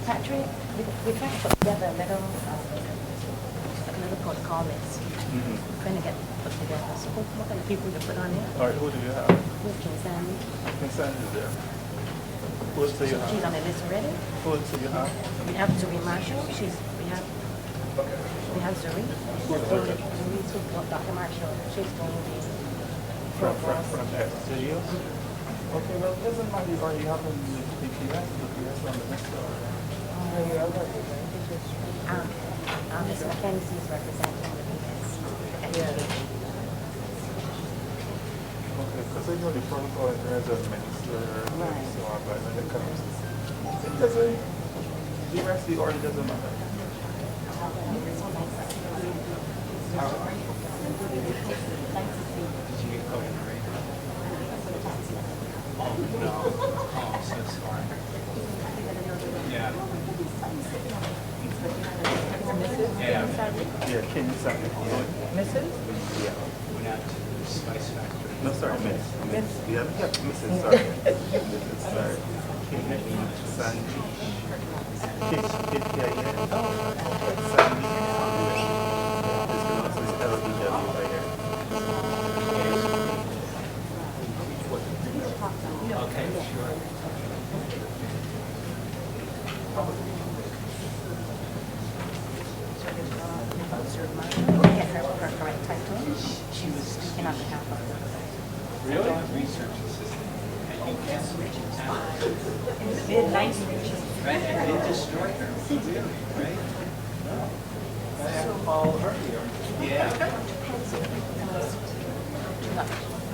Patrick, we tried to put together a little protocol list. Trying to get put together. So what kind of people to put on it? All right, who do you have? We have King Sandy. King Sandy is there. Who else do you have? She's on the list already. Who else do you have? We have Zuri Marshall. We have Zuri. Zuri to Dr. Marshall. She's going to be From Studios? Okay, well, it doesn't matter. You already have them in the PPS on the next one. Mr. Mackenzie is representing the PPS. Okay, because I know the protocol and there's a minister and so on, but when it comes, it doesn't, the rest of the order doesn't matter. Yeah, King Sandy. Mrs.? Yeah. Went out to the Spice Factory. No, sorry, Miss. Yeah, Mrs. Sorry. Mrs. Sorry. King Sandy. Yeah. Get her correct title. She was speaking on behalf of the. Really? Research assistant at UCAS. Mid-90s. Right, and they destroyed her. Really, right? No. I have to follow her here. Yeah.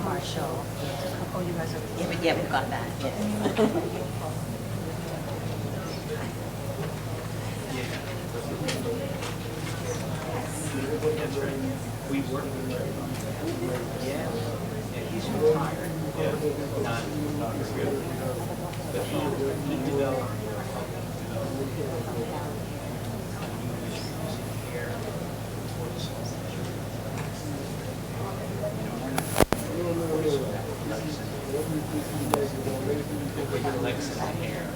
Marshall. Oh, you guys are. Yeah, we've got that. Yeah. We work with him. Yeah. And he's retired. Yeah. Not really. But he developed care for the soldiers. Legs in the hair.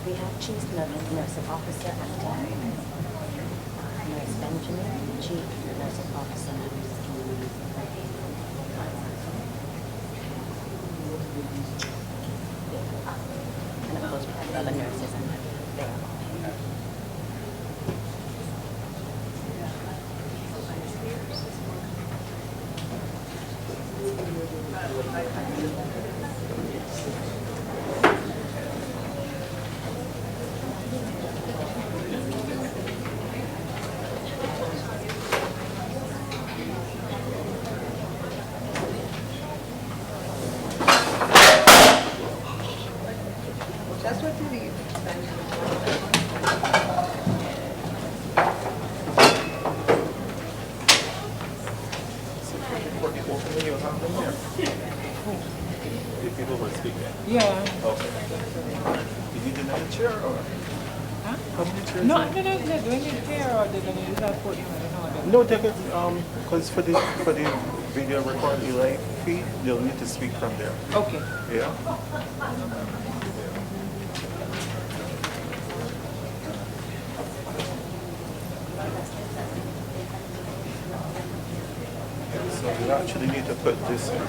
We have Chief Nursing Officer acting. Nurse Benjamin, Chief Nursing Officer. And of course, we have other nurses and they're all. That's what you need. For the opening, you have them there. The people were speaking. Yeah. Okay. Did you deny the chair or? Huh? How many chairs? No, are- I don't know if they're doing it here or they're going to use that podium. I don't know. No, take it, because for the video recording live feed, they'll need to speak from there. Okay. Yeah? So you actually need to put this in.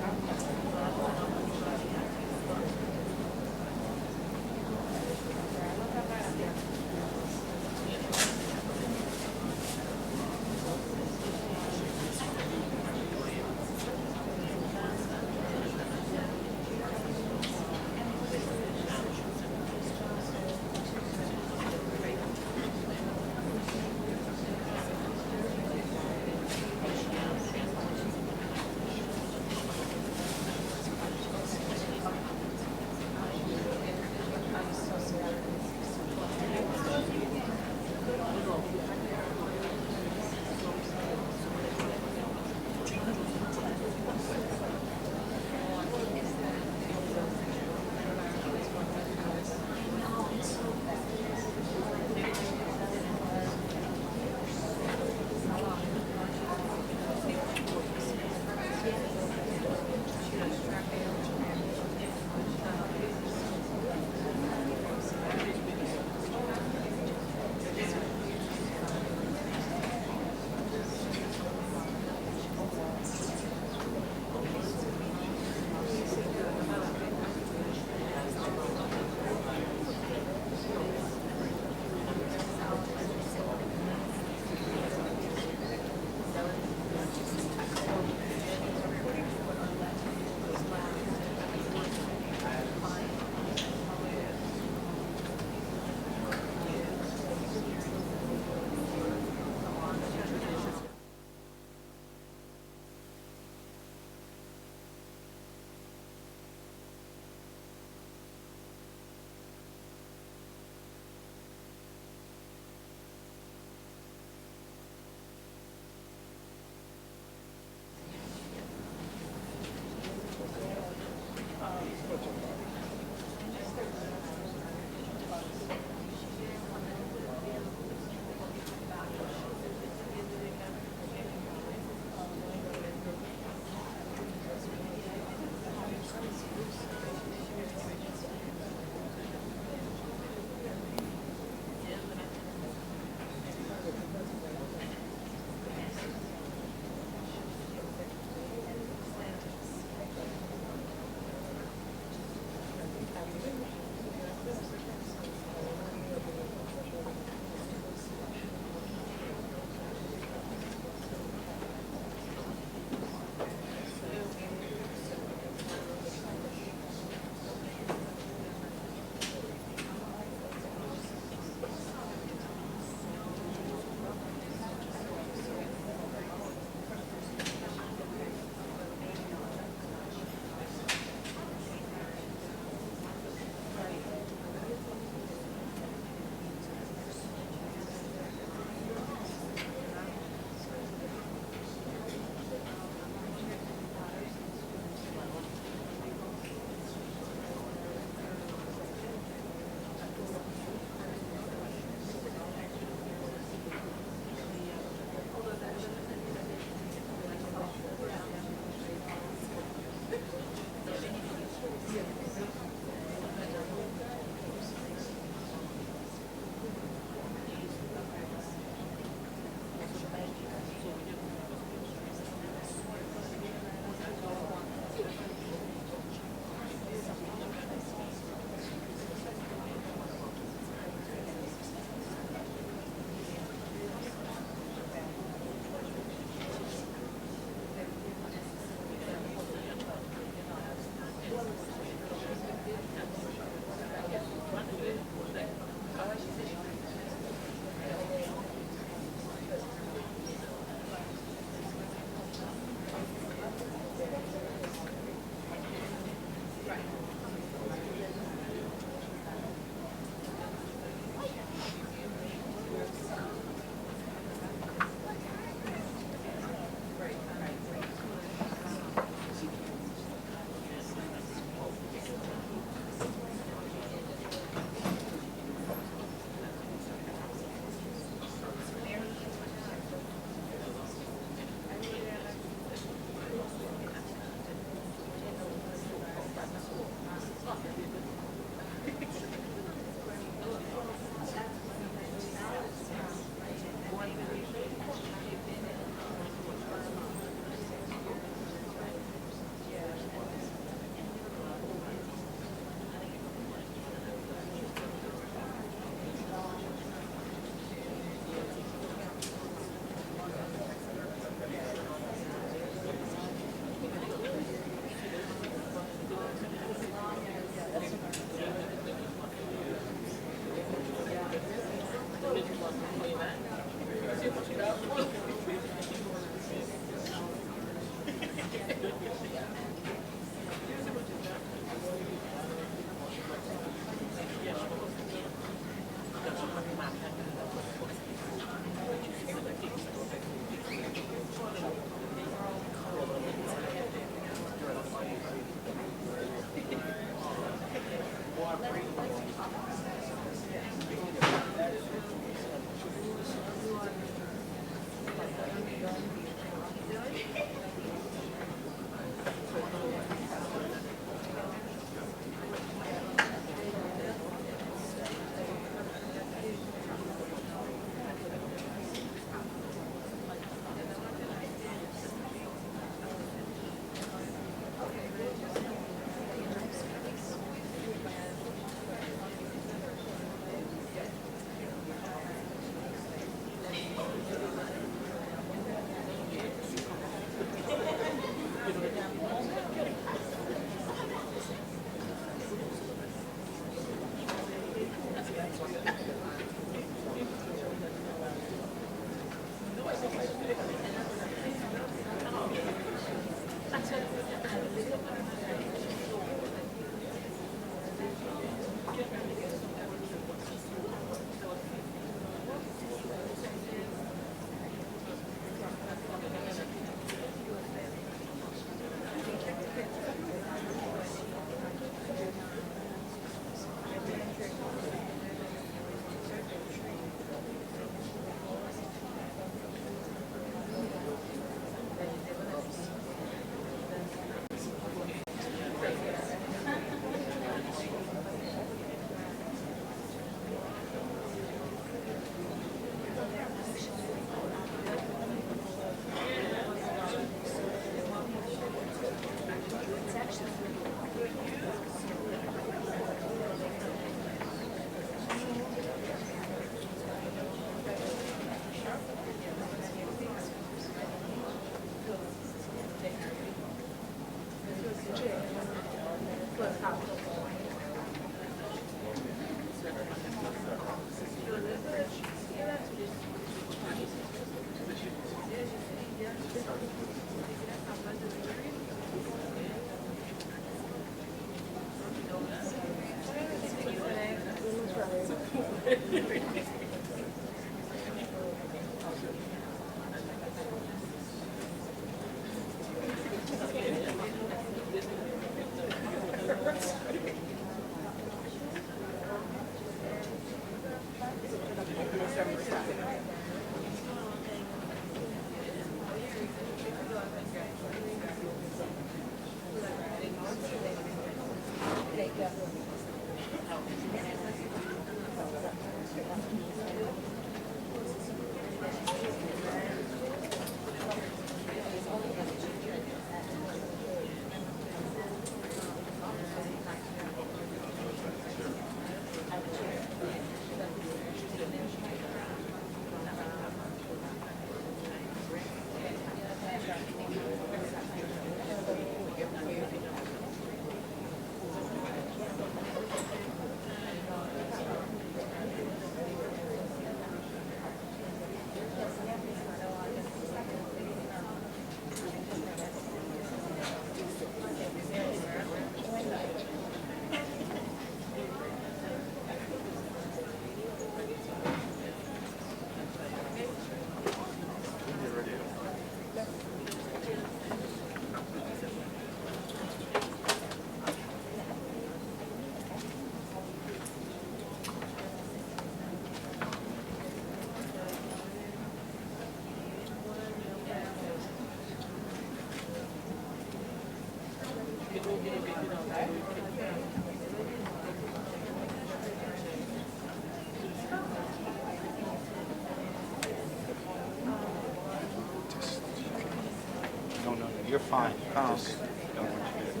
No, you're fine. Just don't want you to.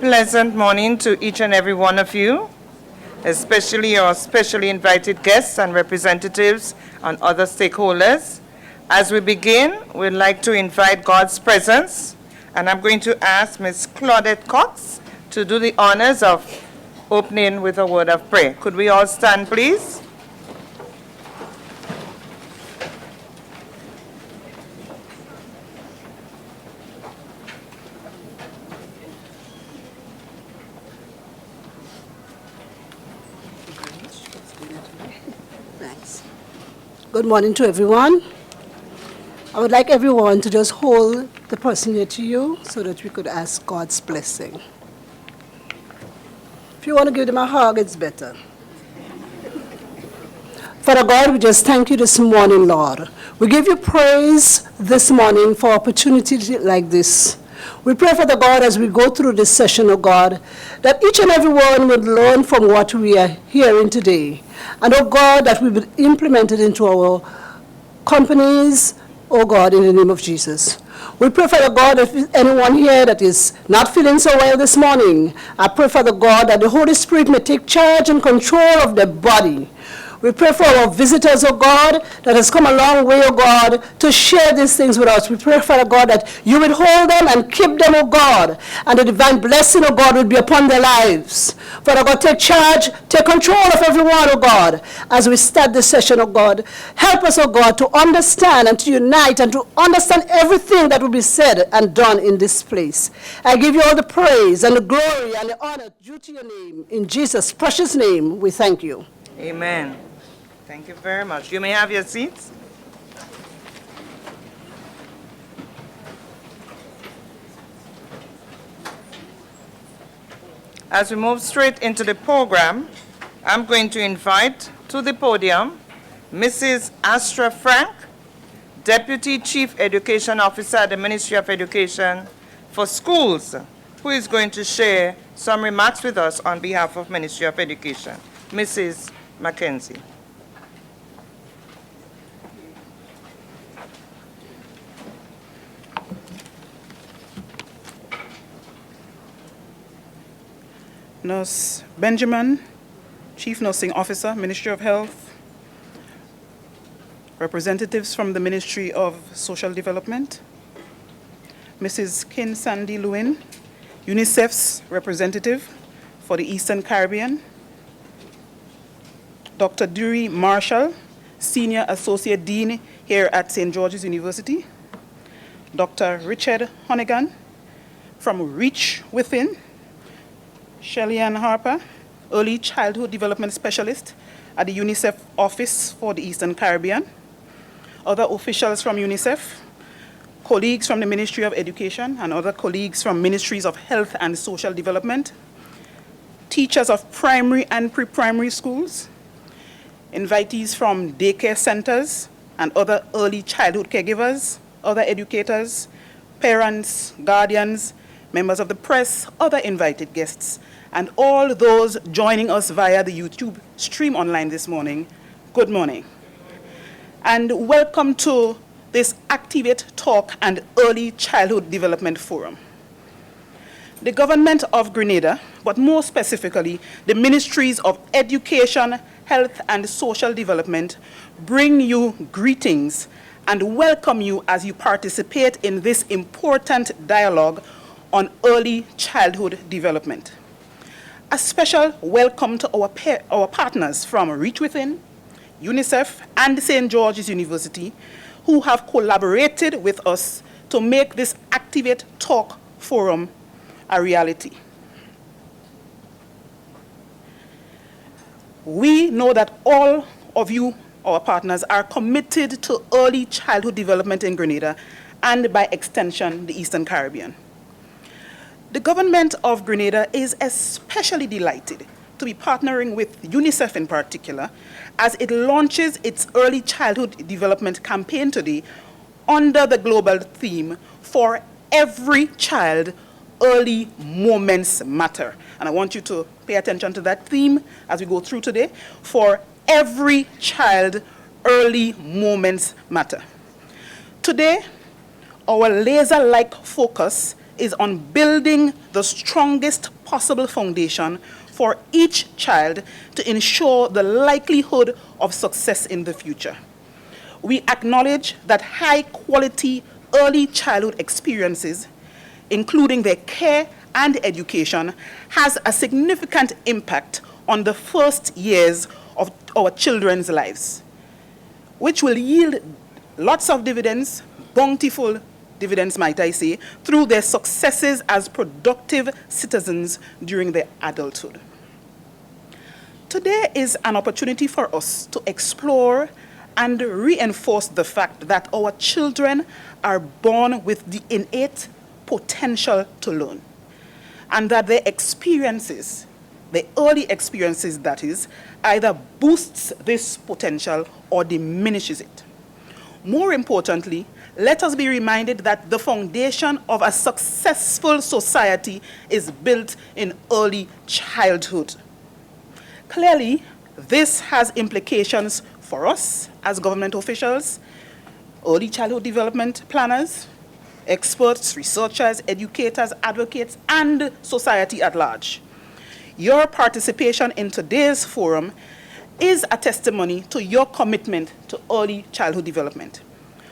Pleasant morning to each and every one of you, especially our specially invited guests and representatives and other stakeholders. As we begin, we'd like to invite God's presence, and I'm going to ask Ms. Claudette Cox to do the honors of opening with a word of prayer. Could we all stand, please? Thanks. Good morning to everyone. I would like everyone to just hold the person near to you so that we could ask God's blessing. If you want to give them a hug, it's better. Father God, we just thank you this morning, Lord. We give you praise this morning for opportunities like this. We pray, Father God, as we go through this session, oh God, that each and every one would learn from what we are hearing today. And, oh God, that we would implement it into our companies, oh God, in the name of Jesus. We pray, Father God, if anyone here that is not feeling so well this morning, I pray, Father God, that the Holy Spirit may take charge and control of their body. We pray for our visitors, oh God, that has come a long way, oh God, to share these things with us. We pray, Father God, that you would hold them and keep them, oh God, and the divine blessing, oh God, would be upon their lives. Father God, take charge, take control of everyone, oh God, as we start this session, oh God. Help us, oh God, to understand and to unite and to understand everything that will be said and done in this place. I give you all the praise and the glory and the honor due to your name. In Jesus' precious name, we thank you. Amen. Thank you very much. You may have your seats. As we move straight into the program, I'm going to invite to the podium Mrs. Astra Frank, Deputy Chief Education Officer at the Ministry of Education for Schools, who is going to share some remarks with us on behalf of Ministry of Education. Mrs. Mackenzie. Nurse Benjamin, Chief Nursing Officer, Ministry of Health, representatives from the Ministry of Social Development, Mrs. Kin Sandy Lewin, UNICEF's representative for the Eastern Caribbean, Dr. Dury Marshall, Senior Associate Dean here at St. George's University, Dr. Richard Honnigan from Reach Within, Shelly-Ann Harper, Early Childhood Development Specialist at the UNICEF Office for the Eastern Caribbean, other officials from UNICEF, colleagues from the Ministry of Education and other colleagues from Ministries of Health and Social Development, teachers of primary and pre-primary schools, invitees from daycare centers and other early childhood caregivers, other educators, parents, guardians, members of the press, other invited guests, and all those joining us via the YouTube stream online this morning, good morning. And welcome to this Activate Talk and Early Childhood Development Forum. The government of Grenada, but more specifically, the Ministries of Education, Health and Social Development, bring you greetings and welcome you as you participate in this important dialogue on early childhood development. A special welcome to our partners from Reach Within, UNICEF, and St. George's University, who have collaborated with us to make this Activate Talk Forum a reality. We know that all of you, our partners, are committed to early childhood development in Grenada and by extension, the Eastern Caribbean. The government of Grenada is especially delighted to be partnering with UNICEF in particular as it launches its early childhood development campaign today under the global theme, For Every Child, Early Moments Matter. And I want you to pay attention to that theme as we go through today. For every child, early moments matter. Today, our laser-like focus is on building the strongest possible foundation for each child to ensure the likelihood of success in the future. We acknowledge that high-quality early childhood experiences, including their care and education, has a significant impact on the first years of our children's lives, which will yield lots of dividends, bountiful dividends, might I say, through their successes as productive citizens during their adulthood. Today is an opportunity for us to explore and reinforce the fact that our children are born with the innate potential to learn, and that their experiences, the early experiences that is, either boosts this potential or diminishes it. More importantly, let us be reminded that the foundation of a successful society is built in early childhood. Clearly, this has implications for us as government officials, early childhood development planners, experts, researchers, educators, advocates, and society at large. Your participation in today's forum is a testimony to your commitment to early childhood development.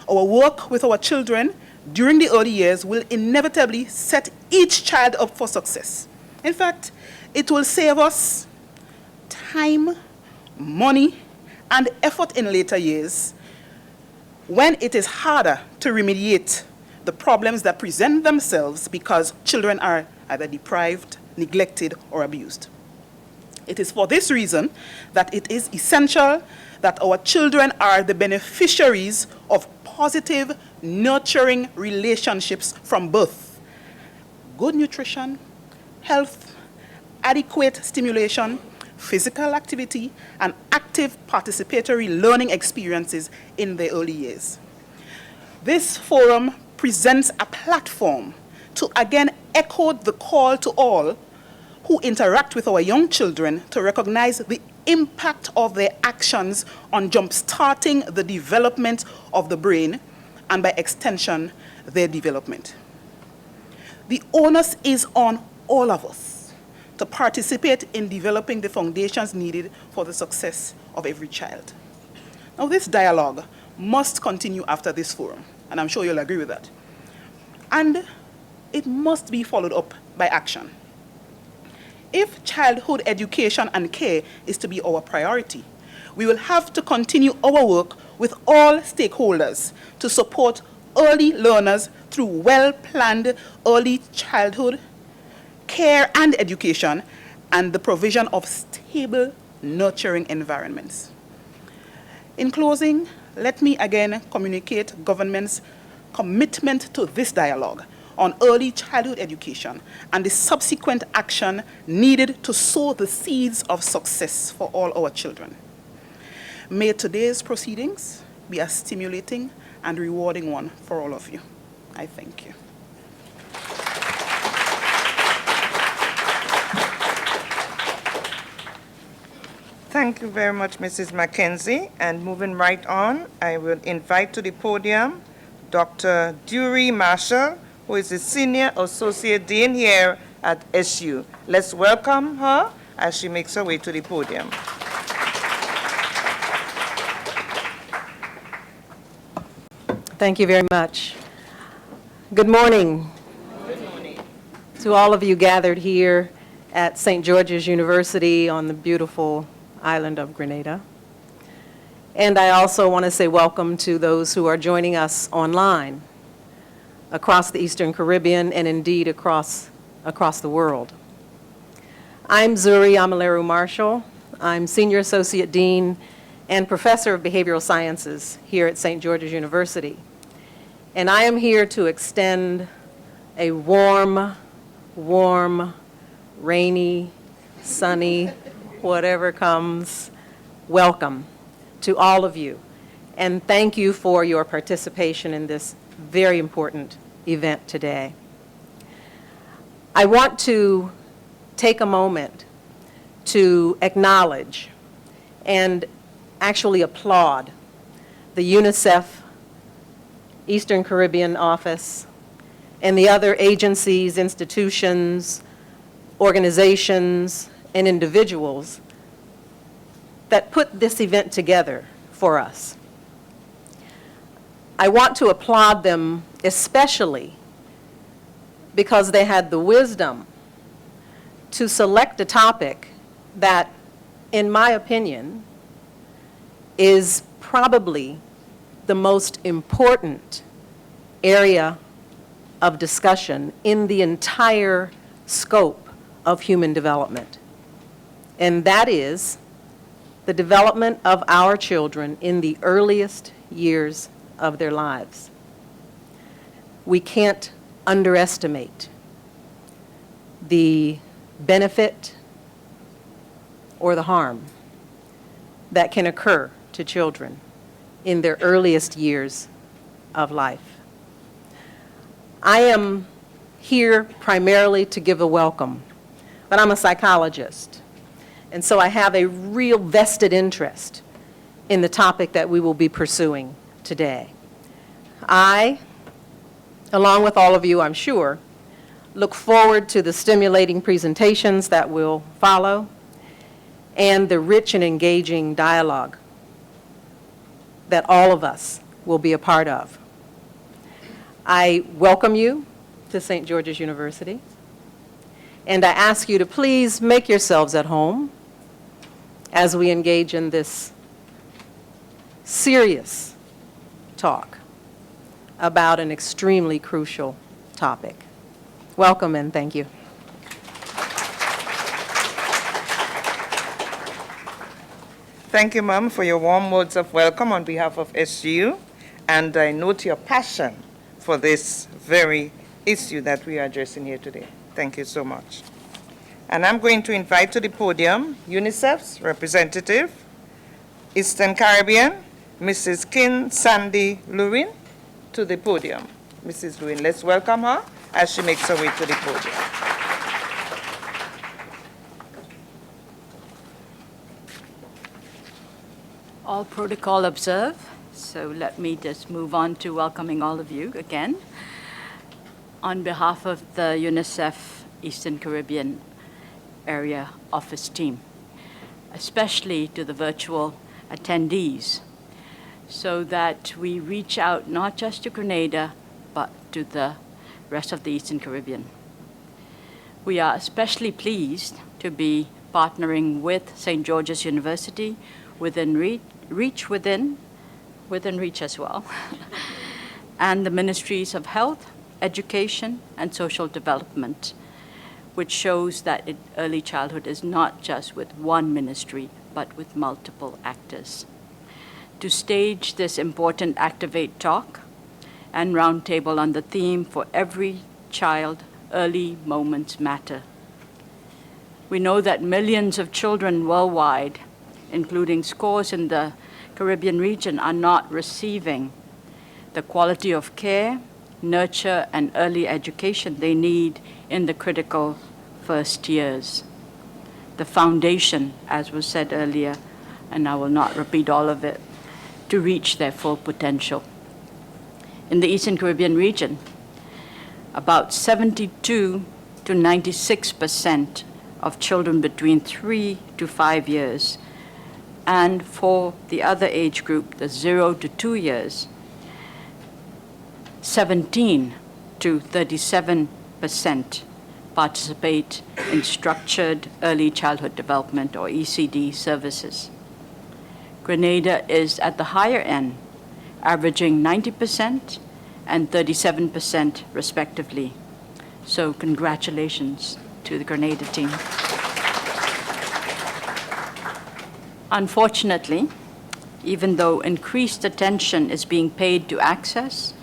Our work with our children during the early years will inevitably set each child up for success. In fact, it will save us time, money, and effort in later years when it is harder to remediate the problems that present themselves because children are either deprived, neglected, or abused. It is for this reason that it is essential that our children are the beneficiaries of positive, nurturing relationships from birth. Good nutrition, health, adequate stimulation, physical activity, and active participatory learning experiences in their early years. This forum presents a platform to again echo the call to all who interact with our young children to recognize the impact of their actions on jump-starting the development of the brain and, by extension, their development. The onus is on all of us to participate in developing the foundations needed for the success of every child. Now, this dialogue must continue after this forum, and I'm sure you'll agree with that. And it must be followed up by action. If childhood education and care is to be our priority, we will have to continue our work with all stakeholders to support early learners through well-planned early childhood care and education and the provision of stable, nurturing environments. In closing, let me again communicate government's commitment to this dialogue on early childhood education and the subsequent action needed to sow the seeds of success for all our children. May today's proceedings be a stimulating and rewarding one for all of you. I thank you. Thank you very much, Mrs. Mackenzie. And moving right on, I will invite to the podium Dr. Dury Marshall, who is the Senior Associate Dean here at SU. Let's welcome her as she makes her way to the podium. Thank you very much. Good morning. Good morning. To all of you gathered here at St. George's University on the beautiful island of Grenada. And I also want to say welcome to those who are joining us online across the Eastern Caribbean and indeed across the world. I'm Zuri Amaleru Marshall. I'm Senior Associate Dean and Professor of Behavioral Sciences here at St. George's University. And I am here to extend a warm warm, rainy, sunny, whatever comes, welcome to all of you. And thank you for your participation in this very important event today. I want to take a moment to acknowledge and actually applaud the UNICEF Eastern Caribbean Office and the other agencies, institutions, organizations, and individuals that put this event together for us. I want to applaud them especially because they had the wisdom to select a topic that, in my opinion, is probably the most important area of discussion in the entire scope of human development. And that is the development of our children in the earliest years of their lives. We can't underestimate the benefit or the harm that can occur to children in their earliest years of life. I am here primarily to give a welcome, but I'm a psychologist, and so I have a real vested interest in the topic that we will be pursuing today. I, along with all of you, I'm sure, look forward to the stimulating presentations that will follow and the rich and engaging dialogue that all of us will be a part of. I welcome you to St. George's University, and I ask you to please make yourselves at home as we engage in this serious talk about an extremely crucial topic. Welcome and thank you. Thank you, Ma'am, for your warm words of welcome on behalf of SGU, and I note your passion for this very issue that we are addressing here today. Thank you so much. And I'm going to invite to the podium UNICEF's representative, Eastern Caribbean, Mrs. Kin Sandy Lewin, to the podium. Mrs. Lewin, let's welcome her as she makes her way to the podium. All protocol observed, so let me just move on to welcoming all of you again. On behalf of the UNICEF Eastern Caribbean Area Office team, especially to the virtual attendees, so that we reach out not just to Grenada, but to the rest of the Eastern Caribbean. We are especially pleased to be partnering with St. George's University within reach as well, and the Ministries of Health, Education, and Social Development, which shows that early childhood is not just with one ministry, but with multiple actors. To stage this important Activate talk and roundtable on the theme For Every Child, Early Moments Matter. We know that millions of children worldwide, including scores in the Caribbean region, are not receiving the quality of care, nurture, and early education they need in the critical first years. The foundation, as was said earlier, and I will not repeat all of it, to reach their full potential. In the Eastern Caribbean region, about 72 to 96% of children between 3 to 5 years, and for the other age group, the 0 to 2 years, 17 to 37% participate in structured early childhood development, or ECD, services. Grenada is at the higher end, averaging 90% and 37% respectively. So congratulations to the Grenada team. Unfortunately, even though increased attention is being paid to access,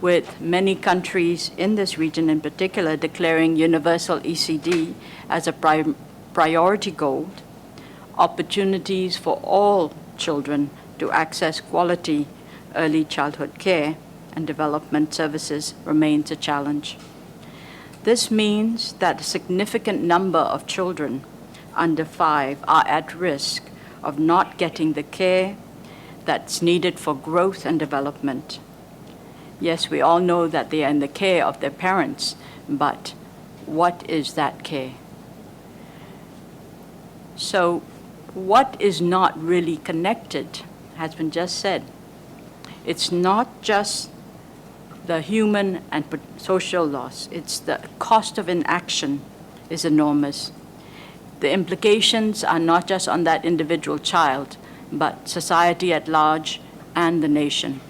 with many countries in this region in particular declaring universal ECD as a priority goal, opportunities for all children to access quality early childhood care and development services remains a challenge. This means that a significant number of children under 5 are at risk of not getting the care that's needed for growth and development. Yes, we all know that they are in the care of their parents, but what is that care? So, what is not really connected has been just said. It's not just the human and social loss, it's the cost of inaction is enormous. The implications are not just on that individual child, but society at large and the nation,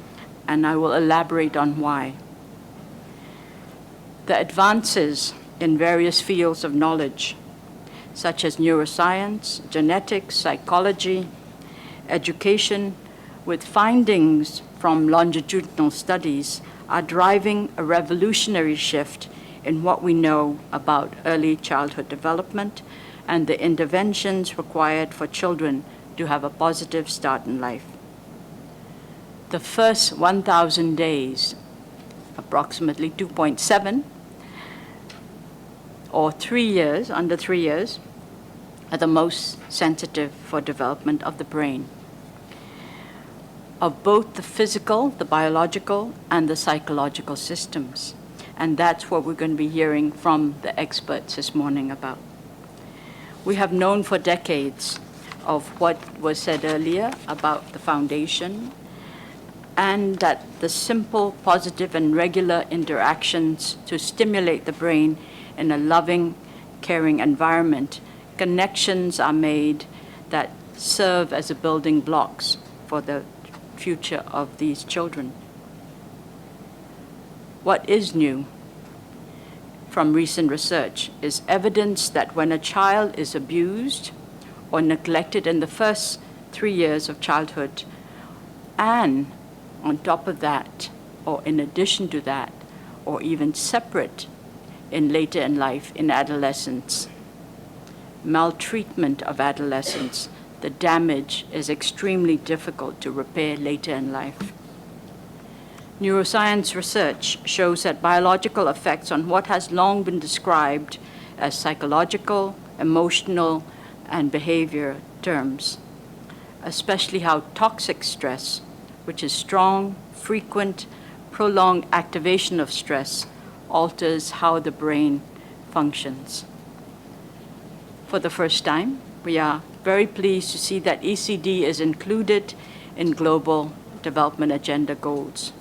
and I will elaborate on why. The advances in various fields of knowledge, such as neuroscience, genetics, psychology, education, with findings from longitudinal studies, are driving a revolutionary shift in what we know about early childhood development and the interventions required for children to have a positive start in life. The first 1,000 days, approximately 2.7, or 3 years, under 3 years, are the most sensitive for development of the brain, of both the physical, the biological, and the psychological systems. And that's what we're going to be hearing from the experts this morning about. We have known for decades of what was said earlier about the foundation, and that the simple, positive, and regular interactions to stimulate the brain in a loving, caring environment, connections are made that serve as a building blocks for the future of these children. What is new from recent research is evidence that when a child is abused or neglected in the first 3 years of childhood, and on top of that, or in addition to that, or even separate in later in life, in adolescence, maltreatment of adolescents, the damage is extremely difficult to repair later in life. Neuroscience research shows that biological effects on what has long been described as psychological, emotional, and behavior terms, especially how toxic stress, which is strong, frequent, prolonged activation of stress, alters how the brain functions. For the first time, we are very pleased to see that ECD is included in Global Development Agenda goals.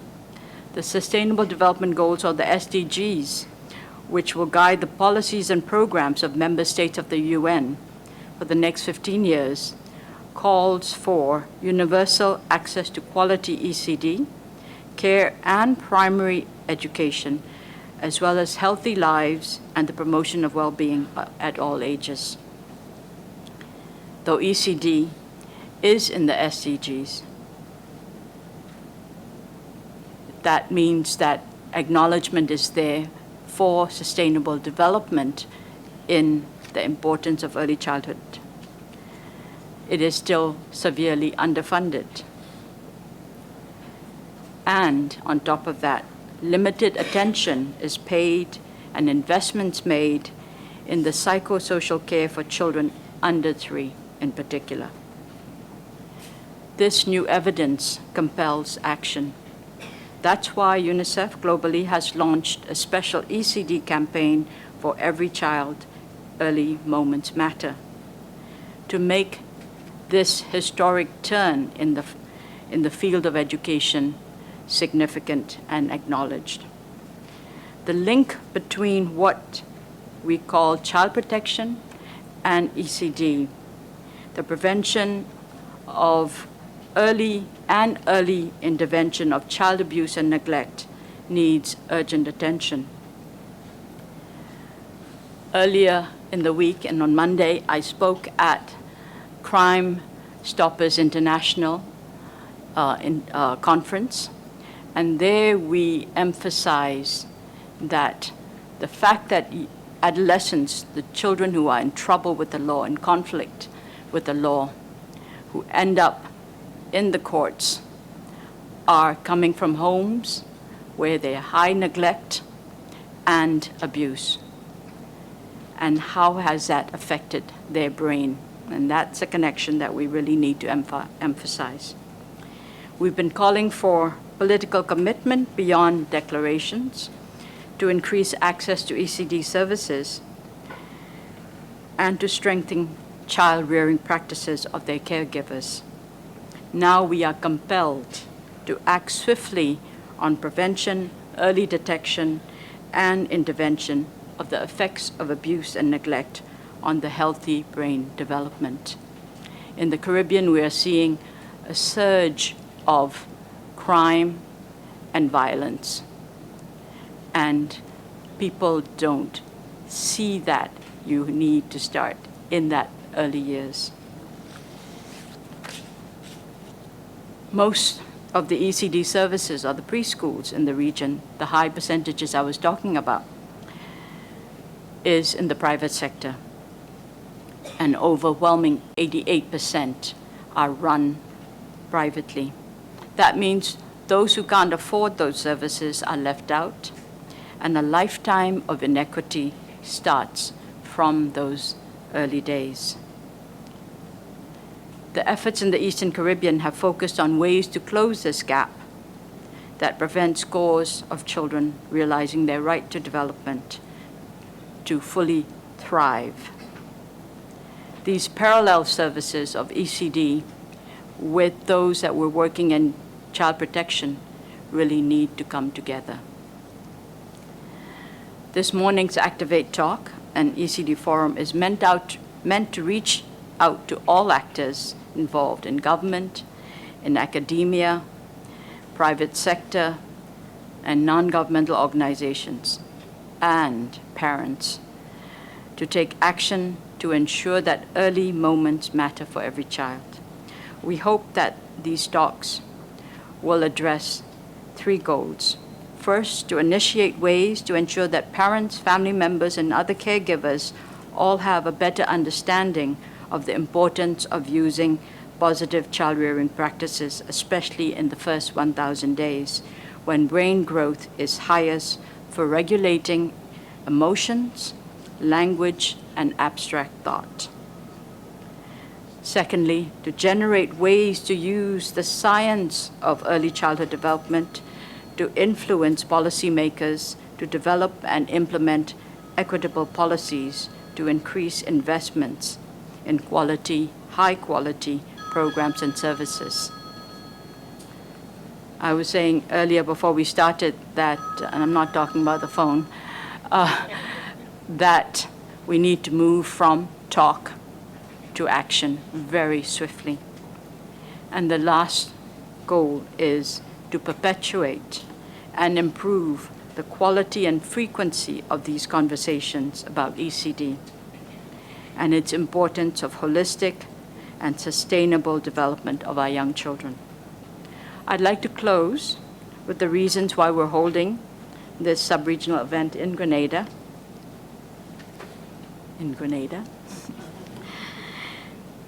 The Sustainable Development Goals, or the SDGs, which will guide the policies and programs of member states of the UN for the next 15 years, calls for universal access to quality ECD, care and primary education, as well as healthy lives and the promotion of well-being at all ages. Though ECD is in the SDGs, that means that acknowledgement is there for sustainable development in the importance of early childhood. It is still severely underfunded. And on top of that, limited attention is paid and investments made in the psychosocial care for children under 3 in particular. This new evidence compels action. That's why UNICEF globally has launched a special ECD campaign for Every Child, Early Moments Matter, to make this historic turn in the field of education significant and acknowledged. The link between what we call child protection and ECD, the prevention of early intervention of child abuse and neglect, needs urgent attention. Earlier in the week and on Monday, I spoke at Crime Stoppers International conference, And there we emphasize that the fact that adolescents, the children who are in trouble with the law, in conflict with the law, who end up in the courts, are coming from homes where there are high neglect and abuse. And how has that affected their brain? And that's a connection that we really need to emphasize. We've been calling for political commitment beyond declarations to increase access to ECD services and to strengthen child rearing practices of their caregivers. Now we are compelled to act swiftly on prevention, early detection, and intervention of the effects of abuse and neglect on the healthy brain development. In the Caribbean, we are seeing a surge of crime and violence, and people don't see that. You need to start in that early years. Most of the ECD services are the preschools in the region. The high percentages I was talking about is in the private sector. An overwhelming 88% are run privately. That means those who can't afford those services are left out, and a lifetime of inequity starts from those early days. The efforts in the Eastern Caribbean have focused on ways to close this gap that prevents scores of children realizing their right to development, to fully thrive. These parallel services of ECD with those that were working in child protection really need to come together. This morning's Activate Talk and ECD Forum is meant to reach out to all actors involved in government, in academia, private sector, and non-governmental organizations, and parents, to take action to ensure that early moments matter for every child. We hope that these talks will address 3 goals. First, to initiate ways to ensure that parents, family members, and other caregivers all have a better understanding of the importance of using positive child rearing practices, especially in the first 1,000 days, when brain growth is highest for regulating emotions, language, and abstract thought. Secondly, to generate ways to use the science of early childhood development to influence policymakers to develop and implement equitable policies to increase investments in quality, high-quality programs and services. I was saying earlier before we started that, and I'm not talking about the phone, that we need to move from talk to action very swiftly. And the last goal is to perpetuate and improve the quality and frequency of these conversations about ECD and its importance of holistic and sustainable development of our young children. I'd like to close with the reasons why we're holding this sub-regional event in Grenada.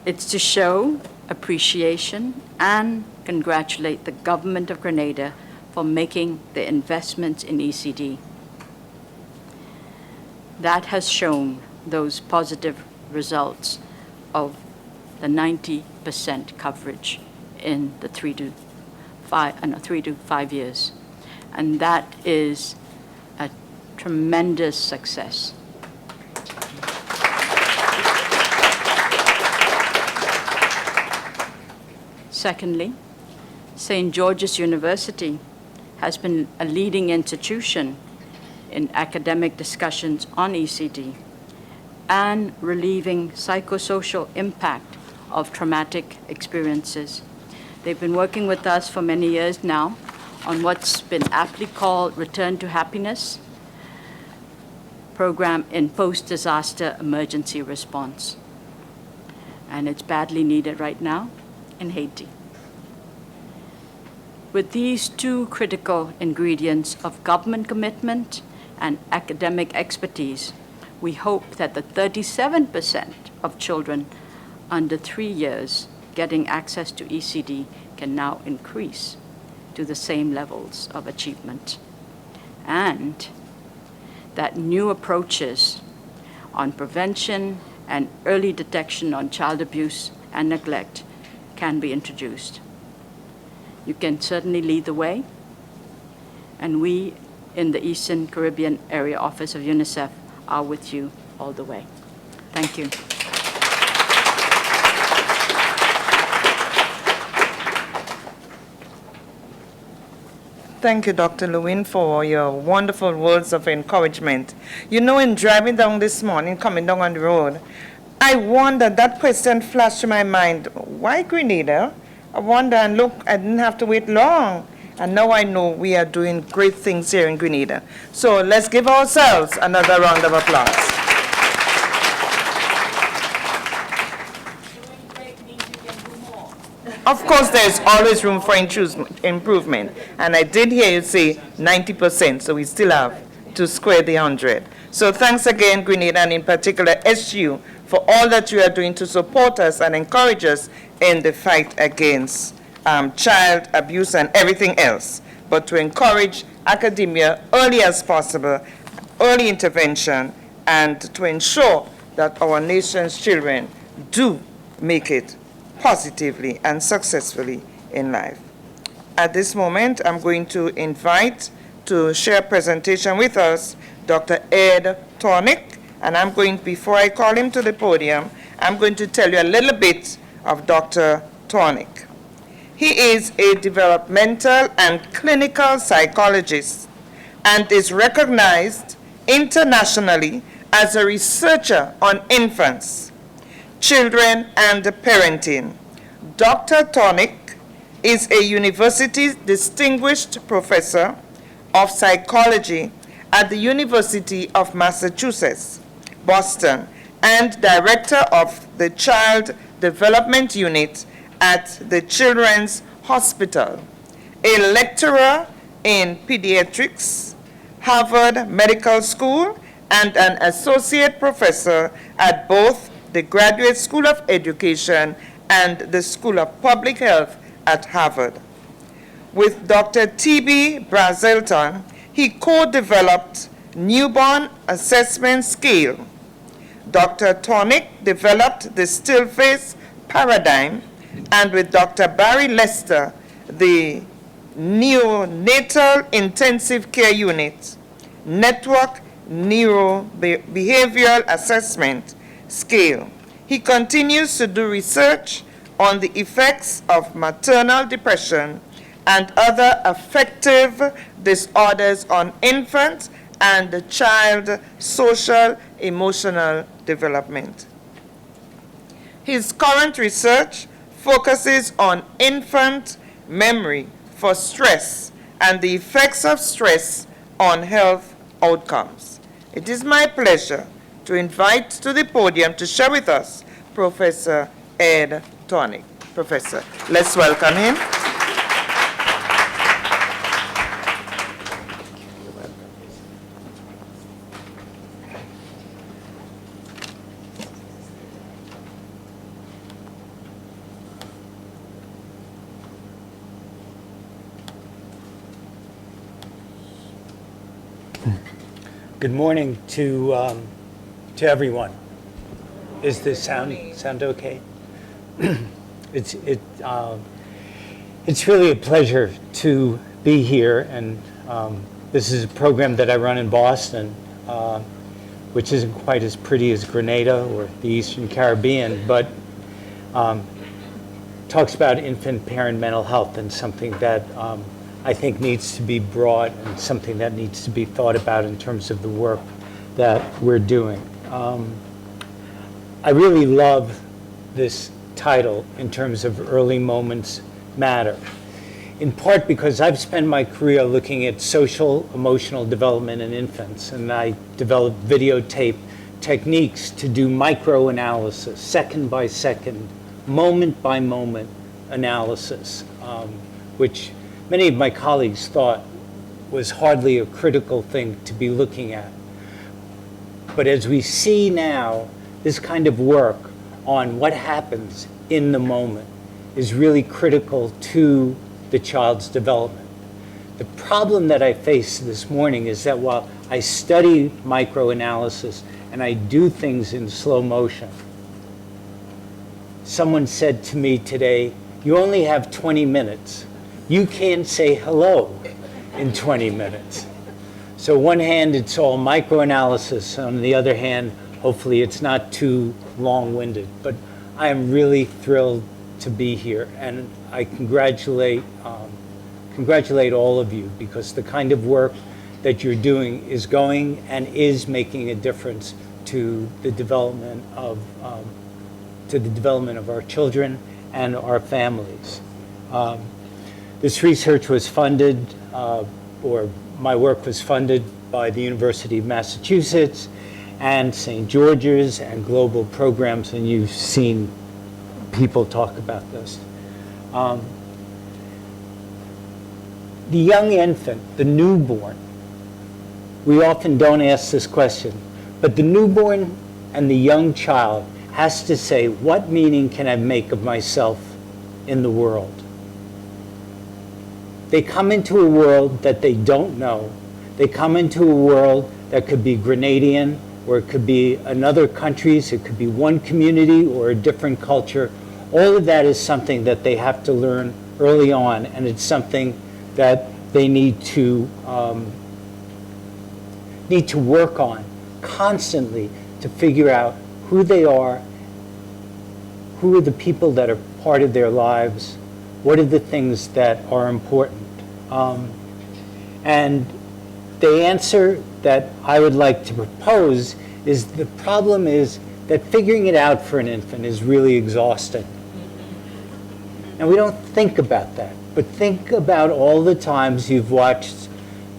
It's to show appreciation and congratulate the government of Grenada for making the investments in ECD. That has shown those positive results of the 90% coverage in the 3 to 5 years. And that is a tremendous success. Secondly, St. George's University has been a leading institution in academic discussions on ECD and relieving psychosocial impact of traumatic experiences. They've been working with us for many years now on what's been aptly called Return to Happiness program in post-disaster emergency response. And it's badly needed right now in Haiti. With these two critical ingredients of government commitment and academic expertise, we hope that the 37% of children under 3 years getting access to ECD can now increase to the same levels of achievement, and that new approaches on prevention and early detection on child abuse and neglect can be introduced. You can certainly lead the way, and we in the Eastern Caribbean Area Office of UNICEF are with you all the way. Thank you. Thank you, Dr. Lewin, for your wonderful words of encouragement. You know, in driving down this morning, coming down on the road, I wondered, that question flashed through my mind, why Grenada? I wonder, and look, I didn't have to wait long. And now I know we are doing great things here in Grenada. So let's give ourselves another round of applause. Of course, there's always room for improvement. And I did hear you say 90%, so we still have to square the 100. So thanks again, Grenada, and in particular SU, for all that you are doing to support us and encourage us in the fight against child abuse and everything else, but to encourage academia early as possible, early intervention, and to ensure that our nation's children do make it positively and successfully in life. At this moment, I'm going to invite to share a presentation with us Dr. Ed Tornick, and I'm going, before I call him to the podium, I'm going to tell you a little bit of Dr. Tornick. He is a developmental and clinical psychologist and is recognized internationally as a researcher on infants, children, and parenting. Dr. Tornick is a university distinguished professor of psychology at the University of Massachusetts, Boston, and director of the Child Development Unit at the Children's Hospital, a lecturer in pediatrics, Harvard Medical School, and an associate professor at both the Graduate School of Education and the School of Public Health at Harvard. With Dr. T.B. Brazelton, he co-developed Newborn Assessment Scale. Dr. Tornick developed the Stillface paradigm, and with Dr. Barry Lester, the Neonatal Intensive Care Unit, Network Neurobehavioral Assessment Scale. He continues to do research on the effects of maternal depression and other affective disorders on infants and child social emotional development. His current research focuses on infant memory for stress and the effects of stress on health outcomes. It is my pleasure to invite to the podium to share with us Professor Ed Tornick. Professor, let's welcome him. Good morning to everyone. Is the sound okay? It's really a pleasure to be here, and this is a program that I run in Boston, which isn't quite as pretty as Grenada or the Eastern Caribbean, but talks about infant parent mental health, and something that I think needs to be brought and something that needs to be thought about in terms of the work that we're doing. I really love this title in terms of Early Moments Matter, in part because I've spent my career looking at social emotional development in infants, and I developed videotape techniques to do microanalysis, second by second, moment by moment analysis, which many of my colleagues thought was hardly a critical thing to be looking at. But as we see now, this kind of work on what happens in the moment is really critical to the child's development. The problem that I face this morning is that while I study microanalysis and I do things in slow motion, someone said to me today, you only have 20 minutes. You can't say hello in 20 minutes. So one hand, it's all microanalysis. On the other hand, hopefully it's not too long-winded. But I am really thrilled to be here, and I congratulate all of you, because the kind of work that you're doing is going and is making a difference to the development of our children and our families. This research was funded, or my work was funded by the University of Massachusetts and St. George's and global programs, and you've seen people talk about this. The young infant, the newborn, we often don't ask this question, but the newborn and the young child has to say, what meaning can I make of myself in the world? They come into a world that they don't know. They come into a world that could be Grenadian, or it could be another country's, it could be one community or a different culture. All of that is something that they have to learn early on, and it's something that they need to work on constantly to figure out who they are, who are the people that are part of their lives, what are the things that are important. And the answer that I would like to propose is the problem is that figuring it out for an infant is really exhausting. And we don't think about that, but think about all the times you've watched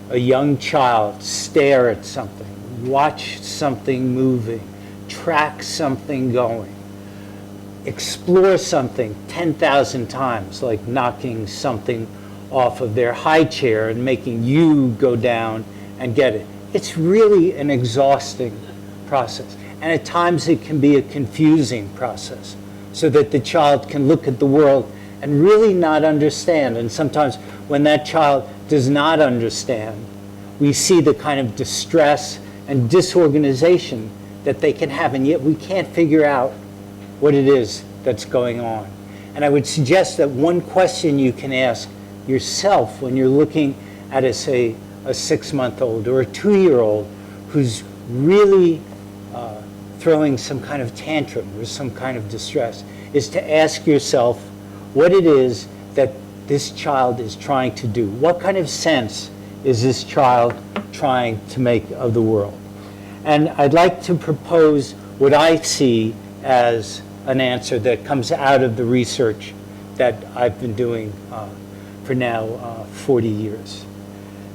a young child stare at something, watch something moving, track something going, explore something 10,000 times, like knocking something off of their high chair and making you go down and get it. It's really an exhausting process. And at times it can be a confusing process, so that the child can look at the world and really not understand. And sometimes when that child does not understand, we see the kind of distress and disorganization that they can have, and yet we can't figure out what it is that's going on. And I would suggest that one question you can ask yourself when you're looking at, say, a 6-month-old or a 2-year-old who's really throwing some kind of tantrum or some kind of distress, is to ask yourself what it is that this child is trying to do. What kind of sense is this child trying to make of the world? And I'd like to propose what I see as an answer that comes out of the research that I've been doing for now 40 years.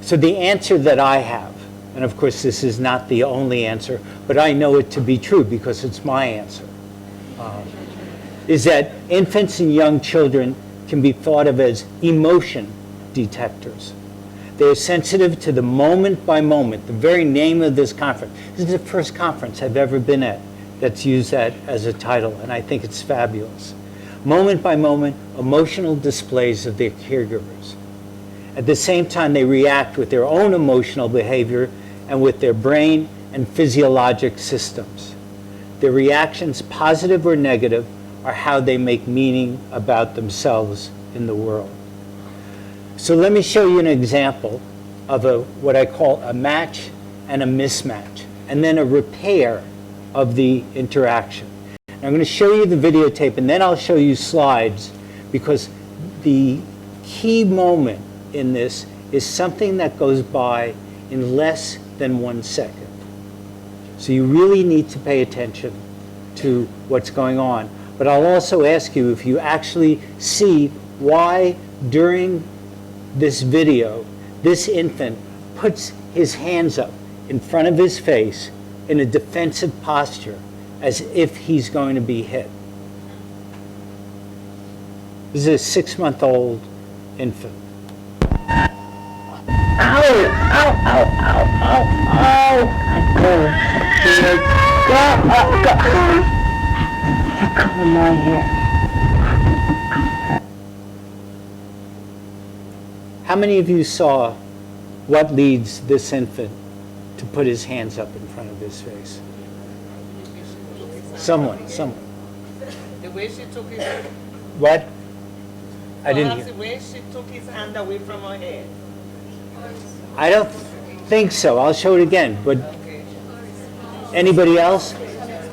So the answer that I have, and of course this is not the only answer, but I know it to be true because it's my answer, is that infants and young children can be thought of as emotion detectors. They're sensitive to the moment by moment, the very name of this conference. This is the first conference I've ever been at that's used that as a title, and I think it's fabulous. Moment by moment, emotional displays of their caregivers. At the same time, they react with their own emotional behavior and with their brain and physiologic systems. Their reactions, positive or negative, are how they make meaning about themselves in the world. So let me show you an example of what I call a match and a mismatch, and then a repair of the interaction. And I'm going to show you the videotape, and then I'll show you slides, because the key moment in this is something that goes by in less than 1 second. So you really need to pay attention to what's going on. But I'll also ask you if you actually see why during this video, this infant puts his hands up in front of his face in a defensive posture as if he's going to be hit. This is a 6-month-old infant. How many of you saw what leads this infant to put his hands up in front of his face? Someone. The way she took his, What? I didn't perhaps hear. the way she took his hand away from her head. I don't think so. I'll show it again. But anybody else?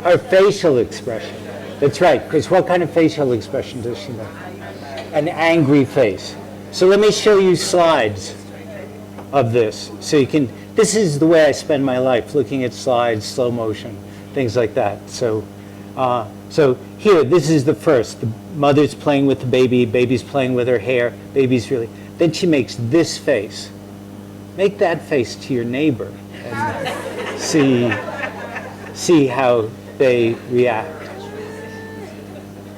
Her facial expression. That's right. Because what kind of facial expression does she make? An angry face. So let me show you slides of this. So you can, this is the way I spend my life, looking at slides, slow motion, things like that. So, so here, this is the first. The mother's playing with the baby, baby's playing with her hair, baby's really, then she makes this face. Make that face to your neighbor and see how they react.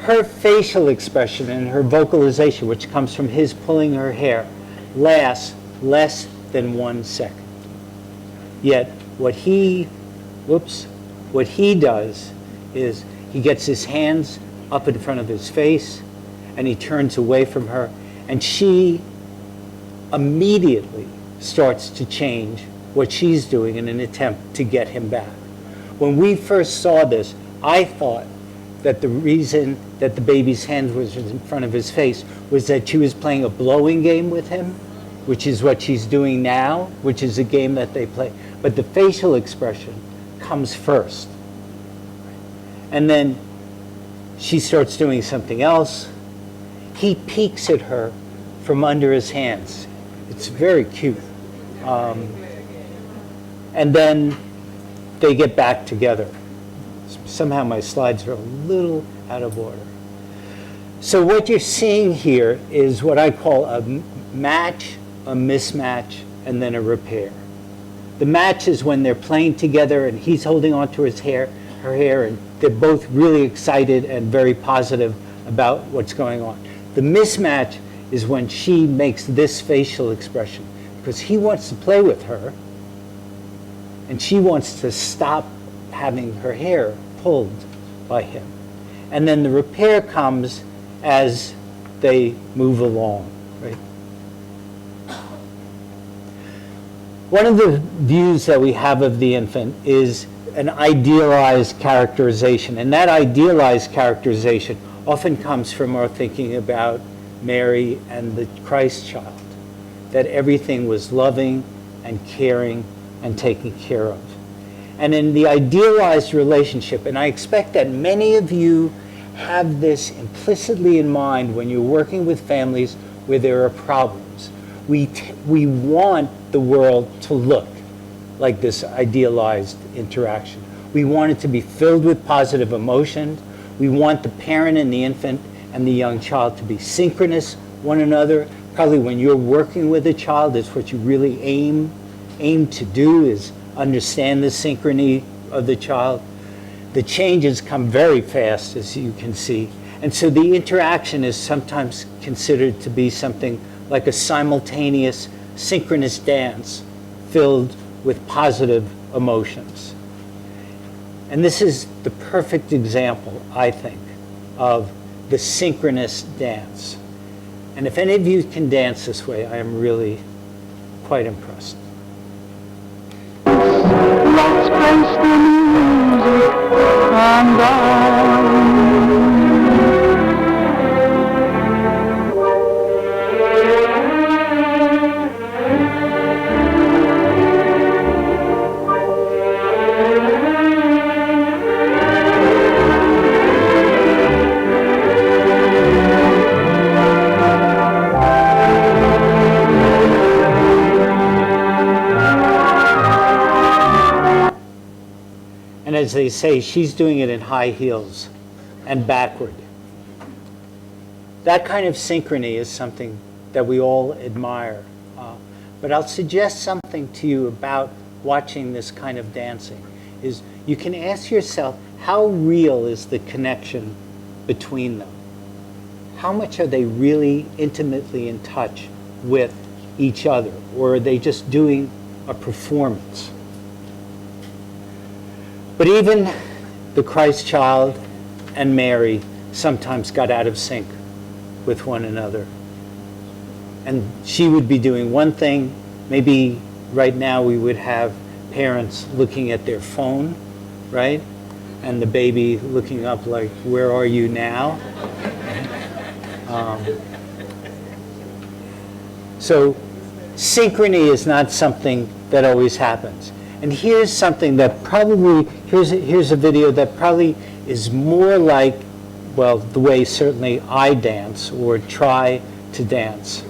Her facial expression and her vocalization, which comes from his pulling her hair, lasts less than 1 second. Yet what he does is he gets his hands up in front of his face and he turns away from her, and she immediately starts to change what she's doing in an attempt to get him back. When we first saw this, I thought that the reason that the baby's hand was in front of his face was that she was playing a blowing game with him, which is what she's doing now, which is a game that they play. But the facial expression comes first. And then she starts doing something else. He peeks at her from under his hands. It's very cute. And then they get back together. Somehow my slides are a little out of order. So what you're seeing here is what I call a match, a mismatch, and then a repair. The match is when they're playing together and he's holding onto her hair, and they're both really excited and very positive about what's going on. The mismatch is when she makes this facial expression because he wants to play with her and she wants to stop having her hair pulled by him. And then the repair comes as they move along, right? One of the views that we have of the infant is an idealized characterization, and that idealized characterization often comes from our thinking about Mary and the Christ child, that everything was loving and caring and taken care of. And in the idealized relationship, and I expect that many of you have this implicitly in mind when you're working with families where there are problems. We want the world to look like this idealized interaction. We want it to be filled with positive emotions. We want the parent and the infant and the young child to be synchronous one another. Probably when you're working with a child, it's what you really aim to do, is understand the synchrony of the child. The changes come very fast, as you can see. And so the interaction is sometimes considered to be something like a simultaneous synchronous dance filled with positive emotions. And this is the perfect example, I think, of the synchronous dance. And if any of you can dance this way, I am really quite impressed. Let's face the music and And as they say, she's doing it in high heels and backward. That kind of synchrony is something that we all admire. But I'll suggest something to you about watching this kind of dancing. Is you can ask yourself, how real is the connection between them? How much are they really intimately in touch with each other? Or are they just doing a performance. But even the Christ child and Mary sometimes got out of sync with one another. And she would be doing one thing. Maybe right now we would have parents looking at their phone, right? And the baby looking up like, where are you now? So synchrony is not something that always happens. And here's something that probably, here's a video that probably is more like, well, the way certainly I dance or try to dance.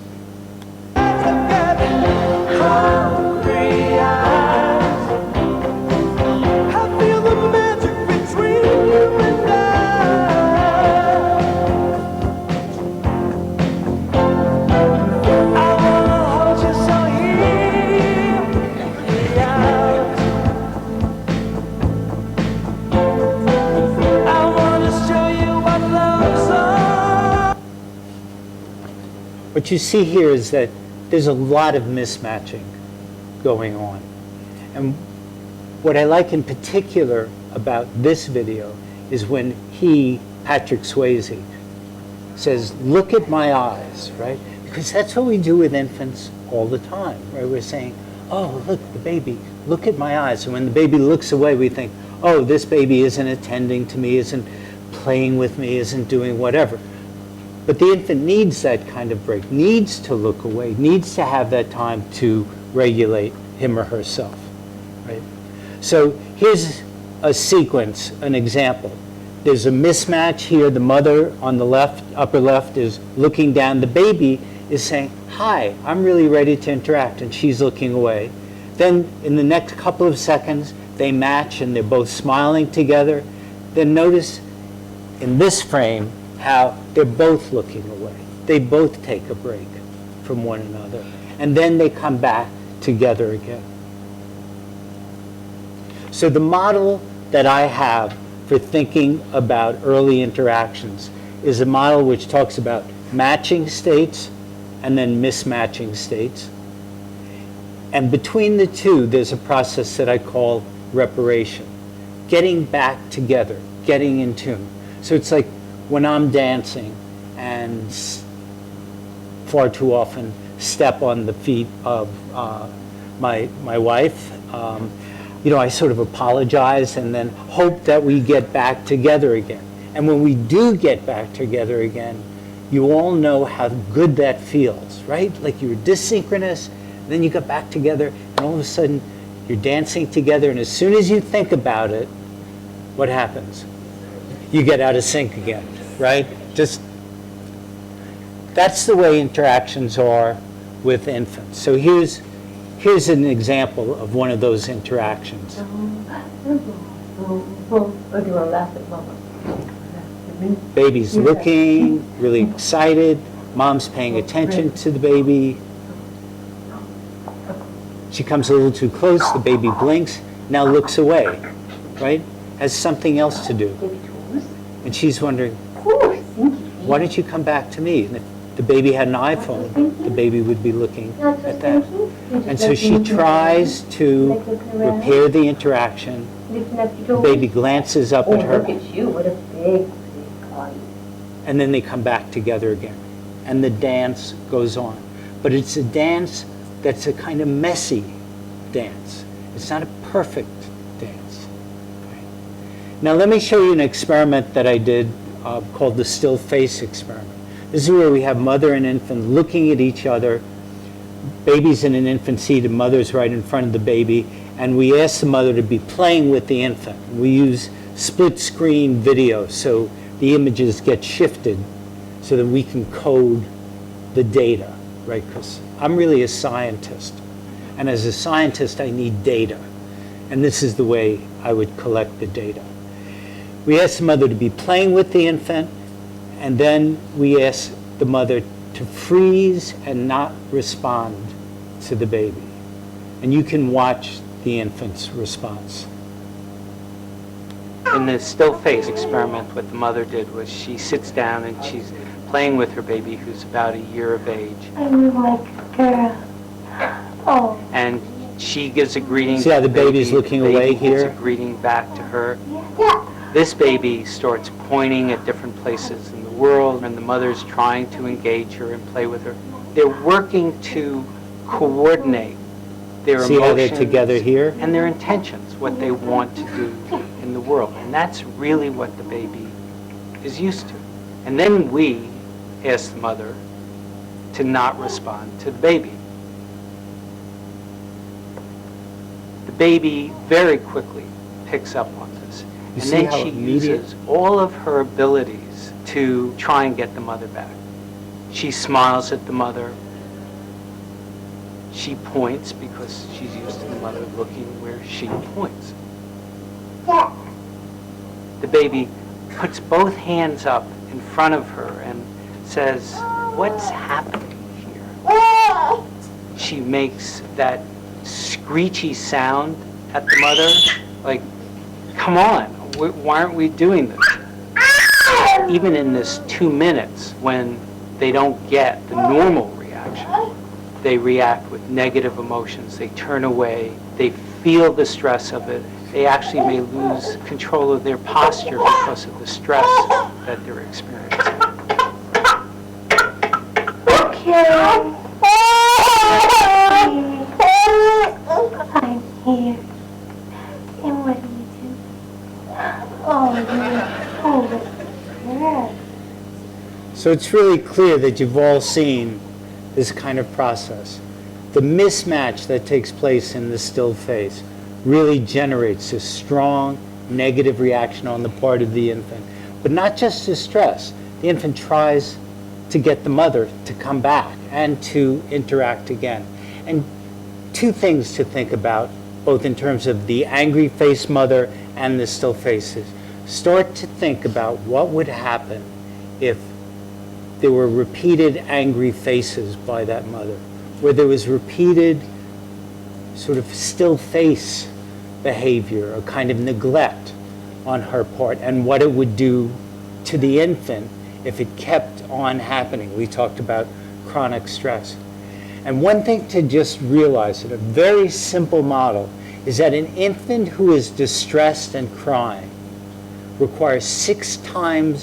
What you see here is that there's a lot of mismatching going on. And what I like in particular about this video is when he, Patrick Swayze, says, look at my eyes, right? Because that's what we do with infants all the time, right? We're saying, oh, look, the baby, look at my eyes. And when the baby looks away, we think, oh, this baby isn't attending to me, isn't playing with me, isn't doing whatever. But the infant needs that kind of break, needs to look away, needs to have that time to regulate him or herself, right? So here's a sequence, an example. There's a mismatch here. The mother on the left, upper left, is looking down. The baby is saying, hi, I'm really ready to interact, and she's looking away. Then in the next couple of seconds, they match and they're both smiling together. Then notice in this frame how they're both looking away. They both take a break from one another. And then they come back together again. So the model that I have for thinking about early interactions is a model which talks about matching states and then mismatching states. And between the two, there's a process that I call reparation, getting back together, getting in tune. So it's like when I'm dancing and far too often step on the feet of my wife, I sort of apologize and then hope that we get back together again. And when we do get back together again, you all know how good that feels, right? Like you were dysynchronous, then you got back together, and all of a sudden you're dancing together, and as soon as you think about it, what happens? You get out of sync again, right? That's the way interactions are with infants. So here's an example of one of those interactions. Baby's looking, really excited. Mom's paying attention to the baby. She comes a little too close, the baby blinks, now looks away, right? Has something else to do. And she's wondering, why didn't you come back to me? And if the baby had an iPhone, the baby would be looking at that. And so she tries to repair the interaction. The baby glances up at her. And then they come back together again. And the dance goes on. But it's a dance that's a kind of messy dance. It's not a perfect dance. Now let me show you an experiment that I did called the still face experiment. This is where we have mother and infant looking at each other. Baby's in an infant seat and mother's right in front of the baby. And we ask the mother to be playing with the infant. We use split screen video so the images get shifted so that we can code the data, right? Because I'm really a scientist. And as a scientist, I need data. And this is the way I would collect the data. We ask the mother to be playing with the infant, and then we ask the mother to freeze and not respond to the baby. And you can watch the infant's response. In the still face experiment, what the mother did was she sits down and she's playing with her baby who's about a year of age. I'm like a girl. Oh. And she She gives a greeting. See how the baby's baby, looking the baby away gives here? a greeting back to her. This baby starts pointing at different places in the world, and the mother's trying to engage her and play with her. They're working to coordinate their See how they're emotions together here? and their intentions, what they want to do in the world. And that's really what the baby is used to. And then we ask the mother to not respond to the baby. The baby very quickly picks up on this. You And see then how she immediate- uses all of her abilities to try and get the mother back. She smiles at the mother. She points because she's used to the mother looking where she points. The baby puts both hands up in front of her and says, "What's happening here?" She makes that screechy sound at the mother, like, "Come on, why aren't we doing this?" Even in this 2 minutes, when they don't get the normal reaction, they react with negative emotions. They turn away. They feel the stress of it. They actually may lose control of their posture because of the stress that they're experiencing. Okay. I'm here. And what do you do? Oh, you hold it. Yeah. So it's really clear that you've all seen this kind of process. The mismatch that takes place in the still face really generates a strong negative reaction on the part of the infant. But not just distress. The infant tries to get the mother to come back and to interact again. And two things to think about, both in terms of the angry face mother and the still faces. Start to think about what would happen if there were repeated angry faces by that mother, where there was repeated sort of still face behavior, a kind of neglect on her part, and what it would do to the infant if it kept on happening. We talked about chronic stress. And one thing to just realize, in a very simple model, is that an infant who is distressed and crying requires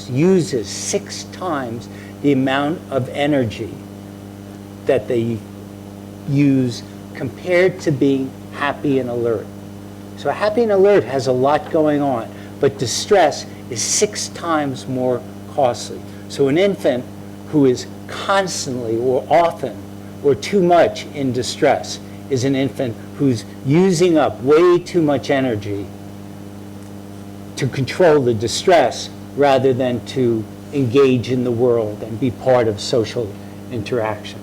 uses 6 times the amount of energy that they use compared to being happy and alert. So happy and alert has a lot going on, but distress is 6 times more costly. So an infant who is constantly or often or too much in distress is an infant who's using up way too much energy to control the distress rather than to engage in the world and be part of social interaction.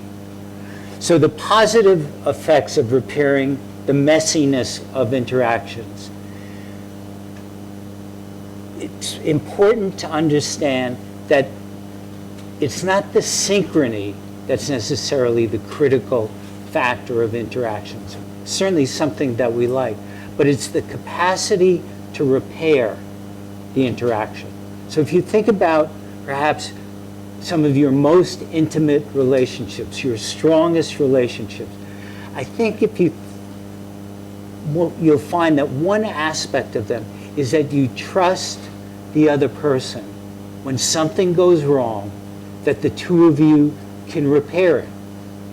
So the positive effects of repairing the messiness of interactions. It's important to understand that it's not the synchrony that's necessarily the critical factor of interactions. Certainly something that we like, but it's the capacity to repair the interaction. So if you think about perhaps some of your most intimate relationships, your strongest relationships, I think you'll find that one aspect of them is that you trust the other person when something goes wrong, that the two of you can repair it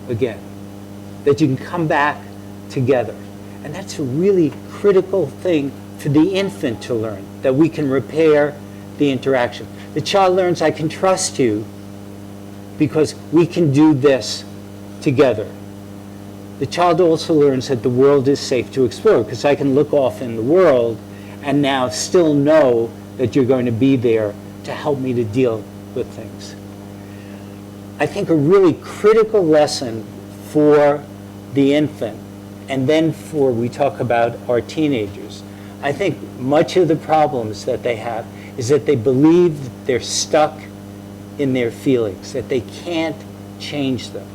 again, that you can come back together. And that's a really critical thing for the infant to learn, that we can repair the interaction. The child learns, I can trust you because we can do this together. The child also learns that the world is safe to explore because I can look off in the world and now still know that you're going to be there to help me to deal with things. I think a really critical lesson for the infant, and then we talk about our teenagers, I think much of the problems that they have is that they believe that they're stuck in their feelings, that they can't change them.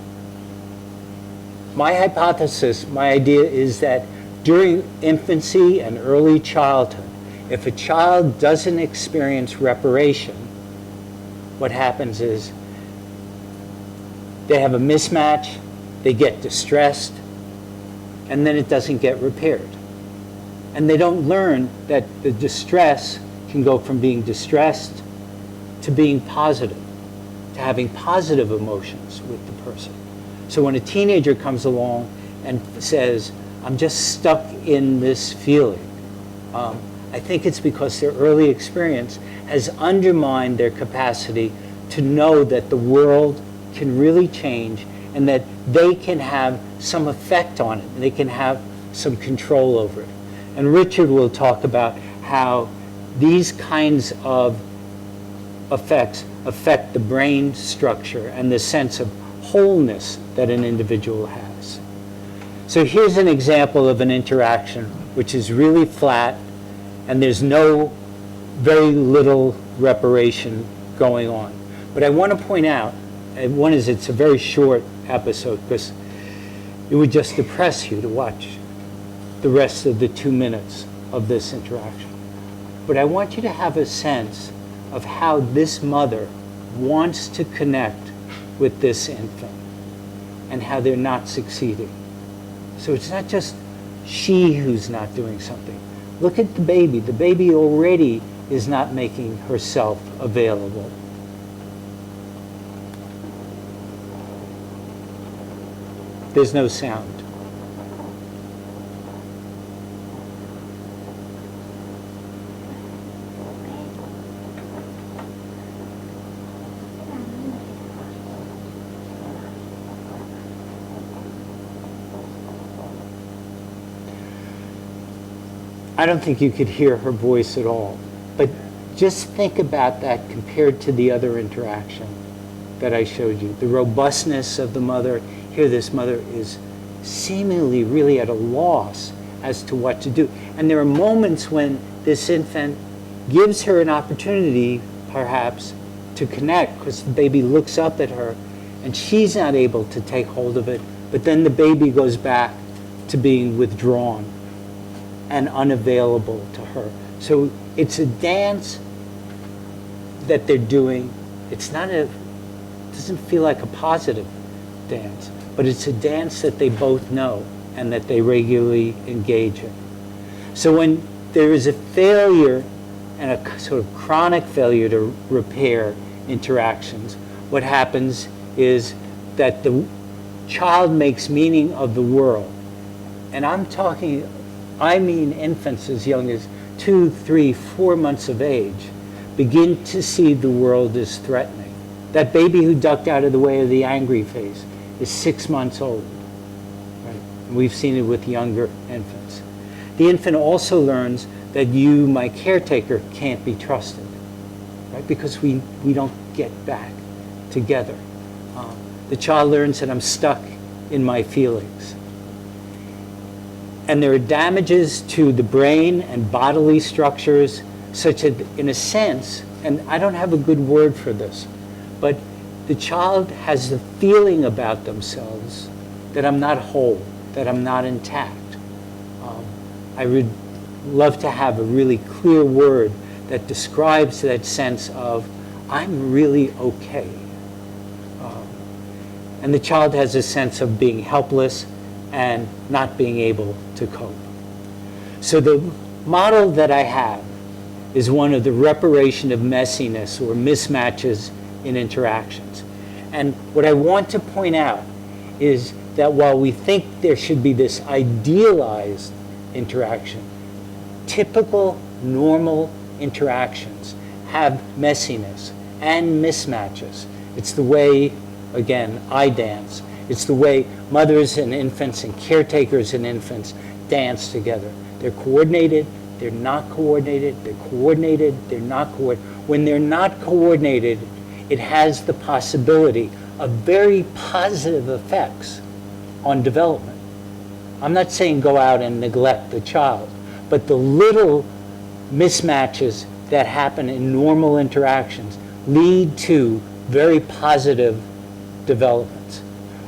My hypothesis, my idea is that during infancy and early childhood, if a child doesn't experience reparation, what happens is they have a mismatch, they get distressed, and then it doesn't get repaired. And they don't learn that the distress can go from being distressed to being positive, to having positive emotions with the person. So when a teenager comes along and says, I'm just stuck in this feeling, I think it's because their early experience has undermined their capacity to know that the world can really change and that they can have some effect on it, and they can have some control over it. And Richard will talk about how these kinds of effects affect the brain structure and the sense of wholeness that an individual has. So here's an example of an interaction which is really flat, and there's very little reparation going on. But I want to point out, one is it's a very short episode because it would just depress you to watch the rest of the 2 minutes of this interaction. But I want you to have a sense of how this mother wants to connect with this infant and how they're not succeeding. So it's not just she who's not doing something. Look at the baby. The baby already is not making herself available. There's no sound. I don't think you could hear her voice at all. But just think about that compared to the other interaction that I showed you. The robustness of the mother. Here this mother is seemingly really at a loss as to what to do. And there are moments when this infant gives her an opportunity, perhaps, to connect, because the baby looks up at her and she's not able to take hold of it. But then the baby goes back to being withdrawn and unavailable to her. So it's a dance that they're doing. It's not it doesn't feel like a positive dance, but it's a dance that they both know and that they regularly engage in. So when there is a failure and a sort of chronic failure to repair interactions, what happens is that the child makes meaning of the world. And I mean infants as young as 2, 3, 4 months of age begin to see the world as threatening. That baby who ducked out of the way of the angry face is 6 months old. Right? We've seen it with younger infants. The infant also learns that you, my caretaker, can't be trusted, right? Because we don't get back together. The child learns that I'm stuck in my feelings. And there are damages to the brain and bodily structures such that, in a sense, and I don't have a good word for this, but the child has the feeling about themselves that I'm not whole, that I'm not intact. I would love to have a really clear word that describes that sense of, I'm really okay. And the child has a sense of being helpless and not being able to cope. So the model that I have is one of the reparation of messiness or mismatches in interactions. And what I want to point out is that while we think there should be this idealized interaction, typical normal interactions have messiness and mismatches. It's the way, again, I dance. It's the way mothers and infants and caretakers and infants dance together. They're coordinated, they're not coordinated, they're coordinated, they're not coordinated. When they're not coordinated, it has the possibility of very positive effects on development. I'm not saying go out and neglect the child, but the little mismatches that happen in normal interactions lead to very positive developments.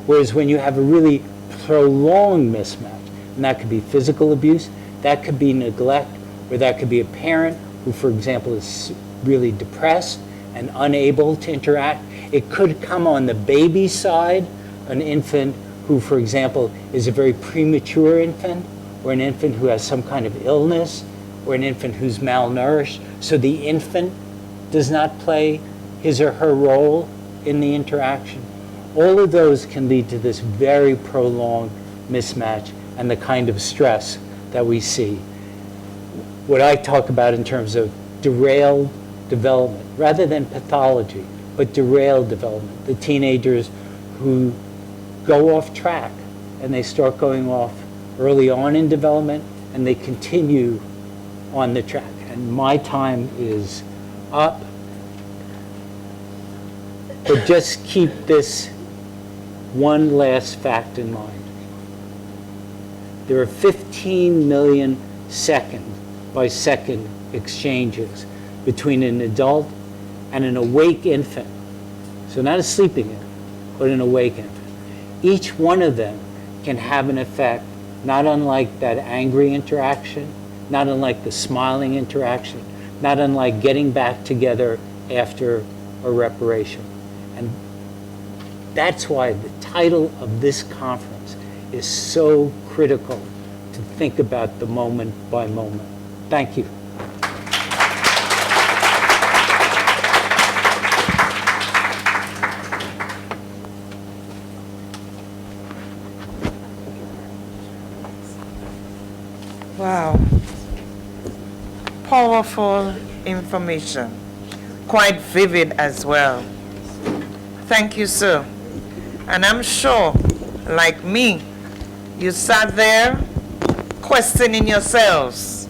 Whereas when you have a really prolonged mismatch, and that could be physical abuse, that could be neglect, or that could be a parent who, for example, is really depressed and unable to interact. It could come on the baby side, an infant who, for example, is a very premature infant, or an infant who has some kind of illness, or an infant who's malnourished, so the infant does not play his or her role in the interaction. All of those can lead to this very prolonged mismatch and the kind of stress that we see. What I talk about in terms of derailed development, rather than pathology, but derailed development, the teenagers who go off track and they start going off early on in development and they continue on the track. And my time is up. But just keep this one last fact in mind. There are 15 million second-by-second exchanges between an adult and an awake infant. So not a sleeping infant, but an awake infant. Each one of them can have an effect, not unlike that angry interaction, not unlike the smiling interaction, not unlike getting back together after a reparation. And that's why the title of this conference is so critical to think about the moment by moment. Thank you. Wow. Powerful information. Quite vivid as well. Thank you, sir. And I'm sure, like me, you sat there questioning yourselves.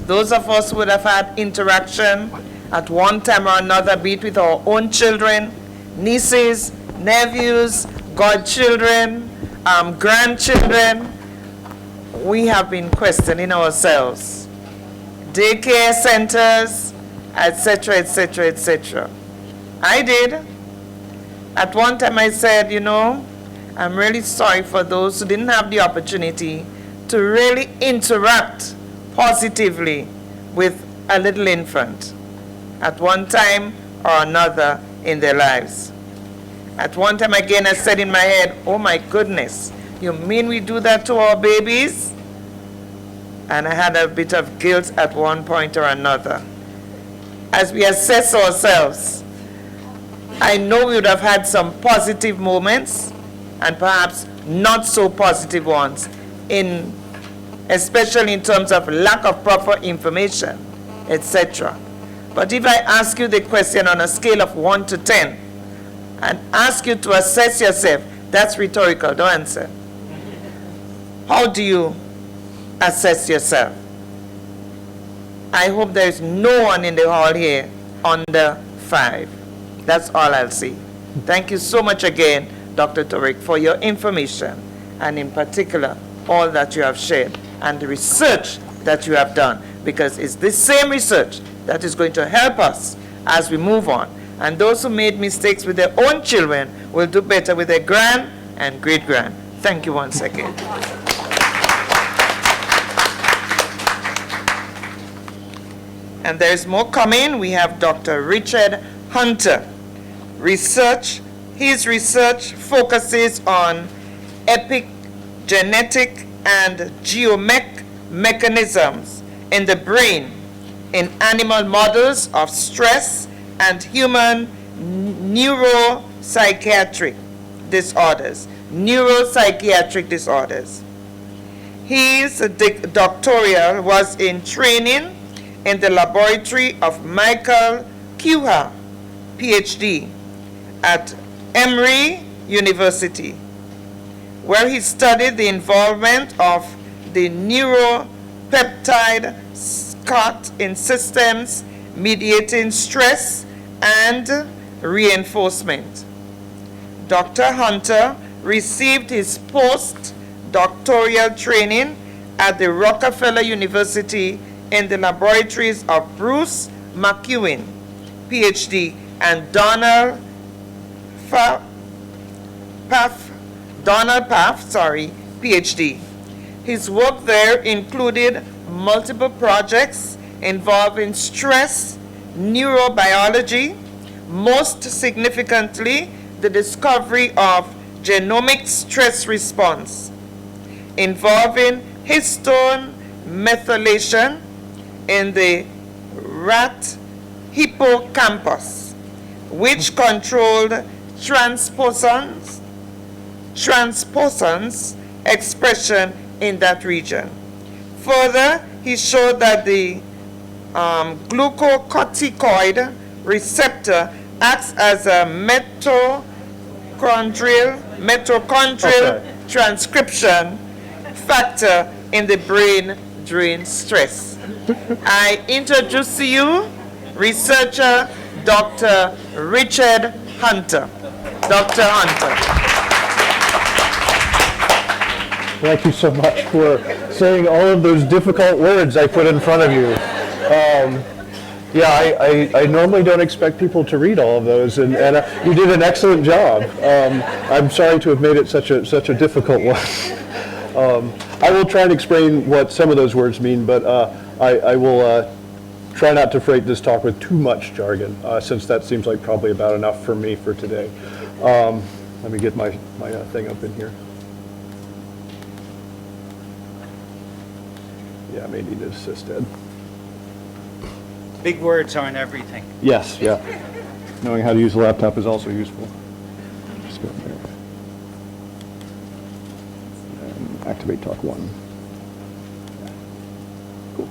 Those of us who would have had interaction at one time or another, be it with our own children, nieces, nephews, godchildren, grandchildren, we have been questioning ourselves. Daycare centers, etc., etc., etc. I did. At one time I said, you know, I'm really sorry for those who didn't have the opportunity to really interact positively with a little infant at one time or another in their lives. At one time again I said in my head, oh my goodness, you mean we do that to our babies? And I had a bit of guilt at one point or another. As we assess ourselves, I know we would have had some positive moments and perhaps not so positive ones, especially in terms of lack of proper information, etc. But if I ask you the question on a scale of 1 to 10 and ask you to assess yourself, that's rhetorical, don't answer. How do you assess yourself? I hope there is no one in the hall here under 5. That's all I'll say. Thank you so much again, Dr. Turek, for your information, and in particular, all that you have shared and the research that you have done, because it's this same research that is going to help us as we move on. And those who made mistakes with their own children will do better with their grand and great-grand. Thank you once again. And there's more coming. We have Dr. Richard Hunter. His research focuses on epigenetic and geometric mechanisms in the brain in animal models of stress and human neuropsychiatric disorders. His doctoral was in training in the laboratory of Michael Kuha, PhD, at Emory University, where he studied the involvement of the neuropeptide SCOT in systems mediating stress and reinforcement. Dr. Hunter received his post-doctoral training at the Rockefeller University in the laboratories of Bruce McEwen, PhD, and Donald Pfaff, PhD. His work there included multiple projects involving stress, neurobiology, most significantly the discovery of genomic stress response involving histone methylation in the rat hippocampus, which controlled transposons expression in that region. Further, he showed that the glucocorticoid receptor acts as a mitochondrial transcription factor in the brain during stress. I introduce to you researcher Dr. Richard Hunter. Dr. Hunter. Thank you so much for saying all of those difficult words I put in front of you. I normally don't expect people to read all of those, and you did an excellent job. I'm sorry to have made it such a difficult one. I will try and explain what some of those words mean, but I will try not to freight this talk with too much jargon, since that seems like probably about enough for me for today. Let me get my thing up in here. Yeah, I may need to assist Ed. Big words aren't everything. Yes, yeah. Knowing how to use a laptop is also useful. Just go in there. And activate talk 1. Cool.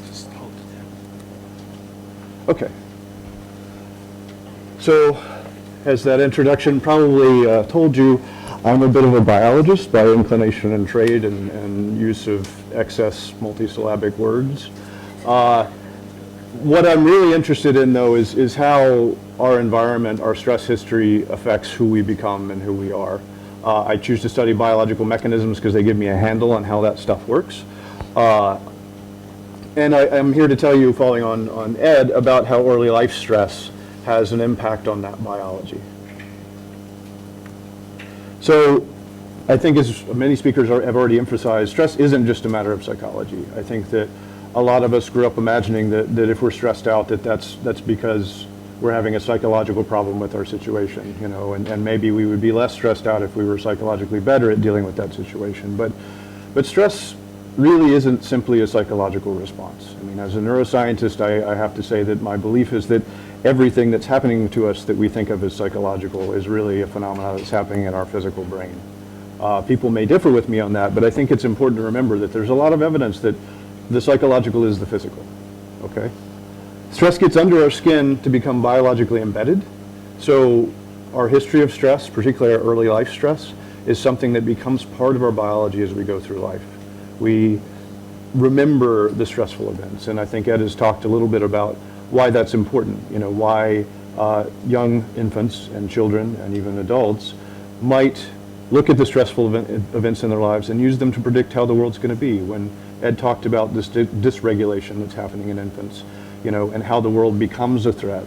Just hold it down. Okay. So, as that introduction probably told you, I'm a bit of a biologist by inclination and trade and use of excess multisyllabic words. What I'm really interested in, though, is how our environment, our stress history affects who we become and who we are. I choose to study biological mechanisms because they give me a handle on how that stuff works. And I'm here to tell you, following on Ed, about how early life stress has an impact on that biology. So I think, as many speakers have already emphasized, stress isn't just a matter of psychology. I think that a lot of us grew up imagining that if we're stressed out, that's because we're having a psychological problem with our situation, you know, and maybe we would be less stressed out if we were psychologically better at dealing with that situation. But stress really isn't simply a psychological response. I mean, as a neuroscientist, I have to say that my belief is that everything that's happening to us that we think of as psychological is really a phenomenon that's happening in our physical brain. People may differ with me on that, but I think it's important to remember that there's a lot of evidence that the psychological is the physical, okay? Stress gets under our skin to become biologically embedded. So our history of stress, particularly our early life stress, is something that becomes part of our biology as we go through life. We remember the stressful events, and I think Ed has talked a little bit about why that's important, you know, why young infants and children and even adults might look at the stressful events in their lives and use them to predict how the world's going to be. When Ed talked about this dysregulation that's happening in infants, you know, and how the world becomes a threat.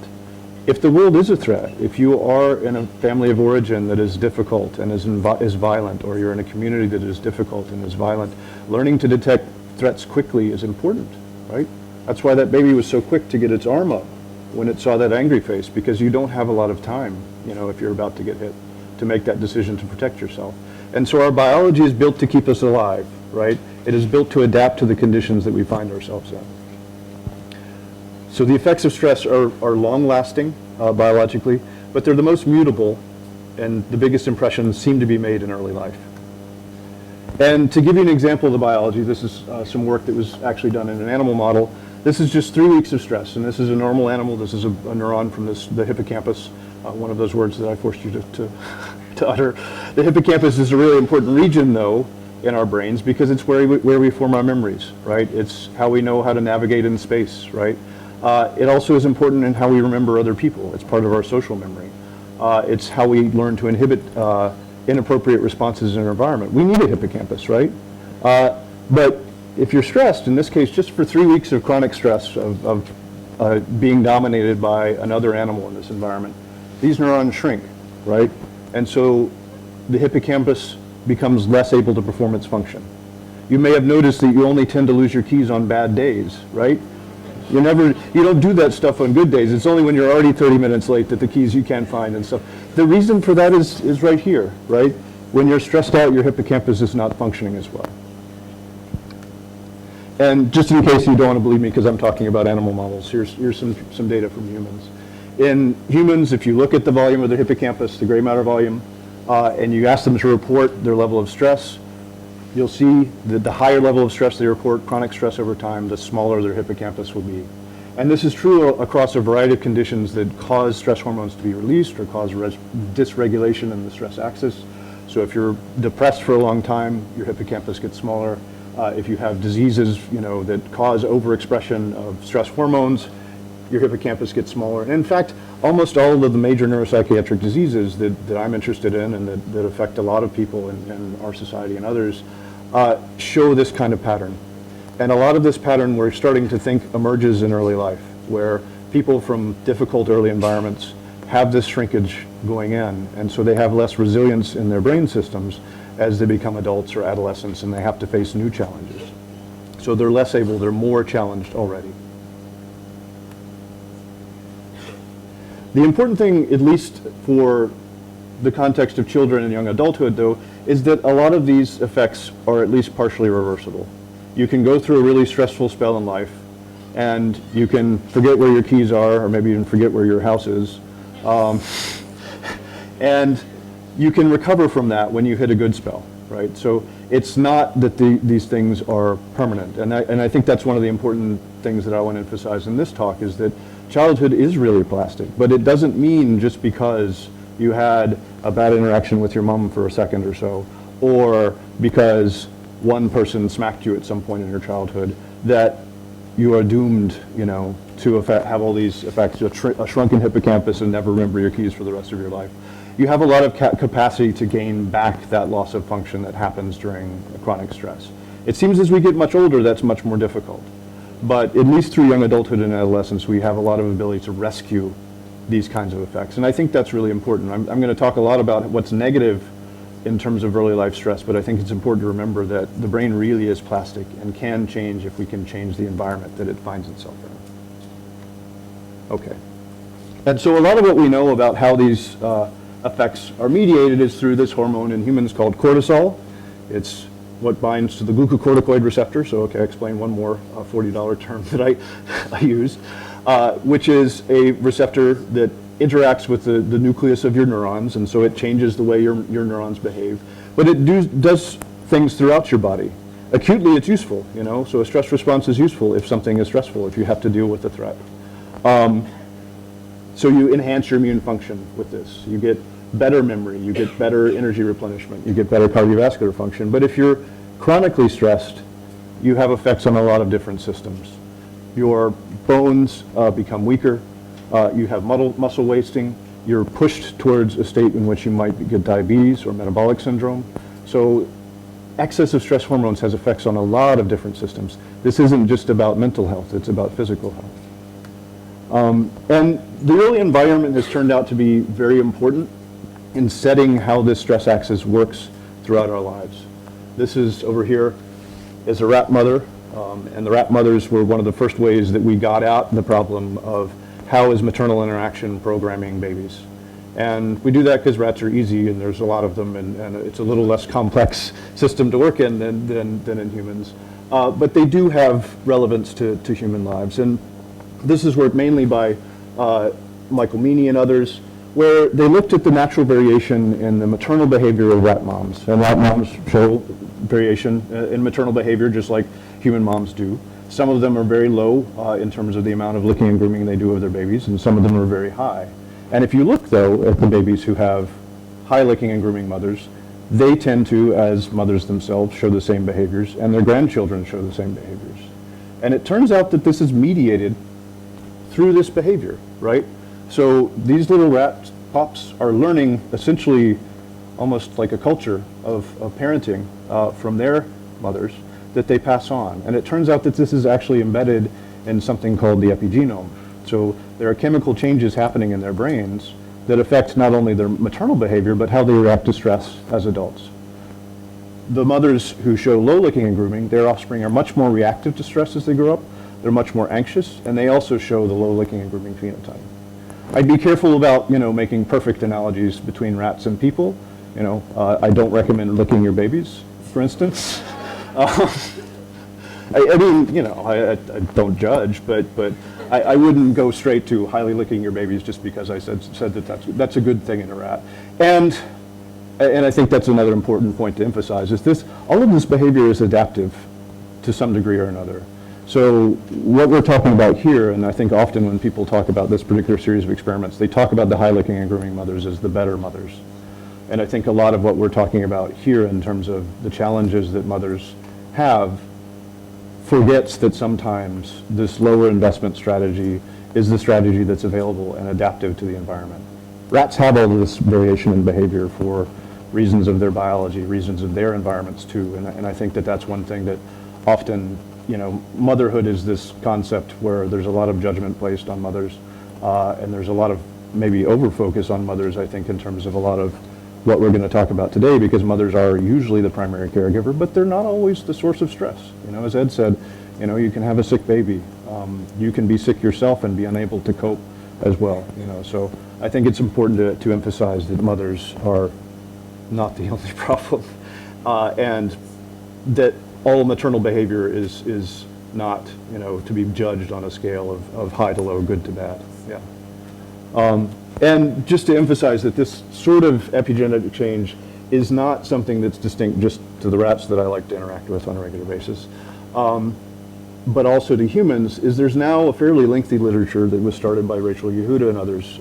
If the world is a threat, if you are in a family of origin that is difficult and is violent, or you're in a community that is difficult and is violent, learning to detect threats quickly is important, right? That's why that baby was so quick to get its arm up when it saw that angry face, because you don't have a lot of time, you know, if you're about to get hit, to make that decision to protect yourself. And so our biology is built to keep us alive, right? It is built to adapt to the conditions that we find ourselves in. So the effects of stress are long-lasting biologically, but they're the most mutable, and the biggest impressions seem to be made in early life. And to give you an example of the biology, this is some work that was actually done in an animal model. This is just 3 weeks of stress, and this is a normal animal. This is a neuron from the hippocampus, one of those words that I forced you to utter. The hippocampus is a really important region, though, in our brains, because it's where we form our memories, right? It's how we know how to navigate in space, right? It also is important in how we remember other people. It's part of our social memory. It's how we learn to inhibit inappropriate responses in our environment. We need a hippocampus, right? But if you're stressed, in this case, just for 3 weeks of chronic stress of being dominated by another animal in this environment, these neurons shrink, right? And so the hippocampus becomes less able to perform its function. You may have noticed that you only tend to lose your keys on bad days, right? You don't do that stuff on good days. It's only when you're already 30 minutes late that the keys you can't find and stuff. The reason for that is right here, right? When you're stressed out, your hippocampus is not functioning as well. And just in case you don't want to believe me because I'm talking about animal models, here's some data from humans. In humans, if you look at the volume of the hippocampus, the gray matter volume, and you ask them to report their level of stress, you'll see that the higher level of stress they report, chronic stress over time, the smaller their hippocampus will be. And this is true across a variety of conditions that cause stress hormones to be released or cause dysregulation in the stress axis. So if you're depressed for a long time, your hippocampus gets smaller. If you have diseases, that cause overexpression of stress hormones, your hippocampus gets smaller. And in fact, almost all of the major neuropsychiatric diseases that I'm interested in and that affect a lot of people in our society and others show this kind of pattern. And a lot of this pattern we're starting to think emerges in early life, where people from difficult early environments have this shrinkage going in, and so they have less resilience in their brain systems as they become adults or adolescents and they have to face new challenges. So they're less able, they're more challenged already. The important thing, at least for the context of children and young adulthood though, is that a lot of these effects are at least partially reversible. You can go through a really stressful spell in life and you can forget where your keys are or maybe even forget where your house is. And you can recover from that when you hit a good spell, right? So it's not that these things are permanent. And I think that's one of the important things that I want to emphasize in this talk is that childhood is really plastic, but it doesn't mean just because you had a bad interaction with your mom for a second or so, or because one person smacked you at some point in your childhood, that you are doomed, to have all these effects, a shrunken hippocampus and never remember your keys for the rest of your life. You have a lot of capacity to gain back that loss of function that happens during chronic stress. It seems as we get much older, that's much more difficult. But at least through young adulthood and adolescence, we have a lot of ability to rescue these kinds of effects. And I think that's really important. I'm going to talk a lot about what's negative in terms of early life stress, but I think it's important to remember that the brain really is plastic and can change if we can change the environment that it finds itself in. Okay. And so a lot of what we know about how these effects are mediated is through this hormone in humans called cortisol. It's what binds to the glucocorticoid receptor. So, okay, I explain one more $40 term that I use, which is a receptor that interacts with the nucleus of your neurons, and so it changes the way your neurons behave. But it does things throughout your body. Acutely, it's useful, so a stress response is useful if something is stressful, if you have to deal with a threat. So you enhance your immune function with this. You get better memory, you get better energy replenishment, you get better cardiovascular function. But if you're chronically stressed, you have effects on a lot of different systems. Your bones become weaker, you have muscle wasting, you're pushed towards a state in which you might get diabetes or metabolic syndrome. So excess of stress hormones has effects on a lot of different systems. This isn't just about mental health, it's about physical health. And the early environment has turned out to be very important in setting how this stress axis works throughout our lives. This is over here is a rat mother, and the rat mothers were one of the first ways that we got at the problem of how is maternal interaction programming babies. And we do that because rats are easy and there's a lot of them, and it's a little less complex system to work in than in humans. But they do have relevance to human lives. And this is work mainly by Michael Meany and others, where they looked at the natural variation in the maternal behavior of rat moms. And rat moms show variation in maternal behavior just like human moms do. Some of them are very low in terms of the amount of licking and grooming they do of their babies, and some of them are very high. And if you look, though, at the babies who have high licking and grooming mothers, they tend to, as mothers themselves, show the same behaviors, and their grandchildren show the same behaviors. And it turns out that this is mediated through this behavior, right? So these little rat pups are learning essentially almost like a culture of parenting from their mothers that they pass on. And it turns out that this is actually embedded in something called the epigenome. So there are chemical changes happening in their brains that affect not only their maternal behavior, but how they react to stress as adults. The mothers who show low licking and grooming, their offspring are much more reactive to stress as they grow up. they're much more anxious, and they also show the low licking and grooming phenotype. I'd be careful about, making perfect analogies between rats and people. I don't recommend licking your babies, for instance. I mean, I don't judge, but I wouldn't go straight to highly licking your babies just because I said that that's a good thing in a rat. And I think that's another important point to emphasize, is all of this behavior is adaptive to some degree or another. So what we're talking about here, and I think often when people talk about this particular series of experiments, they talk about the high licking and grooming mothers as the better mothers. And I think a lot of what we're talking about here in terms of the challenges that mothers have forgets that sometimes this lower investment strategy is the strategy that's available and adaptive to the environment. Rats have all of this variation in behavior for reasons of their biology, reasons of their environments too, and I think that that's one thing that often, motherhood is this concept where there's a lot of judgment placed on mothers, and there's a lot of maybe over-focus on mothers, I think, in terms of a lot of what we're going to talk about today, because mothers are usually the primary caregiver, but they're not always the source of stress. As Ed said, you can have a sick baby. You can be sick yourself and be unable to cope as well. So I think it's important to emphasize that mothers are not the only problem, and that all maternal behavior is not, to be judged on a scale of high to low, good to bad. Yeah. And just to emphasize that this sort of epigenetic change is not something that's distinct just to the rats that I like to interact with on a regular basis, but also to humans, is there's now a fairly lengthy literature that was started by Rachel Yehuda and others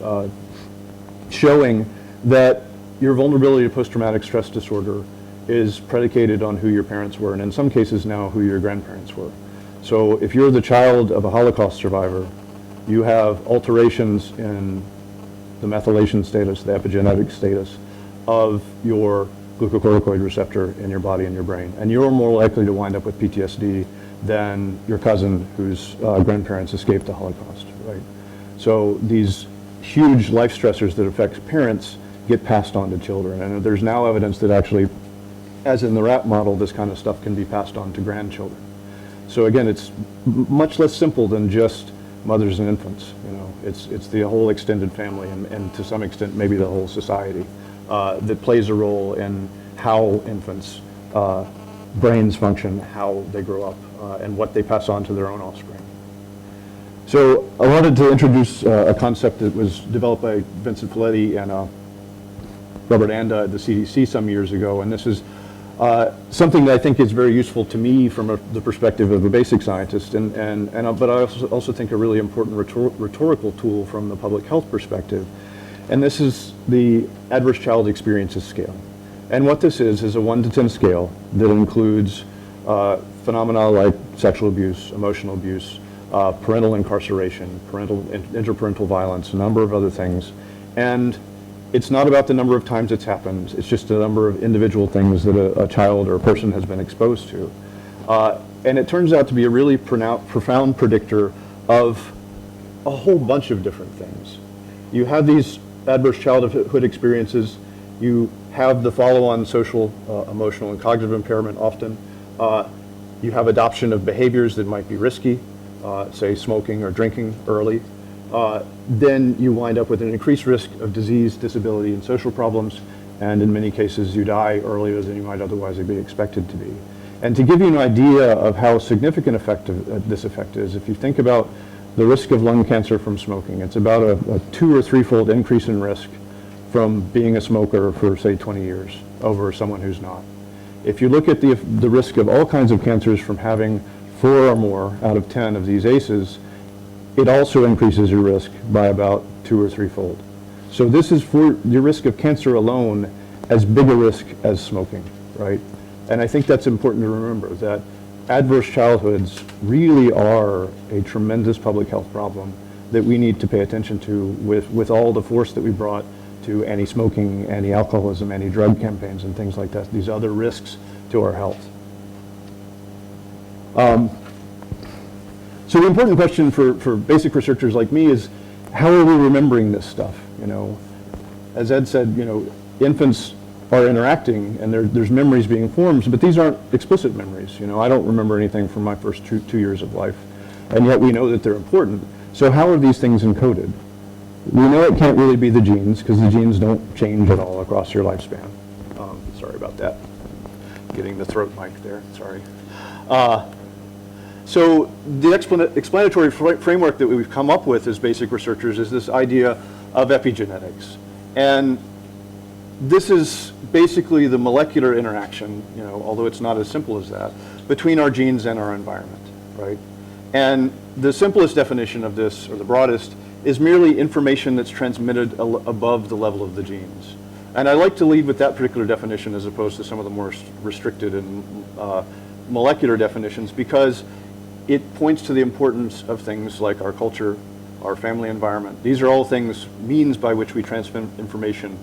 showing that your vulnerability to post-traumatic stress disorder is predicated on who your parents were, and in some cases now who your grandparents were. So if you're the child of a Holocaust survivor, you have alterations in the methylation status, the epigenetic status of your glucocorticoid receptor in your body and your brain. And you're more likely to wind up with PTSD than your cousin whose grandparents escaped the Holocaust, right? So these huge life stressors that affect parents get passed on to children. And there's now evidence that actually, as in the rat model, this kind of stuff can be passed on to grandchildren. So again, it's much less simple than just mothers and infants. It's the whole extended family, and to some extent maybe the whole society that plays a role in how infants' brains function, how they grow up, and what they pass on to their own offspring. So I wanted to introduce a concept that was developed by Vincent Folletti and Robert Anda at the CDC some years ago, and this is something that I think is very useful to me from the perspective of a basic scientist, but I also think a really important rhetorical tool from the public health perspective. And this is the Adverse Child Experiences Scale. And what this is a 1 to 10 scale that includes phenomena like sexual abuse, emotional abuse, parental incarceration, interparental violence, a number of other things. And it's not about the number of times it's happened, it's just the number of individual things that a child or a person has been exposed to. And it turns out to be a really profound predictor of a whole bunch of different things. You have these adverse childhood experiences, you have the follow-on social, emotional, and cognitive impairment often. You have adoption of behaviors that might be risky, say smoking or drinking early. Then you wind up with an increased risk of disease, disability, and social problems, and in many cases you die earlier than you might otherwise be expected to be. And to give you an idea of how significant this effect is, if you think about the risk of lung cancer from smoking, it's about a 2 or 3-fold increase in risk from being a smoker for, say, 20 years over someone who's not. If you look at the risk of all kinds of cancers from having 4 or more out of 10 of these ACEs, it also increases your risk by about 2 or 3-fold. So this is for your risk of cancer alone as big a risk as smoking, right? And I think that's important to remember, that adverse childhoods really are a tremendous public health problem that we need to pay attention to with all the force that we brought to anti-smoking, anti-alcoholism, anti-drug campaigns and things like that, these other risks to our health. So the important question for basic researchers like me is, how are we remembering this stuff? As Ed said, infants are interacting and there's memories being formed, but these aren't explicit memories. I don't remember anything from my first two years of life. and yet we know that they're important. So how are these things encoded? We know it can't really be the genes, because the genes don't change at all across your lifespan. Sorry about that. Getting the throat mic there, sorry. So the explanatory framework that we've come up with as basic researchers is this idea of epigenetics. And this is basically the molecular interaction, although it's not as simple as that, between our genes and our environment, right? And the simplest definition of this, or the broadest, is merely information that's transmitted above the level of the genes. And I like to lead with that particular definition as opposed to some of the more restricted and molecular definitions, because it points to the importance of things like our culture, our family environment. These are all things, means by which we transmit information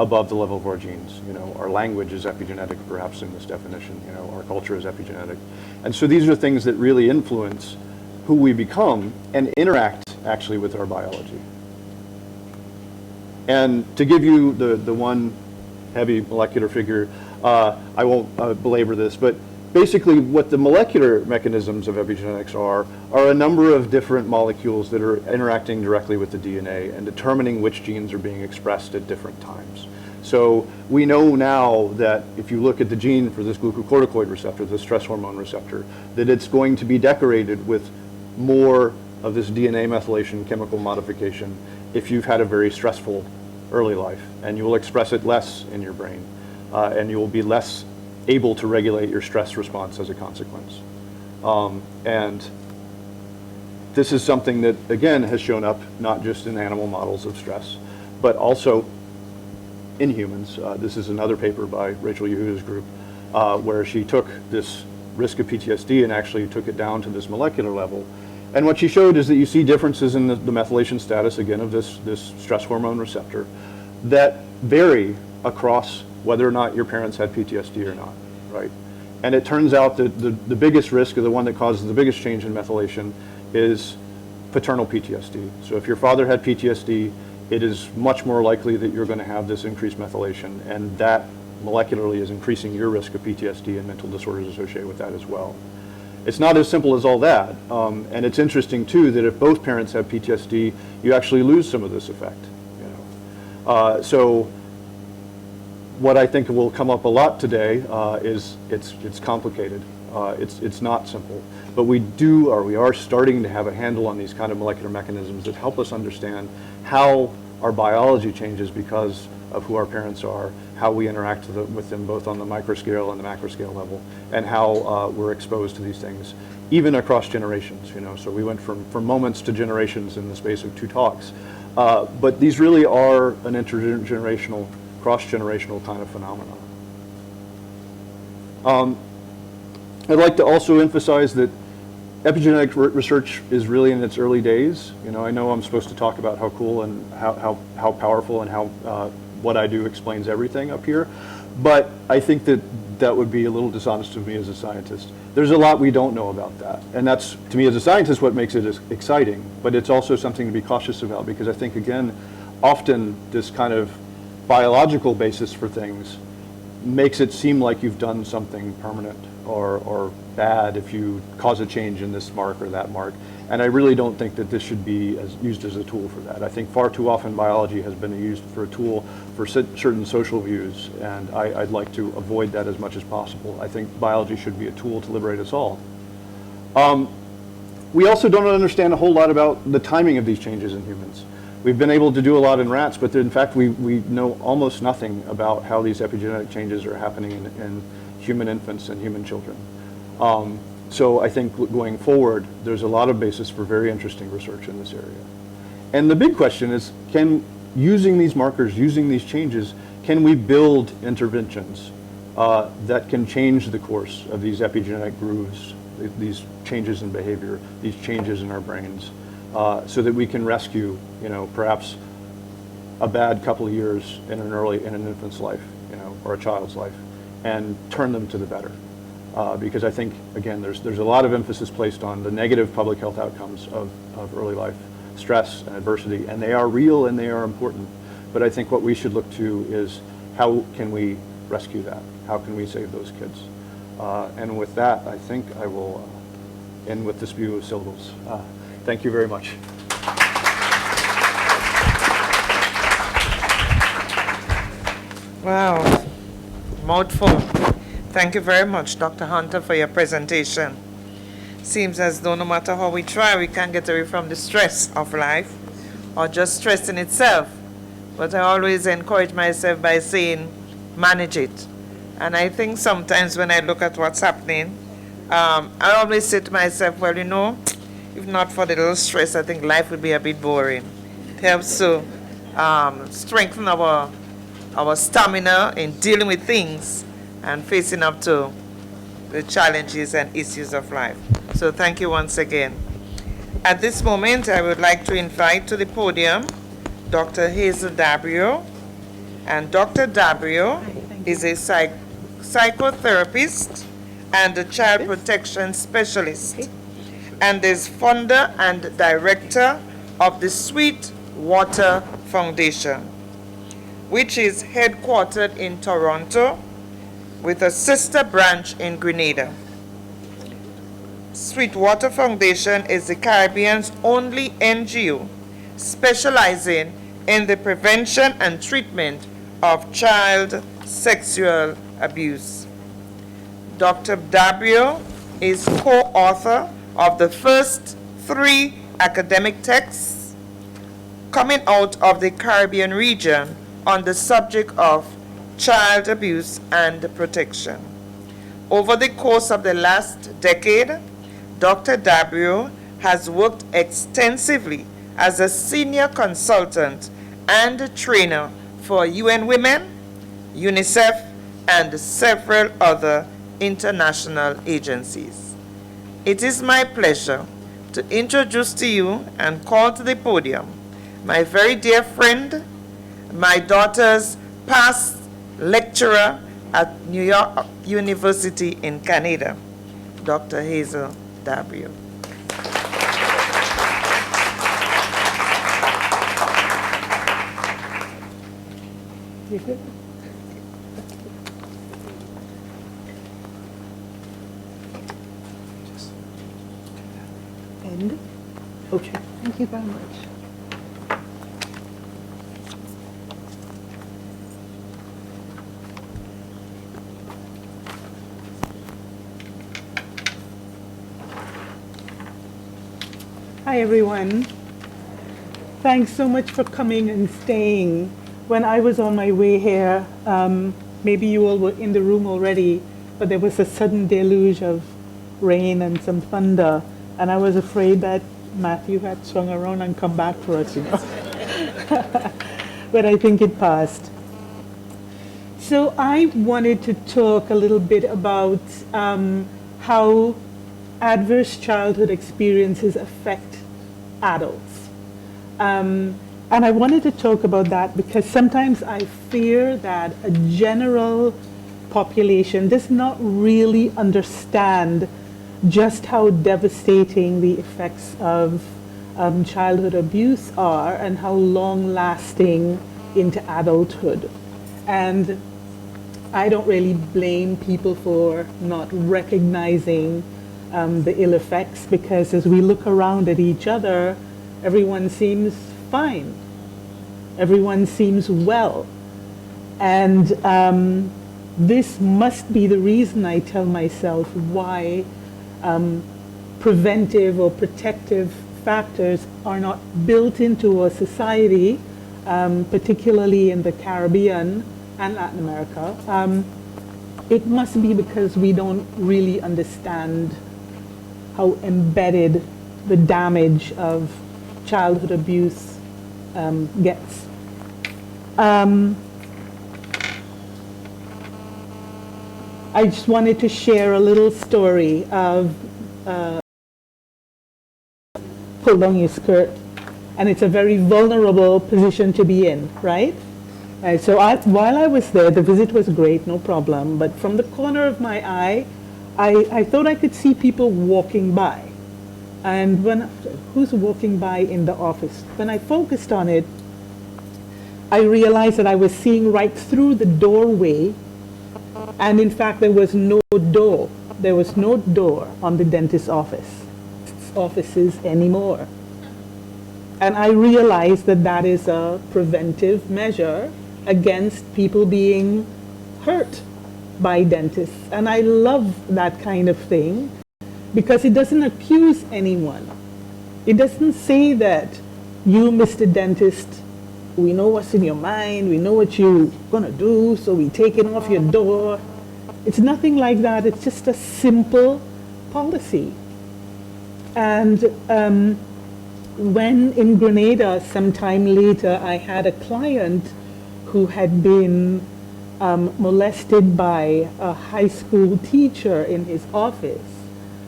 above the level of our genes. Our language is epigenetic, perhaps in this definition. Our culture is epigenetic. And so these are things that really influence who we become and interact actually with our biology. And to give you the one heavy molecular figure, I won't belabor this, but basically what the molecular mechanisms of epigenetics are a number of different molecules that are interacting directly with the DNA and determining which genes are being expressed at different times. So we know now that if you look at the gene for this glucocorticoid receptor, the stress hormone receptor, that it's going to be decorated with more of this DNA methylation chemical modification if you've had a very stressful early life, and you will express it less in your brain, and you will be less able to regulate your stress response as a consequence. And this is something that, again, has shown up not just in animal models of stress, but also in humans. This is another paper by Rachel Yehuda's group, where she took this risk of PTSD and actually took it down to this molecular level. And what she showed is that you see differences in the methylation status, again, of this stress hormone receptor that vary across whether or not your parents had PTSD or not, right? And it turns out that the biggest risk, or the one that causes the biggest change in methylation, is paternal PTSD. So if your father had PTSD, it is much more likely that you're going to have this increased methylation, and that molecularly is increasing your risk of PTSD and mental disorders associated with that as well. It's not as simple as all that, and it's interesting too that if both parents have PTSD, you actually lose some of this effect. So what I think will come up a lot today is it's complicated. It's not simple, but we are starting to have a handle on these kind of molecular mechanisms that help us understand how our biology changes because of who our parents are, how we interact with them both on the microscale and the macroscale level, and how we're exposed to these things, even across generations. So we went from moments to generations in the space of 2 talks. But these really are an intergenerational, cross-generational kind of phenomenon. I'd like to also emphasize that epigenetic research is really in its early days. I know I'm supposed to talk about how cool and how powerful and how what I do explains everything up here, but I think that would be a little dishonest of me as a scientist. There's a lot we don't know about that, and that's, to me as a scientist, what makes it exciting, but it's also something to be cautious about, because I think, again, often this kind of biological basis for things makes it seem like you've done something permanent or bad if you cause a change in this mark or that mark. And I really don't think that this should be used as a tool for that. I think far too often biology has been used for a tool for certain social views, and I'd like to avoid that as much as possible. I think biology should be a tool to liberate us all. We also don't understand a whole lot about the timing of these changes in humans. We've been able to do a lot in rats, but in fact we know almost nothing about how these epigenetic changes are happening in human infants and human children. So I think going forward, there's a lot of basis for very interesting research in this area. And the big question is, using these markers, using these changes, can we build interventions that can change the course of these epigenetic grooves, these changes in behavior, these changes in our brains, so that we can rescue, perhaps a bad couple of years in an infant's life, or a child's life, and turn them to the better. Because I think, again, there's a lot of emphasis placed on the negative public health outcomes of early life stress and adversity, and they are real and they are important. But I think what we should look to is, how can we rescue that? How can we save those kids? And with that, I think I will and with the spew of syllables. Thank you very much. Wow, mouthful. Thank you very much, Dr. Hunter, for your presentation. Seems as though no matter how we try, we can't get away from the stress of life, or just stress in itself. But I always encourage myself by saying, manage it. And I think sometimes when I look at what's happening, I always say to myself, well, you know, if not for the little stress, I think life would be a bit boring. It helps to strengthen our stamina in dealing with things and facing up to the challenges and issues of life. So thank you once again. At this moment, I would like to invite to the podium Dr. Hazel Dabrio. And Dr. Dabrio is a psychotherapist and a child protection specialist, and is founder and director of the Sweet Water Foundation, which is headquartered in Toronto with a sister branch in Grenada. Sweetwater Foundation is the Caribbean's only NGO specializing in the prevention and treatment of child sexual abuse. Dr. Dabrio is co-author of the first 3 academic texts coming out of the Caribbean region on the subject of child abuse and protection. Over the course of the last decade, Dr. Dabrio has worked extensively as a senior consultant and trainer for UN Women, UNICEF, and several other international agencies. It is my pleasure to introduce to you and call to the podium my very dear friend, my daughter's past lecturer at New York University in Canada, Dr. Hazel Dabrio. You good? End? Okay, thank you very much. Hi, everyone. Thanks so much for coming and staying. When I was on my way here, maybe you all were in the room already, but there was a sudden deluge of rain and some thunder, and I was afraid that Matthew had swung around and come back for us, you know. But I think it passed. So I wanted to talk a little bit about how adverse childhood experiences affect adults. And I wanted to talk about that because sometimes I fear that a general population does not really understand just how devastating the effects of childhood abuse are and how long-lasting into adulthood. And I don't really blame people for not recognizing the ill effects, because as we look around at each other, everyone seems fine. Everyone seems well. And this must be the reason, I tell myself, why preventive or protective factors are not built into our society, particularly in the Caribbean and Latin America. It must be because we don't really understand how embedded the damage of childhood abuse gets. I just wanted to share a little story of pull down your skirt, and it's a very vulnerable position to be in, right? So while I was there, the visit was great, no problem, but from the corner of my eye, I thought I could see people walking by. And who's walking by in the office? When I focused on it, I realized that I was seeing right through the doorway, and in fact there was no door. There was no door on the dentist's office. offices anymore. And I realize that that is a preventive measure against people being hurt by dentists. And I love that kind of thing because it doesn't accuse anyone. It doesn't say that you, Mr. Dentist, we know what's in your mind, we know what you're gonna do, so we take it off your door. It's nothing like that. It's just a simple policy. And when in Grenada, sometime later, I had a client who had been molested by a high school teacher in his office,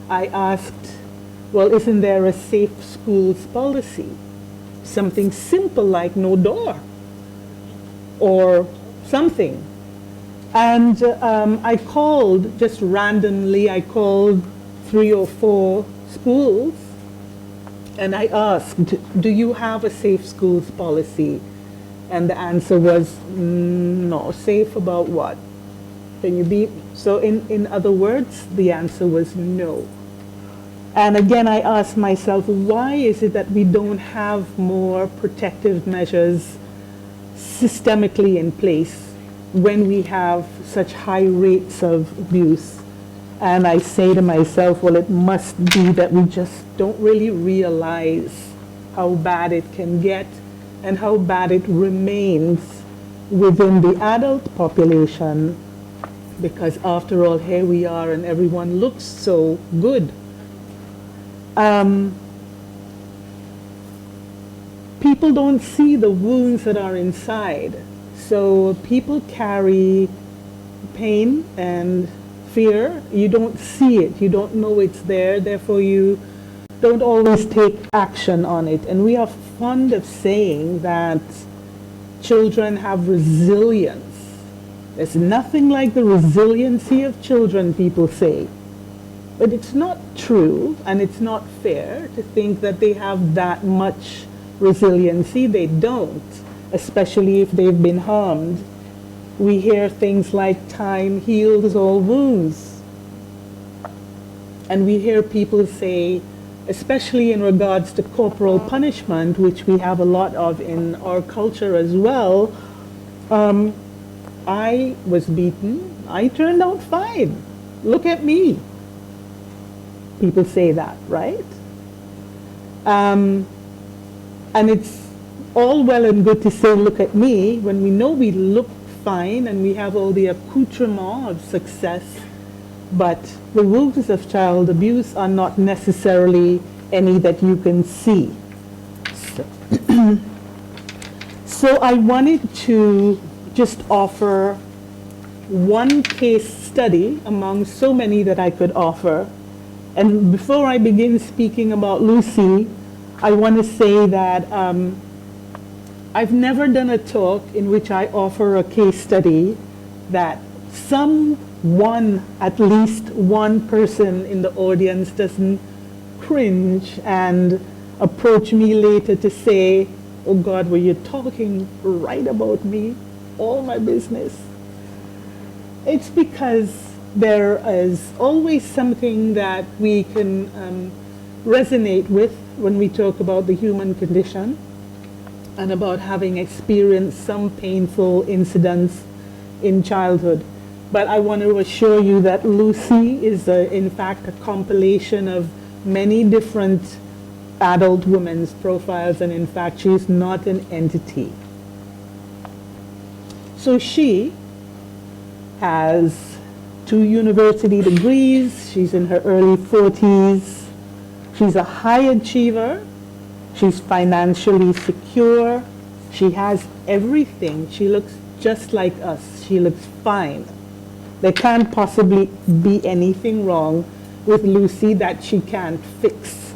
I asked, well, isn't there a safe schools policy? Something simple like no door or something. And I called, just randomly, I called 3 or 4 schools and I asked, do you have a safe schools policy? And the answer was, no. Safe about what? Can you be? So in other words, the answer was no. And again, I asked myself, why is it that we don't have more protective measures systemically in place when we have such high rates of abuse? And I say to myself, well, it must be that we just don't really realize how bad it can get and how bad it remains within the adult population, because after all, here we are and everyone looks so good. People don't see the wounds that are inside. So people carry pain and fear. You don't see it. You don't know it's there. Therefore, you don't always take action on it. And we are fond of saying that children have resilience. There's nothing like the resiliency of children, people say. But it's not true, and it's not fair to think that they have that much resiliency. They don't, especially if they've been harmed. We hear things like time heals all wounds. And we hear people say, especially in regards to corporal punishment, which we have a lot of in our culture as well, I was beaten, I turned out fine. Look at me. People say that, right? And it's all well and good to say, look at me, when we know we look fine and we have all the accoutrement of success, but the wounds of child abuse are not necessarily any that you can see. So I wanted to just offer one case study among so many that I could offer. And before I begin speaking about Lucy, I want to say that I've never done a talk in which I offer a case study that someone, at least one person in the audience, doesn't cringe and approach me later to say, oh God, were you talking right about me? All my business. It's because there is always something that we can resonate with when we talk about the human condition and about having experienced some painful incidents in childhood. But I want to assure you that Lucy is in fact a compilation of many different adult women's profiles, and in fact she's not an entity. So she has 2 university degrees, she's in her early 40s, she's a high achiever, she's financially secure, she has everything, she looks just like us, she looks fine. There can't possibly be anything wrong with Lucy that she can't fix,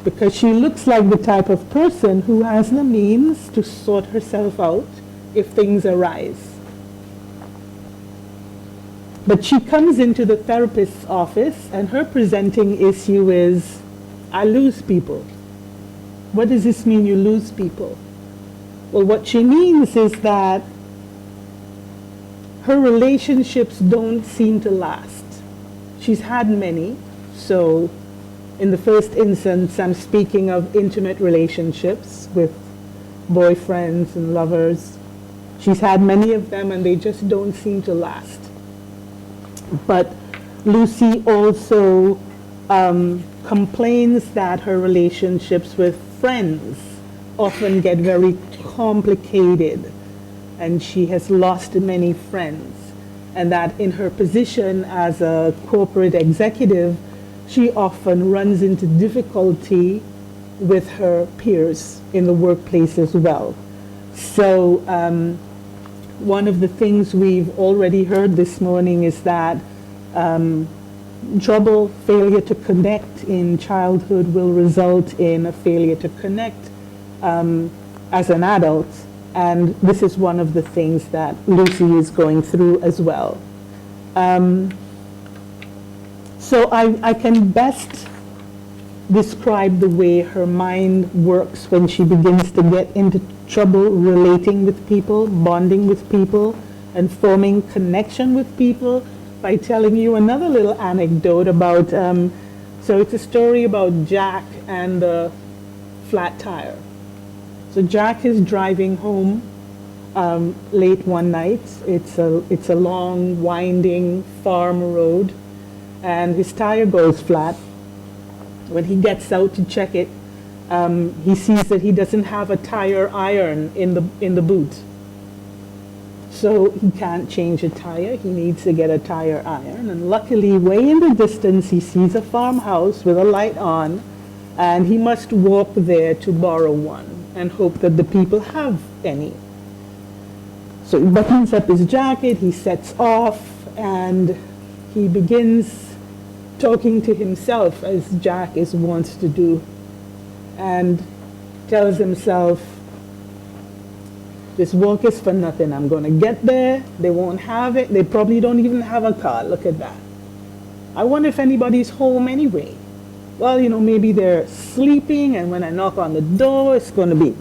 because she looks like the type of person who has the means to sort herself out if things arise. But she comes into the therapist's office and her presenting issue is, I lose people. What does this mean, you lose people? Well, what she means is that her relationships don't seem to last. She's had many, so In the first instance, I'm speaking of intimate relationships with boyfriends and lovers. She's had many of them and they just don't seem to last. But Lucy also complains that her relationships with friends often get very complicated and she has lost many friends. And that in her position as a corporate executive, she often runs into difficulty with her peers in the workplace as well. So one of the things we've already heard this morning is that trouble, failure to connect in childhood will result in a failure to connect as an adult. And this is one of the things that Lucy is going through as well. So I can best describe the way her mind works when she begins to get into trouble relating with people, bonding with people, and forming connection with people by telling you another little anecdote about, so it's a story about Jack and the flat tire. So Jack is driving home late one night. It's a long, winding farm road, and his tire goes flat. When he gets out to check it, he sees that he doesn't have a tire iron in the boot. So he can't change a tire. He needs to get a tire iron. And luckily, way in the distance, he sees a farmhouse with a light on, and he must walk there to borrow one and hope that the people have any. So he buttons up his jacket, he sets off, and he begins talking to himself, as Jack is wont to do, and tells himself, this walk is for nothing. I'm going to get there. They won't have it. They probably don't even have a car. Look at that. I wonder if anybody's home anyway. Well, you know, maybe they're sleeping, and when I knock on the door, it's going to be.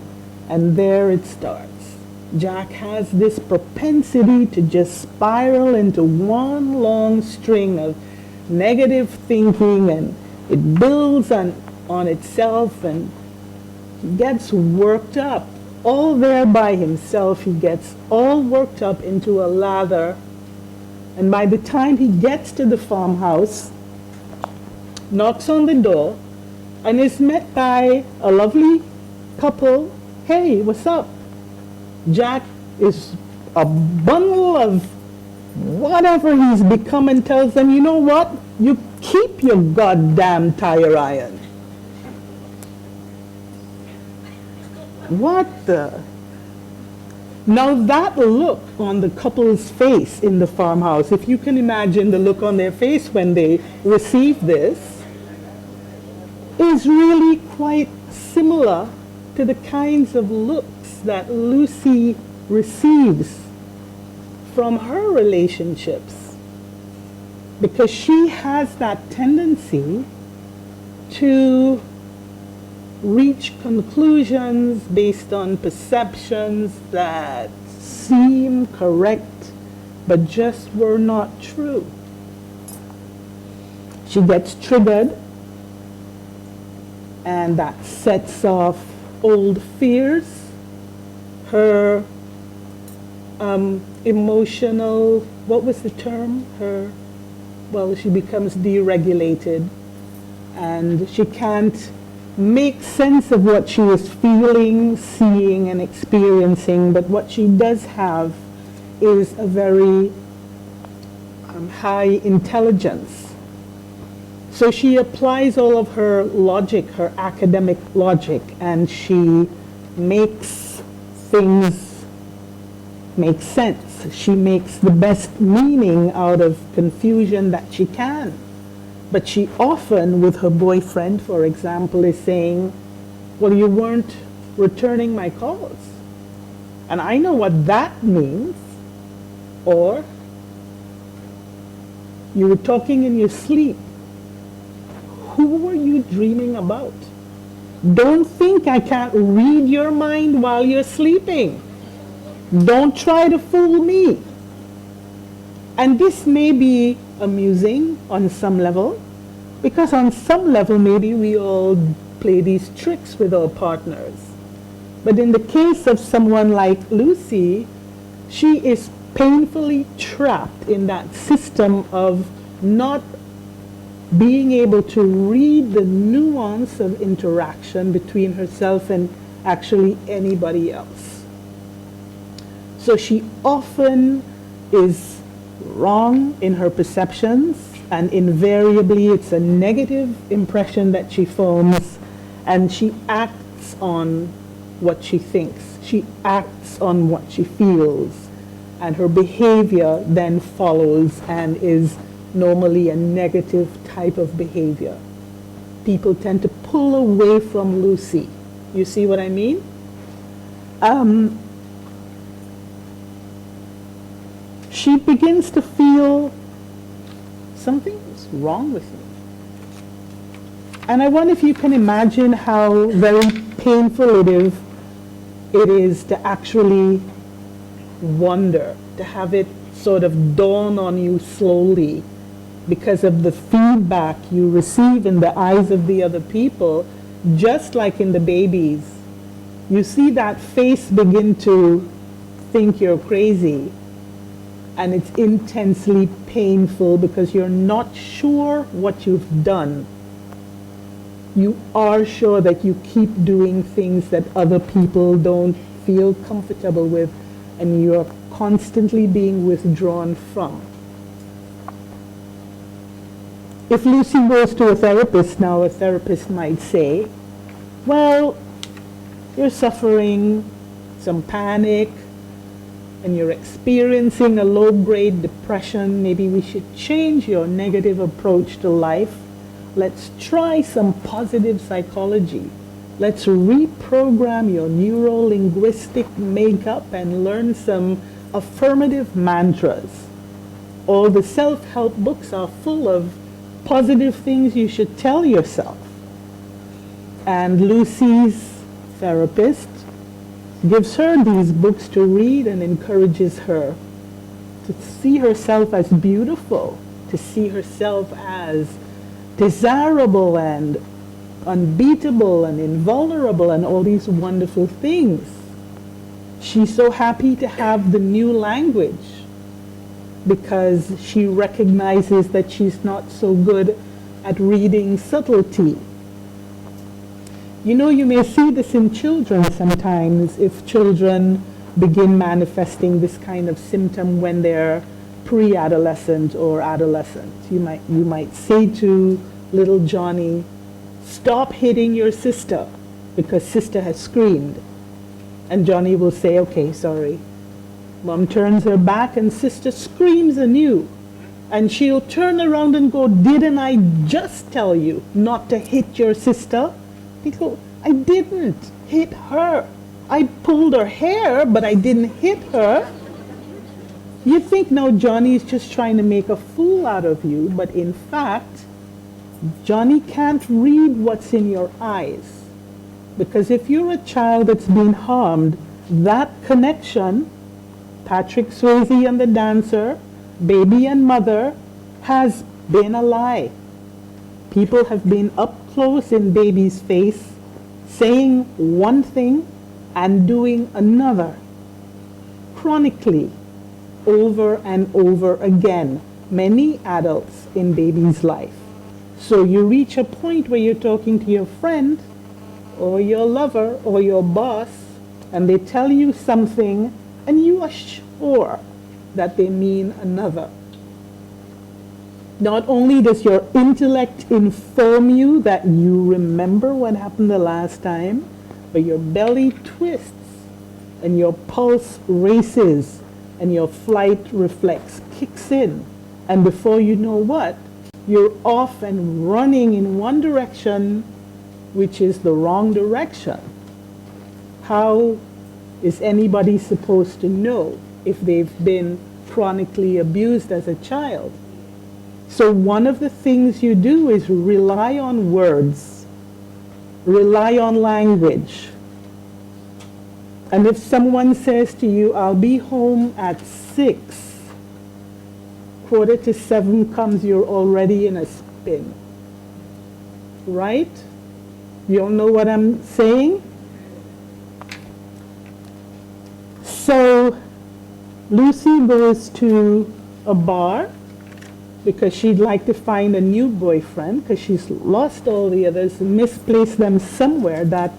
And there it starts. Jack has this propensity to just spiral into one long string of negative thinking, and it builds on itself, and he gets worked up. All there by himself, he gets all worked up into a lather, and by the time he gets to the farmhouse, knocks on the door, and is met by a lovely couple. Hey, what's up? Jack is a bundle of whatever he's become and tells them, you know what? You keep your goddamn tire iron. What the? Now that look on the couple's face in the farmhouse, if you can imagine the look on their face when they receive this, is really quite similar to the kinds of looks that Lucy receives from her relationships, because she has that tendency to reach conclusions based on perceptions that seem correct but just were not true. She gets triggered, and that sets off old fears, her emotional, what was the term? She becomes deregulated, and she can't make sense of what she was feeling, seeing, and experiencing, but what she does have is a very high intelligence. So she applies all of her logic, her academic logic, and she makes things make sense. She makes the best meaning out of confusion that she can. But she often, with her boyfriend, for example, is saying, well, you weren't returning my calls. And I know what that means. Or, you were talking in your sleep. Who were you dreaming about? Don't think I can't read your mind while you're sleeping. Don't try to fool me. And this may be amusing on some level, Because on some level, maybe we all play these tricks with our partners. But in the case of someone like Lucy, she is painfully trapped in that system of not being able to read the nuance of interaction between herself and actually anybody else. So she often is wrong in her perceptions, and invariably it's a negative impression that she forms, and she acts on what she thinks. She acts on what she feels, and her behavior then follows and is normally a negative type of behavior. People tend to pull away from Lucy. You see what I mean? She begins to feel something is wrong with me. And I wonder if you can imagine how very painful it is to actually wonder, to have it sort of dawn on you slowly because of the feedback you receive in the eyes of the other people, just like in the babies. You see that face begin to think you're crazy, and it's intensely painful because you're not sure what you've done. You are sure that you keep doing things that other people don't feel comfortable with, and you're constantly being withdrawn from. If Lucy goes to a therapist now, a therapist might say, well, you're suffering some panic and you're experiencing a low-grade depression. Maybe we should change your negative approach to life. Let's try some positive psychology. Let's reprogram your neuro-linguistic makeup and learn some affirmative mantras. All the self-help books are full of positive things you should tell yourself. And Lucy's therapist gives her these books to read and encourages her to see herself as beautiful, to see herself as desirable and unbeatable and invulnerable and all these wonderful things. She's so happy to have the new language because she recognizes that she's not so good at reading subtlety. You know, you may see this in children sometimes if children begin manifesting this kind of symptom when they're pre-adolescent or adolescent. You might say to little Johnny, stop hitting your sister because sister has screamed. And Johnny will say, okay, sorry. Mom turns her back and sister screams anew. And she'll turn around and go, didn't I just tell you not to hit your sister? He go, I didn't hit her. I pulled her hair, but I didn't hit her. You think now Johnny is just trying to make a fool out of you, but in fact, Johnny can't read what's in your eyes. Because if you're a child that's been harmed, that connection, Patrick Swayze and the dancer, baby and mother, has been a lie. People have been up close in baby's face, saying one thing and doing another, chronically, over and over again, many adults in baby's life. So you reach a point where you're talking to your friend or your lover or your boss, and they tell you something and you are sure that they mean another. Not only does your intellect inform you that you remember what happened the last time, but your belly twists and your pulse races and your flight reflex kicks in. And before you know what, you're off and running in one direction, which is the wrong direction. How is anybody supposed to know if they've been chronically abused as a child? So one of the things you do is rely on words, rely on language. And if someone says to you, I'll be home at 6, 6:45 comes, you're already in a spin. right? You all know what I'm saying? So Lucy goes to a bar because she'd like to find a new boyfriend because she's lost all the others, misplaced them somewhere, that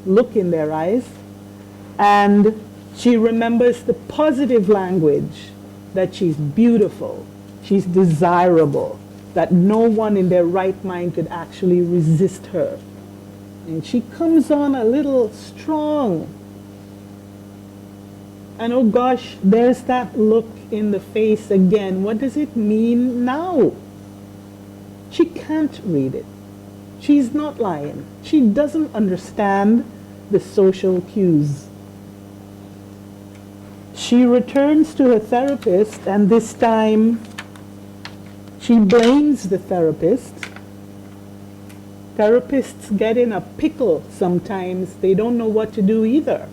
look in their eyes. And she remembers the positive language, that she's beautiful, she's desirable, that no one in their right mind could actually resist her. And she comes on a little strong. And oh gosh, there's that look in the face again. What does it mean now? She can't read it. She's not lying. She doesn't understand the social cues. She returns to her therapist, and this time she blames the therapist. Therapists get in a pickle sometimes. They don't know what to do either.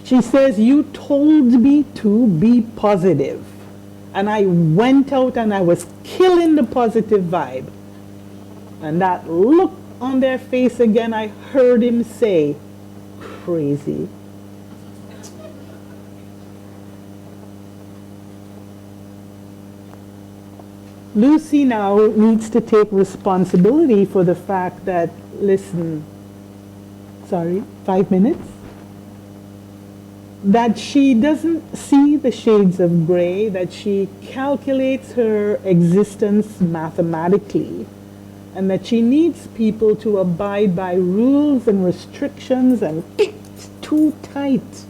She says, you told me to be positive. And I went out and I was killing the positive vibe. And that look on their face again, I heard him say, crazy. Lucy now needs to take responsibility for the fact that, listen, sorry, 5 minutes? That she doesn't see the shades of gray, that she calculates her existence mathematically, and that she needs people to abide by rules and restrictions, and it's too tight.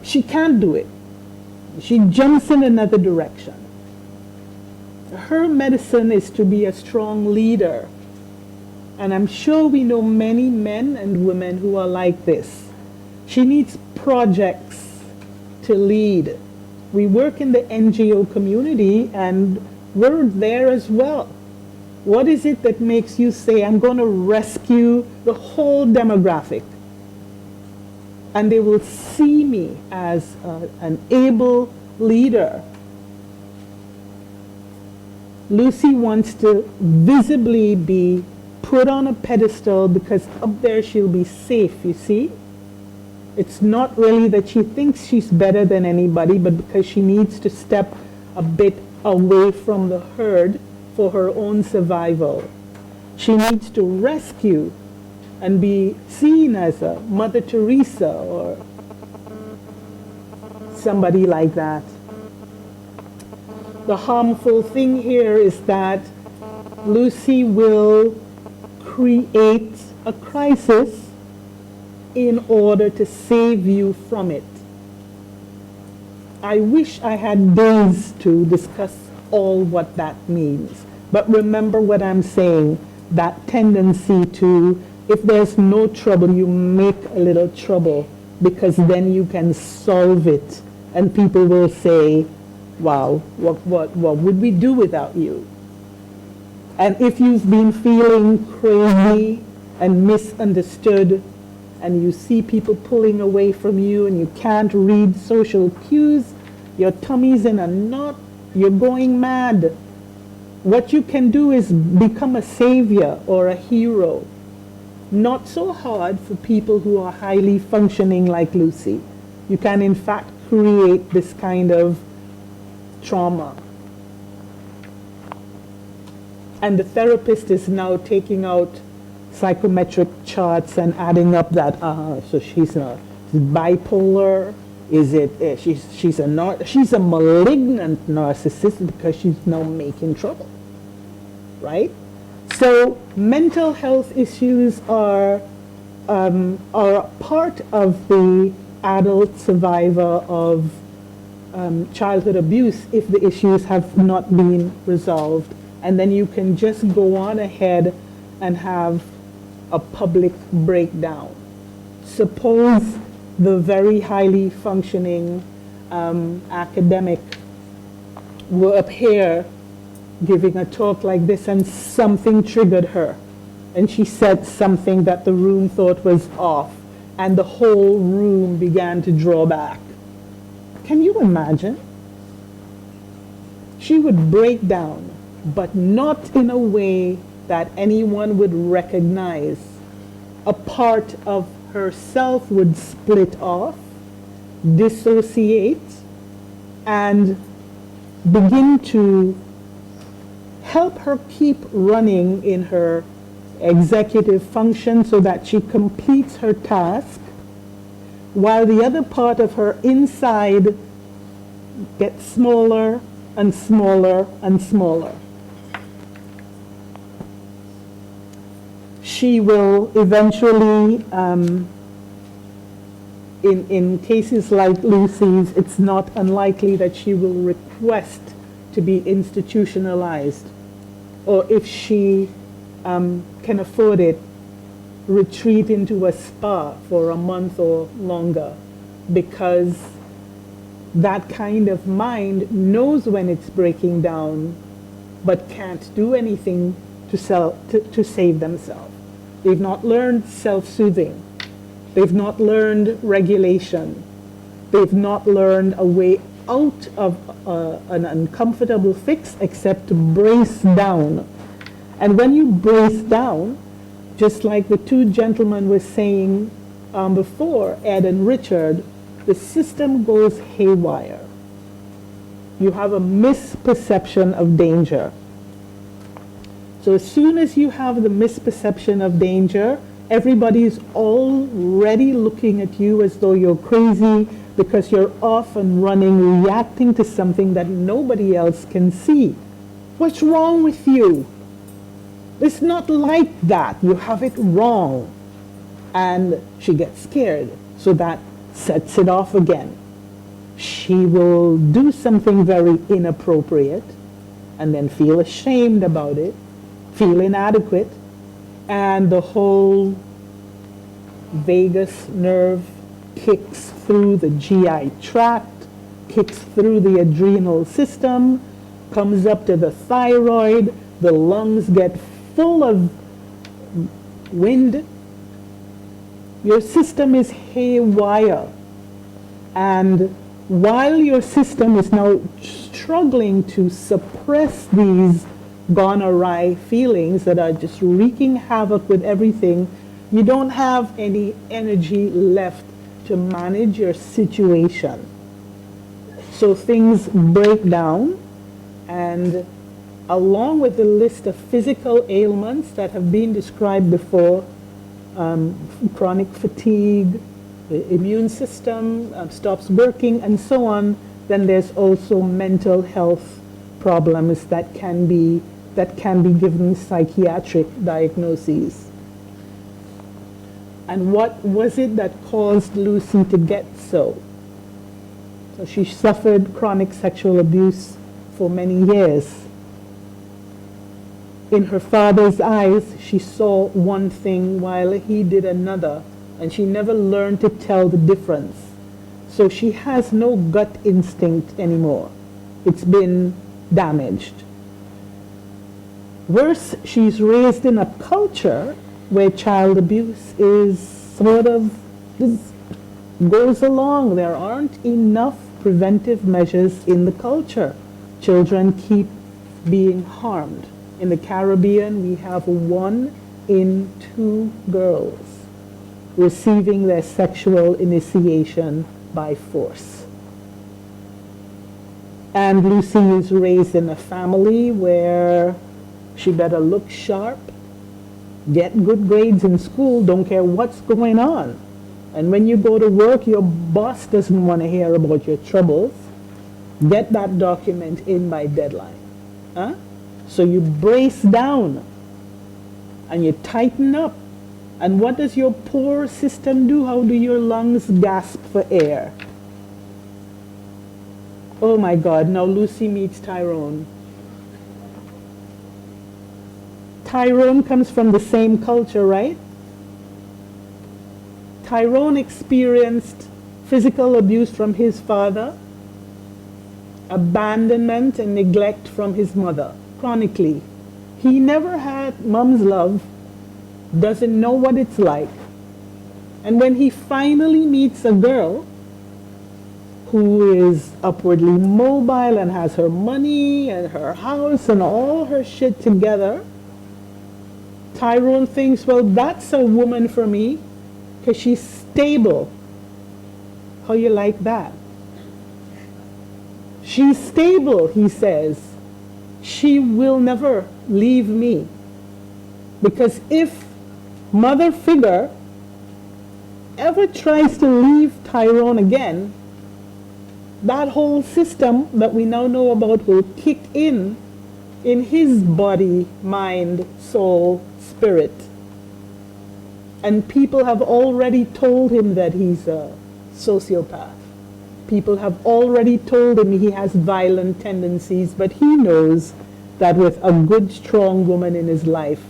She can't do it. She jumps in another direction. Her medicine is to be a strong leader. And I'm sure we know many men and women who are like this. She needs projects to lead. We work in the NGO community and we're there as well. What is it that makes you say, I'm going to rescue the whole demographic? And they will see me as an able leader. Lucy wants to visibly be put on a pedestal because up there she'll be safe, you see? It's not really that she thinks she's better than anybody, but because she needs to step a bit away from the herd for her own survival. She needs to rescue and be seen as a Mother Teresa or somebody like that. The harmful thing here is that Lucy will create a crisis in order to save you from it. I wish I had days to discuss all what that means. But remember what I'm saying, that tendency to, if there's no trouble, you make a little trouble because then you can solve it. And people will say, wow, what would we do without you? And if you've been feeling crazy and misunderstood, and you see people pulling away from you and you can't read social cues, your tummy's in a knot, you're going mad. What you can do is become a savior or a hero. Not so hard for people who are highly functioning like Lucy. You can in fact create this kind of trauma. And the therapist is now taking out psychometric charts and adding up that, so she's bipolar. Is it, she's a malignant narcissist because she's now making trouble, right? So mental health issues are part of the adult survivor of childhood abuse if the issues have not been resolved. And then you can just go on ahead and have a public breakdown. Suppose the very highly functioning academic were up here giving a talk like this and something triggered her. And she said something that the room thought was off. And the whole room began to draw back. Can you imagine? she would break down, but not in a way that anyone would recognize. A part of herself would split off, dissociate, and begin to help her keep running in her executive function so that she completes her task, while the other part of her inside gets smaller and smaller and smaller. She will eventually, in cases like Lucy's, it's not unlikely that she will request to be institutionalized, or if she can afford it, retreat into a spa for a month or longer, because that kind of mind knows when it's breaking down but can't do anything to save themselves. They've not learned self-soothing. They've not learned regulation. They've not learned a way out of an uncomfortable fix except to brace down. And when you brace down, just like the two gentlemen were saying before, Ed and Richard, the system goes haywire. You have a misperception of danger. So as soon as you have the misperception of danger, everybody's already looking at you as though you're crazy because you're off and running, reacting to something that nobody else can see. What's wrong with you? It's not like that. You have it wrong. And she gets scared. So that sets it off again. She will do something very inappropriate and then feel ashamed about it, feel inadequate, and the whole vagus nerve kicks through the GI tract, kicks through the adrenal system, comes up to the thyroid, the lungs get full of wind. Your system is haywire. And while your system is now struggling to suppress these gone awry feelings that are just wreaking havoc with everything, you don't have any energy left to manage your situation. So things break down, and along with the list of physical ailments that have been described before, chronic fatigue, the immune system stops working, and so on, then there's also mental health problems that can be given psychiatric diagnoses. And what was it that caused Lucy to get so? So she suffered chronic sexual abuse for many years. In her father's eyes, she saw one thing while he did another, and she never learned to tell the difference. So she has no gut instinct anymore. It's been damaged. Worse, she's raised in a culture where child abuse is sort of goes along. There aren't enough preventive measures in the culture. Children keep being harmed. In the Caribbean, we have 1 in 2 girls receiving their sexual initiation by force. And Lucy is raised in a family where she better look sharp, get good grades in school, don't care what's going on. And when you go to work, your boss doesn't want to hear about your troubles. Get that document in by deadline. Huh? So you brace down and you tighten up. And what does your poor system do? How do your lungs gasp for air? Oh my God, now Lucy meets Tyrone. Tyrone comes from the same culture, right? Tyrone experienced physical abuse from his father, abandonment and neglect from his mother, chronically. He never had mom's love, doesn't know what it's like. And when he finally meets a girl who is upwardly mobile and has her money and her house and all her shit together. Tyrone thinks, well, that's a woman for me because she's stable. How you like that? She's stable, he says. She will never leave me. Because if mother figure ever tries to leave Tyrone again, that whole system that we now know about will kick in his body, mind, soul, spirit. And people have already told him that he's a sociopath. People have already told him he has violent tendencies, but he knows that with a good, strong woman in his life,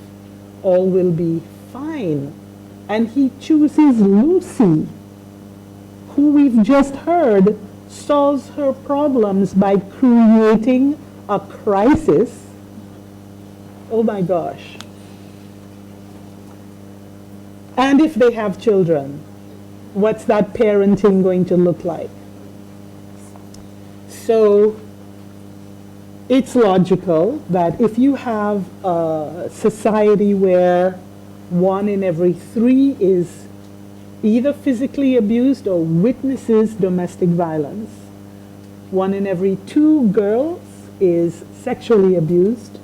all will be fine. And he chooses Lucy, who we've just heard solves her problems by creating a crisis. Oh my gosh. And if they have children, what's that parenting going to look like? So it's logical that if you have a society where 1 in every 3 is either physically abused or witnesses domestic violence, 1 in every 2 girls is sexually abused,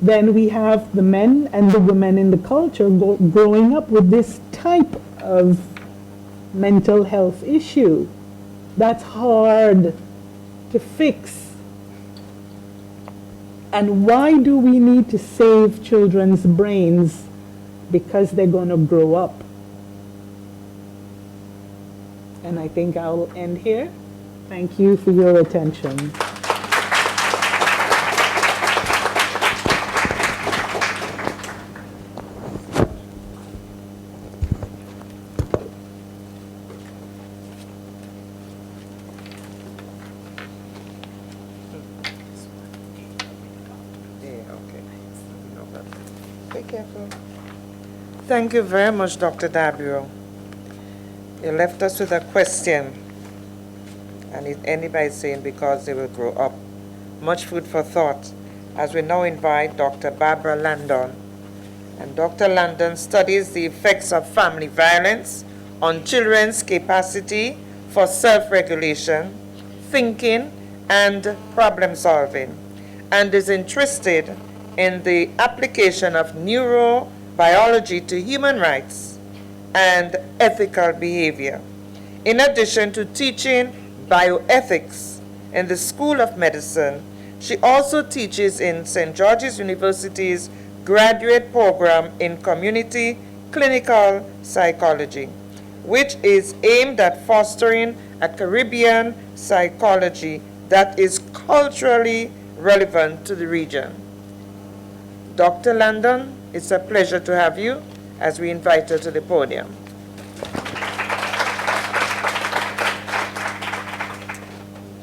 then we have the men and the women in the culture growing up with this type of mental health issue. That's hard to fix. And why do we need to save children's brains? Because they're going to grow up. And I think I'll end here. Thank you for your attention. Be careful. Thank you very much, Dr. Dabrio. You left us with a question, and it ended by saying because they will grow up. Much food for thought, as we now invite Dr. Barbara Landon. And Dr. Landon studies the effects of family violence on children's capacity for self-regulation, thinking, and problem solving, and is interested in the application of neurobiology to human rights and ethical behavior. In addition to teaching bioethics in the School of Medicine, she also teaches in St. George's University's graduate program in community clinical psychology, which is aimed at fostering a Caribbean psychology that is culturally relevant to the region. Dr. Landon, it's a pleasure to have you as we invite her to the podium.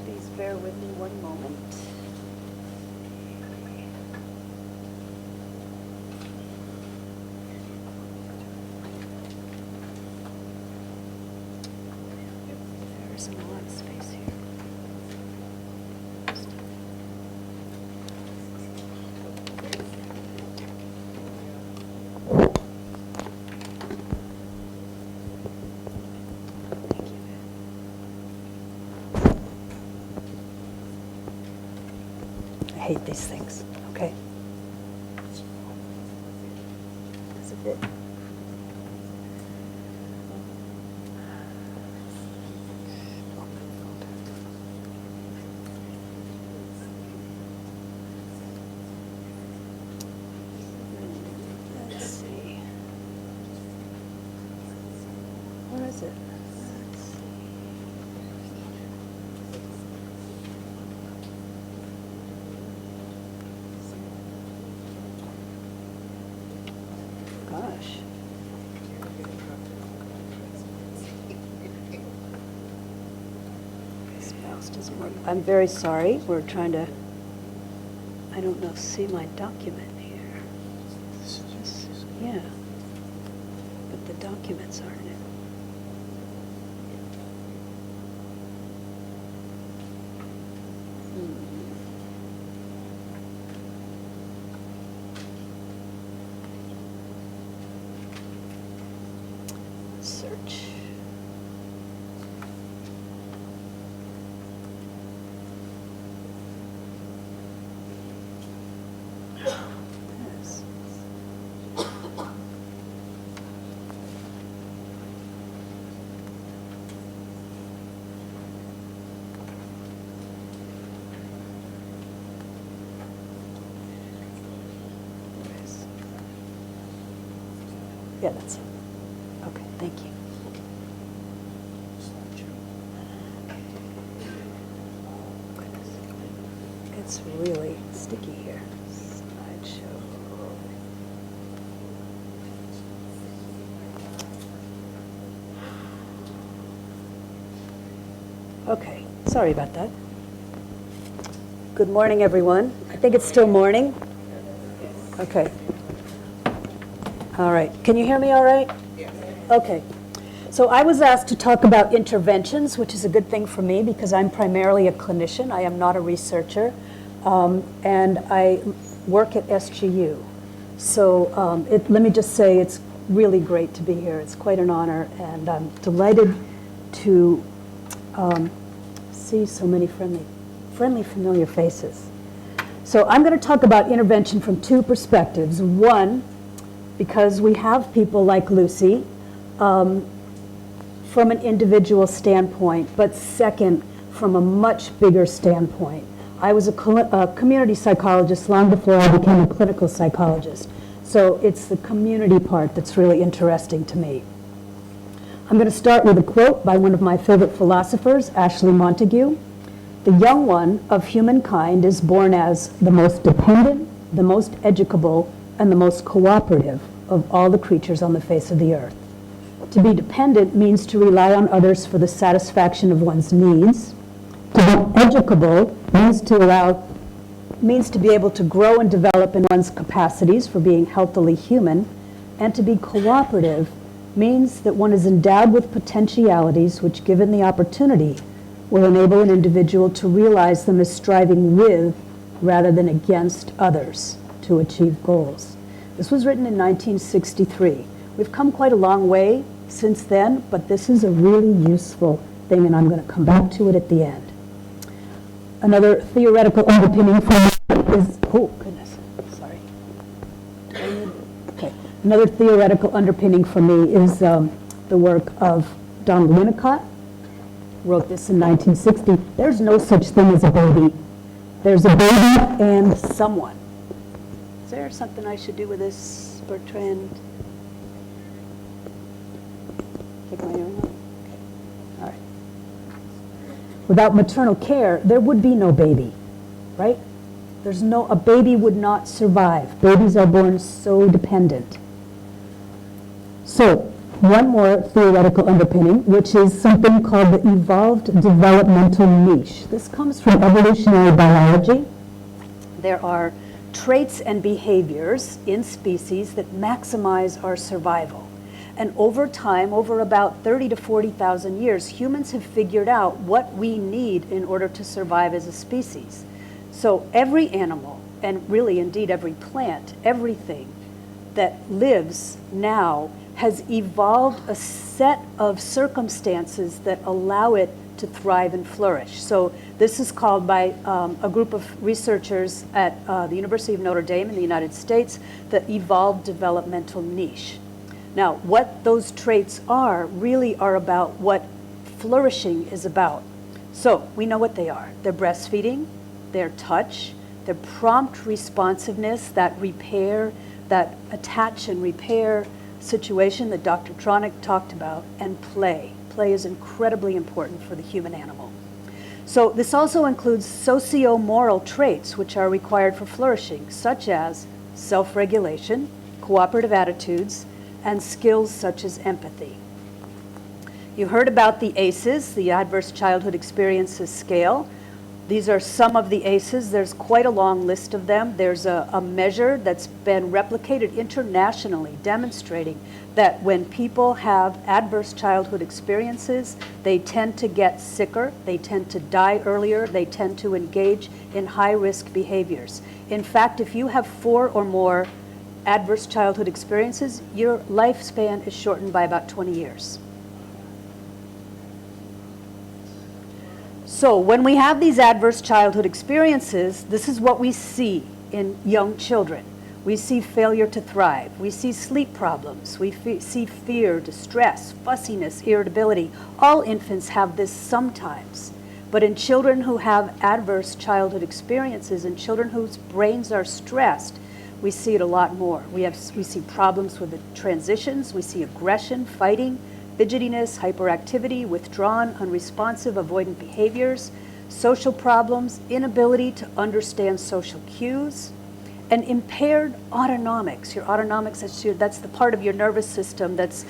Please bear with me one moment. There's a lot of space here. I hate these things, okay? That's a bit. Let's see. Where is it? Let's see. Gosh. This mouse doesn't work. I'm very sorry. We're trying to, I don't know, see my document here. Yeah. But the documents aren't in. Yeah, that's it. Okay, thank you. It's really sticky here. Slideshow. Okay, sorry about that. Good morning, everyone. I think it's still morning. Okay. All right. Can you hear me all right? Yes. Okay. So I was asked to talk about interventions, which is a good thing for me because I'm primarily a clinician. I am not a researcher. And I work at SGU. So let me just say it's really great to be here. It's quite an honor, and I'm delighted to see so many friendly, familiar faces. So I'm going to talk about intervention from two perspectives. One, because we have people like Lucy from an individual standpoint, but second, from a much bigger standpoint. I was a community psychologist long before I became a clinical psychologist. So it's the community part that's really interesting to me. I'm going to start with a quote by one of my favorite philosophers, Ashley Montagu. The young one of humankind is born as the most dependent, the most educable, and the most cooperative of all the creatures on the face of the earth. To be dependent means to rely on others for the satisfaction of one's needs. To be educable means to be able to grow and develop in one's capacities for being healthily human. And to be cooperative means that one is endowed with potentialities which, given the opportunity, will enable an individual to realize them as striving with rather than against others to achieve goals. This was written in 1963. We've come quite a long way since then, but this is a really useful thing, and I'm going to come back to it at the end. Another theoretical underpinning for me is, oh goodness, sorry. Okay. Another theoretical underpinning for me is the work of Donald Winnicott. Wrote this in 1960. There's no such thing as a baby. There's a baby and someone. Is there something I should do with this, Bertrand? Take my earring off? Okay. All right. Without maternal care, there would be no baby, right? A baby would not survive. Babies are born so dependent. So, one more theoretical underpinning, which is something called the evolved developmental niche. This comes from evolutionary biology. There are traits and behaviors in species that maximize our survival. And over time, over about 30 to 40,000 years, humans have figured out what we need in order to survive as a species. So every animal, and really indeed every plant, everything that lives now has evolved a set of circumstances that allow it to thrive and flourish. So this is called by a group of researchers at the University of Notre Dame in the United States, the evolved developmental niche. Now, what those traits are really are about what flourishing is about. So we know what they are. They're breastfeeding, their touch, their prompt responsiveness, that repair, that attach and repair situation that Dr. Tronick talked about, and play. Play is incredibly important for the human animal. So this also includes socio-moral traits which are required for flourishing, such as self-regulation, cooperative attitudes, and skills such as empathy. You heard about the ACEs, the Adverse Childhood Experiences Scale. These are some of the ACEs. There's quite a long list of them. There's a measure that's been replicated internationally demonstrating that when people have adverse childhood experiences, they tend to get sicker, they tend to die earlier, they tend to engage in high-risk behaviors. In fact, if you have 4 or more adverse childhood experiences, your lifespan is shortened by about 20 years. So when we have these adverse childhood experiences, this is what we see in young children. We see failure to thrive. We see sleep problems. We see fear, distress, fussiness, irritability. All infants have this sometimes. But in children who have adverse childhood experiences and children whose brains are stressed, we see it a lot more. We see problems with the transitions, we see aggression, fighting, fidgetiness, hyperactivity, withdrawn, unresponsive, avoidant behaviors, social problems, inability to understand social cues, and impaired autonomics. Your autonomics, that's the part of your nervous system that's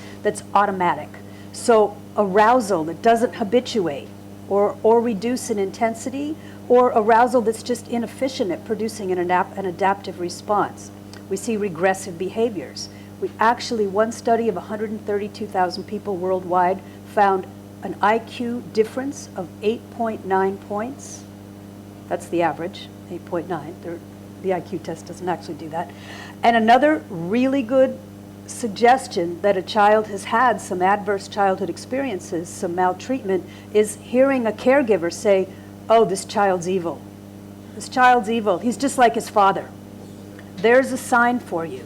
automatic. So arousal that doesn't habituate or reduce in intensity, or arousal that's just inefficient at producing an adaptive response. We see regressive behaviors. One study of 132,000 people worldwide found an IQ difference of 8.9 points. That's the average, 8.9. The IQ test doesn't actually do that. And another really good suggestion that a child has had some adverse childhood experiences, some maltreatment, is hearing a caregiver say, "Oh, this child's evil. This child's evil. He's just like his father." There's a sign for you.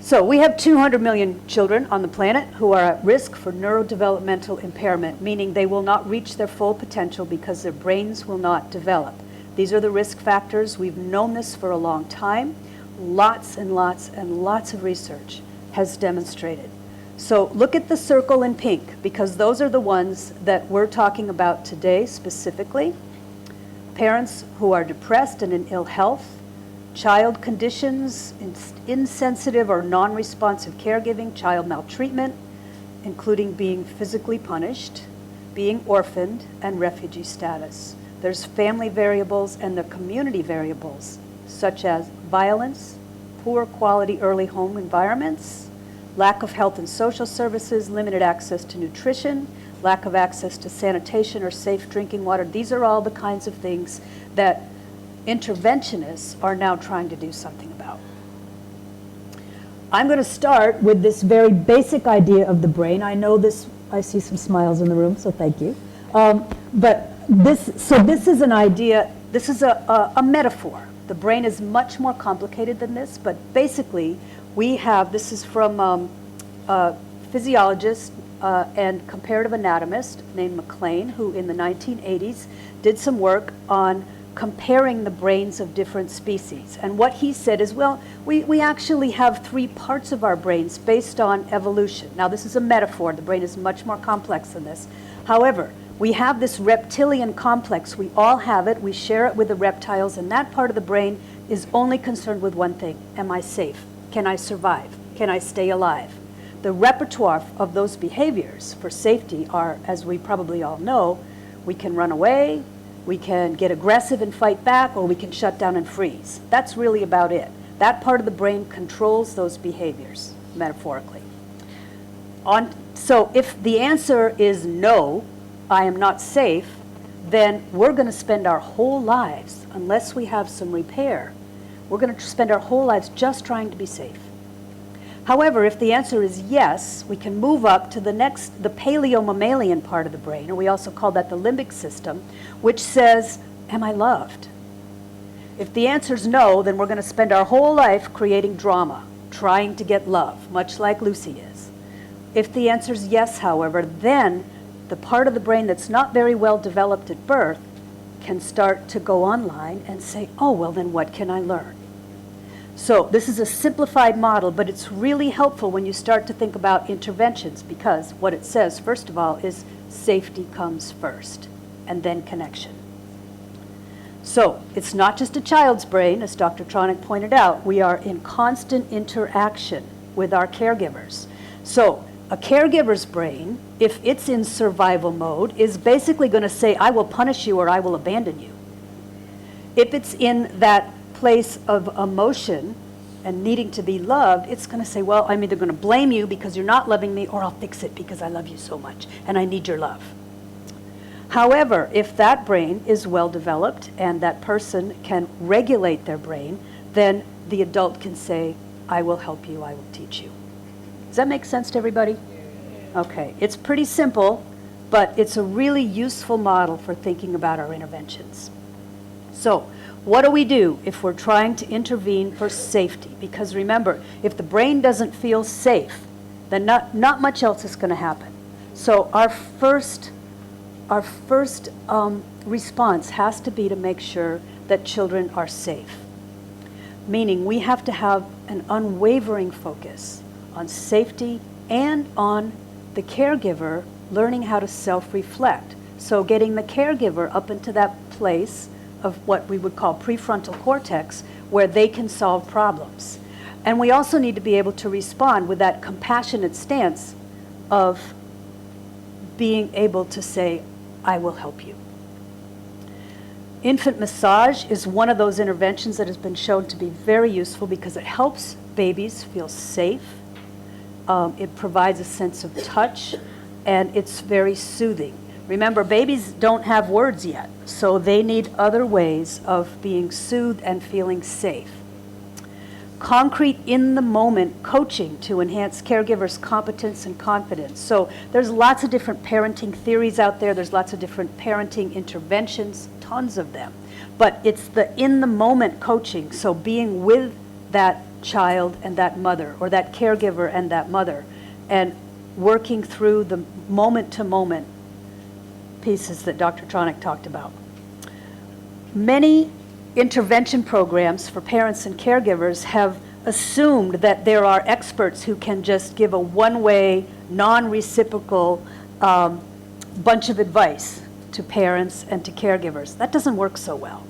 So we have 200 million children on the planet who are at risk for neurodevelopmental impairment, meaning they will not reach their full potential because their brains will not develop. These are the risk factors. We've known this for a long time. Lots and lots and lots of research has demonstrated. So look at the circle in pink, because those are the ones that we're talking about today specifically. Parents who are depressed and in ill health, child conditions, insensitive or non-responsive caregiving, child maltreatment, including being physically punished, being orphaned, and refugee status. There's family variables and the community variables, such as violence, poor quality early home environments, lack of health and social services, limited access to nutrition, lack of access to sanitation or safe drinking water. These are all the kinds of things that interventionists are now trying to do something about. I'm going to start with this very basic idea of the brain. I know this, I see some smiles in the room, so thank you. But this is an idea, this is a metaphor. The brain is much more complicated than this, but basically we have, this is from a physiologist and comparative anatomist named McLean, who in the 1980s did some work on comparing the brains of different species. And what he said is, well, we actually have 3 parts of our brains based on evolution. Now, this is a metaphor. The brain is much more complex than this. However, we have this reptilian complex. We all have it. We share it with the reptiles, and that part of the brain is only concerned with one thing. Am I safe? Can I survive? Can I stay alive? The repertoire of those behaviors for safety are, as we probably all know, we can run away, we can get aggressive and fight back, or we can shut down and freeze. That's really about it. That part of the brain controls those behaviors, metaphorically. So if the answer is no, I am not safe, then we're going to spend our whole lives, unless we have some repair, we're going to spend our whole lives just trying to be safe. However, if the answer is yes, we can move up to the paleomammalian part of the brain, and we also call that the limbic system, which says, am I loved? If the answer is no, then we're going to spend our whole life creating drama, trying to get love, much like Lucy is. If the answer is yes, however, then the part of the brain that's not very well developed at birth can start to go online and say, oh, well, then what can I learn? So this is a simplified model, but it's really helpful when you start to think about interventions, because what it says, first of all, is safety comes first, and then connection. So it's not just a child's brain, as Dr. Tronick pointed out. We are in constant interaction with our caregivers. So a caregiver's brain, if it's in survival mode, is basically going to say, I will punish you or I will abandon you. If it's in that place of emotion and needing to be loved, it's going to say, well, I'm either going to blame you because you're not loving me, or I'll fix it because I love you so much and I need your love. However, if that brain is well developed and that person can regulate their brain, then the adult can say, I will help you, I will teach you. Does that make sense to everybody? Okay, it's pretty simple, but it's a really useful model for thinking about our interventions. So, what do we do if we're trying to intervene for safety? Because remember, if the brain doesn't feel safe, then not much else is going to happen. So our first response has to be to make sure that children are safe. Meaning we have to have an unwavering focus on safety and on the caregiver learning how to self-reflect. So getting the caregiver up into that place of what we would call prefrontal cortex where they can solve problems. And we also need to be able to respond with that compassionate stance of being able to say, I will help you. Infant massage is one of those interventions that has been shown to be very useful because it helps babies feel safe. It provides a sense of touch, and it's very soothing. Remember, babies don't have words yet, so they need other ways of being soothed and feeling safe. Concrete in-the-moment coaching to enhance caregivers' competence and confidence. So there's lots of different parenting theories out there. There's lots of different parenting interventions, tons of them. But it's the in-the-moment coaching, so being with that child and that mother, or that caregiver and that mother, and working through the moment-to-moment pieces that Dr. Tronick talked about. Many intervention programs for parents and caregivers have assumed that there are experts who can just give a one-way, non-reciprocal bunch of advice to parents and to caregivers. That doesn't work so well.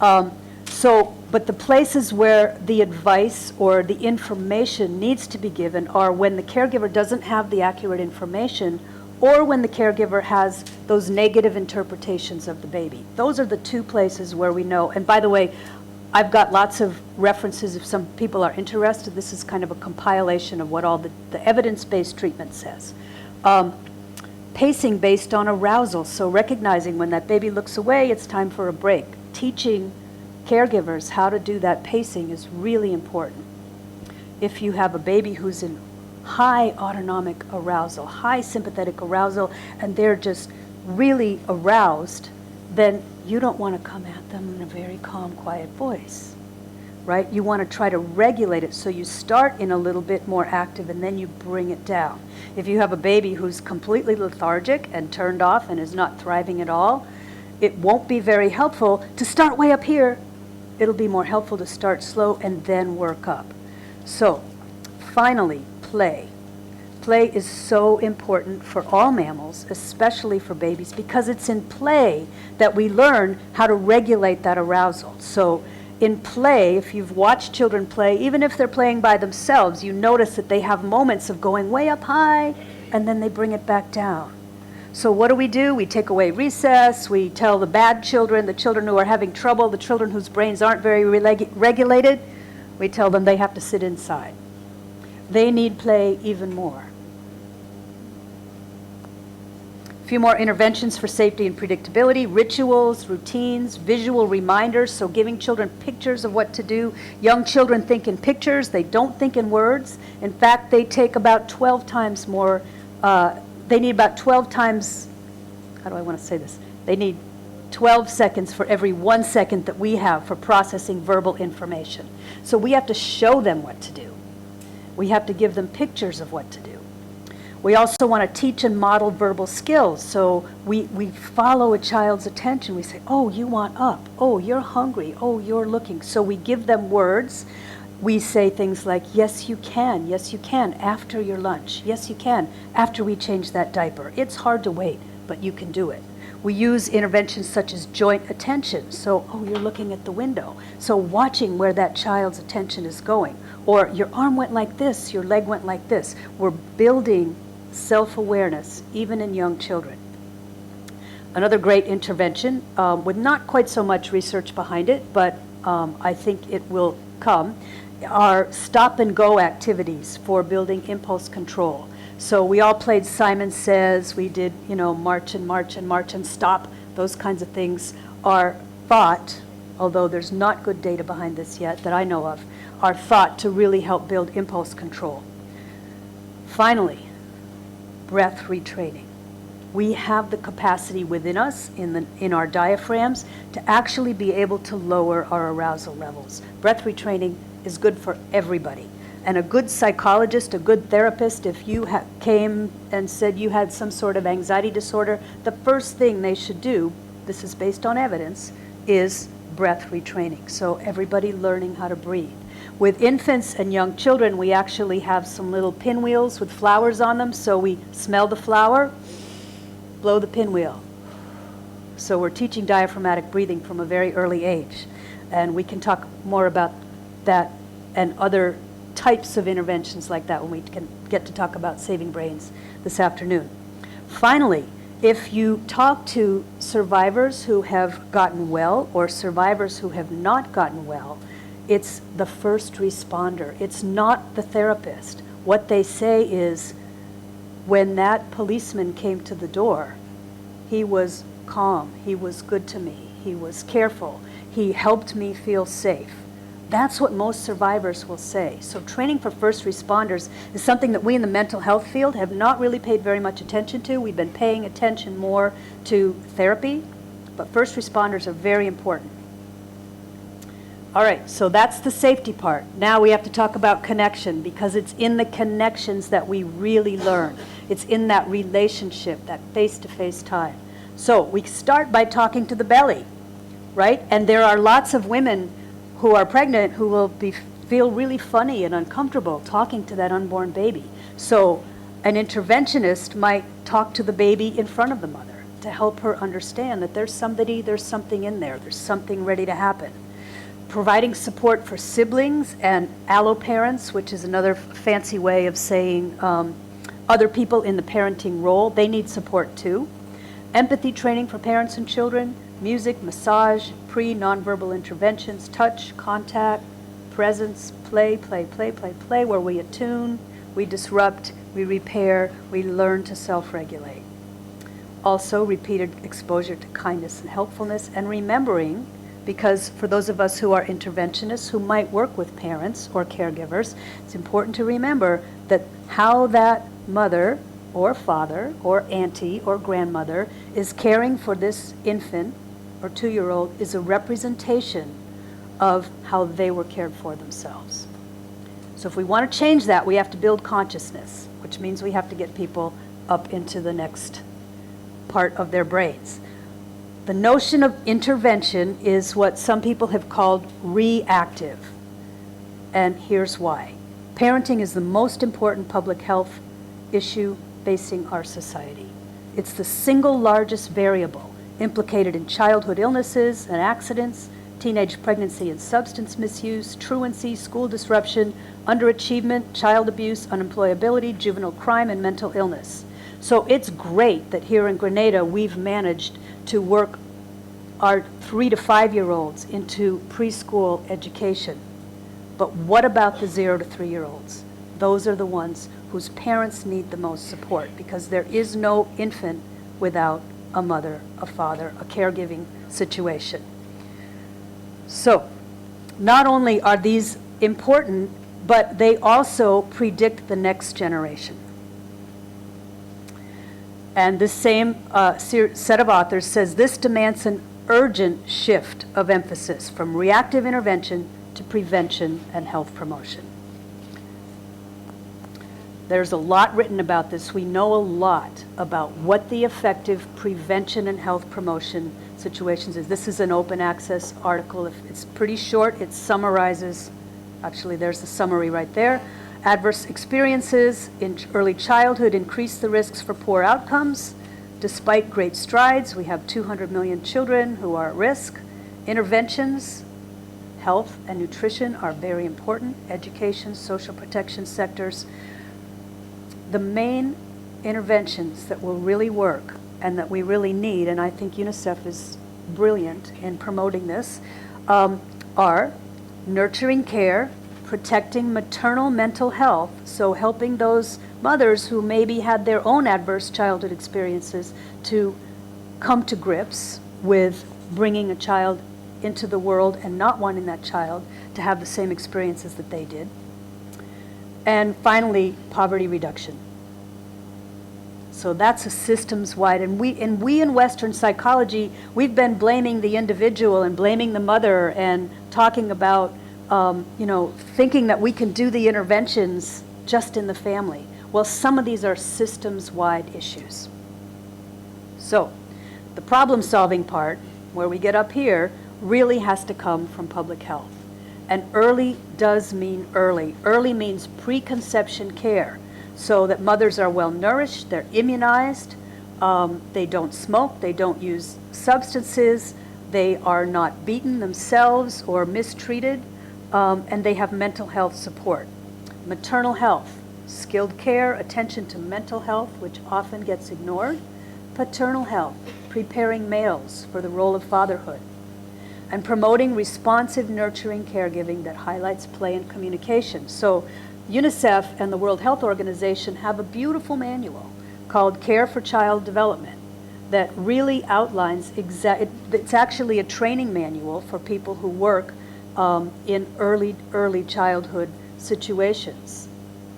But the places where the advice or the information needs to be given are when the caregiver doesn't have the accurate information, or when the caregiver has those negative interpretations of the baby. Those are the two places where we know. And by the way, I've got lots of references if some people are interested. This is kind of a compilation of what all the evidence-based treatment says. Pacing based on arousal, so recognizing when that baby looks away, it's time for a break. Teaching caregivers how to do that pacing is really important. If you have a baby who's in high autonomic arousal, high sympathetic arousal, and they're just really aroused, then you don't want to come at them in a very calm, quiet voice, right? You want to try to regulate it, so you start in a little bit more active and then you bring it down. If you have a baby who's completely lethargic and turned off and is not thriving at all, it won't be very helpful to start way up here. It'll be more helpful to start slow and then work up. So, finally, play. Play is so important for all mammals, especially for babies, because it's in play that we learn how to regulate that arousal. So in play, if you've watched children play, even if they're playing by themselves, you notice that they have moments of going way up high, and then they bring it back down. So what do? We take away recess, we tell the bad children, the children who are having trouble, the children whose brains aren't very regulated, we tell them they have to sit inside. They need play even more. A few more interventions for safety and predictability: rituals, routines, visual reminders, so giving children pictures of what to do. Young children think in pictures, they don't think in words. In fact, they take about 12 times more, they need about 12 times, how do I want to say this? They need 12 seconds for every 1 second that we have for processing verbal information. So we have to show them what to do. We have to give them pictures of what to do. We also want to teach and model verbal skills. So we follow a child's attention. We say, oh, you want up. Oh, you're hungry. Oh, you're looking. So we give them words. We say things like, yes, you can. Yes, you can after your lunch. Yes, you can after we change that diaper. It's hard to wait, but you can do it. We use interventions such as joint attention. So, oh, you're looking at the window. So watching where that child's attention is going. Or your arm went like this, your leg went like this. We're building self-awareness, even in young children. Another great intervention, with not quite so much research behind it, but I think it will come, are stop-and-go activities for building impulse control. So we all played Simon Says, we did, march and march and march and stop. Those kinds of things are thought, although there's not good data behind this yet that I know of, are thought to really help build impulse control. Finally, breath retraining. We have the capacity within us, in our diaphragms, to actually be able to lower our arousal levels. Breath retraining is good for everybody. And a good psychologist, a good therapist, if you came and said you had some sort of anxiety disorder, the first thing they should do, this is based on evidence, is breath retraining. So everybody learning how to breathe. With infants and young children, we actually have some little pinwheels with flowers on them. So we smell the flower, blow the pinwheel. So we're teaching diaphragmatic breathing from a very early age. And we can talk more about that and other types of interventions like that when we can get to talk about saving brains this afternoon. Finally, if you talk to survivors who have gotten well or survivors who have not gotten well, it's the first responder. It's not the therapist. What they say is, when that policeman came to the door, he was calm, he was good to me, he was careful, he helped me feel safe. That's what most survivors will say. So training for first responders is something that we in the mental health field have not really paid very much attention to. We've been paying attention more to therapy, but first responders are very important. All right, so that's the safety part. Now we have to talk about connection, because it's in the connections that we really learn. It's in that relationship, that face-to-face time. So we start by talking to the belly, right? And there are lots of women who are pregnant who will feel really funny and uncomfortable talking to that unborn baby. So an interventionist might talk to the baby in front of the mother to help her understand that there's something in there, there's something ready to happen. Providing support for siblings and alloparents, which is another fancy way of saying other people in the parenting role, they need support too. Empathy training for parents and children, music, massage, pre-nonverbal interventions, touch, contact, presence, play, where we attune, we disrupt, we repair, we learn to self-regulate. Also, repeated exposure to kindness and helpfulness, and remembering, because for those of us who are interventionists who might work with parents or caregivers, it's important to remember that how that mother or father or auntie or grandmother is caring for this infant or 2-year-old is a representation of how they were cared for themselves. So if we want to change that, we have to build consciousness, which means we have to get people up into the next part of their brains. The notion of intervention is what some people have called reactive. And here's why. Parenting is the most important public health issue facing our society. It's the single largest variable implicated in childhood illnesses and accidents, teenage pregnancy and substance misuse, truancy, school disruption, underachievement, child abuse, unemployability, juvenile crime, and mental illness. So it's great that here in Grenada we've managed to work our 3 to 5-year-olds into preschool education. But what about the 0 to 3-year-olds? Those are the ones whose parents need the most support, because there is no infant without a mother, a father, a caregiving situation. So, not only are these important, but they also predict the next generation. And this same set of authors says this demands an urgent shift of emphasis from reactive intervention to prevention and health promotion. There's a lot written about this. We know a lot about what the effective prevention and health promotion situations is. This is an open access article. It's pretty short. It summarizes, actually there's the summary right there. Adverse experiences in early childhood increase the risks for poor outcomes. Despite great strides, we have 200 million children who are at risk. Interventions, health and nutrition are very important. Education, social protection sectors. The main interventions that will really work and that we really need, and I think UNICEF is brilliant in promoting this, are nurturing care, protecting maternal mental health, so helping those mothers who maybe had their own adverse childhood experiences to come to grips with bringing a child into the world and not wanting that child to have the same experiences that they did. And finally, poverty reduction. So that's a systems-wide, and we in Western psychology, we've been blaming the individual and blaming the mother and talking about, thinking that we can do the interventions just in the family. Well, some of these are systems-wide issues. So the problem-solving part, where we get up here, really has to come from public health. And early does mean early. Early means preconception care, so that mothers are well nourished, they're immunized, they don't smoke, they don't use substances, they are not beaten themselves or mistreated, and they have mental health support. Maternal health, skilled care, attention to mental health, which often gets ignored. Paternal health, preparing males for the role of fatherhood. And promoting responsive, nurturing caregiving that highlights play and communication. So UNICEF and the World Health Organization have a beautiful manual called Care for Child Development that really outlines it's actually a training manual for people who work in early childhood situations.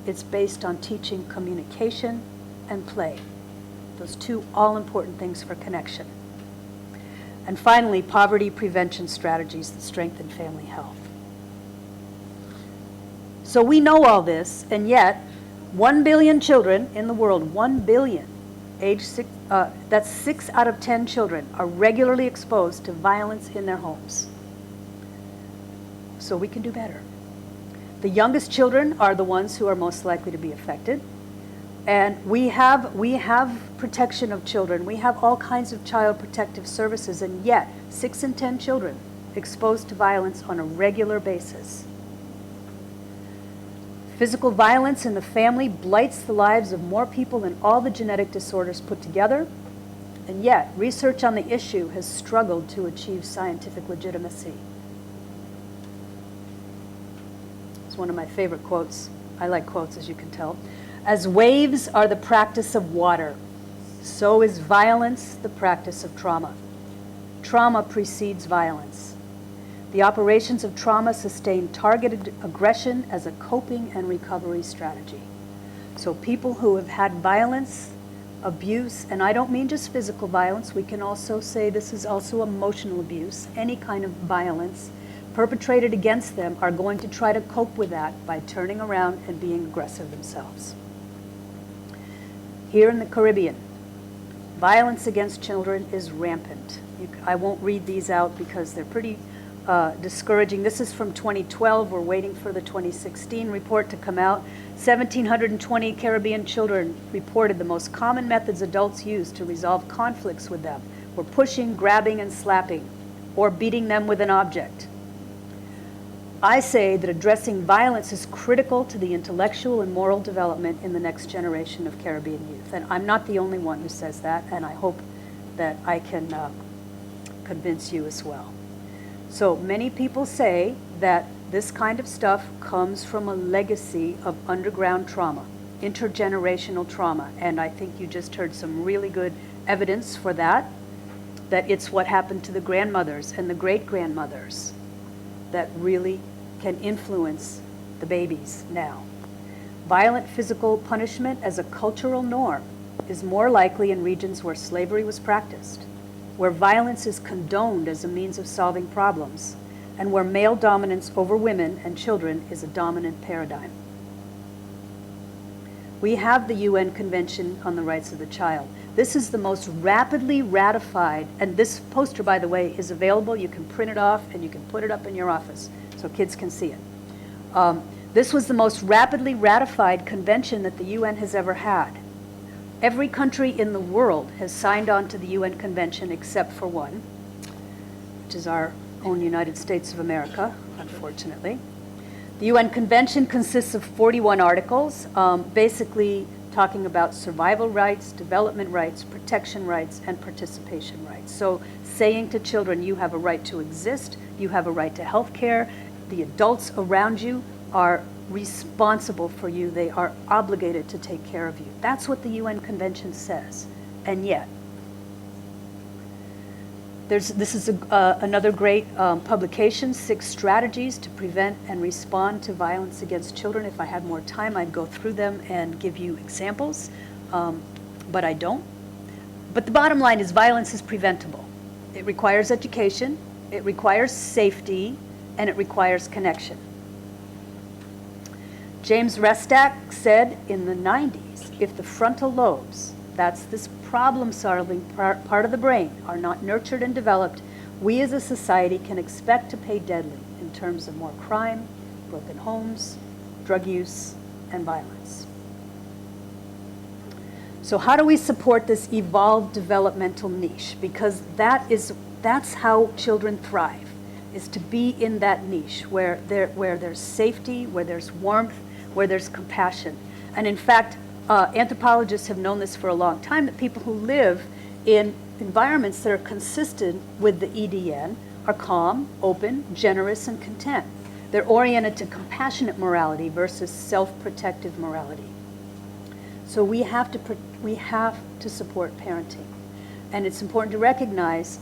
It's based on teaching communication and play. Those two all-important things for connection. And finally, poverty prevention strategies that strengthen family health. So we know all this, and yet 1 billion children in the world, 1 billion, that's 6 out of 10 children are regularly exposed to violence in their homes. So we can do better. The youngest children are the ones who are most likely to be affected. And we have protection of children. We have all kinds of child protective services, and yet 6 in 10 children exposed to violence on a regular basis. Physical violence in the family blights the lives of more people than all the genetic disorders put together, and yet research on the issue has struggled to achieve scientific legitimacy. It's one of my favorite quotes. I like quotes, as you can tell. As waves are the practice of water, so is violence the practice of trauma. Trauma precedes violence. The operations of trauma sustain targeted aggression as a coping and recovery strategy. So people who have had violence, abuse, and I don't mean just physical violence, we can also say this is also emotional abuse, any kind of violence perpetrated against them are going to try to cope with that by turning around and being aggressive themselves. Here in the Caribbean, violence against children is rampant. I won't read these out because they're pretty discouraging. This is from 2012. We're waiting for the 2016 report to come out. 1,720 Caribbean children reported the most common methods adults use to resolve conflicts with them were pushing, grabbing, and slapping, or beating them with an object. I say that addressing violence is critical to the intellectual and moral development in the next generation of Caribbean youth. And I'm not the only one who says that, and I hope that I can convince you as well. So many people say that this kind of stuff comes from a legacy of underground trauma, intergenerational trauma, and I think you just heard some really good evidence for that, that it's what happened to the grandmothers and the great-grandmothers that really can influence the babies now. Violent physical punishment as a cultural norm is more likely in regions where slavery was practiced, where violence is condoned as a means of solving problems, and where male dominance over women and children is a dominant paradigm. We have the UN Convention on the Rights of the Child. This is the most rapidly ratified, and this poster, by the way, is available. You can print it off and you can put it up in your office so kids can see it. This was the most rapidly ratified convention that the UN has ever had. Every country in the world has signed on to the UN Convention except for one, which is our own United States of America, unfortunately. The UN Convention consists of 41 articles, basically talking about survival rights, development rights, protection rights, and participation rights. So saying to children, you have a right to exist, you have a right to health care, the adults around you are responsible for you, they are obligated to take care of you. That's what the UN Convention says. And yet, this is another great publication, 6 strategies to prevent and respond to violence against children. If I had more time, I'd go through them and give you examples, but I don't. But the bottom line is violence is preventable. It requires education, it requires safety, and it requires connection. James Restak said in the 90s, if the frontal lobes, that's this problem-solving part of the brain, are not nurtured and developed, we as a society can expect to pay deadly in terms of more crime, broken homes, drug use, and violence. So how do we support this evolved developmental niche? Because that's how children thrive, is to be in that niche where there's safety, where there's warmth, where there's compassion. And in fact, anthropologists have known this for a long time, that people who live in environments that are consistent with the EDN are calm, open, generous, and content. They're oriented to compassionate morality versus self-protective morality. So we have to support parenting. And it's important to recognize,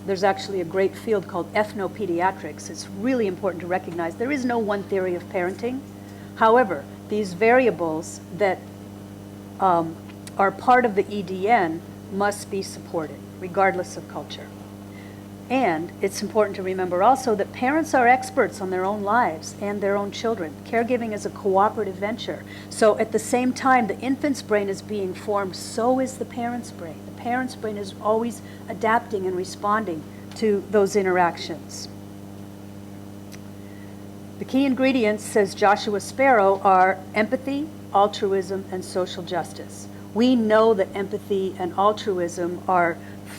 there's actually a great field called ethnopediatrics. It's really important to recognize there is no one theory of parenting. However, these variables that are part of the EDN must be supported, regardless of culture. And it's important to remember also that parents are experts on their own lives and their own children. Caregiving is a cooperative venture. So at the same time the infant's brain is being formed, so is the parent's brain. The parent's brain is always adapting and responding to those interactions. The key ingredients, says Joshua Sparrow, are empathy, altruism, and social justice. We know that empathy and altruism are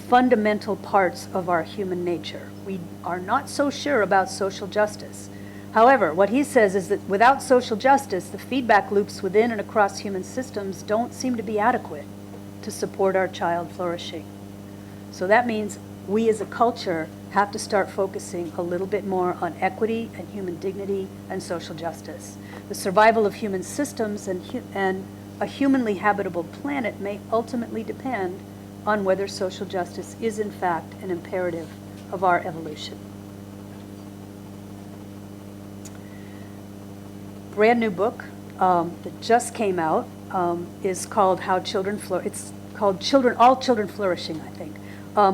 fundamental parts of our human nature. We are not so sure about social justice. However, what he says is that without social justice, the feedback loops within and across human systems don't seem to be adequate to support our child flourishing. So that means we as a culture have to start focusing a little bit more on equity and human dignity and social justice. The survival of human systems and a humanly habitable planet may ultimately depend on whether social justice is in fact an imperative of our evolution. Brand new book that just came out is called How Children Flourish. It's called All Children Flourishing, I think.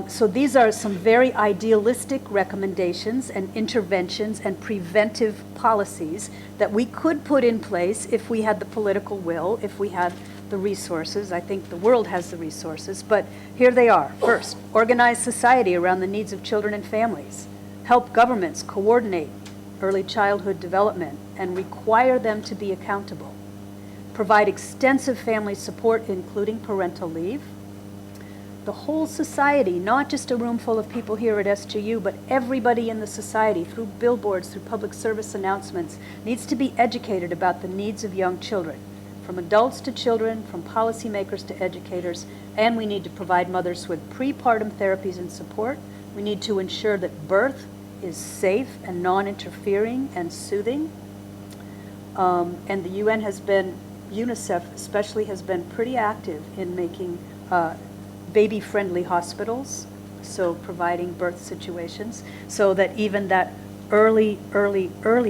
So these are some very idealistic recommendations and interventions and preventive policies that we could put in place if we had the political will, if we had the resources. I think the world has the resources, but here they are. First, organize society around the needs of children and families. Help governments coordinate early childhood development and require them to be accountable. Provide extensive family support, including parental leave. The whole society, not just a room full of people here at SGU, but everybody in the society, through billboards, through public service announcements, needs to be educated about the needs of young children, from adults to children, from policymakers to educators, and we need to provide mothers with prepartum therapies and support. We need to ensure that birth is safe and non-interfering and soothing. And the UN has been, UNICEF especially, has been pretty active in making baby-friendly hospitals, so providing birth situations, so that even that early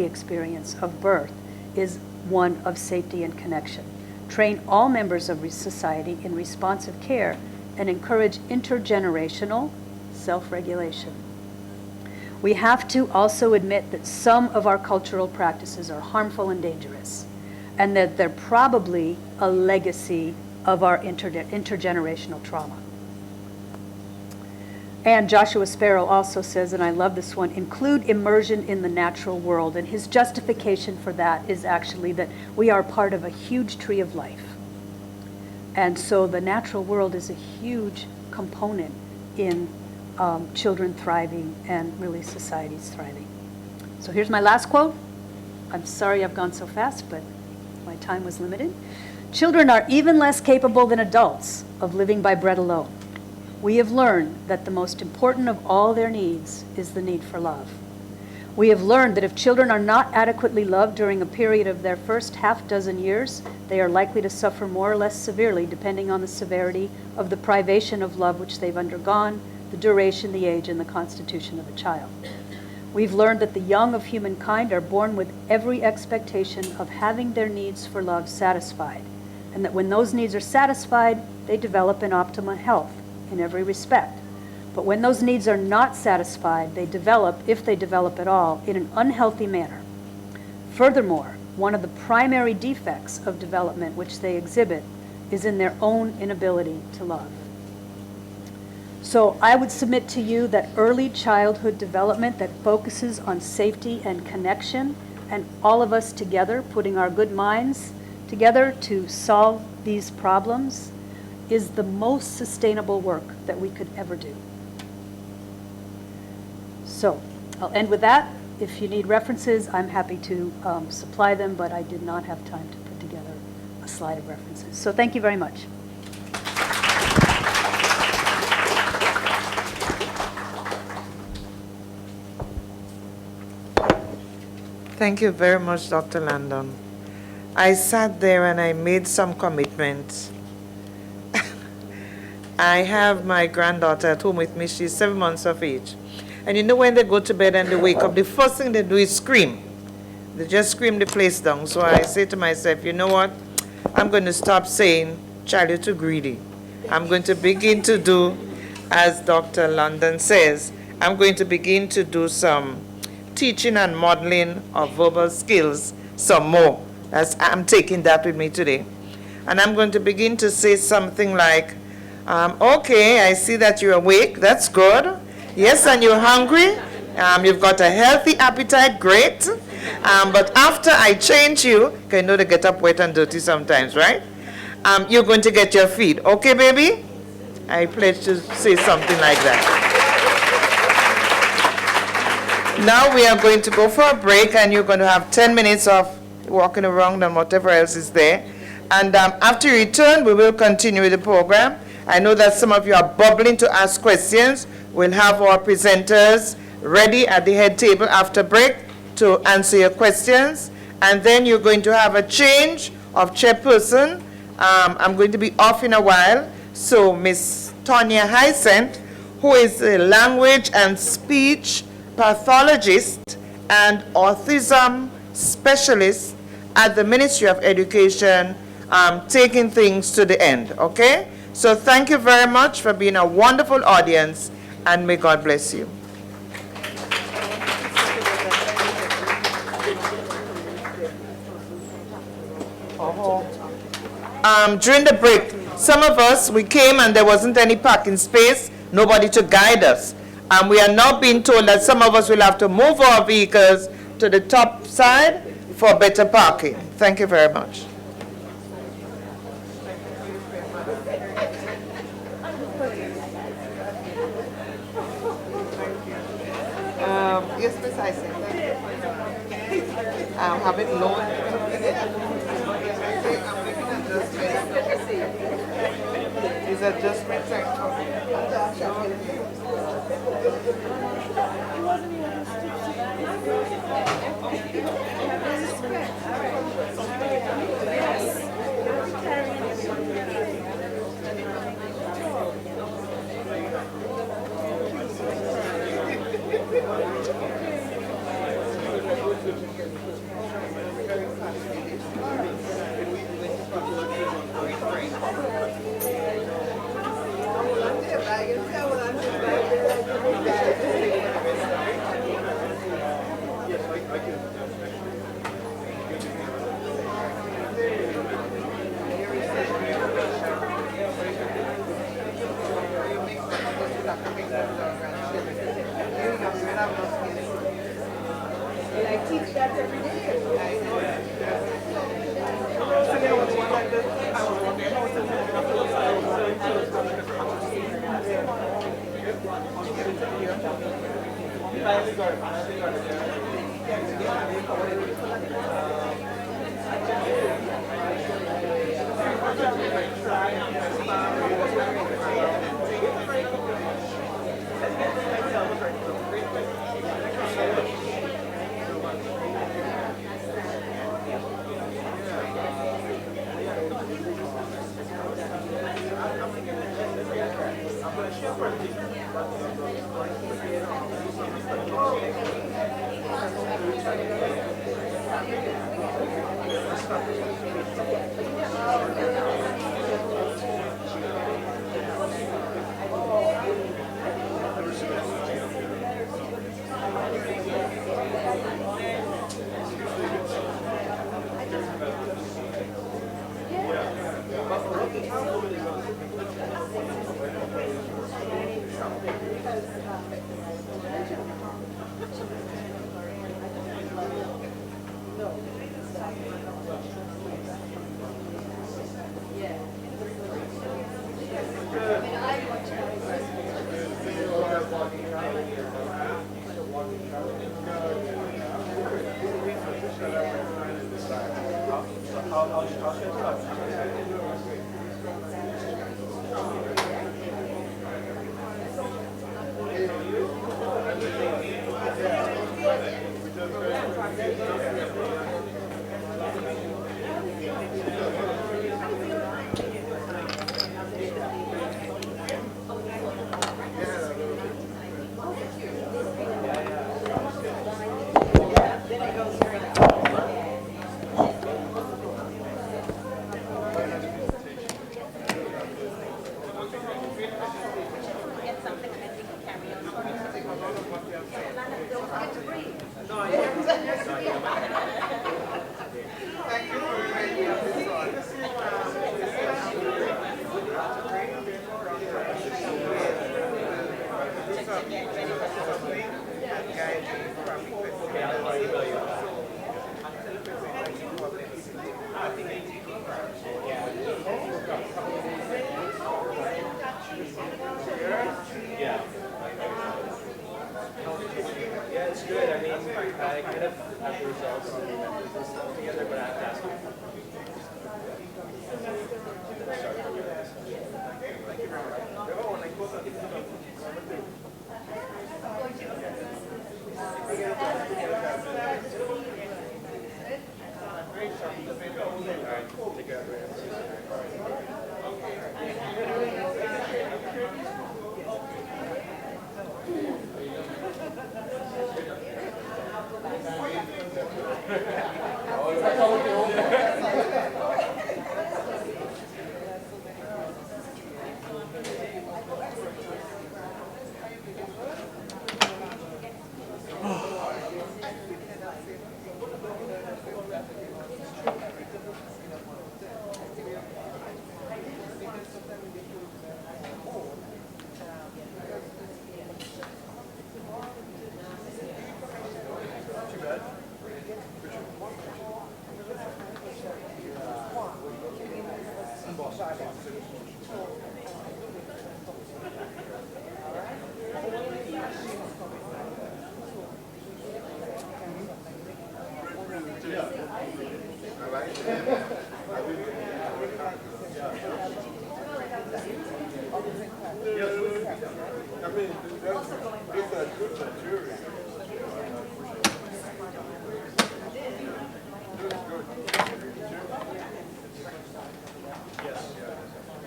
experience of birth is one of safety and connection. Train all members of society in responsive care and encourage intergenerational self-regulation. We have to also admit that some of our cultural practices are harmful and dangerous, and that they're probably a legacy of our intergenerational trauma. And Joshua Sparrow also says, and I love this one, include immersion in the natural world. And his justification for that is actually that we are part of a huge tree of life. And so the natural world is a huge component in children thriving and really societies thriving. So here's my last quote. I'm sorry I've gone so fast, but my time was limited. Children are even less capable than adults of living by bread alone. We have learned that the most important of all their needs is the need for love. We have learned that if children are not adequately loved during a period of their first half dozen years, they are likely to suffer more or less severely depending on the severity of the privation of love which they've undergone, the duration, the age, and the constitution of the child. We've learned that the young of humankind are born with every expectation of having their needs for love satisfied, and that when those needs are satisfied, they develop in optimal health in every respect. But when those needs are not satisfied, they develop, if they develop at all, in an unhealthy manner. Furthermore, one of the primary defects of development which they exhibit is in their own inability to love. So I would submit to you that early childhood development that focuses on safety and connection, and all of us together, putting our good minds together to solve these problems, is the most sustainable work that we could ever do. So I'll end with that. If you need references, I'm happy to supply them, but I did not have time to put together a slide of references. So thank you very much. Thank you very much, Dr. Landon. I sat there and I made some commitments. I have my granddaughter at home with me. She's 7 months of age. And you know when they go to bed and they wake up, the first thing they do is scream. They just scream the place down. So I say to myself, you know what? I'm going to stop saying, child, you're too greedy. I'm going to begin to do, as Dr. Landon says, I'm going to begin to do some teaching and modeling of verbal skills some more. I'm taking that with me today. And I'm going to begin to say something like, okay, I see that you're awake. That's good. Yes, and you're hungry. You've got a healthy appetite. Great. But after I change you, because you know they get up wet and dirty sometimes, right? You're going to get your feed. Okay, baby? I pledge to say something like that. Now we are going to go for a break, and you're going to have 10 minutes of walking around and whatever else is there. And after you return, we will continue with the program. I know that some of you are bubbling to ask questions. We'll have our presenters ready at the head table after break to answer your questions. And then you're going to have a change of chairperson. I'm going to be off in a while. So Miss Tonya Hyacinth, who is a language and speech pathologist and autism specialist at the Ministry of Education, taking things to the end, okay? So thank you very much for being a wonderful audience, and may God bless you. During the break, some of us, we came and there wasn't any parking space, nobody to guide us. And we are now being told that some of us will have to move our vehicles to the top side for better parking. Thank you very much. Yes, Miss Hyson. Have it low. These adjustments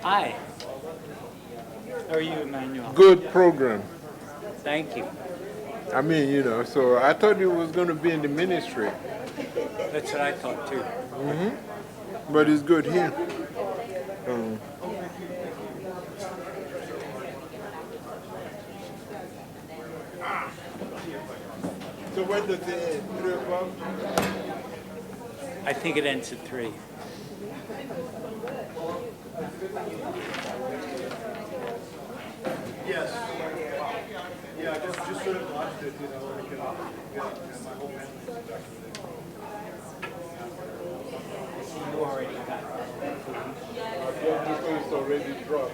Hi. How are you, Emmanuel? Good program. Thank you. I mean, you know, so I thought it was going to be in the ministry. That's what I thought too. But it's good here. So when does it end? 3 o'clock? I think it ends at 3. Yes. Yeah, just sort of watched it, you know, like, my whole family's inducted. You already got Yeah, it's already dropped.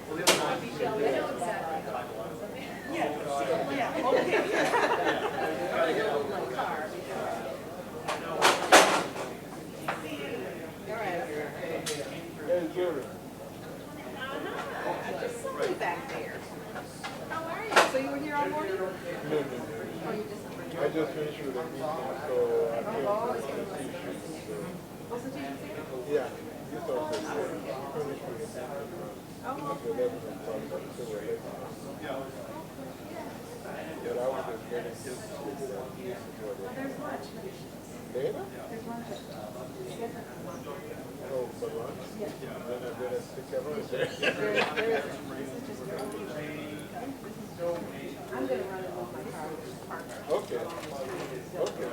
Hey, Jordan. I just saw you back there. How are you? So you were here all morning? No. Oh, you just... I just finished with a meeting, so I came on the t-shirt. What's the teacher? Yeah, this also finished with a meeting. Oh, After 11 o'clock, so we're late. Yeah, I was just getting kids to sleep without there's lunch. Dana? There's lunch. Oh, for lunch? Yeah. Then I better stick around there. This is just I'm going to run it off my car. Okay. Okay.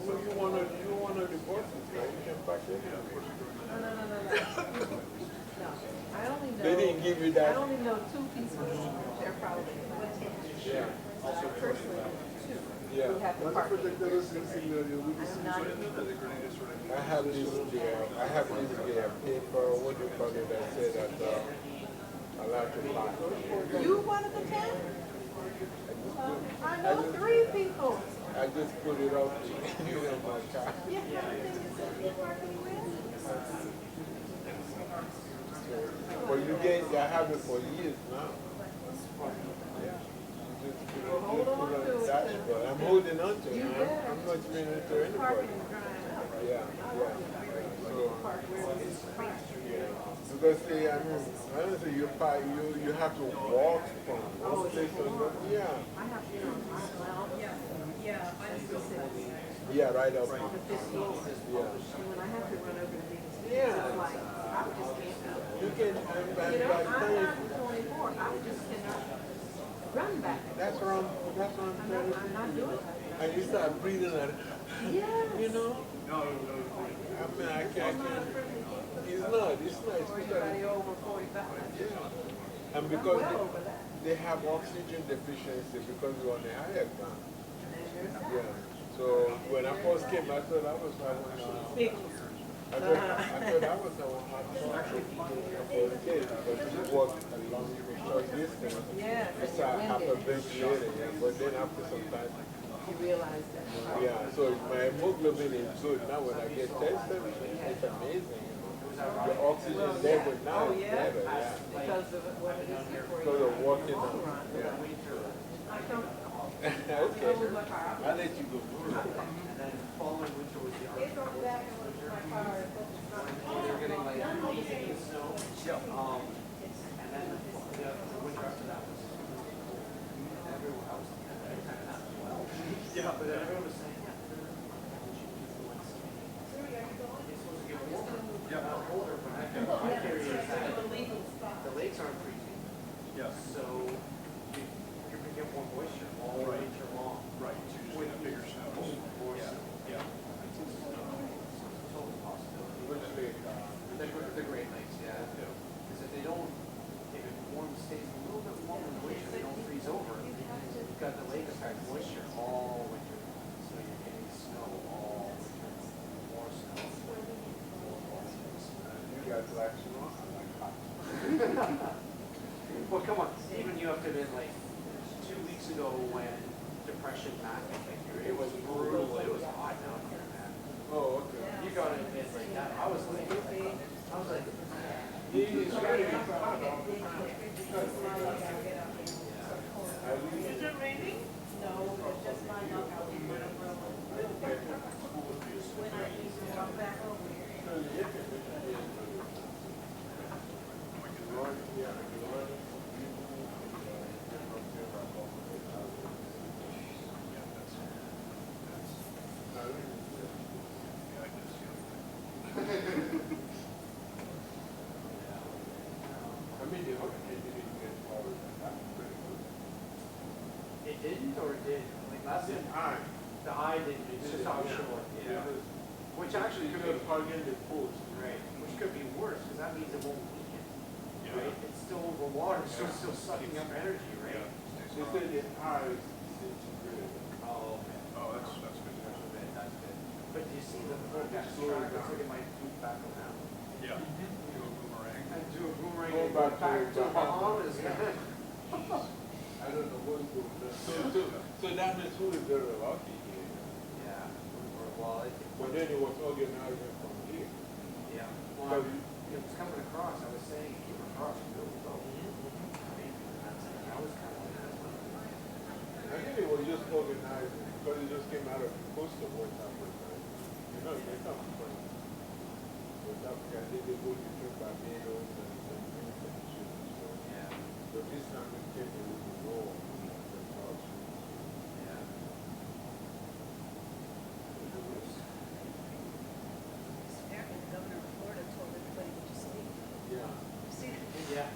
So you want to divorce this guy? You can back in. No. I only know. They didn't give you that. I only know 2 people. They're probably Also personally, too. Yeah. We have the parking. I'm not, I have this paper, what do you call it, that said that I like to buy. you one of the 10? I know 3 people. I just put it out in my car. Yeah, you parking with? Well, I have it for years now. Yeah. Just put it on the dashboard. I'm holding on to it. I'm not spending it to anybody. Yeah. So, because see, I mean, honestly, you have to walk from one place to another. Yeah. I have to, yeah, I just go sit. Yeah, right up. The 15th. Yeah. And when I have to run over to these, Yeah. it's like, I just can't help. You can, You know, I'm not 24. I just cannot run back. That's what I'm not doing it. And you start breathing like, Yes. you know? I mean, I can't. It's not. Or anybody over 45. Yeah. And because they have oxygen deficiency because we're on the higher ground. Yeah. So when I first came, I thought I was I thought I was for a kid because you walk a long short distance. Yeah. It's a hyperventilating, yeah. But then after some time, You realize that. yeah. So my hemoglobin is good now. When I get tested, it's amazing. The oxygen level now is better, yeah. Because of what it is for you. Because of walking now. Yeah. I come. Okay. I'll let you go. And then following winter was the They drove back and looked at my car and looked at my they're getting like feet of snow. And then the winter after that was everyone else. Yeah, but everyone was saying, yeah, yeah, older, but my theory is that the lakes aren't freezing. Yes. So you're picking up more moisture all winter long. Right, so you just With get bigger snows. more snow. Yeah. Total possibility. The Great Lakes, yeah. Because if they don't, if it stays a little bit warmer in the winter, they don't freeze over. You've got the lake effect moisture all winter. So you're getting snow all winter. More snow. You guys like snow? I like hot. Well, come on. Even you have to admit, like, 2 weeks ago when Depression Mac, it was brutal. It was hot down here, man. Oh, okay. You gotta admit, like that. I was like, Is it raining? No, it's just my knockout. When I need to walk back over here. it didn't or it did? Like last time, the eye didn't. It's just offshore. Yeah. Which actually could be targeting the post. right. Which could be worse because that means it won't weaken. Right? It's still over water, so it's still sucking up energy, right? They say the eye is disintegrated. Oh, okay. Oh, that's good. That's good. But do you see the forecast track? Looks like it might move back around. Yeah. Do a boomerang. And do a boomerang Go and back go back to to the Bahamas. I don't know what's going on. So that means who is very lucky here? Yeah. Well, But then it was organizing from here. yeah. Well, it was coming across. I was saying it came across really low. I mean, I was kind of I think it was just organizing because it just came out of the coast of West Africa. You know, they come from West Africa. They go to Barbados and things like that. So, yeah. so this time it came a little low. Yeah. Apparently the governor of Florida told everybody to just leave. Yeah. See? Yeah.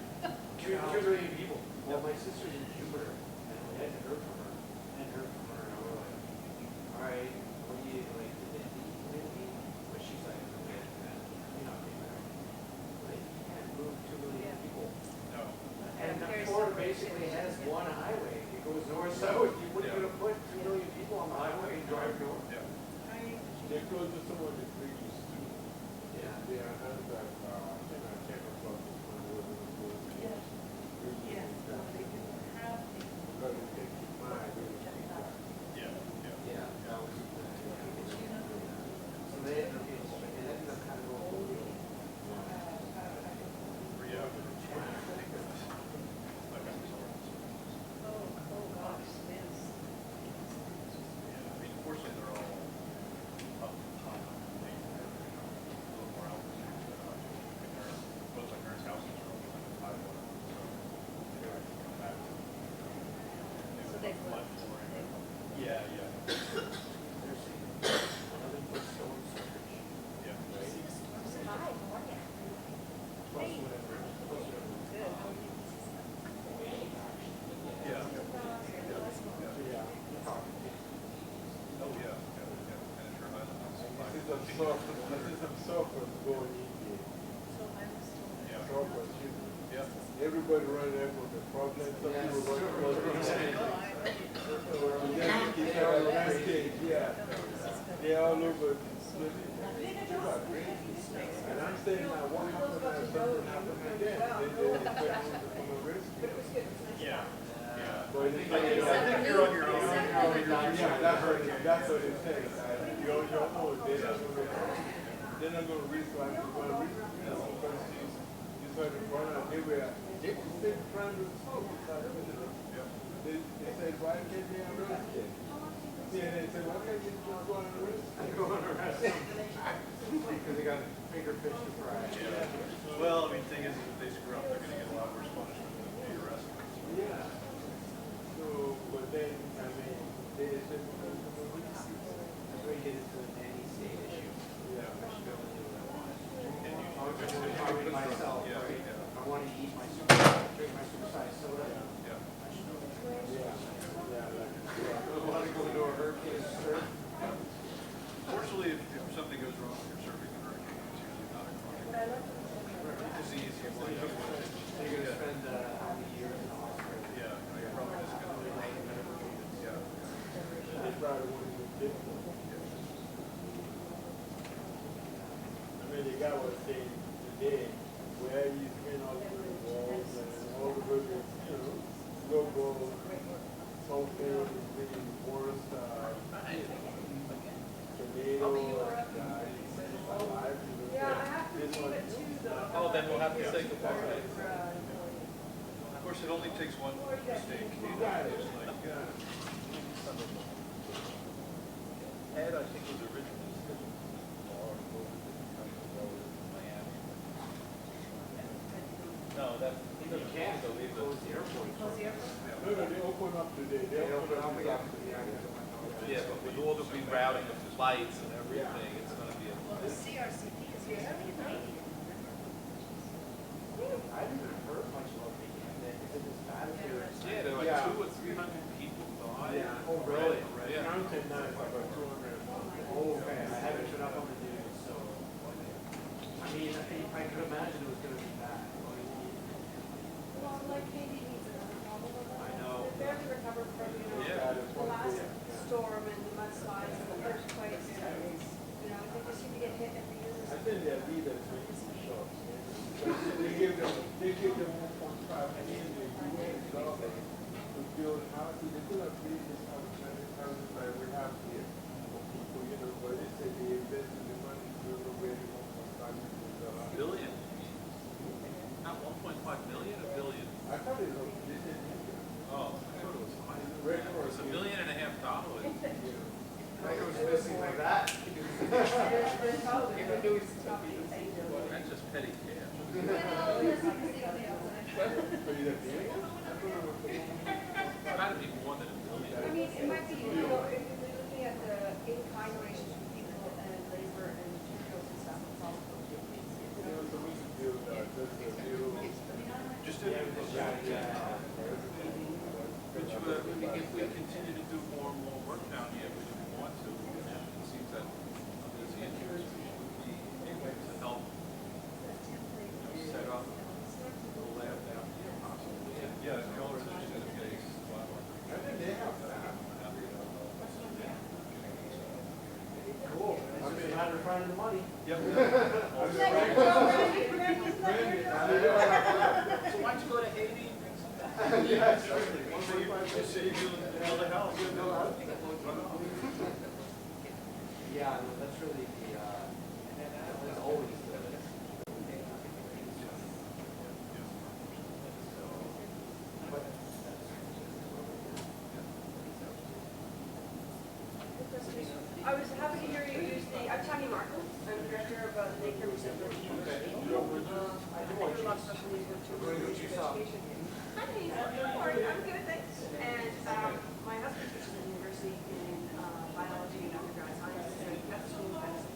2 million people. Well, my sister's in Jupiter, and we hadn't heard from her. And we're like, all right, what do you, like, did they leave? But she's like, okay, you're not being there. Like, you can't move 2 million people. No. And Florida basically has one highway. go to some of the previous too. Yeah. They are hands that, I think I came across this one was in the book. Yeah. Yeah. Because it takes your mind, really. Yeah. That was So they ended up kind of going. Everybody running there for the problem. Some people running for the yeah. They're all over the city. And I'm saying now, what happened if something happened again? They expect you to come and rescue. Yeah. But it's like, I think you're on your own. Yeah, that's what it takes. You're on your own. They're not going to respond. They're going to respond because you started running. They were still trying to smoke. They said, why can't they arrest him? Yeah, they said, why can't you just go on and arrest him? Go on and arrest him. Because they got bigger fish to fry. Yeah. Well, I mean, the thing is, if they screw up, they're going to get a lot worse punishment than the arrest. Yeah. So, but then, I mean, they said, because of the That's where you get into an anti-state issue. yeah. I should be able to do what I want. And you I was going to target myself, Yeah, right? yeah. I want to eat my drink my supersized soda. Yeah. I should know that. Yeah. I want to go to a hurricane surf. Fortunately, if something goes wrong when you're surfing a hurricane, it's usually not a chronic disease. It's like, So you're going to spend how many years in the hospital? yeah, you're probably just going to yeah. They probably wouldn't even get them. I mean, the guy was saying today, where you spend all the walls and all the buildings, you know, logo, something really worse, tornado, alive. This one. Oh, then we'll have to say goodbye. Of course, it only takes one mistake. Ed, I think, was originally scheduled to Miami. No, that, he doesn't can't. so leave Close the airport. No, they open up today. They open up again. Yeah, but with all the rerouting of flights and everything, it's going to be a. The CRCP is here every night. I haven't heard much about the ending. Is it as bad as yours? Yeah, there are like 200 or 300 people died. Yeah. Oh, really? Yeah. Counting now is about 200. Oh, okay. I haven't turned up on the news, so. I mean, I could imagine it was going to be bad. Well, like Katie needs another problem. I know. They're barely recovered from, the last storm and the mudslides and the earthquakes. They just seem to get hit every year. I think their leaders make some shots. They give them 1.5 million dollars to build houses. They could have built this houses like we have here for people, but they say they invested the money to build already 1.5 million dollars. Billion? Not 1.5 million, a billion? I thought it was, they said, Oh, I thought it was higher. Red It was $1.5 million. Like it was missing like that. That's just petty cash. Gotta be more than $1 billion. I mean, it might be, if you're looking at the in-kind relations with people and labor and materials and stuff, it's all. Just if we continue to do more and more work down here, which we want to, it seems that there's interest, we should be able to help, set up the lab down here possibly. Yeah, the old position of getting. I think they have that. Cool. I mean, Bobby. Yep. Is that your job, Randy? Randy, isn't that your job? So why don't you go to Haiti and bring some back? Yeah, seriously. Build a house. Yeah, no, that's really the, that's always the. I was happy to hear you use the, I'm Tammy Markham, I'm director of the daycare research at University. I do a lot of special needs work too, education. Hi, how are you? I'm good, thanks. And my husband teaches at the university in biology and undergrad science and ethical medicine.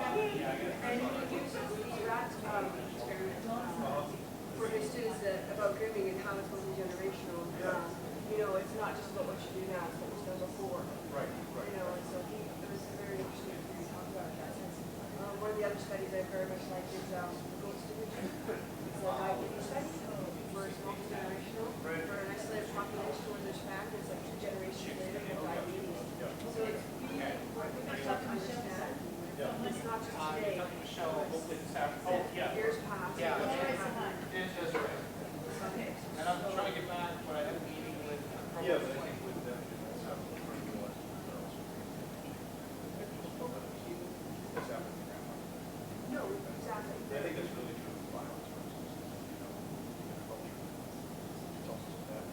And he uses the rat experiment for his students about grooming and how it's multi-generational. You know, it's not just about what you do now, it's what was done before. Right. You know, and so it was very interesting to hear you talk about that. Since, one of the other studies I very much like is the gold stewardship. It's a diabetes study where it's multi-generational for an isolated population where there's families like 2 generations later with diabetes. So it's really tough to understand. It's not just today. Years past. Yeah. And Desiree. And I'm trying to get back, but I had a meeting with, with them. No, exactly. I think that's really true of violence, for instance. It's also so that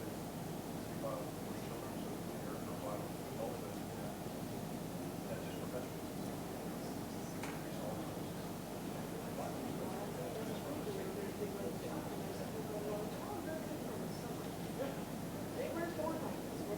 violence for children, so there's no violence for adults, that just perpetuates. They were born like this.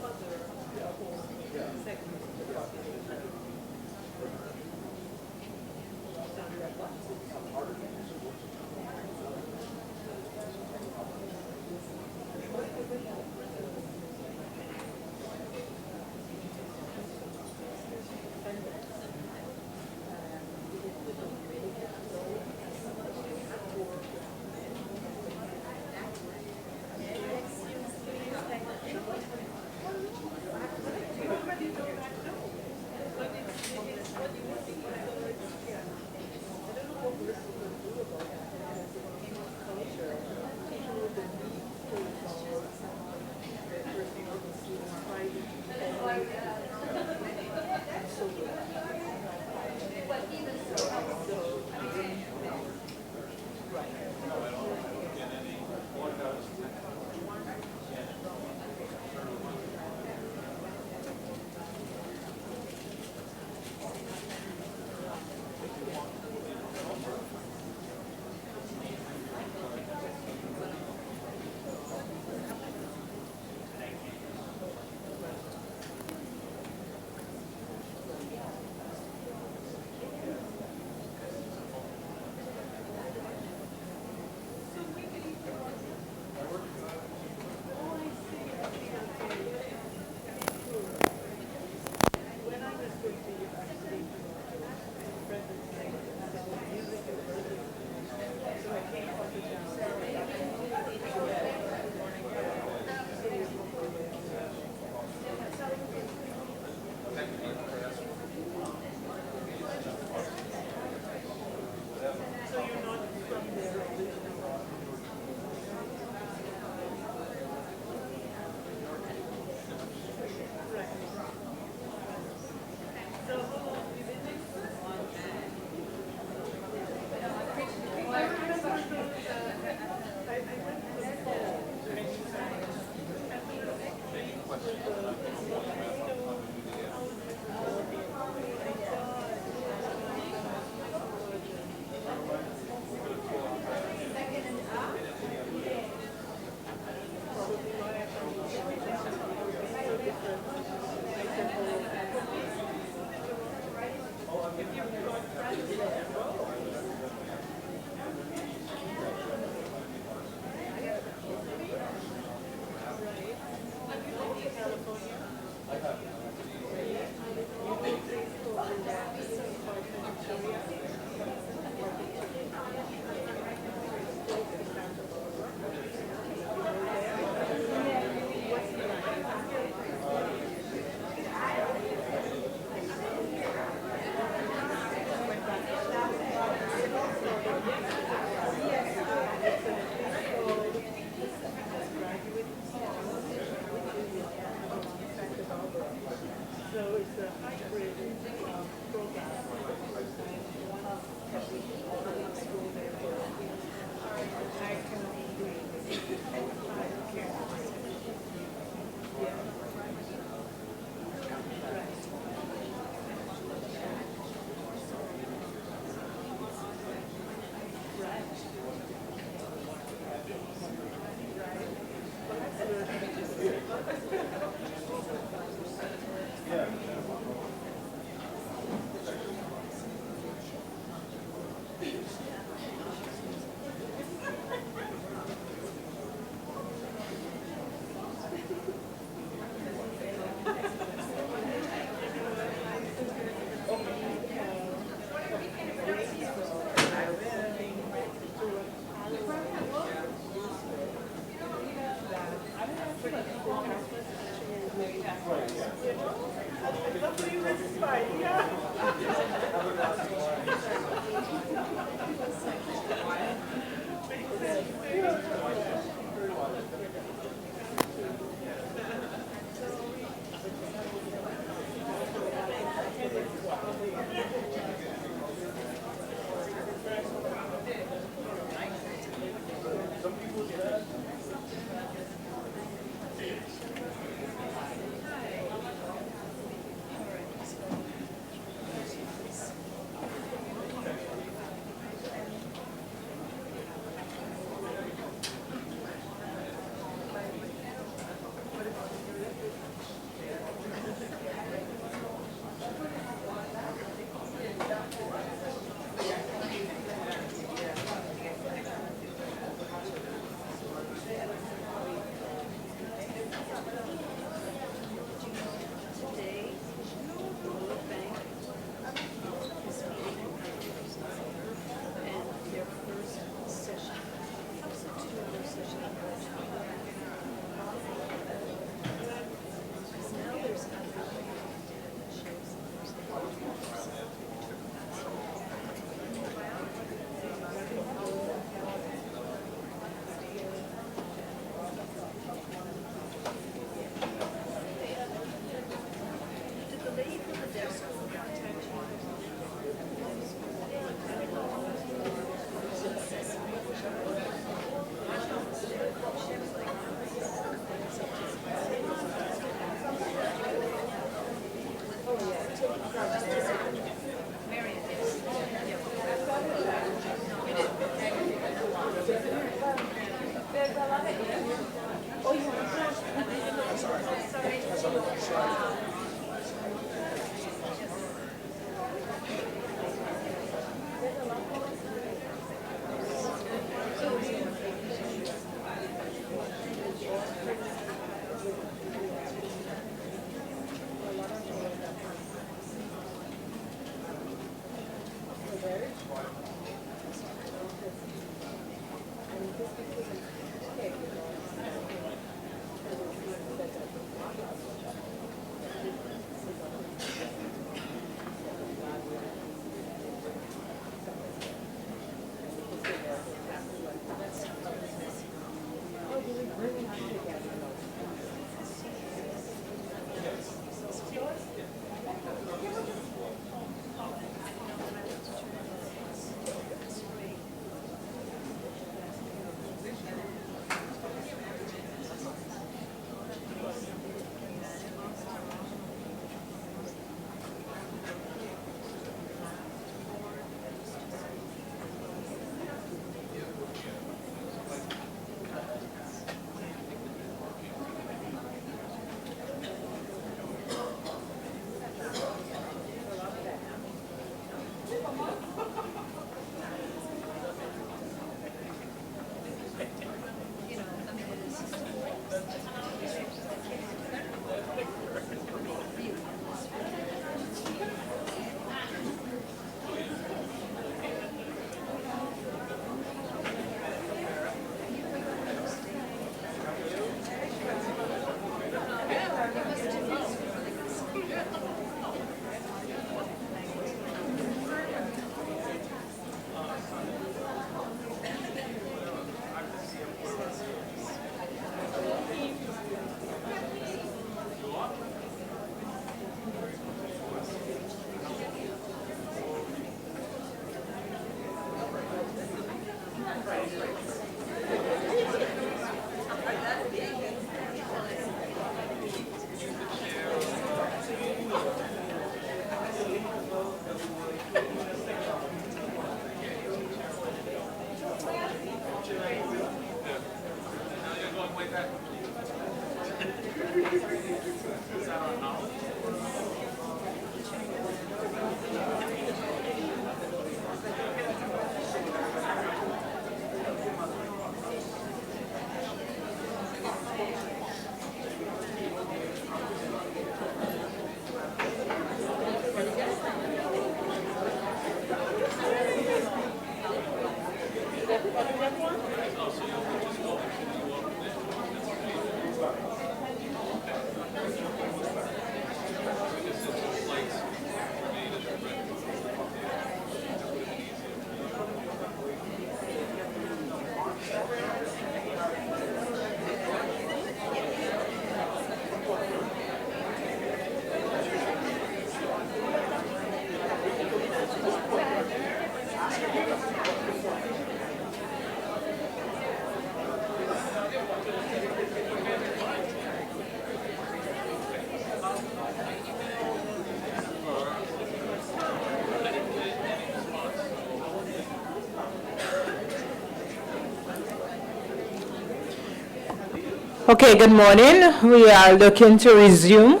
Okay, good morning. We are looking to resume.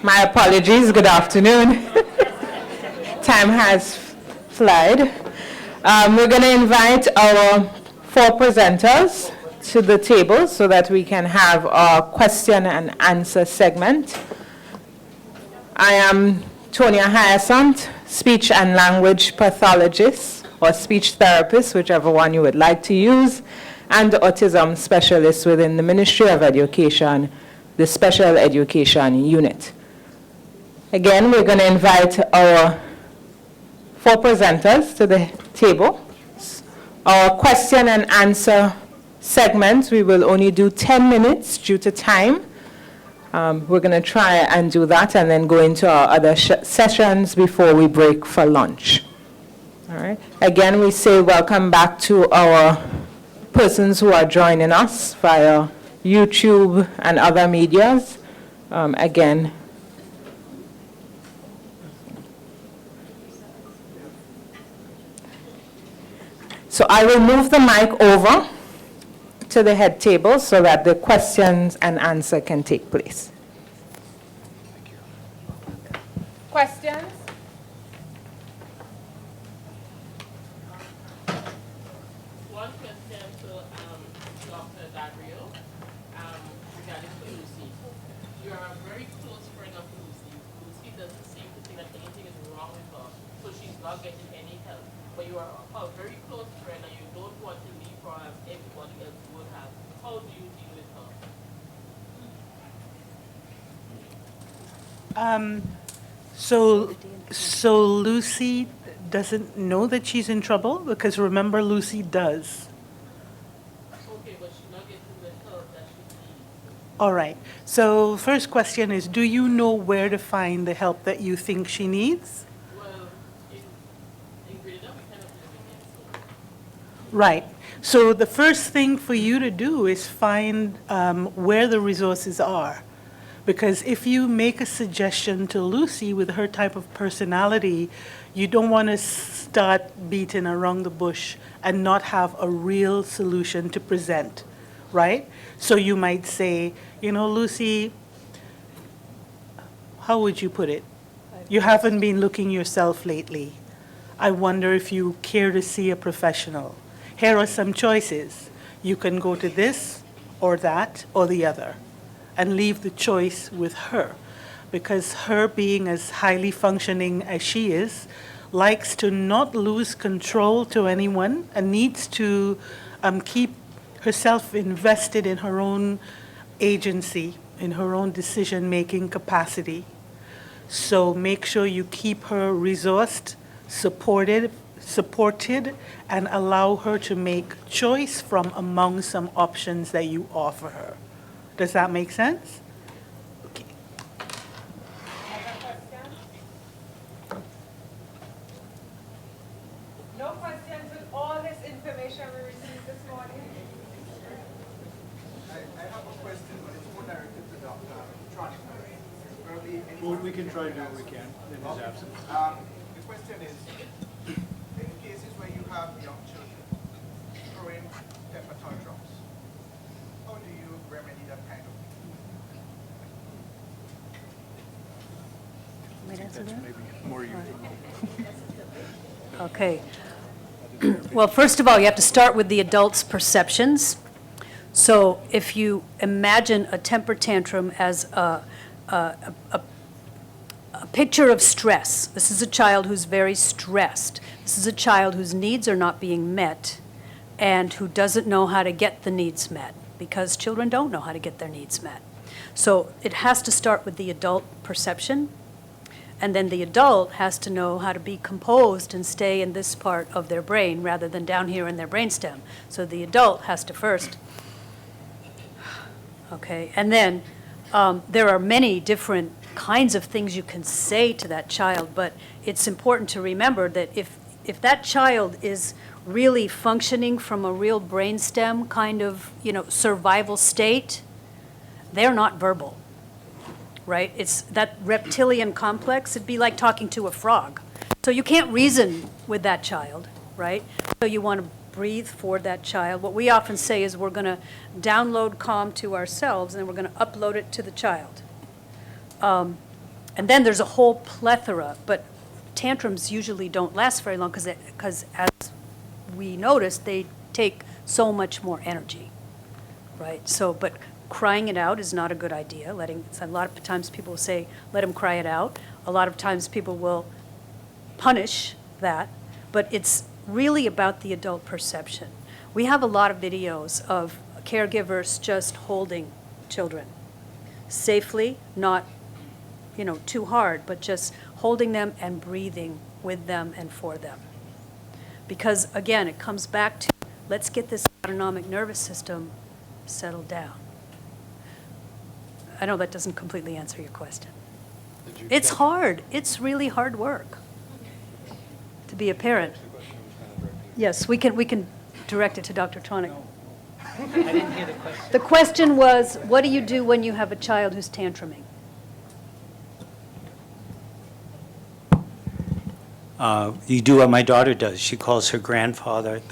My apologies, good afternoon. Time has flied. We're going to invite our 4 presenters to the table so that we can have our question and answer segment. I am Tonya Hyacinth, speech and language pathologist or speech therapist, whichever one you would like to use, and the autism specialist within the Ministry of Education, the Special Education Unit. Again, we're going to invite our 4 presenters to the table. Our question and answer segment, we will only do 10 minutes due to time. We're going to try and do that and then go into our other sessions before we break for lunch. All right. Again, we say welcome back to our persons who are joining us via YouTube and other medias. Again, so I will move the mic over to the head table so that the questions and answer can take place. Questions? One question to Dr. Gabriel regarding to Lucy. You are a very close friend of Lucy. Lucy doesn't seem to think that anything is wrong with her, so she's not getting any help. But you are a very close friend and you don't want to leave her as everybody else would have. How do you deal with her? So Lucy doesn't know that she's in trouble? Because remember, Lucy does. Okay, but she's not getting the help that she needs. All right. So first question is, do you know where to find the help that you think she needs? Well, in Grenada, we kind of live in it, so. Right. So the first thing for you to do is find where the resources are. Because if you make a suggestion to Lucy with her type of personality, you don't want to start beating around the bush and not have a real solution to present, right? So you might say, you know, Lucy, how would you put it? You haven't been looking yourself lately. I wonder if you care to see a professional. Here are some choices. You can go to this or that or the other, and leave the choice with her, because her being as highly functioning as she is, likes to not lose control to anyone and needs to keep herself invested in her own agency, in her own decision-making capacity. So make sure you keep her resourced, supported, and allow her to make choice from among some options that you offer her. Does that make sense? Okay. No questions with all this information we received this morning? I have a question, but it's more directed to Dr. Tronik. Well, we can try to do what we can in his absence. The question is, in cases where you have young children throwing temper tantrums, how do you remedy that kind of thing? Maybe more you. Okay. Well, first of all, you have to start with the adult's perceptions. So if you imagine a temper tantrum as a picture of stress, this is a child who's very stressed. This is a child whose needs are not being met and who doesn't know how to get the needs met, because children don't know how to get their needs met. So it has to start with the adult perception. And then the adult has to know how to be composed and stay in this part of their brain rather than down here in their brainstem. So the adult has to first, okay, and then there are many different kinds of things you can say to that child, but it's important to remember that if that child is really functioning from a real brainstem kind of, survival state, they're not verbal. Right? It's that reptilian complex. It'd be like talking to a frog. So you can't reason with that child, right? So you want to breathe for that child. What we often say is we're going to download Calm to ourselves, and then we're going to upload it to the child. And then there's a whole plethora, but tantrums usually don't last very long because as we noticed, they take so much more energy, right? So, but crying it out is not a good idea. A lot of times people will say, let him cry it out. A lot of times people will punish that, but it's really about the adult perception. We have a lot of videos of caregivers just holding children safely, not, too hard, but just holding them and breathing with them and for them. Because again, it comes back to, let's get this autonomic nervous system settled down. I know that doesn't completely answer your question. It's hard. It's really hard work to be a parent. Yes, we can direct it to Dr. Tronick. I didn't hear the question. The question was, what do you do when you have a child who's tantruming? You do what my daughter does. She calls her grandfather,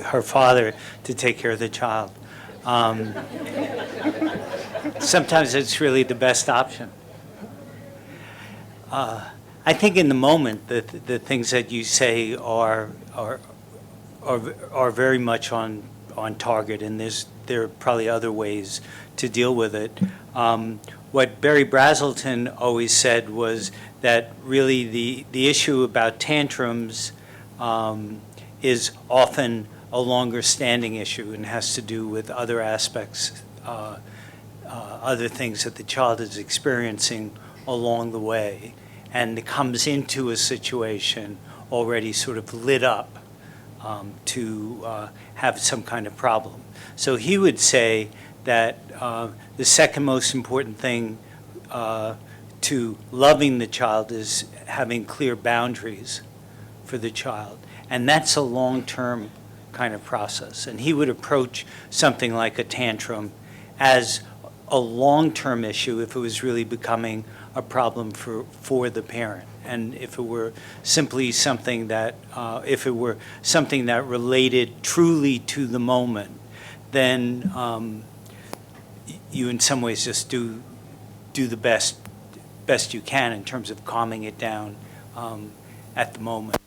her father, to take care of the child. Sometimes it's really the best option. I think in the moment, the things that you say are very much on target, and there are probably other ways to deal with it. What Barry Brazelton always said was that really the issue about tantrums is often a longer standing issue and has to do with other aspects, other things that the child is experiencing along the way, and it comes into a situation already sort of lit up to have some kind of problem. So he would say that the second most important thing to loving the child is having clear boundaries for the child. And that's a long-term kind of process. And he would approach something like a tantrum as a long-term issue if it was really becoming a problem for the parent. And if it were simply something that, related truly to the moment, then you in some ways just do the best you can in terms of calming it down at the moment.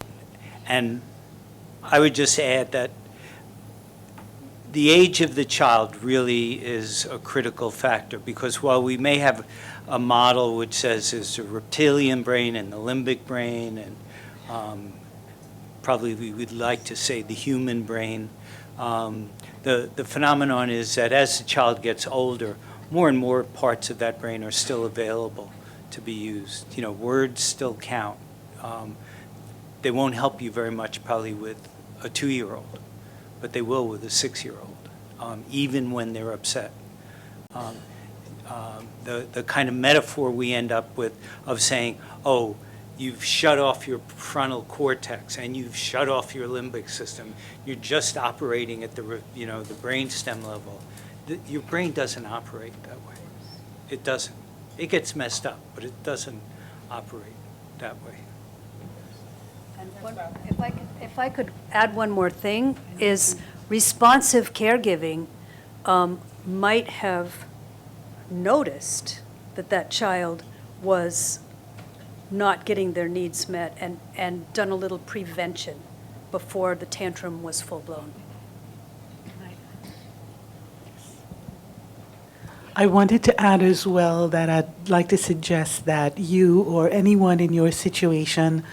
And I would just add that the age of the child really is a critical factor, because while we may have a model which says there's a reptilian brain and the limbic brain, and probably we would like to say the human brain, the phenomenon is that as the child gets older, more and more parts of that brain are still available to be used. Words still count. They won't help you very much probably with a 2-year-old, but they will with a 6-year-old, even when they're upset. The kind of metaphor we end up with of saying, oh, you've shut off your frontal cortex and you've shut off your limbic system. You're just operating at the brainstem level. Your brain doesn't operate that way. It doesn't. It gets messed up, but it doesn't operate that way. And if I could add one more thing, is responsive caregiving might have noticed that child was not getting their needs met and done a little prevention before the tantrum was full-blown. I wanted to add as well that I'd like to suggest that you or anyone in your situation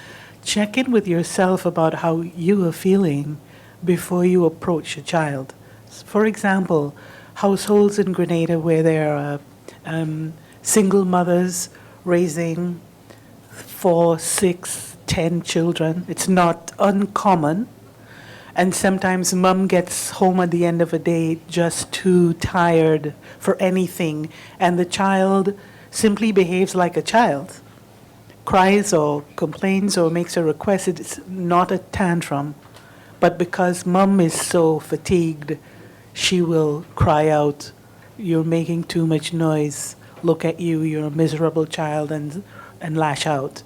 check in with yourself about how you are feeling before you approach a child. For example, households in Grenada where there are single mothers raising 4, 6, 10 children. It's not uncommon. And sometimes mom gets home at the end of a day just too tired for anything, and the child simply behaves like a child, cries or complains or makes a request. It's not a tantrum, but because mom is so fatigued, she will cry out, "You're making too much noise. Look at you, you're a miserable child," and lash out.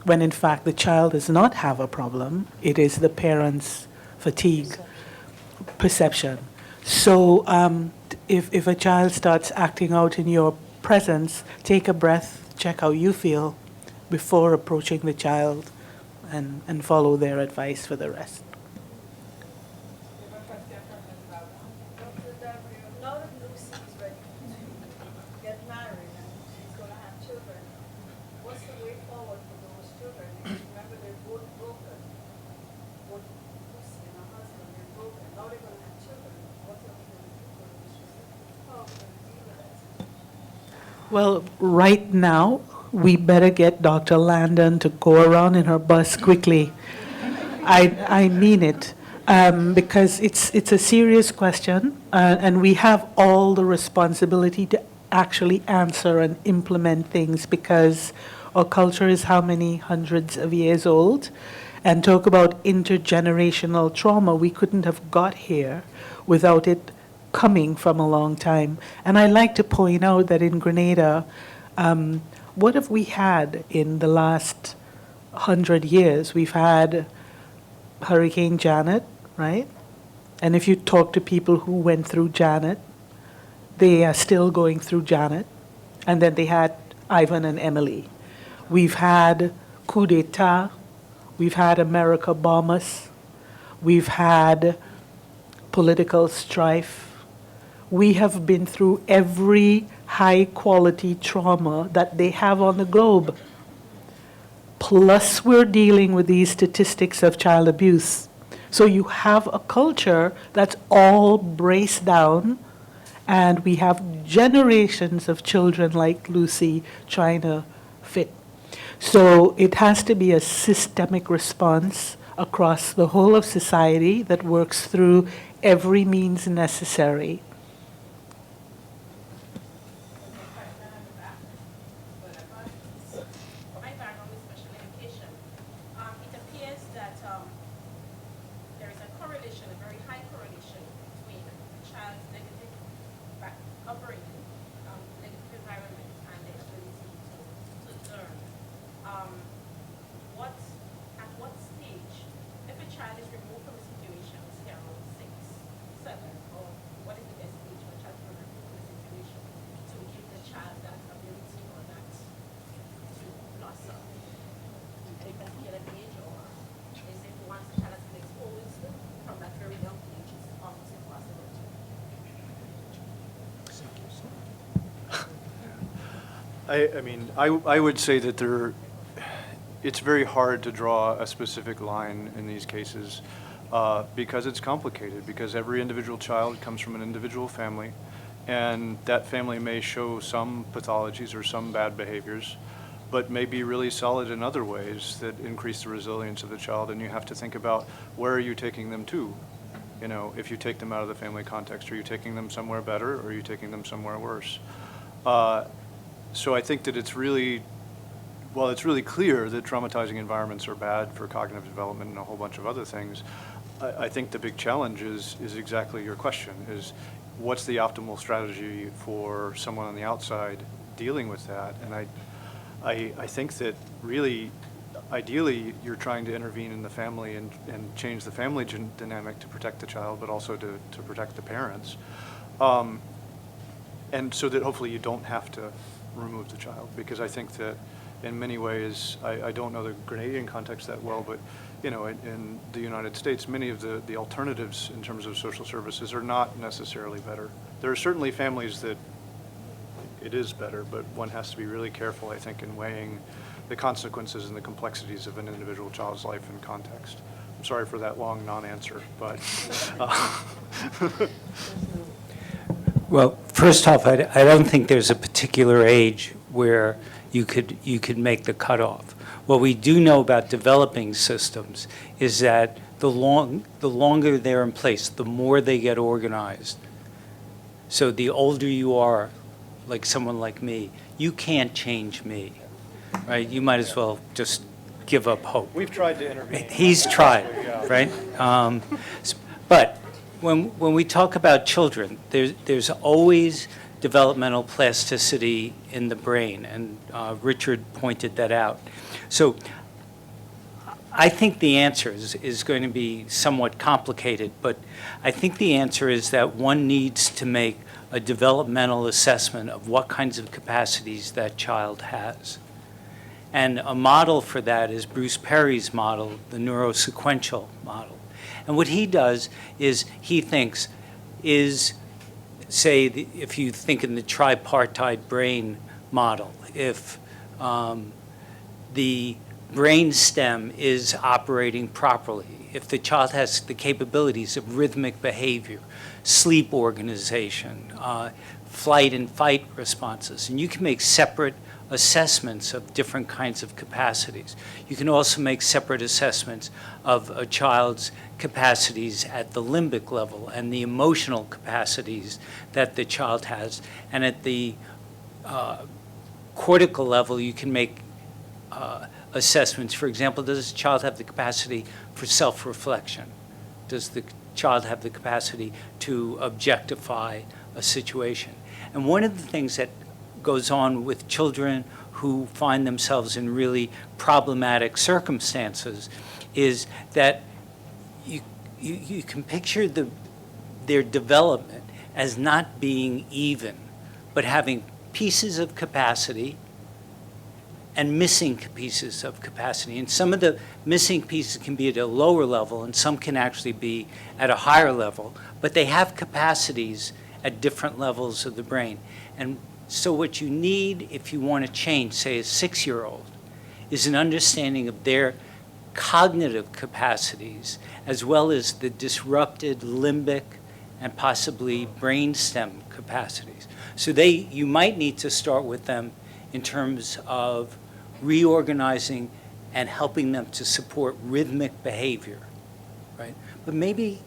When in fact the child does not have a problem, it is the parent's fatigue. perception. So if a child starts acting out in your presence, take a breath, check how you feel before approaching the child, and follow their advice for the rest. Now that Lucy is ready to get married and she's going to have children, what's the way forward for those children? Because remember, they're both broken. Both Lucy and her husband, they're broken. Now they're going to have children. What are we going to do for those children? How are we going to deal with that? Well, right now, we better get Dr. Landon to go around in her bus quickly. I mean it, because it's a serious question, and we have all the responsibility to actually answer and implement things, because our culture is how many hundreds of years old, and talk about intergenerational trauma. We couldn't have got here without it coming from a long time. And I like to point out that in Grenada, what have we had in the last 100 years? We've had Hurricane Janet, right? And if you talk to people who went through Janet, they are still going through Janet. And then they had Ivan and Emily. We've had coup d'etat. We've had America bomb us. We've had political strife. We have been through every high-quality trauma that they have on the globe. Plus, we're dealing with these statistics of child abuse. So you have a culture that's all braced down, and we have generations of children like Lucy trying to fit. So it has to be a systemic response across the whole of society that works through every means necessary. My background is special education. It appears that there is a correlation, a very high correlation between a child's negative upbringing, negative environment, and their ability to learn. At what stage, if a child is removed from a situation, say around 6, 7, or what is the best age for a child to be removed from a situation to give the child that ability or that to blossom? They can be at an age, or is it once the child has been exposed from that very young age, it's almost impossible to? I mean, I would say that it's very hard to draw a specific line in these cases because it's complicated, because every individual child comes from an individual family, and that family may show some pathologies or some bad behaviors, but may be really solid in other ways that increase the resilience of the child, and you have to think about where are you taking them to? You know, if you take them out of the family context, are you taking them somewhere better, or are you taking them somewhere worse? So I think that it's really clear that traumatizing environments are bad for cognitive development and a whole bunch of other things. I think the big challenge is exactly your question, is what's the optimal strategy for someone on the outside dealing with that? And I think that really, ideally, you're trying to intervene in the family and change the family dynamic to protect the child, but also to protect the parents. And so that hopefully you don't have to remove the child, because I think that in many ways, I don't know the Grenadian context that well, but you know, in the United States, many of the alternatives in terms of social services are not necessarily better. There are certainly families that it is better, but one has to be really careful, I think, in weighing the consequences and the complexities of an individual child's life and context. I'm sorry for that long non-answer, but. Well, first off, I don't think there's a particular age where you could make the cutoff. What we do know about developing systems is that the longer they're in place, the more they get organized. So the older you are, like someone like me, you can't change me, right? You might as well just give up hope. We've tried to intervene. He's tried, right? But when we talk about children, there's always developmental plasticity in the brain, and Richard pointed that out. So I think the answer is going to be somewhat complicated, but I think the answer is that one needs to make a developmental assessment of what kinds of capacities that child has. And a model for that is Bruce Perry's model, the neurosequential model. And what he does is he thinks is, say, if you think in the tripartite brain model, if the brain stem is operating properly, if the child has the capabilities of rhythmic behavior, sleep organization, flight and fight responses, and you can make separate assessments of different kinds of capacities. You can also make separate assessments of a child's capacities at the limbic level and the emotional capacities that the child has. And at the cortical level, you can make assessments. For example, does the child have the capacity for self-reflection? Does the child have the capacity to objectify a situation? And one of the things that goes on with children who find themselves in really problematic circumstances is that you can picture their development as not being even, but having pieces of capacity and missing pieces of capacity. And some of the missing pieces can be at a lower level, and some can actually be at a higher level, but they have capacities at different levels of the brain. And so what you need if you want to change, say, a 6-year-old, is an understanding of their cognitive capacities, as well as the disrupted limbic and possibly brainstem capacities. So you might need to start with them in terms of reorganizing and helping them to support rhythmic behavior, right? But maybe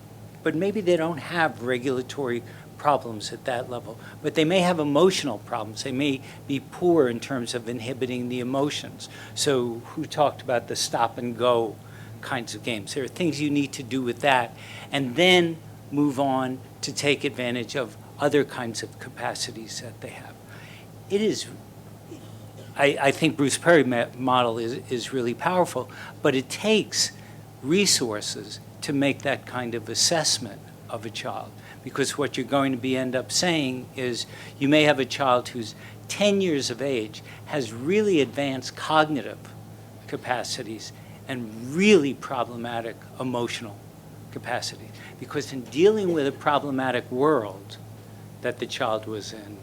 they don't have regulatory problems at that level, but they may have emotional problems. They may be poor in terms of inhibiting the emotions. So who talked about the stop and go kinds of games? There are things you need to do with that, and then move on to take advantage of other kinds of capacities that they have. It is, I think Bruce Perry model is really powerful, but it takes resources to make that kind of assessment of a child. Because what you're going to end up saying is you may have a child who's 10 years of age, has really advanced cognitive capacities and really problematic emotional capacity. Because in dealing with a problematic world that the child was in,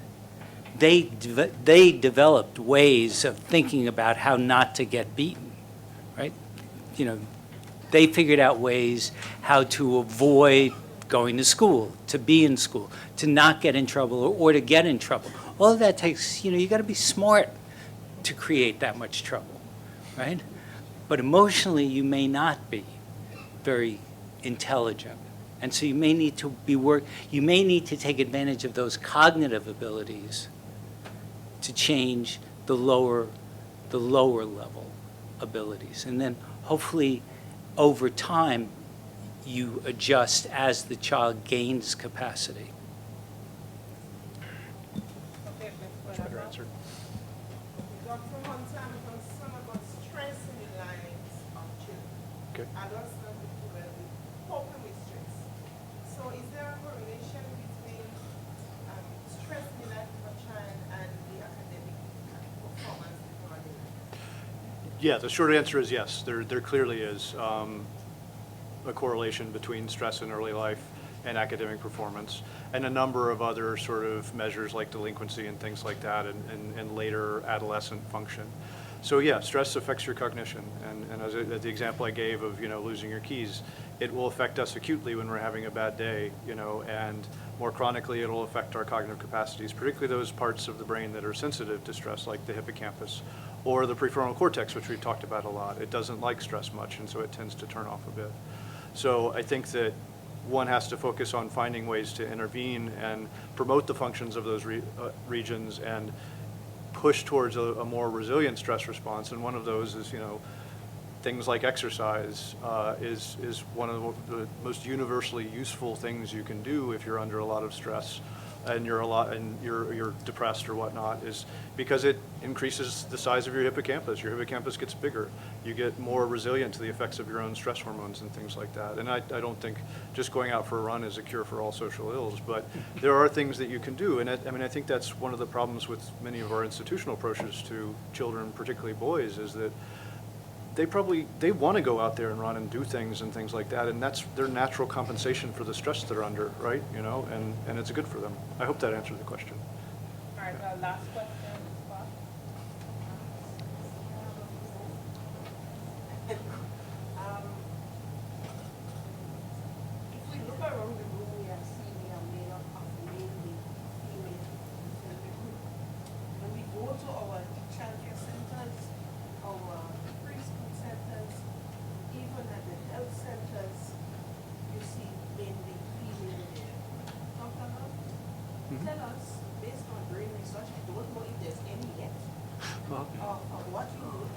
they developed ways of thinking about how not to get beaten, right? You know, they figured out ways how to avoid going to school, to be in school, to not get in trouble or to get in trouble. All of that takes, you got to be smart to create that much trouble, right? But emotionally, you may not be very intelligent. And so you may need to you may need to take advantage of those cognitive abilities to change the lower level abilities. And then hopefully over time, you adjust as the child gains capacity. Better answer. Dr. Hunter, because some about stress in the lives of children. Okay. Adults not well coping with stress. So is there a correlation between stress in the life of a child and the academic performance before adulthood? Yeah, the short answer is yes. There clearly is a correlation between stress in early life and academic performance, and a number of other sort of measures like delinquency and things like that, and later adolescent function. So yeah, stress affects your cognition, and as the example I gave of losing your keys, it will affect us acutely when we're having a bad day, and more chronically it'll affect our cognitive capacities, particularly those parts of the brain that are sensitive to stress, like the hippocampus or the prefrontal cortex, which we've talked about a lot. It doesn't like stress much, and so it tends to turn off a bit. So I think that one has to focus on finding ways to intervene and promote the functions of those regions and push towards a more resilient stress response. And one of those is, things like exercise is one of the most universally useful things you can do if you're under a lot of stress. and you're depressed or whatnot, is because it increases the size of your hippocampus. Your hippocampus gets bigger. You get more resilient to the effects of your own stress hormones and things like that. And I don't think just going out for a run is a cure for all social ills, but there are things that you can do. And I think that's one of the problems with many of our institutional approaches to children, particularly boys, is that they want to go out there and run and do things and things like that, and that's their natural compensation for the stress they're under, right? You know, and it's good for them. I hope that answered the question. All right, last question. If we look around the room, we are seeing we are made up of mainly female. When we go to our childcare centers, our preschool centers, even at the health centers, you see mainly female there. Dr. Hunt, tell us, based on brain research, I don't know if there's any yet, of what you know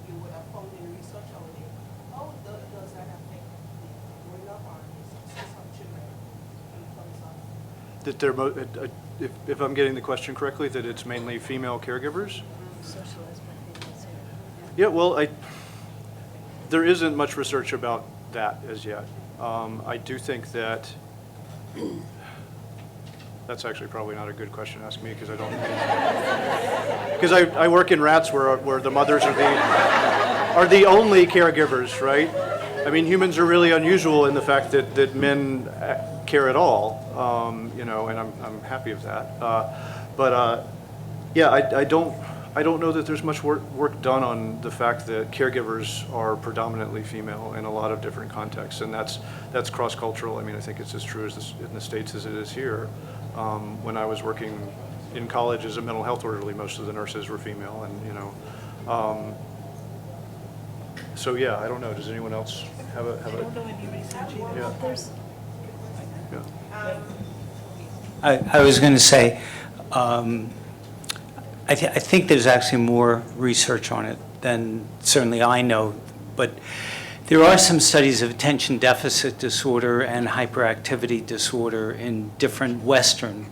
you would have found in research out there. How does that affect the growing up or the success of children in terms of That they're, if I'm getting the question correctly, that it's mainly female caregivers? Socialized by females here. Yeah, well, there isn't much research about that as yet. I do think that, that's actually probably not a good question to ask me, because I don't, because I work in rats where the mothers are the only caregivers, right? I mean, humans are really unusual in the fact that men care at all, you know, and I'm happy of that. Yeah, I don't know that there's much work done on the fact that caregivers are predominantly female in a lot of different contexts, and that's cross-cultural. I mean, I think it's as true in the States as it is here. When I was working in college as a mental health orderly, most of the nurses were female, and you know. So yeah, I don't know. Does anyone else have a? I don't know any research either. Yeah. There's, I was going to say, I think there's actually more research on it than certainly I know, but there are some studies of attention deficit disorder and hyperactivity disorder in different Western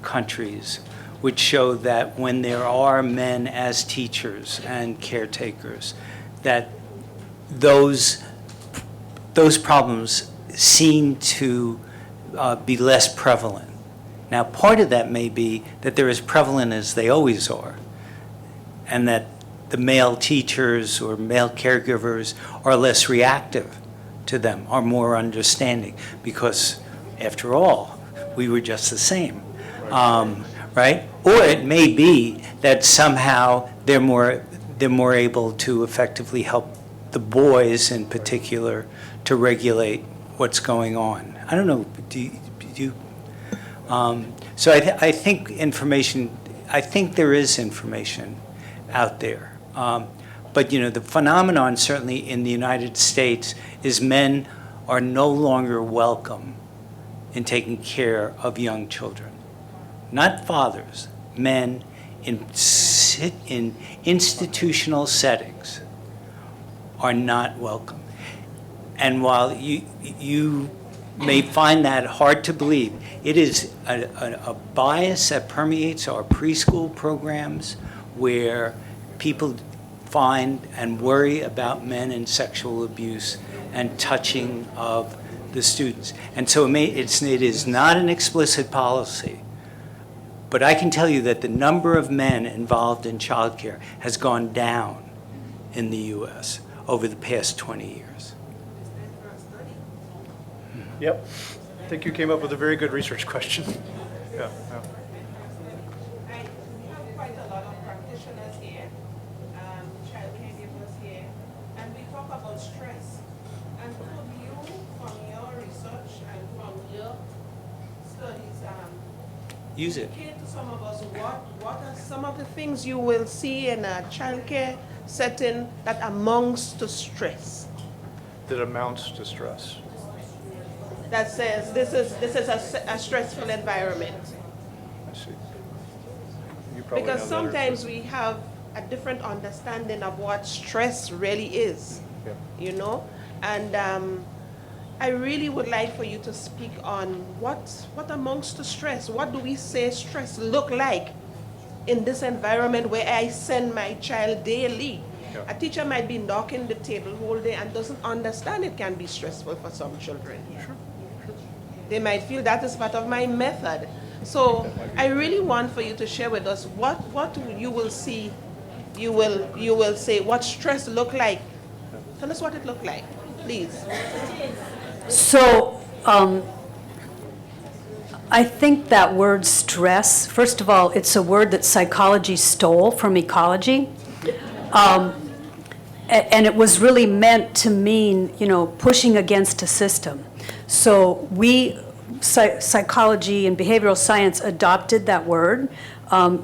countries, which show that when there are men as teachers and caretakers, that those problems seem to be less prevalent. Now, part of that may be that they're as prevalent as they always are, and that the male teachers or male caregivers are less reactive to them, are more understanding, because after all, we were just the same, right? Or it may be that somehow they're more able to effectively help the boys in particular to regulate what's going on. I don't know, do you so I think I think there is information out there. But, you know, the phenomenon certainly in the United States is men are no longer welcome in taking care of young children. Not fathers, men in institutional settings are not welcome. And while you may find that hard to believe, it is a bias that permeates our preschool programs where people find and worry about men and sexual abuse and touching of the students. And so it is not an explicit policy, but I can tell you that the number of men involved in childcare has gone down in the U.S. over the past 20 years. Yep. I think you came up with a very good research question. Yeah. we have quite a lot of practitioners here, child caregivers here, and we talk about stress. And could you, from your research and from your studies, Use it. indicate to some of us what are some of the things you will see in a childcare setting that amounts to stress? That amounts to stress. That says this is a stressful environment. I see. You probably Because know better. sometimes we have a different understanding of what stress really is, Yeah. you know? And I really would like for you to speak on what amongst the stress, what do we say stress look like in this environment where I send my child daily? Yeah. A teacher might be knocking the table whole day and doesn't understand it can be stressful for some children. Sure. They might feel that is part of my method. So I really want for you to share with us what you will see, you will say what stress look like. Tell us what it looked like, please. So, I think that word stress, first of all, it's a word that psychology stole from ecology. And it was really meant to mean, pushing against a system. So psychology and behavioral science adopted that word,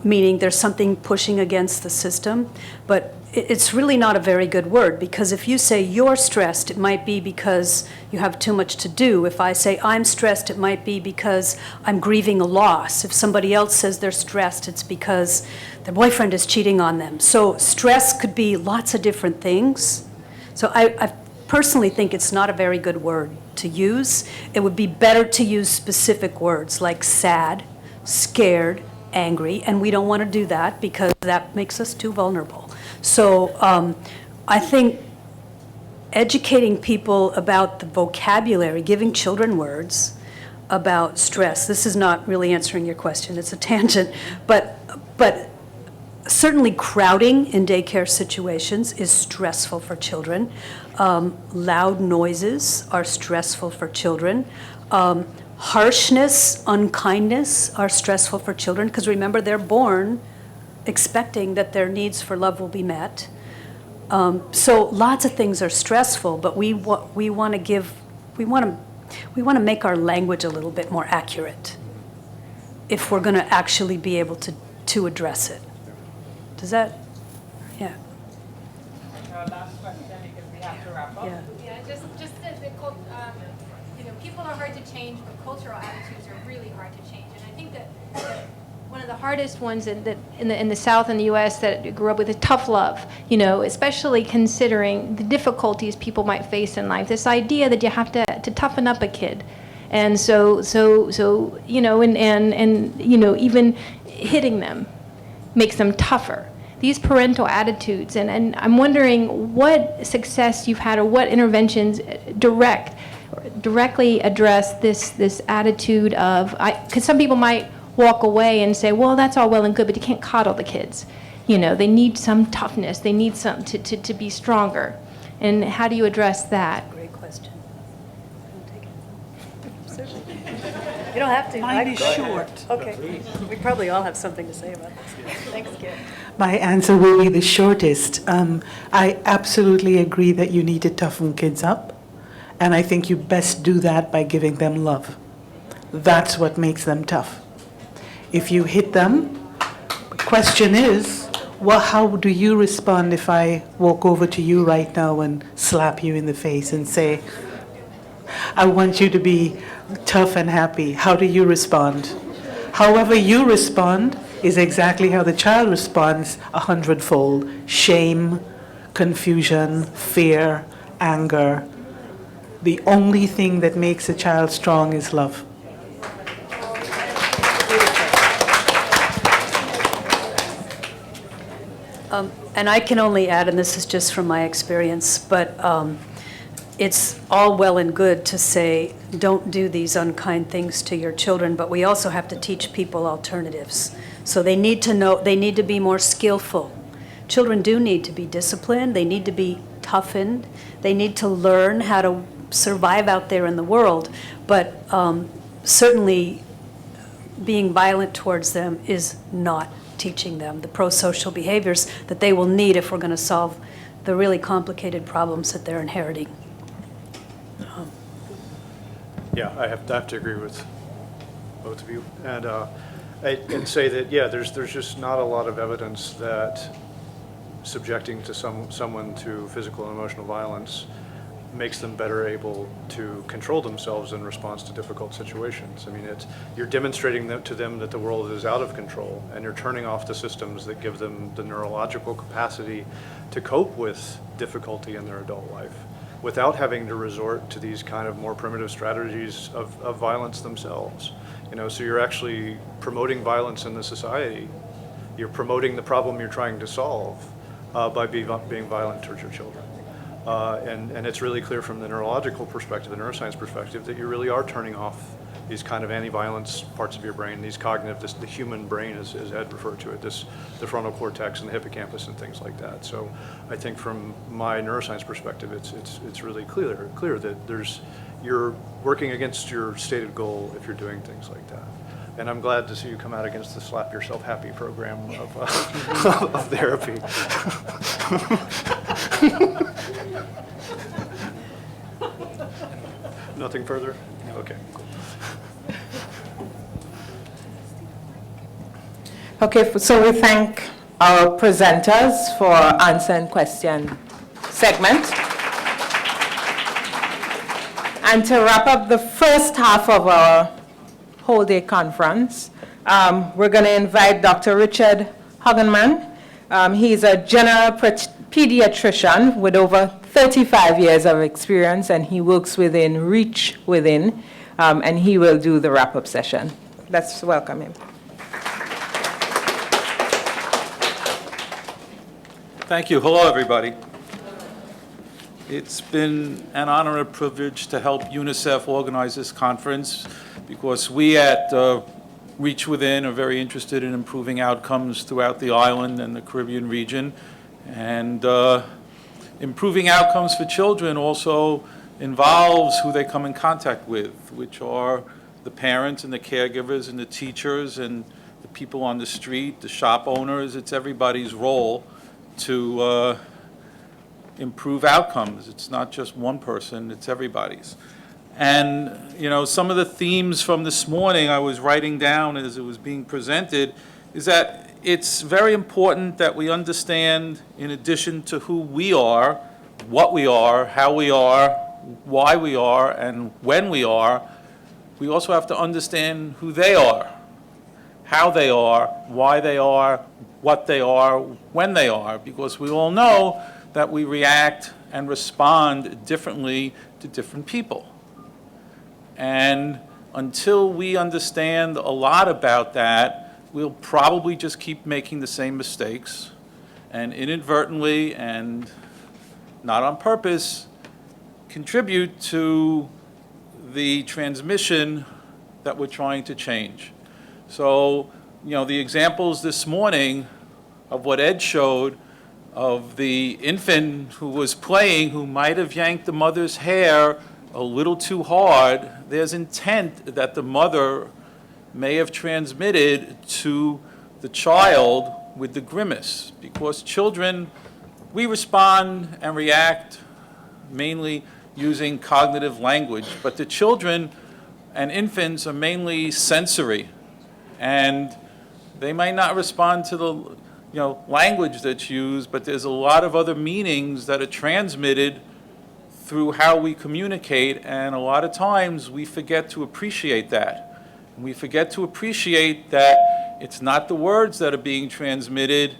meaning there's something pushing against the system. But it's really not a very good word, because if you say you're stressed, it might be because you have too much to do. If I say I'm stressed, it might be because I'm grieving a loss. If somebody else says they're stressed, it's because their boyfriend is cheating on them. So stress could be lots of different things. So I personally think it's not a very good word to use. It would be better to use specific words like sad, scared, angry, and we don't want to do that because that makes us too vulnerable. So I think educating people about the vocabulary, giving children words about stress. This is not really answering your question, it's a tangent, but certainly crowding in daycare situations is stressful for children. Loud noises are stressful for children. Harshness, unkindness are stressful for children, because remember, they're born expecting that their needs for love will be met. So lots of things are stressful, but we want to make our language a little bit more accurate if we're going to actually be able to address it. Does that? Yeah. Last question, because we have to wrap up. Yeah. Just people are hard to change, but cultural attitudes are really hard to change. And I think that one of the hardest ones in the South and the U.S. that grew up with is tough love. Especially considering the difficulties people might face in life. This idea that you have to toughen up a kid, and so even hitting them makes them tougher. These parental attitudes, and I'm wondering what success you've had or what interventions directly address this attitude of, because some people might walk away and say, well, that's all well and good, but you can't coddle the kids. They need some toughness, they need some to be stronger. And how do you address that? Great question. You don't have to. Mine is short. Okay. We probably all have something to say about this. Thanks, Kit. My answer will be the shortest. I absolutely agree that you need to toughen kids up, and I think you best do that by giving them love. That's what makes them tough. If you hit them, the question is, well, how do you respond if I walk over to you right now and slap you in the face and say, I want you to be tough and happy? How do you respond? However you respond is exactly how the child responds 100-fold. Shame, confusion, fear, anger. The only thing that makes a child strong is love. And I can only add, and this is just from my experience, but it's all well and good to say, don't do these unkind things to your children, but we also have to teach people alternatives. So they need to know, they need to be more skillful. Children do need to be disciplined, they need to be toughened, they need to learn how to survive out there in the world, but certainly being violent towards them is not teaching them the pro-social behaviors that they will need if we're going to solve the really complicated problems that they're inheriting. Yeah, I have to agree with both of you, and say that there's just not a lot of evidence that subjecting to someone to physical and emotional violence makes them better able to control themselves in response to difficult situations. I mean, you're demonstrating to them that the world is out of control, and you're turning off the systems that give them the neurological capacity to cope with difficulty in their adult life. without having to resort to these kind of more primitive strategies of violence themselves. So you're actually promoting violence in the society. You're promoting the problem you're trying to solve by being violent towards your children. And it's really clear from the neurological perspective, the neuroscience perspective, that you really are turning off these kind of anti-violence parts of your brain, these cognitive, the human brain, as Ed referred to it, the frontal cortex and the hippocampus and things like that. So I think from my neuroscience perspective, it's really clear that you're working against your stated goal if you're doing things like that. And I'm glad to see you come out against the Slap Yourself Happy program of therapy. Nothing further? Okay. Okay, so we thank our presenters for answer and question segment. And to wrap up the first half of our whole day conference, we're going to invite Dr. Richard Hagenman. He's a general pediatrician with over 35 years of experience, and he works within Reach Within, and he will do the wrap-up session. Let's welcome him. Thank you. Hello, everybody. It's been an honor and a privilege to help UNICEF organize this conference because we at Reach Within are very interested in improving outcomes throughout the island and the Caribbean region. And improving outcomes for children also involves who they come in contact with, which are the parents and the caregivers and the teachers and the people on the street, the shop owners. It's everybody's role to improve outcomes. It's not just one person, it's everybody's. And, some of the themes from this morning I was writing down as it was being presented is that it's very important that we understand, in addition to who we are, what we are, how we are, why we are, and when we are, we also have to understand who they are, how they are, why they are, what they are, when they are, because we all know that we react and respond differently to different people. And until we understand a lot about that, we'll probably just keep making the same mistakes and inadvertently and not on purpose contribute to the transmission that we're trying to change. So, the examples this morning of what Ed showed of the infant who was playing, who might have yanked the mother's hair a little too hard, there's intent that the mother may have transmitted to the child with the grimace. Because children, we respond and react mainly using cognitive language, but the children and infants are mainly sensory, and they might not respond to the language that's used, but there's a lot of other meanings that are transmitted through how we communicate, and a lot of times we forget to appreciate that. And we forget to appreciate that it's not the words that are being transmitted,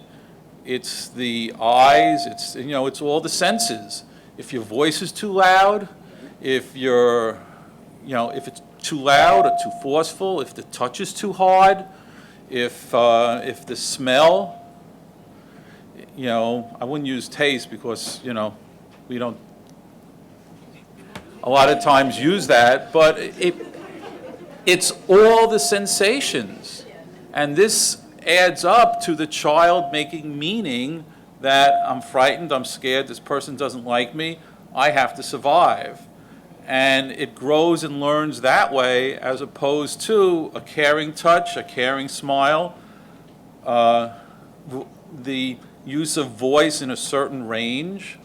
it's the eyes, it's all the senses. If your voice is too loud, if it's too loud or too forceful, if the touch is too hard, if the smell, I wouldn't use taste because, we don't a lot of times use that, but it's all the sensations. And this adds up to the child making meaning that I'm frightened, I'm scared, this person doesn't like me, I have to survive. And it grows and learns that way as opposed to a caring touch, a caring smile, the use of voice in a certain range.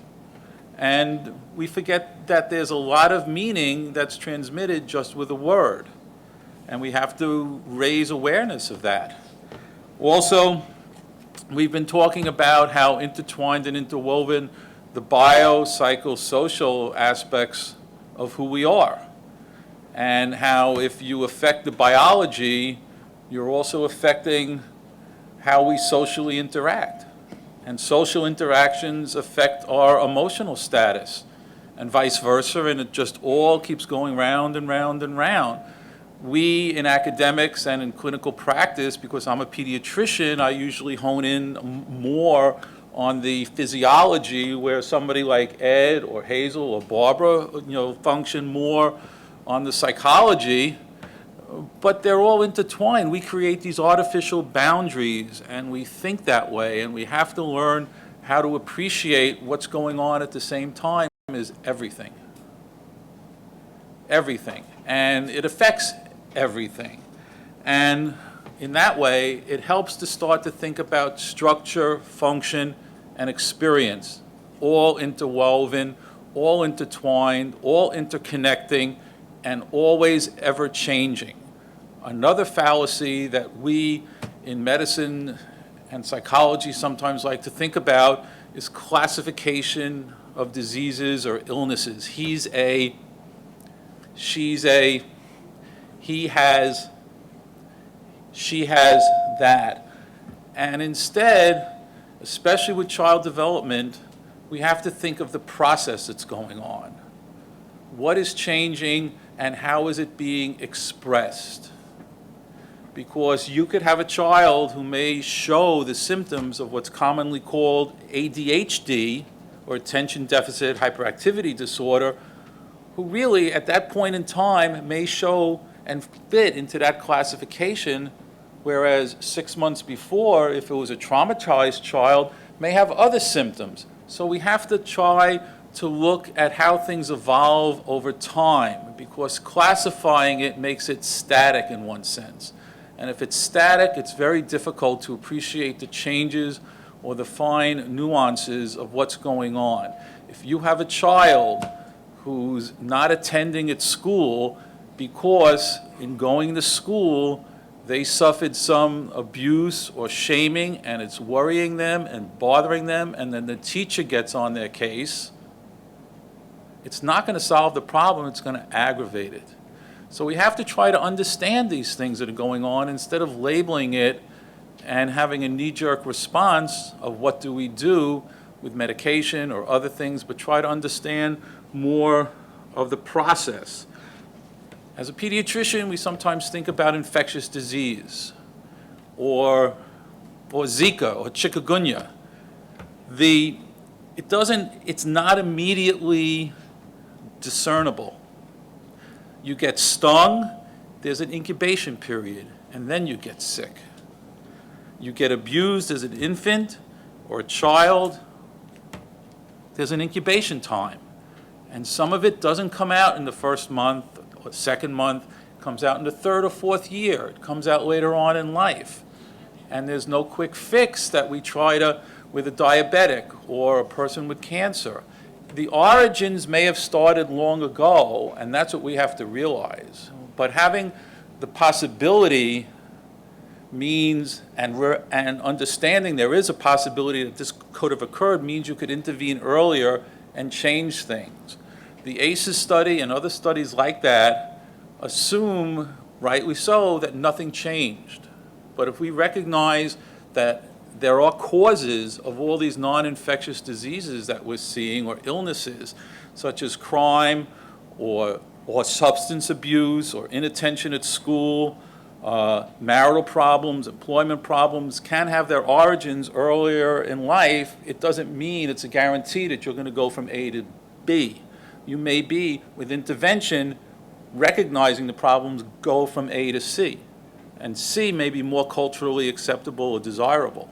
And we forget that there's a lot of meaning that's transmitted just with a word. And we have to raise awareness of that. Also, we've been talking about how intertwined and interwoven the biopsychosocial aspects of who we are. And how if you affect the biology, you're also affecting how we socially interact. And social interactions affect our emotional status. and vice versa, and it just all keeps going round and round and round. We in academics and in clinical practice, because I'm a pediatrician, I usually hone in more on the physiology, where somebody like Ed or Hazel or Barbara, function more on the psychology, but they're all intertwined. We create these artificial boundaries, and we think that way, and we have to learn how to appreciate what's going on at the same time is everything. Everything. And it affects everything. And in that way, it helps to start to think about structure, function, and experience, all interwoven, all intertwined, all interconnecting, and always ever changing. Another fallacy that we in medicine and psychology sometimes like to think about is classification of diseases or illnesses. He's a, she's a, he has, she has that. And instead, especially with child development, we have to think of the process that's going on. What is changing and how is it being expressed? Because you could have a child who may show the symptoms of what's commonly called ADHD, or attention deficit hyperactivity disorder, who really at that point in time may show and fit into that classification, whereas 6 months before, if it was a traumatized child, may have other symptoms. So we have to try to look at how things evolve over time, because classifying it makes it static in one sense. And if it's static, it's very difficult to appreciate the changes or the fine nuances of what's going on. If you have a child who's not attending at school because in going to school, they suffered some abuse or shaming, and it's worrying them and bothering them, and then the teacher gets on their case, it's not going to solve the problem, it's going to aggravate it. So we have to try to understand these things that are going on instead of labeling it and having a knee-jerk response of what do we do with medication or other things, but try to understand more of the process. As a pediatrician, we sometimes think about infectious disease or Zika or chikungunya. It's not immediately discernible. You get stung, there's an incubation period, and then you get sick. You get abused as an infant or a child, there's an incubation time. And some of it doesn't come out in the first month or second month, it comes out in the third or fourth year. It comes out later on in life. And there's no quick fix that we try to with a diabetic or a person with cancer. The origins may have started long ago, and that's what we have to realize. But having the possibility means, and understanding there is a possibility that this could have occurred, means you could intervene earlier and change things. The ACEs study and other studies like that assume, rightly so, that nothing changed. But if we recognize that there are causes of all these non-infectious diseases that we're seeing, or illnesses, such as crime or substance abuse or inattention at school, marital problems, employment problems, can have their origins earlier in life. It doesn't mean it's a guarantee that you're going to go from A to B. You may be, with intervention, recognizing the problems go from A to C. And C may be more culturally acceptable or desirable.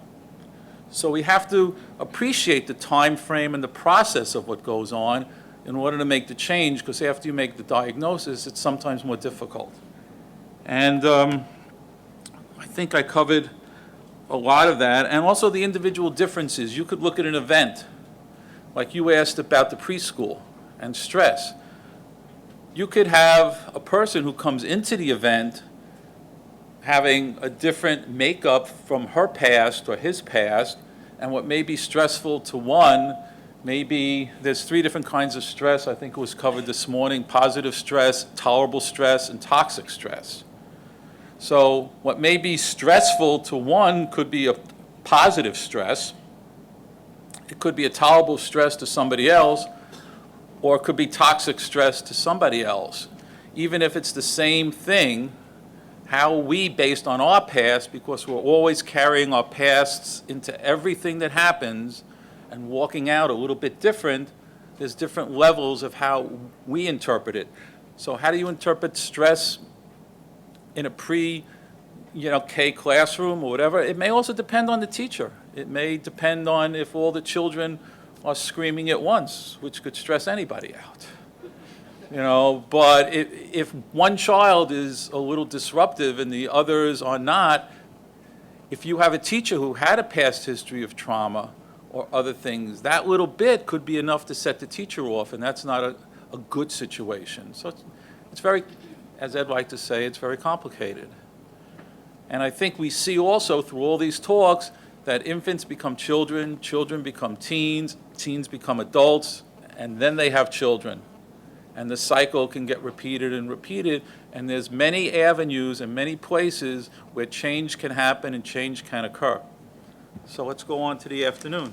So we have to appreciate the time frame and the process of what goes on in order to make the change, because after you make the diagnosis, it's sometimes more difficult. And I think I covered a lot of that, and also the individual differences. You could look at an event, like you asked about the preschool and stress. You could have a person who comes into the event having a different makeup from her past or his past, and what may be stressful to one, maybe there's 3 different kinds of stress. I think it was covered this morning: positive stress, tolerable stress, and toxic stress. So what may be stressful to one could be a positive stress. It could be a tolerable stress to somebody else, or it could be toxic stress to somebody else. Even if it's the same thing, how we, based on our past, because we're always carrying our pasts into everything that happens and walking out a little bit different, there's different levels of how we interpret it. So how do you interpret stress in a K classroom or whatever? It may also depend on the teacher. It may depend on if all the children are screaming at once, which could stress anybody out. But if one child is a little disruptive and the others are not, if you have a teacher who had a past history of trauma or other things, that little bit could be enough to set the teacher off, and that's not a good situation. So it's very, as Ed liked to say, it's very complicated. And I think we see also through all these talks that infants become children, children become teens, teens become adults, and then they have children. And the cycle can get repeated and repeated, and there's many avenues and many places where change can happen and change can occur. So let's go on to the afternoon.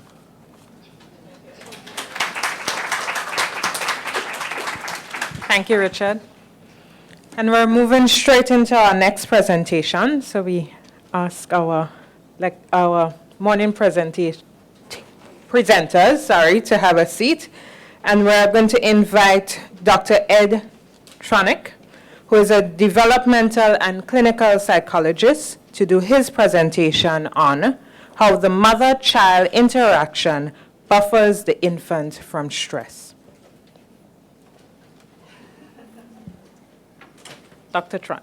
Thank you, Richard. And we're moving straight into our next presentation. So we ask our morning presenters, to have a seat. And we're going to invite Dr. Ed Tronick, who is a developmental and clinical psychologist, to do his presentation on how the mother-child interaction buffers the infant from stress. Dr. Tronick.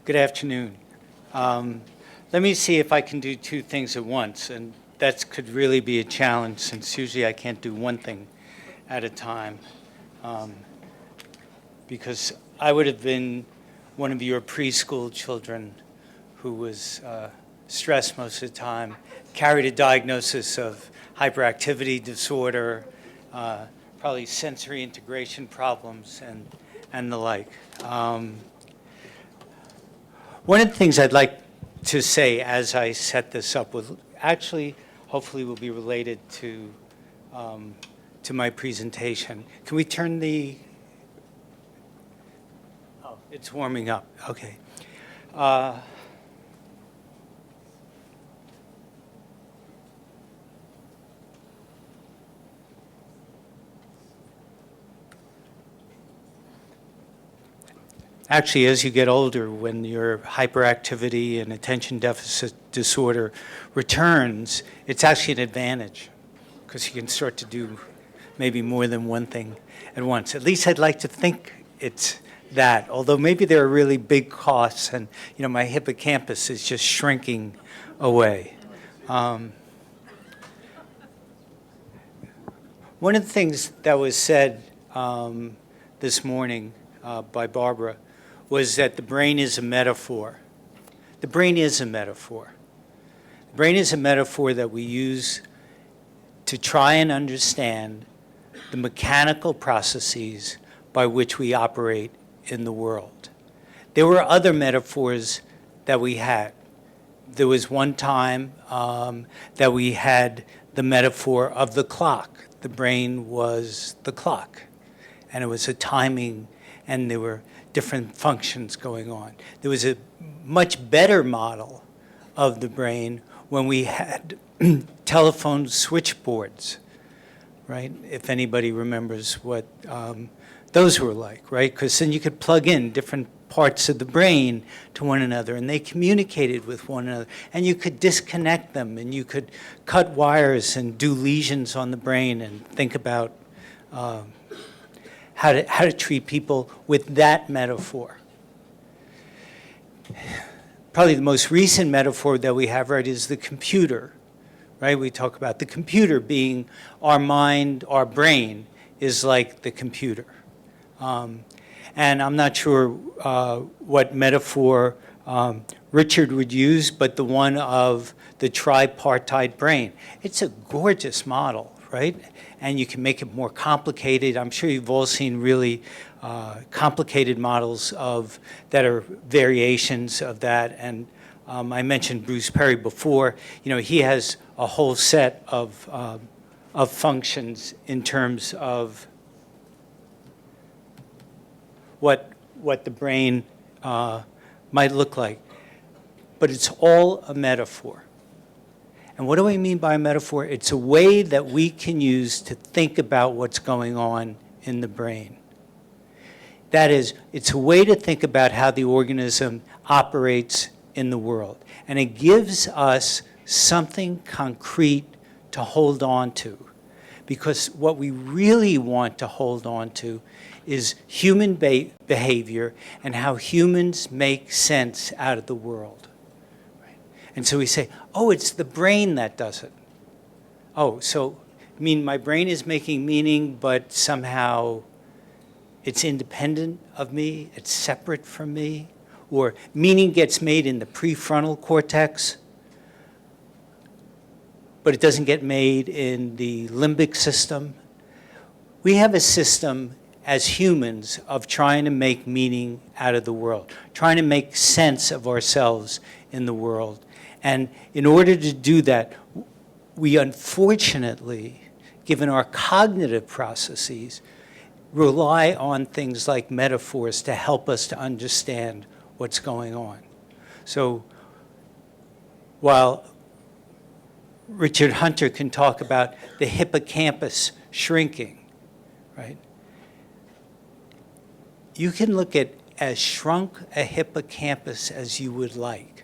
Good afternoon. Let me see if I can do two things at once, and that could really be a challenge since usually I can't do one thing at a time, because I would have been one of your preschool children who was stressed most of the time, carried a diagnosis of hyperactivity disorder, probably sensory integration problems, and the like. One of the things I'd like to say as I set this up will actually, hopefully, will be related to my presentation. Can we turn the? Oh, it's warming up. Okay. Actually, as you get older, when your hyperactivity and attention deficit disorder returns, it's actually an advantage because you can start to do maybe more than one thing at once. At least I'd like to think it's that, although maybe there are really big costs and, my hippocampus is just shrinking away. One of the things that was said this morning by Barbara was that the brain is a metaphor. The brain is a metaphor. The brain is a metaphor that we use to try and understand the mechanical processes by which we operate in the world. There were other metaphors that we had. There was one time that we had the metaphor of the clock. The brain was the clock, and it was a timing, and there were different functions going on. There was a much better model of the brain when we had telephone switchboards, right? If anybody remembers what those were like, right? Because then you could plug in different parts of the brain to one another, and they communicated with one another, and you could disconnect them, and you could cut wires and do lesions on the brain and think about how to treat people with that metaphor. Probably the most recent metaphor that we have, right, is the computer, right? We talk about the computer being our mind, our brain is like the computer. And I'm not sure what metaphor Richard would use, but the one of the tripartite brain. It's a gorgeous model, right? And you can make it more complicated. I'm sure you've all seen really complicated models that are variations of that. And I mentioned Bruce Perry before. You know, he has a whole set of functions in terms of what the brain might look like. But it's all a metaphor. And what do I mean by a metaphor? It's a way that we can use to think about what's going on in the brain. That is, it's a way to think about how the organism operates in the world. And it gives us something concrete to hold on to. Because what we really want to hold on to is human behavior and how humans make sense out of the world. And so we say, oh, it's the brain that does it. Oh, so, I mean, my brain is making meaning, but somehow it's independent of me, it's separate from me, or meaning gets made in the prefrontal cortex, but it doesn't get made in the limbic system. We have a system as humans of trying to make meaning out of the world, trying to make sense of ourselves in the world. And in order to do that, we unfortunately, given our cognitive processes, rely on things like metaphors to help us to understand what's going on. So while Richard Hunter can talk about the hippocampus shrinking, right? You can look at as shrunk a hippocampus as you would like.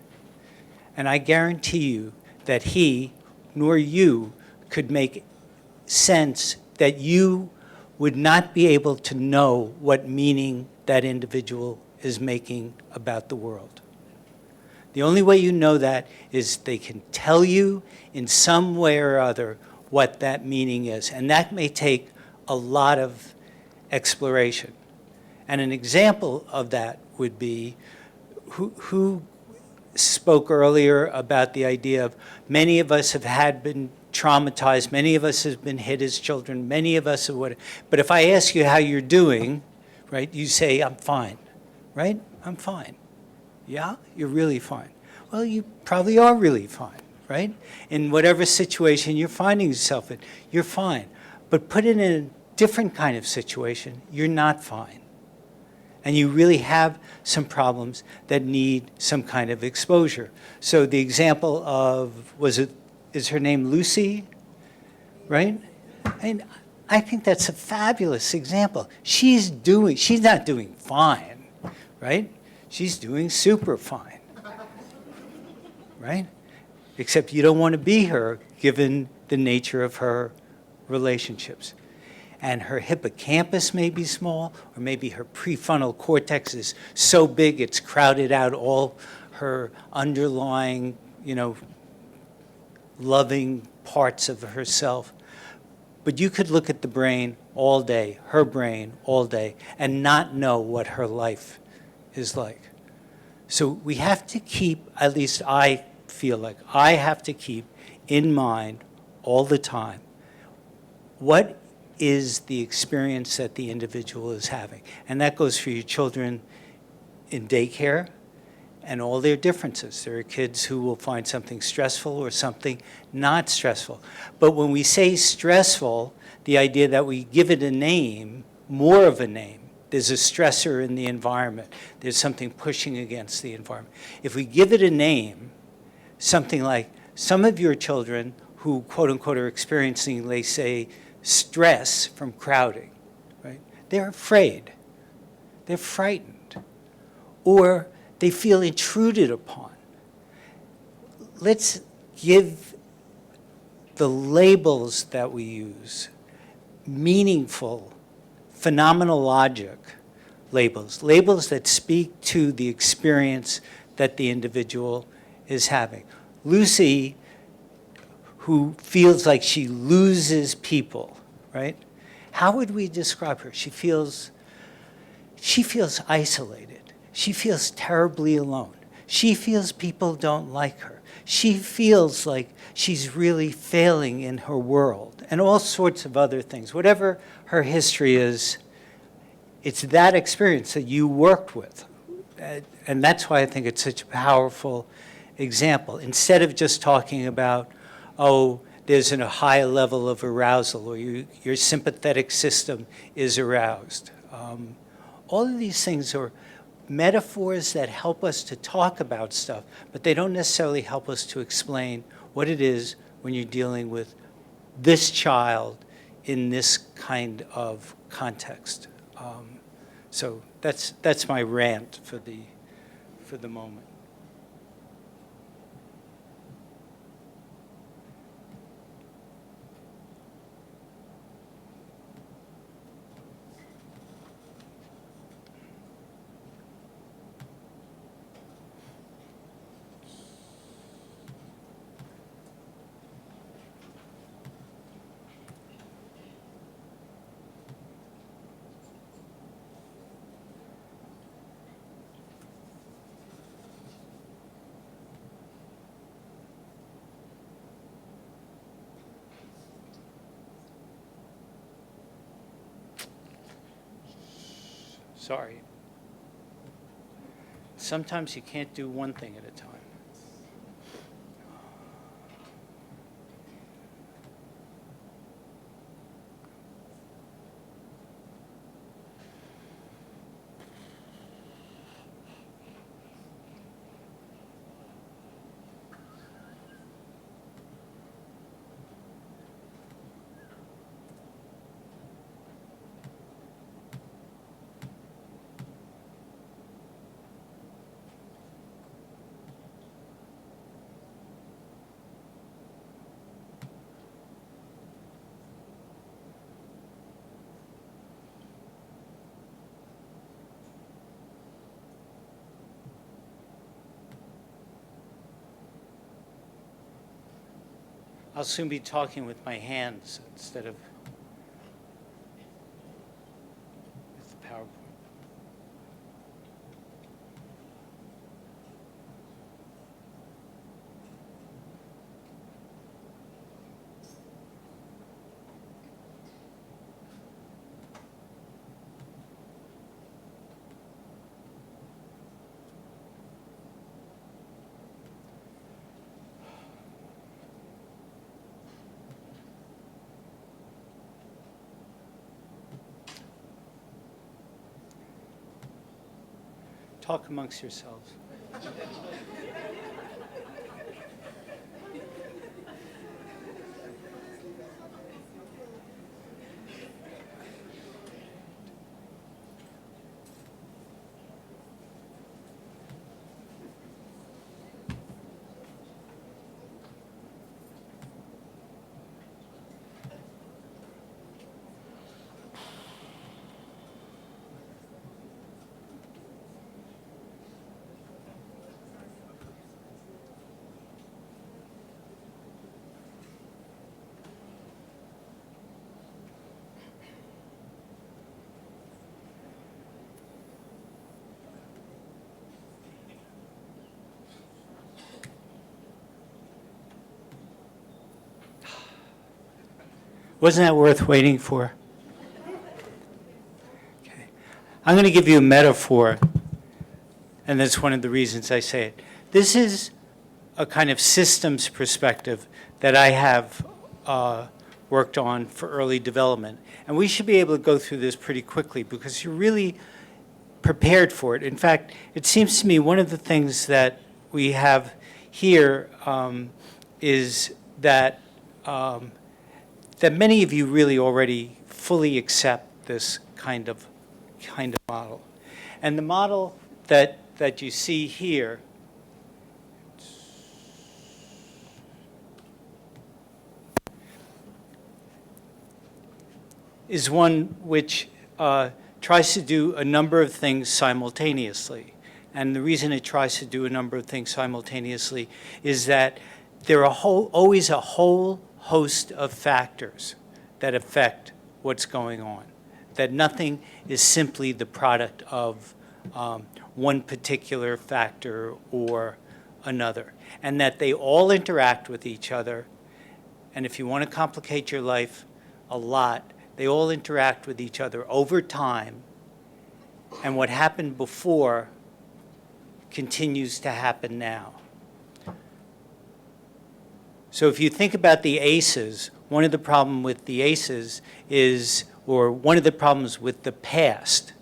And I guarantee you that he nor you could make sense that you would not be able to know what meaning that individual is making about the world. The only way you know that is they can tell you in some way or other what that meaning is. And that may take a lot of exploration. And an example of that would be who spoke earlier about the idea of many of us have been traumatized, many of us have been hit as children, many of us have what. But if I ask you how you're doing, right, you say, I'm fine, right? I'm fine. Yeah, you're really fine. Well, you probably are really fine, right? In whatever situation you're finding yourself in, you're fine. But put it in a different kind of situation, you're not fine. And you really have some problems that need some kind of exposure. So the example of, is her name Lucy, right? And I think that's a fabulous example. She's not doing fine, right? She's doing super fine, right? Except you don't want to be her given the nature of her relationships. And her hippocampus may be small, or maybe her prefrontal cortex is so big it's crowded out all her underlying, loving parts of herself. But you could look at the brain all day, her brain all day, and not know what her life is like. So we have to keep, at least I feel like, I have to keep in mind all the time, what is the experience that the individual is having. And that goes for your children in daycare and all their differences. There are kids who will find something stressful or something not stressful. But when we say stressful, the idea that we give it a name, more of a name, there's a stressor in the environment. There's something pushing against the environment. If we give it a name, something like some of your children who, quote unquote, are experiencing, they say, stress from crowding, right? They're afraid. They're frightened. Or they feel intruded upon. Let's give the labels that we use meaningful, phenomenologic labels, labels that speak to the experience that the individual is having. Lucy, who feels like she loses people, right? How would we describe her? She feels isolated. She feels terribly alone. She feels people don't like her. She feels like she's really failing in her world, and all sorts of other things. Whatever her history is, it's that experience that you worked with. And that's why I think it's such a powerful example. Instead of just talking about, oh, there's a high level of arousal, or your sympathetic system is aroused. All of these things are metaphors that help us to talk about stuff, but they don't necessarily help us to explain what it is when you're dealing with this child in this kind of context. So that's my rant for the moment. Sorry. Sometimes you can't do one thing at a time. I'll soon be talking with my hands instead of with the PowerPoint. Talk amongst yourselves. Wasn't that worth waiting for? Okay. I'm going to give you a metaphor, and that's one of the reasons I say it. This is a kind of systems perspective that I have worked on for early development. And we should be able to go through this pretty quickly because you're really prepared for it. In fact, it seems to me one of the things that we have here is that that many of you really already fully accept this kind of model. And the model that you see here is one which tries to do a number of things simultaneously. And the reason it tries to do a number of things simultaneously is that there are always a whole host of factors that affect what's going on, that nothing is simply the product of one particular factor or another, and that they all interact with each other. And if you want to complicate your life a lot, they all interact with each other over time, and what happened before continues to happen now. So if you think about the ACEs, one of the problems with the ACEs is, or one of the problems with the past,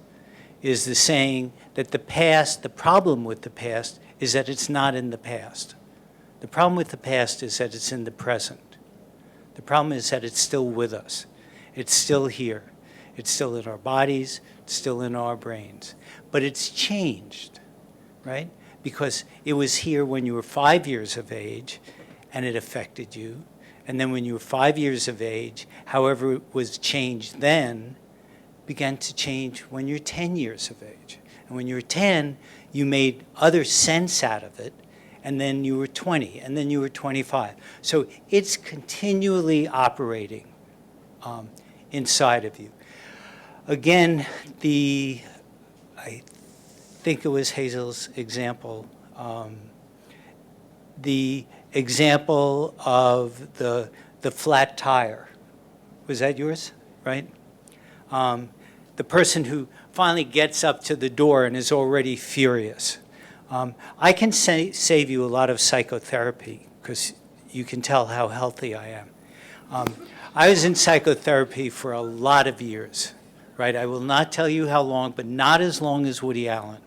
is the saying that the past, the problem with the past is that it's not in the past. The problem with the past is that it's in the present. The problem is that it's still with us. It's still here. It's still in our bodies. It's still in our brains. But it's changed, right? Because it was here when you were 5 years of age, and it affected you. And then when you were 5 years of age, however it was changed then, began to change when you're 10 years of age. And when you were 10, you made other sense out of it, and then you were 20, and then you were 25. So it's continually operating inside of you. Again, I think it was Hazel's example, the example of the flat tire. Was that yours, right? The person who finally gets up to the door and is already furious. I can save you a lot of psychotherapy because you can tell how healthy I am. I was in psychotherapy for a lot of years, right? I will not tell you how long, but not as long as Woody Allen.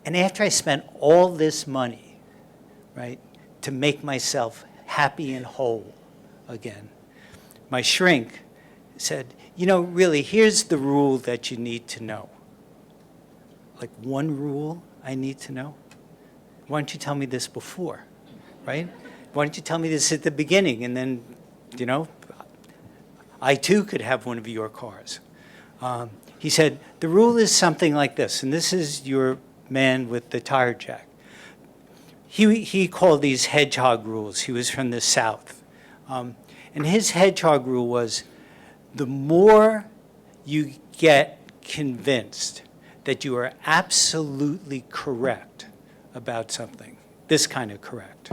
And after I spent all this money, right, to make myself happy and whole again, my shrink said, you know, really, here's the rule that you need to know. Like one rule I need to know? Why don't you tell me this before, right? Why don't you tell me this at the beginning, and then, you know, I too could have one of your cars. He said, the rule is something like this, and this is your man with the tire jack. He called these hedgehog rules. He was from the South. And his hedgehog rule was, the more you get convinced that you are absolutely correct about something, this kind of correct,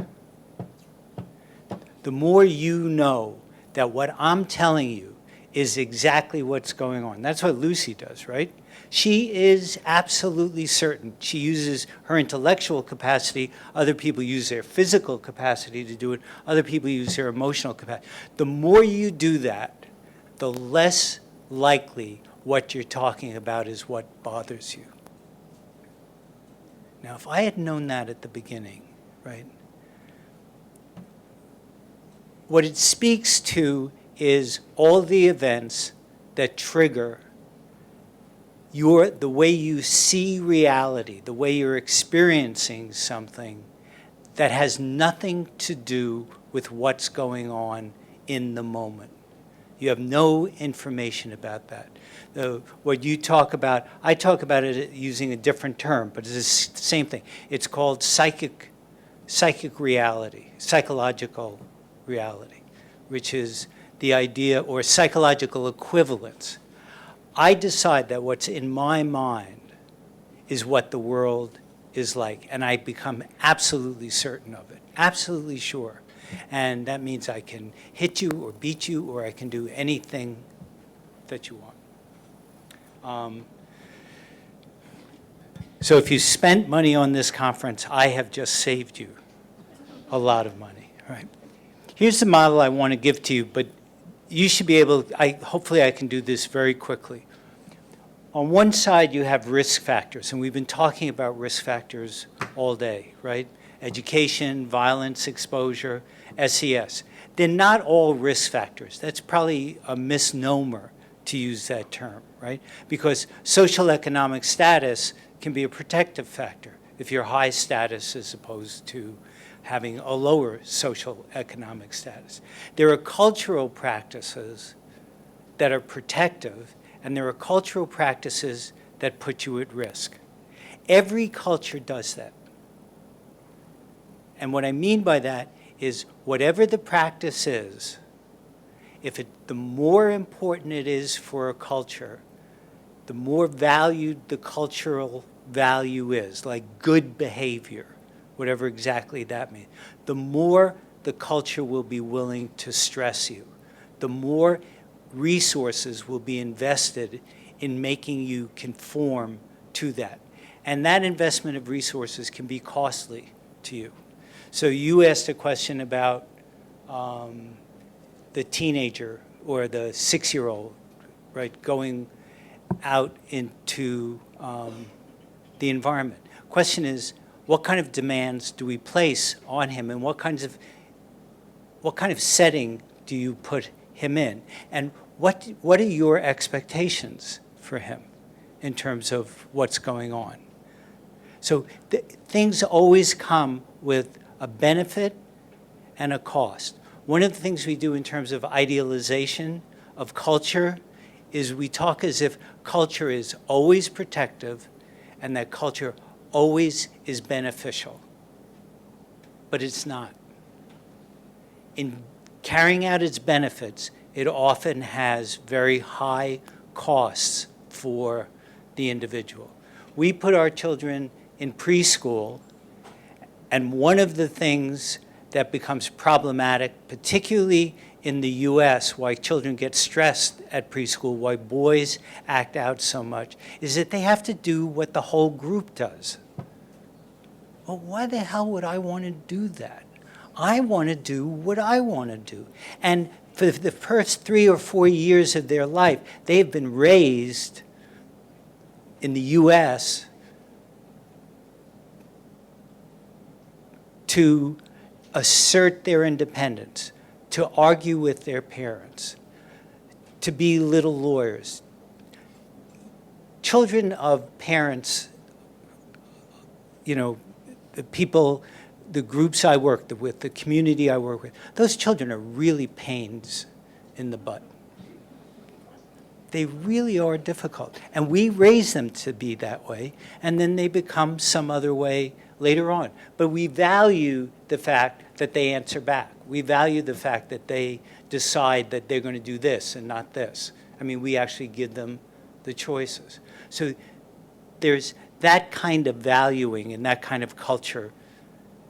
the more you know that what I'm telling you is exactly what's going on. That's what Lucy does, right? She is absolutely certain. She uses her intellectual capacity. Other people use their physical capacity to do it. Other people use their emotional capacity. The more you do that, the less likely what you're talking about is what bothers you. Now, if I had known that at the beginning, right, what it speaks to is all the events that trigger the way you see reality, the way you're experiencing something that has nothing to do with what's going on in the moment. You have no information about that. What you talk about, I talk about it using a different term, but it's the same thing. It's called psychic reality, psychological reality, which is the idea, or psychological equivalence. I decide that what's in my mind is what the world is like, and I become absolutely certain of it, absolutely sure. And that means I can hit you or beat you, or I can do anything that you want. So if you spent money on this conference, I have just saved you a lot of money, right? Here's the model I want to give to you, but you should be able, hopefully I can do this very quickly. On one side, you have risk factors, and we've been talking about risk factors all day, right? Education, violence, exposure, SES. They're not all risk factors. That's probably a misnomer to use that term, right? Because social economic status can be a protective factor if you're high status as opposed to having a lower social economic status. There are cultural practices that are protective, and there are cultural practices that put you at risk. Every culture does that. And what I mean by that is whatever the practice is, the more important it is for a culture, the more valued the cultural value is, like good behavior, whatever exactly that means, the more the culture will be willing to stress you. The more resources will be invested in making you conform to that. And that investment of resources can be costly to you. So you asked a question about the teenager or the 6-year-old, right, going out into the environment. Question is, what kind of demands do we place on him, and what kind of setting do you put him in? And what are your expectations for him in terms of what's going on? So things always come with a benefit and a cost. One of the things we do in terms of idealization of culture is we talk as if culture is always protective and that culture always is beneficial. But it's not. In carrying out its benefits, it often has very high costs for the individual. We put our children in preschool, and one of the things that becomes problematic, particularly in the US, why children get stressed at preschool, why boys act out so much, is that they have to do what the whole group does. Well, why the hell would I want to do that? I want to do what I want to do. And for the first 3 or 4 years of their life, they've been raised in the US to assert their independence, to argue with their parents, to be little lawyers. Children of parents, you know, the people, the groups I work with, the community I work with, those children are really pains in the butt. They really are difficult. And we raise them to be that way, and then they become some other way later on. But we value the fact that they answer back. We value the fact that they decide that they're going to do this and not this. I mean, we actually give them the choices. So there's that kind of valuing and that kind of culture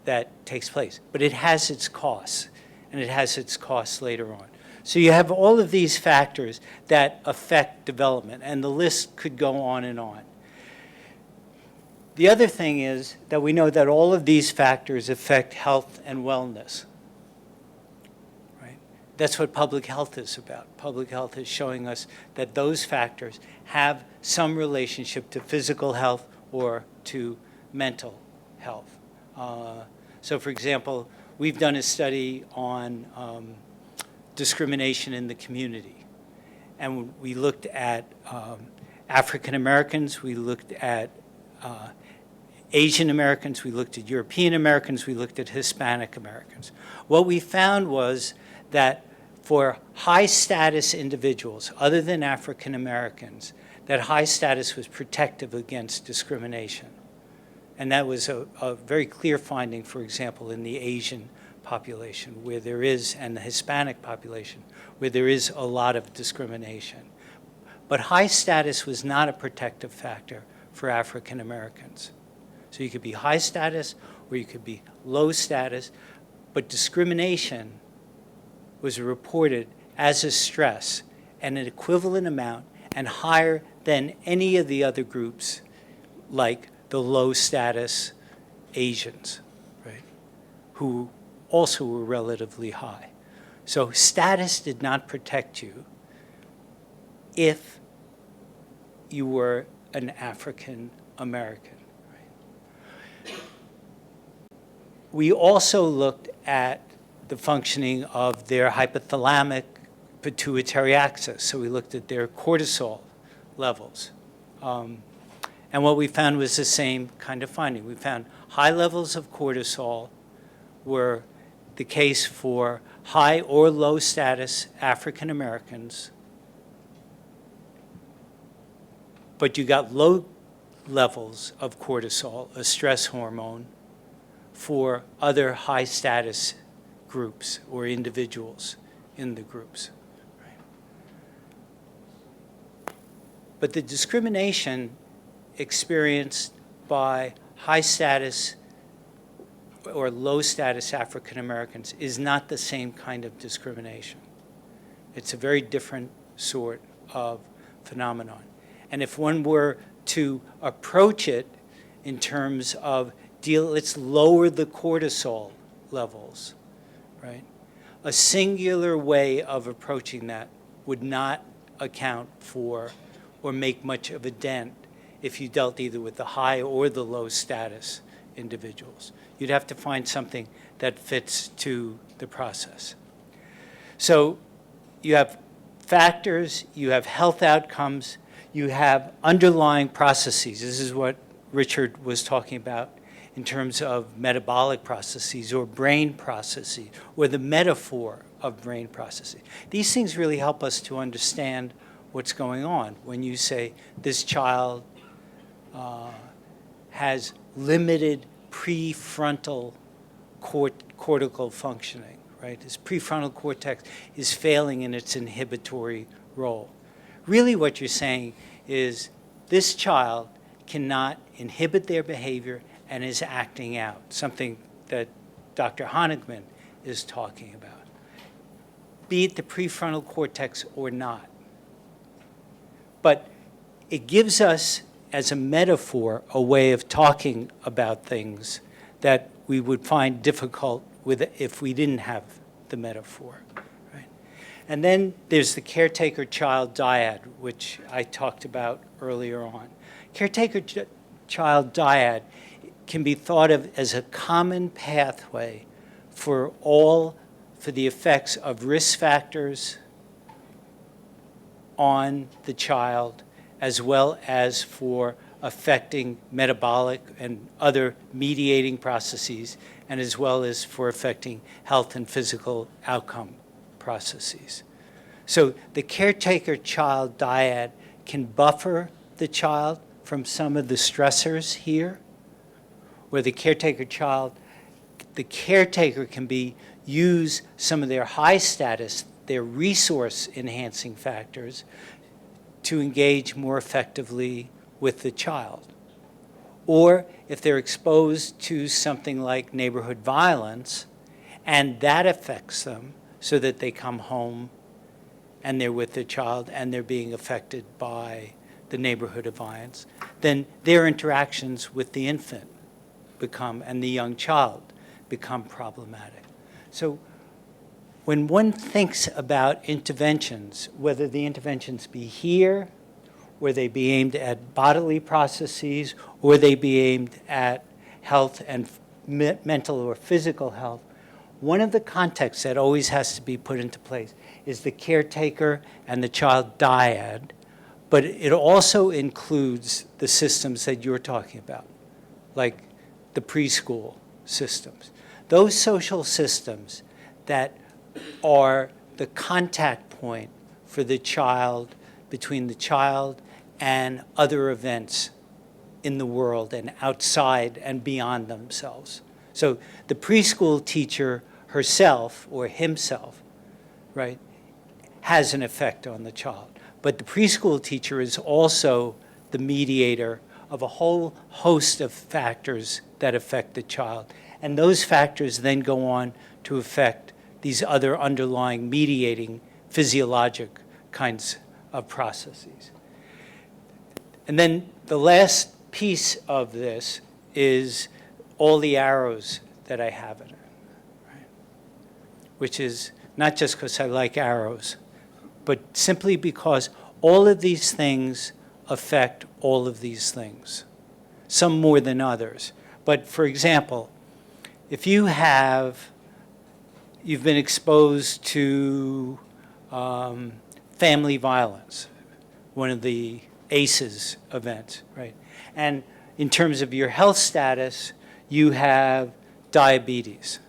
that takes place. But it has its costs, and it has its costs later on. So you have all of these factors that affect development, and the list could go on and on. The other thing is that we know that all of these factors affect health and wellness. Right? That's what public health is about. Public health is showing us that those factors have some relationship to physical health or to mental health. So for example, we've done a study on discrimination in the community. And we looked at African Americans, we looked at Asian Americans, we looked at European Americans, we looked at Hispanic Americans. What we found was that for high status individuals, other than African Americans, that high status was protective against discrimination. And that was a very clear finding, for example, in the Asian population where there is, and the Hispanic population, where there is a lot of discrimination. But high status was not a protective factor for African Americans. So you could be high status or you could be low status, but discrimination was reported as a stress and an equivalent amount and higher than any of the other groups, like the low status Asians, right, who also were relatively high. So status did not protect you if you were an African American. Right? We also looked at the functioning of their hypothalamic pituitary axis. So we looked at their cortisol levels. And what we found was the same kind of finding. We found high levels of cortisol were the case for high or low status African Americans, but you got low levels of cortisol, a stress hormone, for other high status groups or individuals in the groups. But the discrimination experienced by high status or low status African Americans is not the same kind of discrimination. It's a very different sort of phenomenon. And if one were to approach it in terms of let's lower the cortisol levels, right? A singular way of approaching that would not account for or make much of a dent if you dealt either with the high or the low status individuals. You'd have to find something that fits to the process. So you have factors, you have health outcomes, you have underlying processes. This is what Richard was talking about in terms of metabolic processes or brain processes or the metaphor of brain processes. These things really help us to understand what's going on when you say this child has limited prefrontal cortical functioning, right? His prefrontal cortex is failing in its inhibitory role. Really what you're saying is this child cannot inhibit their behavior and is acting out, something that Dr. Honigman is talking about, be it the prefrontal cortex or not. But it gives us, as a metaphor, a way of talking about things that we would find difficult with if we didn't have the metaphor. Right? And then there's the caretaker-child dyad, which I talked about earlier on. Caretaker-child dyad can be thought of as a common pathway for the effects of risk factors on the child, as well as for affecting metabolic and other mediating processes, and as well as for affecting health and physical outcome processes. So the caretaker-child dyad can buffer the child from some of the stressors here, where the caretaker can use some of their high status, their resource enhancing factors, to engage more effectively with the child. Or if they're exposed to something like neighborhood violence, and that affects them so that they come home and they're with the child and they're being affected by the neighborhood of violence, then their interactions with the infant and the young child become problematic. So when one thinks about interventions, whether the interventions be here, or they be aimed at bodily processes, or they be aimed at health and mental or physical health, one of the contexts that always has to be put into place is the caretaker and the child dyad, but it also includes the systems that you're talking about, like the preschool systems. Those social systems that are the contact point for the child, between the child and other events in the world and outside and beyond themselves. So the preschool teacher herself or himself, right, has an effect on the child. But the preschool teacher is also the mediator of a whole host of factors that affect the child. And those factors then go on to affect these other underlying mediating physiologic kinds of processes. And then the last piece of this is all the arrows that I have in it, right? Which is not just because I like arrows, but simply because all of these things affect all of these things, some more than others. But for example, if you've been exposed to family violence, one of the ACEs events, right? And in terms of your health status, you have diabetes.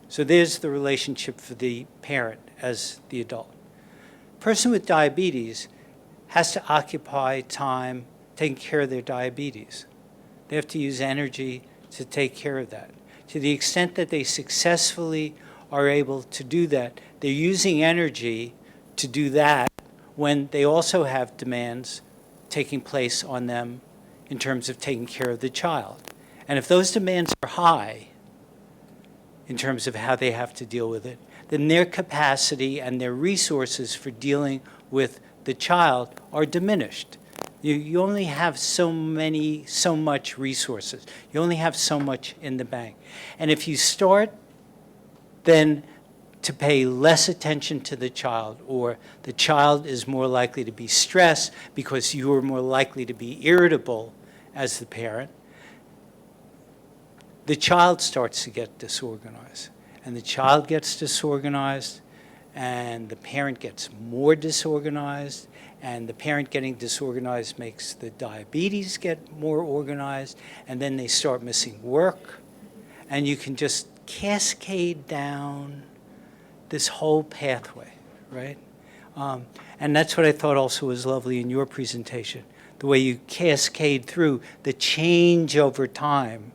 So there's the relationship for the parent as the adult. Person with diabetes has to occupy time taking care of their diabetes. They have to use energy to take care of that. To the extent that they successfully are able to do that, they're using energy to do that when they also have demands taking place on them in terms of taking care of the child. And if those demands are high in terms of how they have to deal with it, then their capacity and their resources for dealing with the child are diminished. You only have so much resources. You only have so much in the bank. And if you start then to pay less attention to the child, or the child is more likely to be stressed because you are more likely to be irritable as the parent, the child starts to get disorganized. And the child gets disorganized, and the parent gets more disorganized, and the parent getting disorganized makes the diabetes get more organized, and then they start missing work, and you can just cascade down this whole pathway, right? And that's what I thought also was lovely in your presentation, the way you cascade through the change over time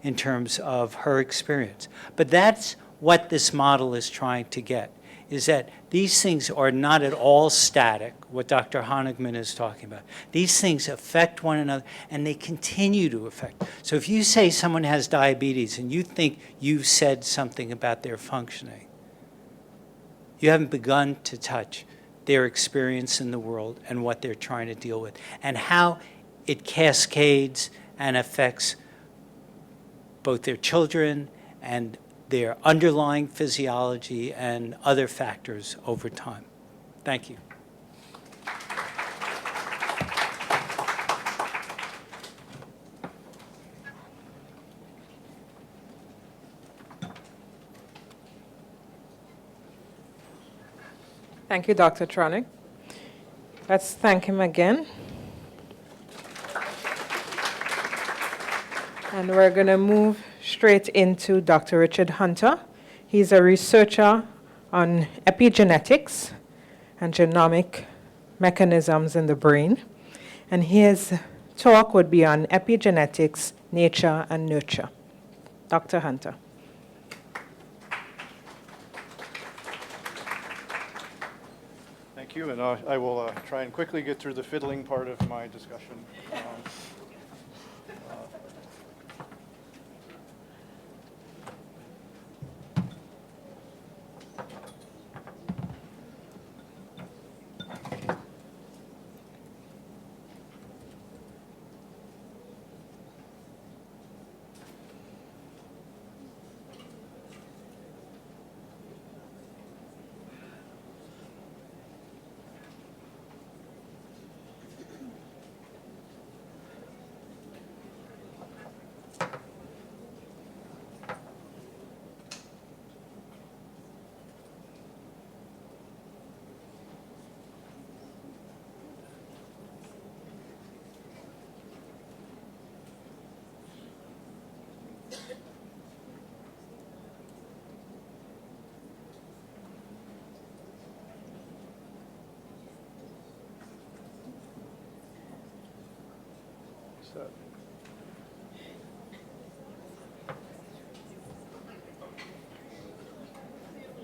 in terms of her experience. But that's what this model is trying to get, is that these things are not at all static, what Dr. Honigman is talking about. These things affect one another, and they continue to affect. So if you say someone has diabetes and you think you've said something about their functioning, you haven't begun to touch their experience in the world and what they're trying to deal with, and how it cascades and affects both their children and their underlying physiology and other factors over time. Thank you. Thank you, Dr. Tronick. Let's thank him again. And we're going to move straight into Dr. Richard Hunter. He's a researcher on epigenetics and genomic mechanisms in the brain. And his talk would be on epigenetics, nature, and nurture. Dr. Hunter. Thank you, and I will try and quickly get through the fiddling part of my discussion.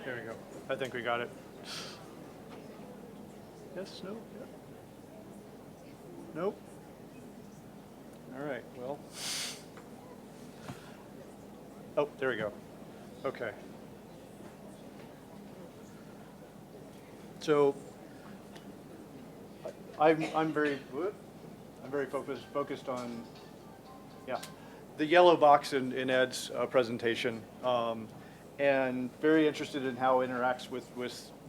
There we go. I think we got it. Yes, no? Yeah. Nope. All right, well. Oh, there we go. Okay. So I'm very focused on, yeah, the yellow box in Ed's presentation, and very interested in how it interacts with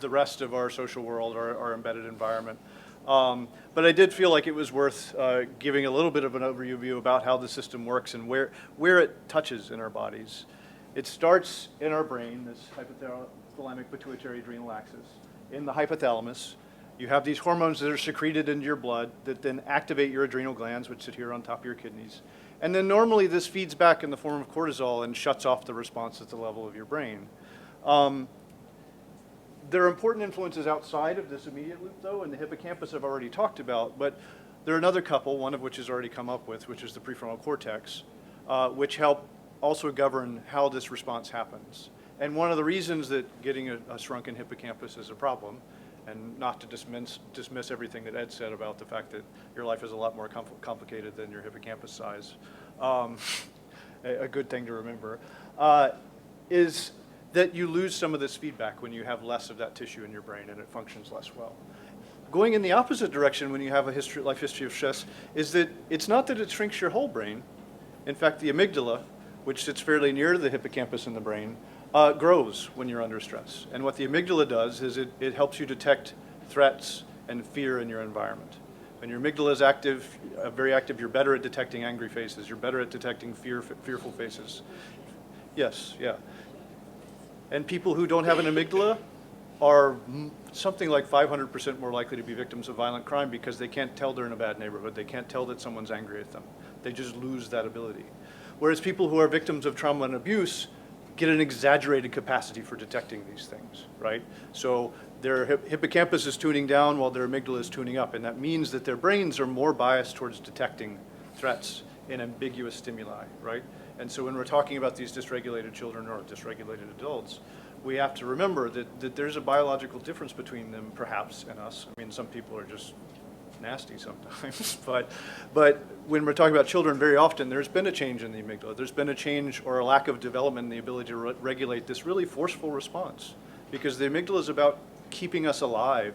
the rest of our social world, our embedded environment. But I did feel like it was worth giving a little bit of an overview about how the system works and where it touches in our bodies. It starts in our brain, this hypothalamic pituitary adrenal axis. In the hypothalamus, you have these hormones that are secreted into your blood that then activate your adrenal glands, which sit here on top of your kidneys. And then normally this feeds back in the form of cortisol and shuts off the response at the level of your brain. There are important influences outside of this immediate loop, though, and the hippocampus I've already talked about, but there are another couple, one of which has already come up with, which is the prefrontal cortex, which help also govern how this response happens. And one of the reasons that getting a shrunken hippocampus is a problem And not to dismiss everything that Ed said about the fact that your life is a lot more complicated than your hippocampus size. A good thing to remember, is that you lose some of this feedback when you have less of that tissue in your brain and it functions less well. Going in the opposite direction when you have a life history of stress is that it's not that it shrinks your whole brain. In fact, the amygdala, which sits fairly near the hippocampus in the brain, grows when you're under stress. And what the amygdala does is it helps you detect threats and fear in your environment. When your amygdala is active, very active, you're better at detecting angry faces. You're better at detecting fearful faces. Yes, yeah. And people who don't have an amygdala are something like 500% more likely to be victims of violent crime because they can't tell they're in a bad neighborhood. They can't tell that someone's angry at them. They just lose that ability. Whereas people who are victims of trauma and abuse get an exaggerated capacity for detecting these things, right? So their hippocampus is tuning down while their amygdala is tuning up, and that means that their brains are more biased towards detecting threats and ambiguous stimuli, right? And so when we're talking about these dysregulated children or dysregulated adults, we have to remember that there's a biological difference between them, perhaps, and us. I mean, some people are just nasty sometimes, but when we're talking about children, very often there's been a change in the amygdala. There's been a change or a lack of development in the ability to regulate this really forceful response, because the amygdala is about keeping us alive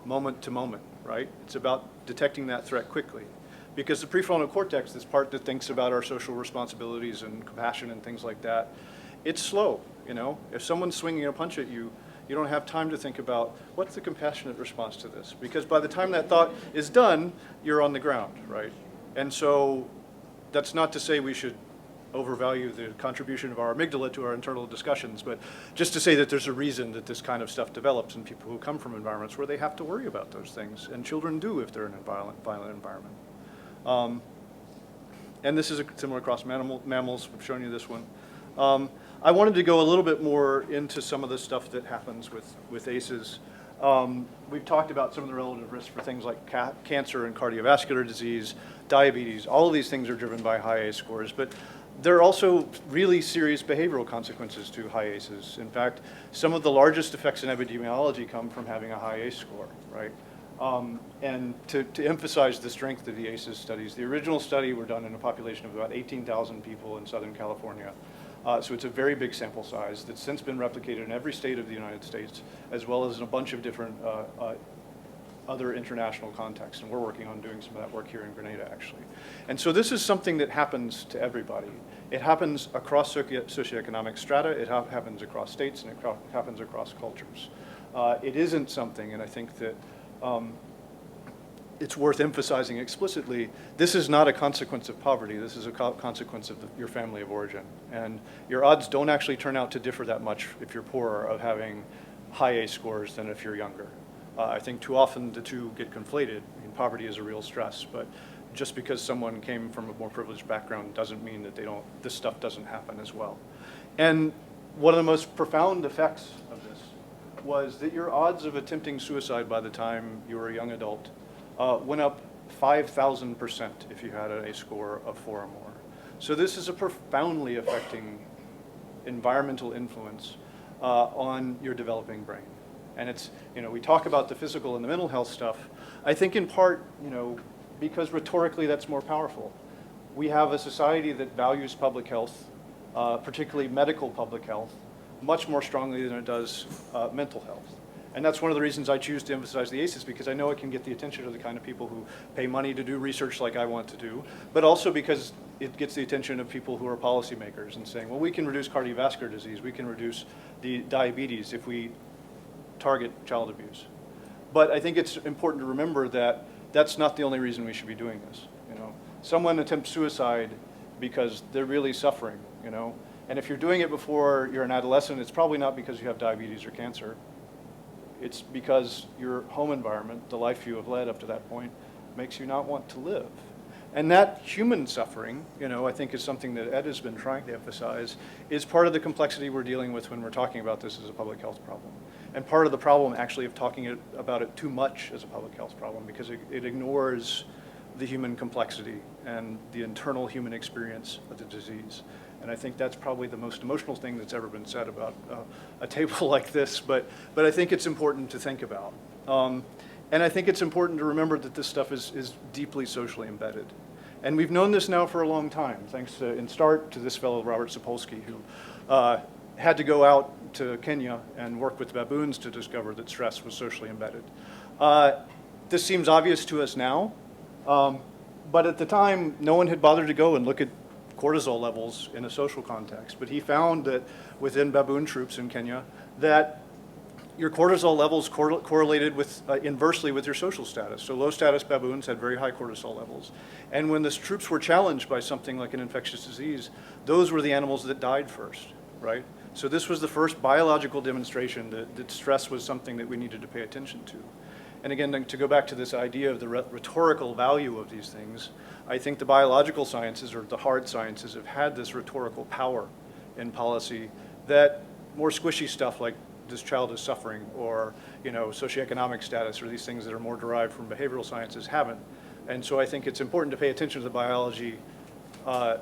moment to moment, right? It's about detecting that threat quickly. Because the prefrontal cortex, this part that thinks about our social responsibilities and compassion and things like that, it's slow, you know? If someone's swinging a punch at you, you don't have time to think about what's the compassionate response to this, because by the time that thought is done, you're on the ground, right? And so that's not to say we should overvalue the contribution of our amygdala to our internal discussions, but just to say that there's a reason that this kind of stuff develops in people who come from environments where they have to worry about those things, and children do if they're in a violent environment. And this is similar across mammals. I've shown you this one. I wanted to go a little bit more into some of the stuff that happens with ACEs. We've talked about some of the relative risks for things like cancer and cardiovascular disease, diabetes. All of these things are driven by high ACE scores, but there are also really serious behavioral consequences to high ACEs. In fact, some of the largest effects in epidemiology come from having a high ACE score, right? And to emphasize the strength of the ACEs studies, the original study were done in a population of about 18,000 people in Southern California. So it's a very big sample size that's since been replicated in every state of the United States, as well as in a bunch of different other international contexts. And we're working on doing some of that work here in Grenada, actually. And so this is something that happens to everybody. It happens across socioeconomic strata, it happens across states, and it happens across cultures. It isn't something, and I think that it's worth emphasizing explicitly, this is not a consequence of poverty. This is a consequence of your family of origin. And your odds don't actually turn out to differ that much if you're poorer of having high ACE scores than if you're younger. I think too often the two get conflated. I mean, poverty is a real stress, but just because someone came from a more privileged background doesn't mean that this stuff doesn't happen as well. And one of the most profound effects of this was that your odds of attempting suicide by the time you were a young adult went up 5,000% if you had an ACE score of 4 or more. So this is a profoundly affecting environmental influence on your developing brain. And it's, we talk about the physical and the mental health stuff. I think in part, because rhetorically that's more powerful. We have a society that values public health, particularly medical public health, much more strongly than it does mental health. And that's one of the reasons I choose to emphasize the ACEs, because I know it can get the attention of the kind of people who pay money to do research like I want to do, but also because it gets the attention of people who are policymakers and saying, well, we can reduce cardiovascular disease, we can reduce the diabetes if we target child abuse. But I think it's important to remember that that's not the only reason we should be doing this. Someone attempts suicide because they're really suffering, and if you're doing it before you're an adolescent, it's probably not because you have diabetes or cancer. It's because your home environment, the life you have led up to that point, makes you not want to live. And that human suffering, I think is something that Ed has been trying to emphasize, is part of the complexity we're dealing with when we're talking about this as a public health problem. And part of the problem actually of talking about it too much as a public health problem, because it ignores the human complexity and the internal human experience of the disease. And I think that's probably the most emotional thing that's ever been said about a table like this, but I think it's important to think about. And I think it's important to remember that this stuff is deeply socially embedded. And we've known this now for a long time, thanks to, in part to this fellow, Robert Sapolsky, who had to go out to Kenya and work with baboons to discover that stress was socially embedded. This seems obvious to us now, but at the time, no one had bothered to go and look at cortisol levels in a social context. But he found that within baboon troops in Kenya, that your cortisol levels correlated with, inversely with your social status. So low status baboons had very high cortisol levels. And when the troops were challenged by something like an infectious disease, those were the animals that died first, right? So this was the first biological demonstration that stress was something that we needed to pay attention to. And again, to go back to this idea of the rhetorical value of these things, I think the biological sciences or the hard sciences have had this rhetorical power in policy that more squishy stuff like this child is suffering or, you know, socioeconomic status or these things that are more derived from behavioral sciences haven't. And so I think it's important to pay attention to the biology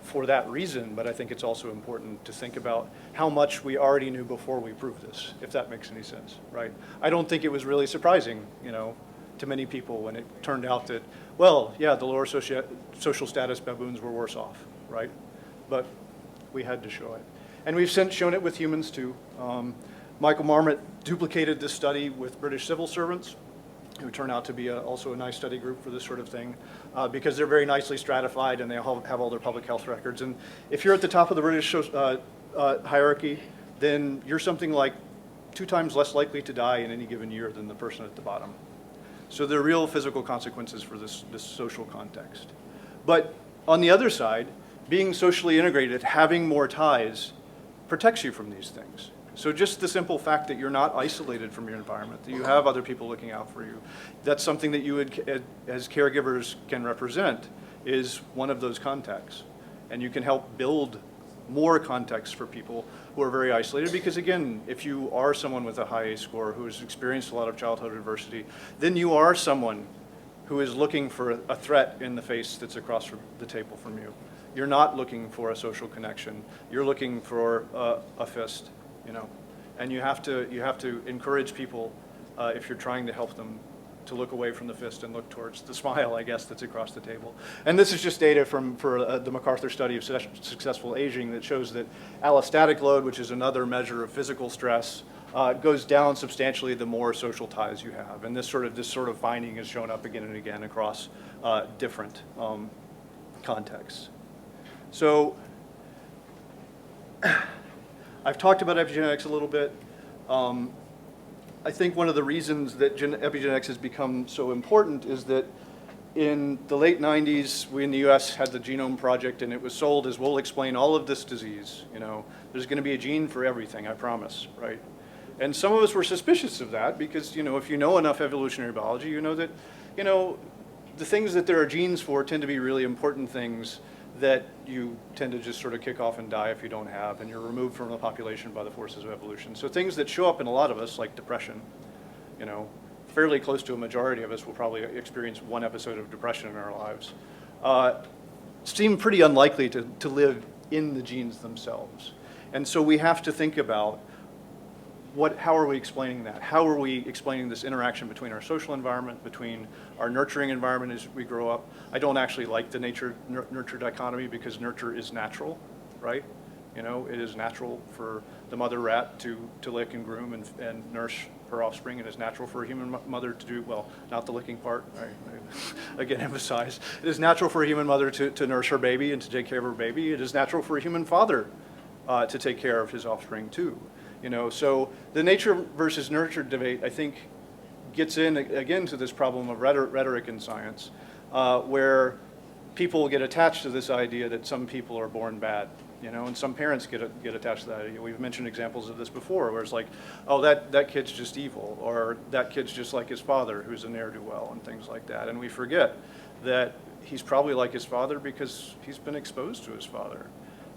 for that reason, but I think it's also important to think about how much we already knew before we proved this, if that makes any sense, right? I don't think it was really surprising, you know, to many people when it turned out that, well, yeah, the lower social status baboons were worse off, right? But we had to show it. And we've since shown it with humans too. Michael Marmot duplicated this study with British civil servants, who turn out to be also a nice study group for this sort of thing, because they're very nicely stratified and they all have all their public health records. And if you're at the top of the British hierarchy, then you're something like 2 times less likely to die in any given year than the person at the bottom. So there are real physical consequences for this social context. But on the other side, being socially integrated, having more ties, protects you from these things. So just the simple fact that you're not isolated from your environment, that you have other people looking out for you, that's something that you would, as caregivers can represent, is one of those contexts. And you can help build more context for people who are very isolated, because again, if you are someone with a high ACE score who has experienced a lot of childhood adversity, then you are someone who is looking for a threat in the face that's across from the table from you. You're not looking for a social connection. You're looking for a fist. You know, and you have to encourage people if you're trying to help them to look away from the fist and look towards the smile, I guess, that's across the table. And this is just data for the MacArthur study of successful aging that shows that allostatic load, which is another measure of physical stress, goes down substantially the more social ties you have. And this sort of finding is shown up again and again across different contexts. So I've talked about epigenetics a little bit. I think one of the reasons that epigenetics has become so important is that in the late 90s, we in the US had the Genome Project, and it was sold as, we'll explain all of this disease. You know, there's going to be a gene for everything, I promise, right? And some of us were suspicious of that because, you know, if you know enough evolutionary biology, you know that, you know, the things that there are genes for tend to be really important things that you tend to just sort of kick off and die if you don't have, and you're removed from the population by the forces of evolution. So things that show up in a lot of us, like depression, you know, fairly close to a majority of us will probably experience one episode of depression in our lives, seem pretty unlikely to live in the genes themselves. And so we have to think about how are we explaining that? How are we explaining this interaction between our social environment, between our nurturing environment as we grow up? I don't actually like the nature-nurture dichotomy because nurture is natural, right? You know, it is natural for the mother rat to lick and groom and nurse her offspring. It is natural for a human mother to do, well, not the licking part, I again emphasize. It is natural for a human mother to nurse her baby and to take care of her baby. It is natural for a human father to take care of his offspring too. You know, so the nature versus nurture debate, I think, gets in again to this problem of rhetoric in science, where people get attached to this idea that some people are born bad, you know, and some parents get attached to that idea. We've mentioned examples of this before, where it's like, oh, that kid's just evil, or that kid's just like his father, who's a ne'er-do-well, and things like that. And we forget that he's probably like his father because he's been exposed to his father.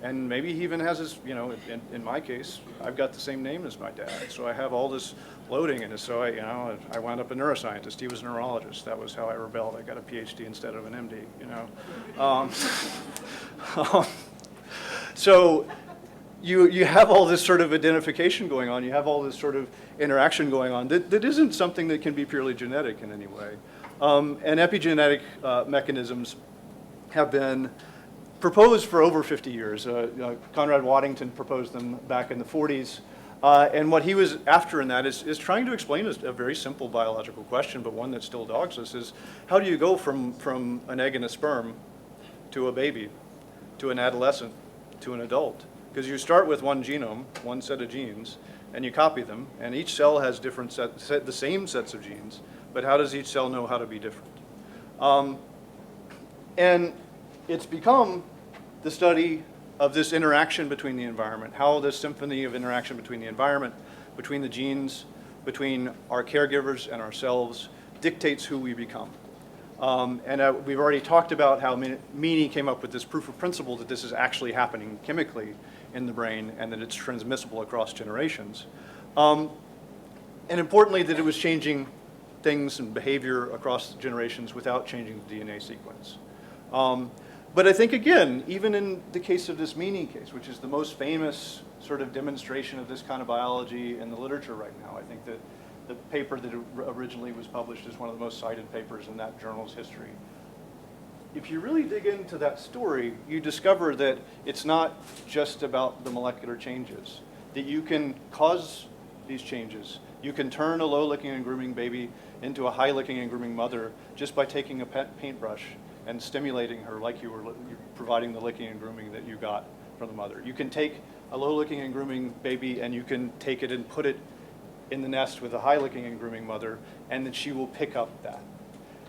And maybe he even has his, you know, in my case, I've got the same name as my dad. So I have all this loading in it. So I wound up a neuroscientist. He was a neurologist. That was how I rebelled. I got a PhD instead of an MD, you know. So you have all this sort of identification going on, you have all this sort of interaction going on that isn't something that can be purely genetic in any way. And epigenetic mechanisms have been proposed for over 50 years. Conrad Waddington proposed them back in the 40s. And what he was after in that is trying to explain a very simple biological question, but one that still dogs us, is how do you go from an egg and a sperm to a baby, to an adolescent, to an adult? Because you start with one genome, one set of genes, and you copy them, and each cell has different the same sets of genes, but how does each cell know how to be different? And it's become the study of this interaction between the environment, how this symphony of interaction between the environment, between the genes, between our caregivers and ourselves dictates who we become. And we've already talked about how Meany came up with this proof of principle that this is actually happening chemically in the brain and that it's transmissible across generations. And importantly, that it was changing things and behavior across generations without changing the DNA sequence. But I think, again, even in the case of this Meany case, which is the most famous sort of demonstration of this kind of biology in the literature right now, I think that the paper that originally was published is one of the most cited papers in that journal's history. If you really dig into that story, you discover that it's not just about the molecular changes, that you can cause these changes. You can turn a low-licking and grooming baby into a high-licking and grooming mother just by taking a paintbrush and stimulating her like you were providing the licking and grooming that you got from the mother. You can take a low-licking and grooming baby and you can take it and put it in the nest with a high-licking and grooming mother, and then she will pick up that.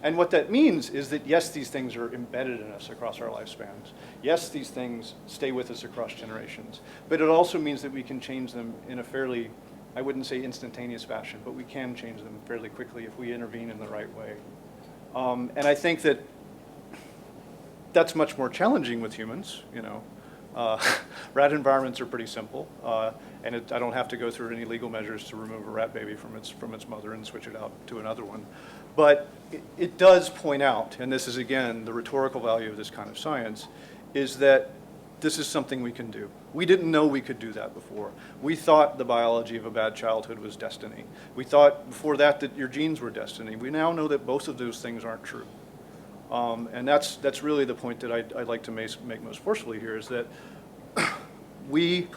And what that means is that, yes, these things are embedded in us across our lifespans. Yes, these things stay with us across generations. But it also means that we can change them in a fairly, I wouldn't say instantaneous fashion, but we can change them fairly quickly if we intervene in the right way. And I think that that's much more challenging with humans, you know. Rat environments are pretty simple, and I don't have to go through any legal measures to remove a rat baby from its mother and switch it out to another one. But it does point out, and this is again the rhetorical value of this kind of science, is that this is something we can do. We didn't know we could do that before. We thought the biology of a bad childhood was destiny. We thought before that your genes were destiny. We now know that both of those things aren't true. And that's really the point that I'd like to make most forcefully here, is that we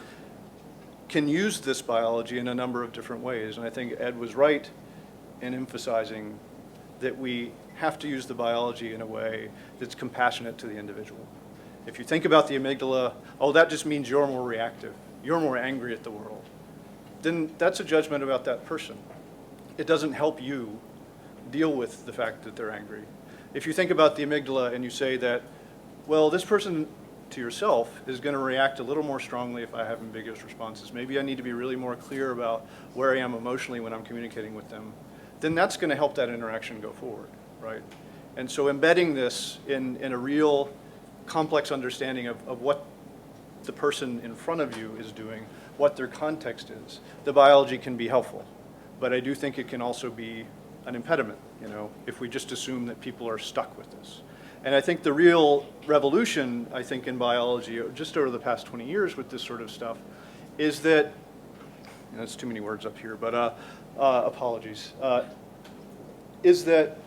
can use this biology in a number of different ways. And I think Ed was right in emphasizing that we have to use the biology in a way that's compassionate to the individual. If you think about the amygdala, oh, that just means you're more reactive, you're more angry at the world, then that's a judgment about that person. It doesn't help you deal with the fact that they're angry. If you think about the amygdala and you say that, well, this person to yourself is going to react a little more strongly if I have ambiguous responses. Maybe I need to be really more clear about where I am emotionally when I'm communicating with them. Then that's going to help that interaction go forward, right? And so embedding this in a real complex understanding of what the person in front of you is doing, what their context is, the biology can be helpful. But I do think it can also be an impediment, you know, if we just assume that people are stuck with this. And I think the real revolution, I think, in biology, just over the past 20 years with this sort of stuff, is that, that's too many words up here, but apologies, is that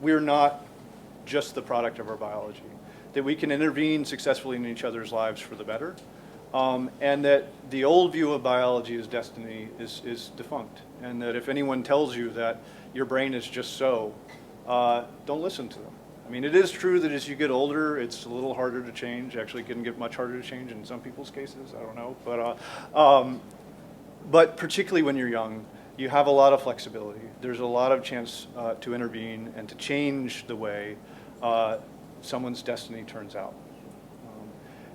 we're not just the product of our biology, that we can intervene successfully in each other's lives for the better, and that the old view of biology as destiny is defunct, and that if anyone tells you that your brain is just so, don't listen to them. I mean, it is true that as you get older, it's a little harder to change. Actually, it can get much harder to change in some people's cases. I don't know. But particularly when you're young, you have a lot of flexibility. There's a lot of chance to intervene and to change the way someone's destiny turns out.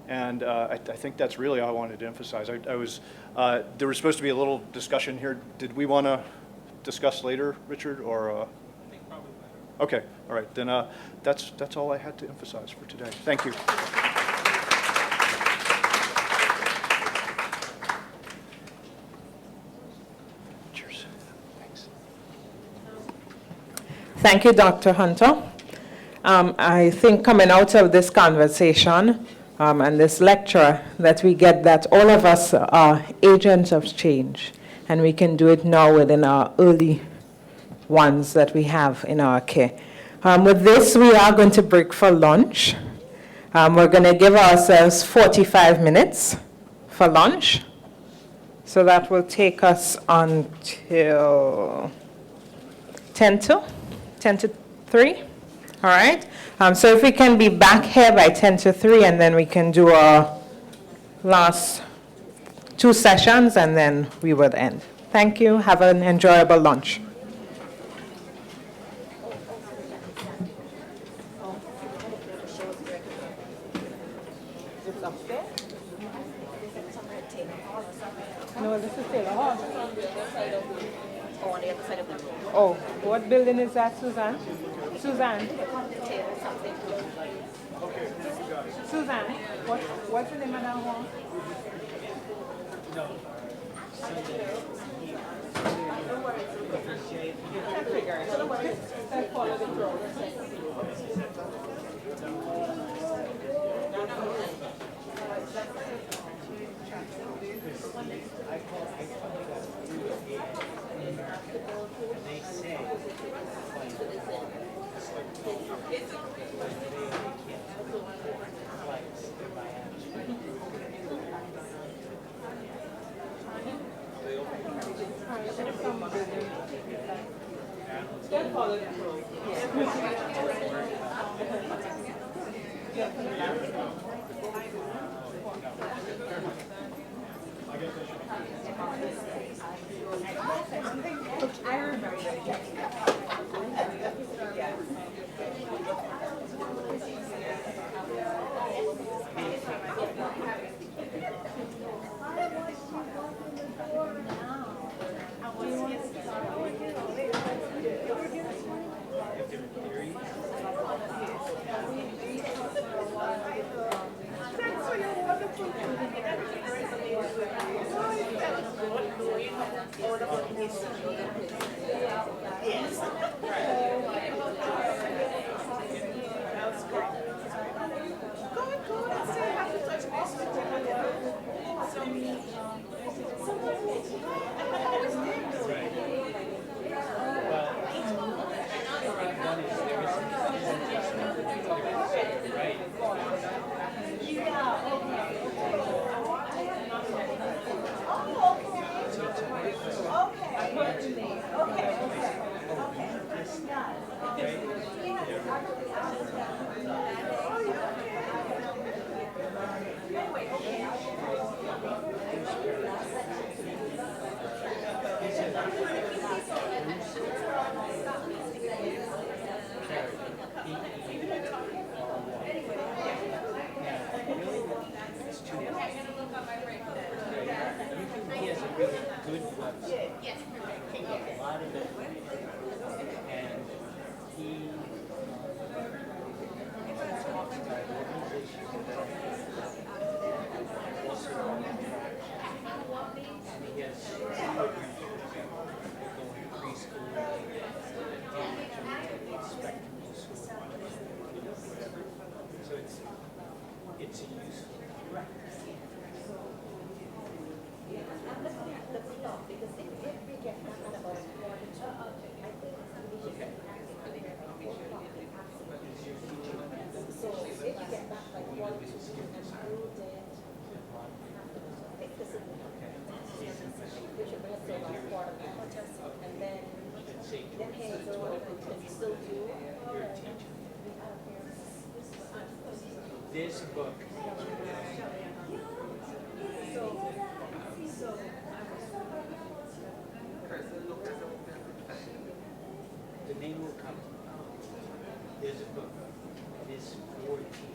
And I think that's really all I wanted to emphasize. There was supposed to be a little discussion here. Did we want to discuss later, Richard, or? Okay, all right, then that's all I had to emphasize for today. Thank you. Cheers. Thanks. Thank you, Dr. Hunter. I think coming out of this conversation, and this lecture, that we get that all of us are agents of change, and we can do it now within our early ones that we have in our care. With this, we are going to break for lunch. We're going to give ourselves 45 minutes for lunch. So that will take us until 10 to 3. All right. So if we can be back here by 10 to 3, and then we can do our last 2 sessions, and then we would end. Thank you. Have an enjoyable lunch. No, this is Taylor Hall. Oh, on the other side of the road. Oh, what building is that, Suzanne? Suzanne? Suzanne, what's the name of that hall? This book. The name will come. There's a book. It is for teachers.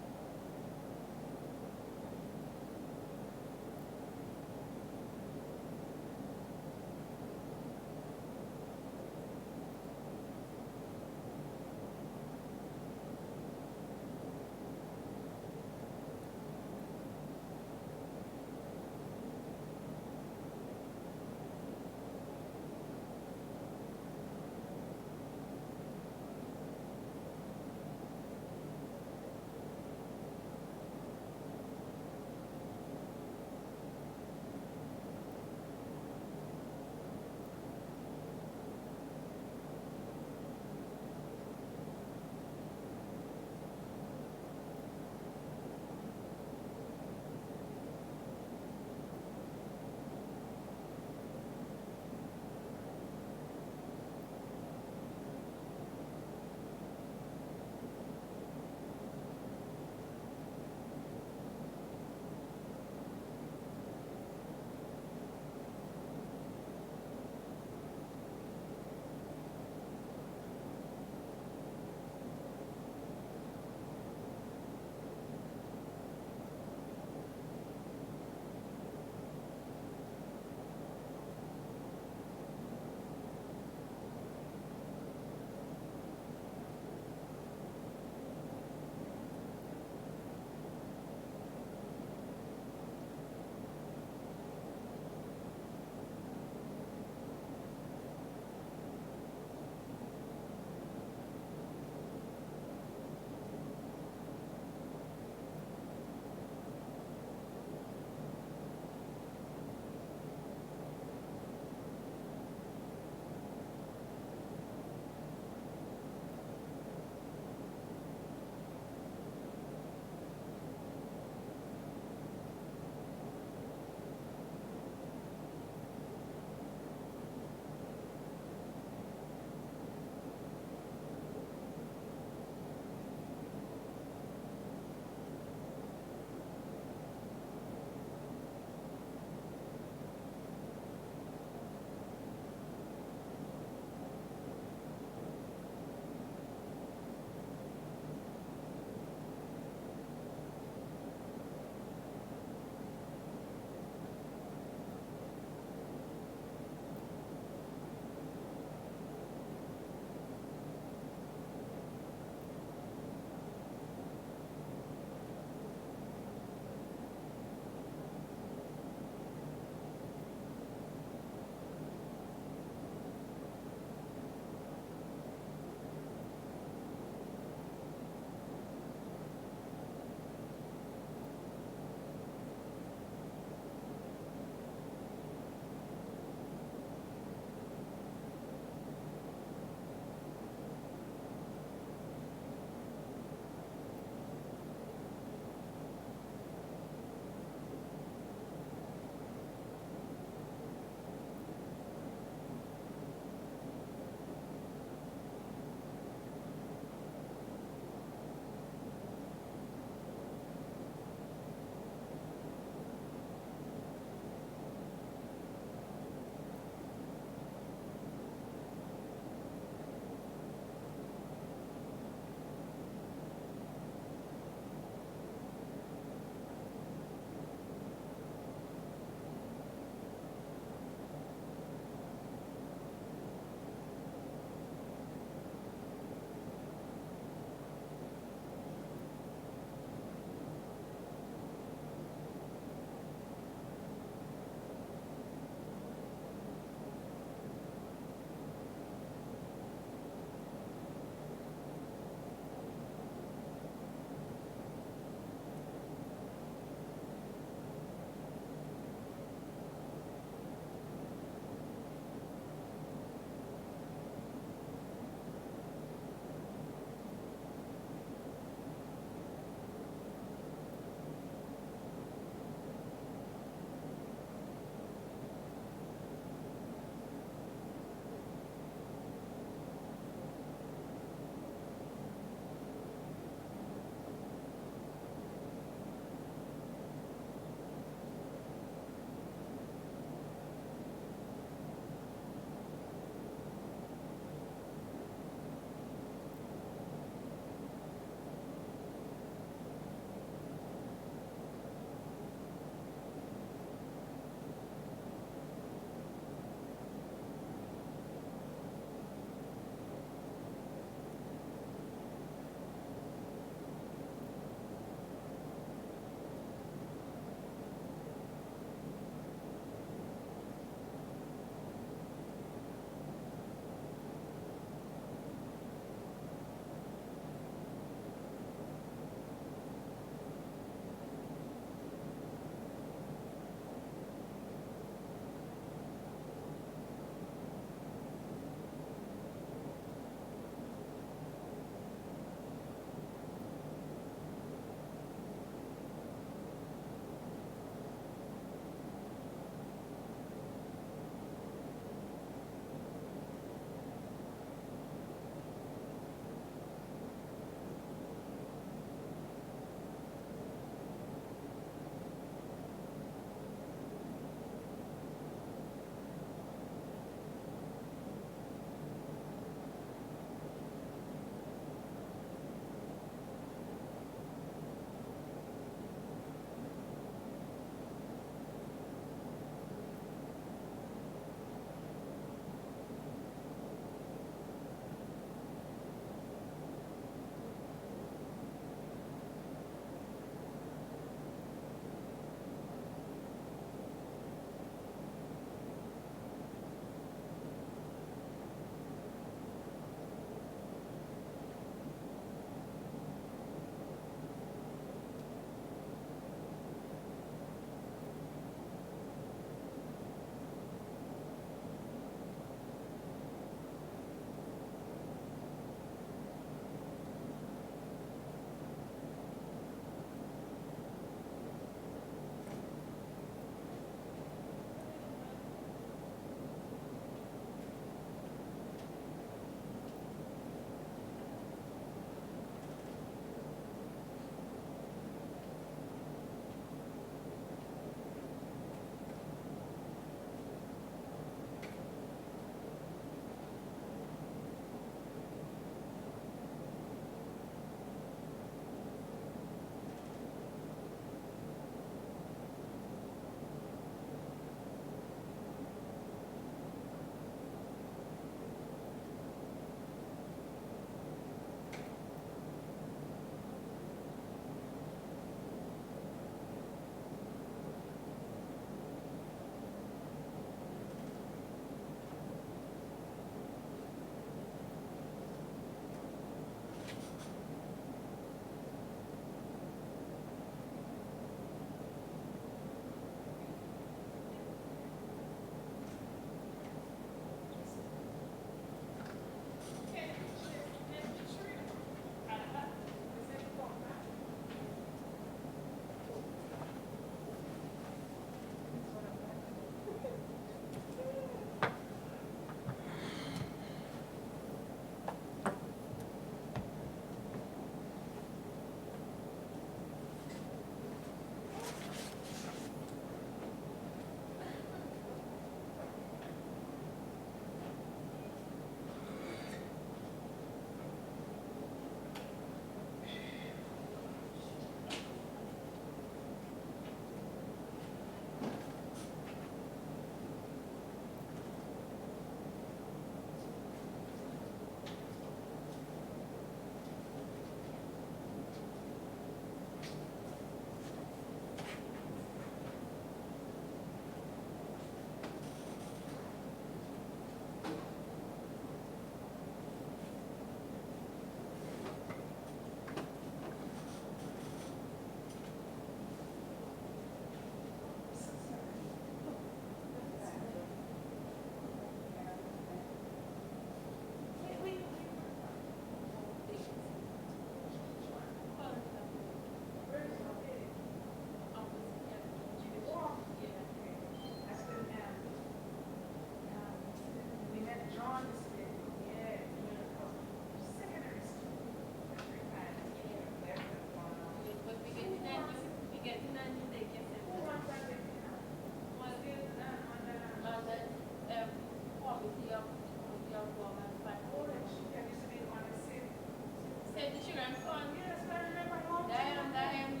and fun. Yes, I remember mom. Diane,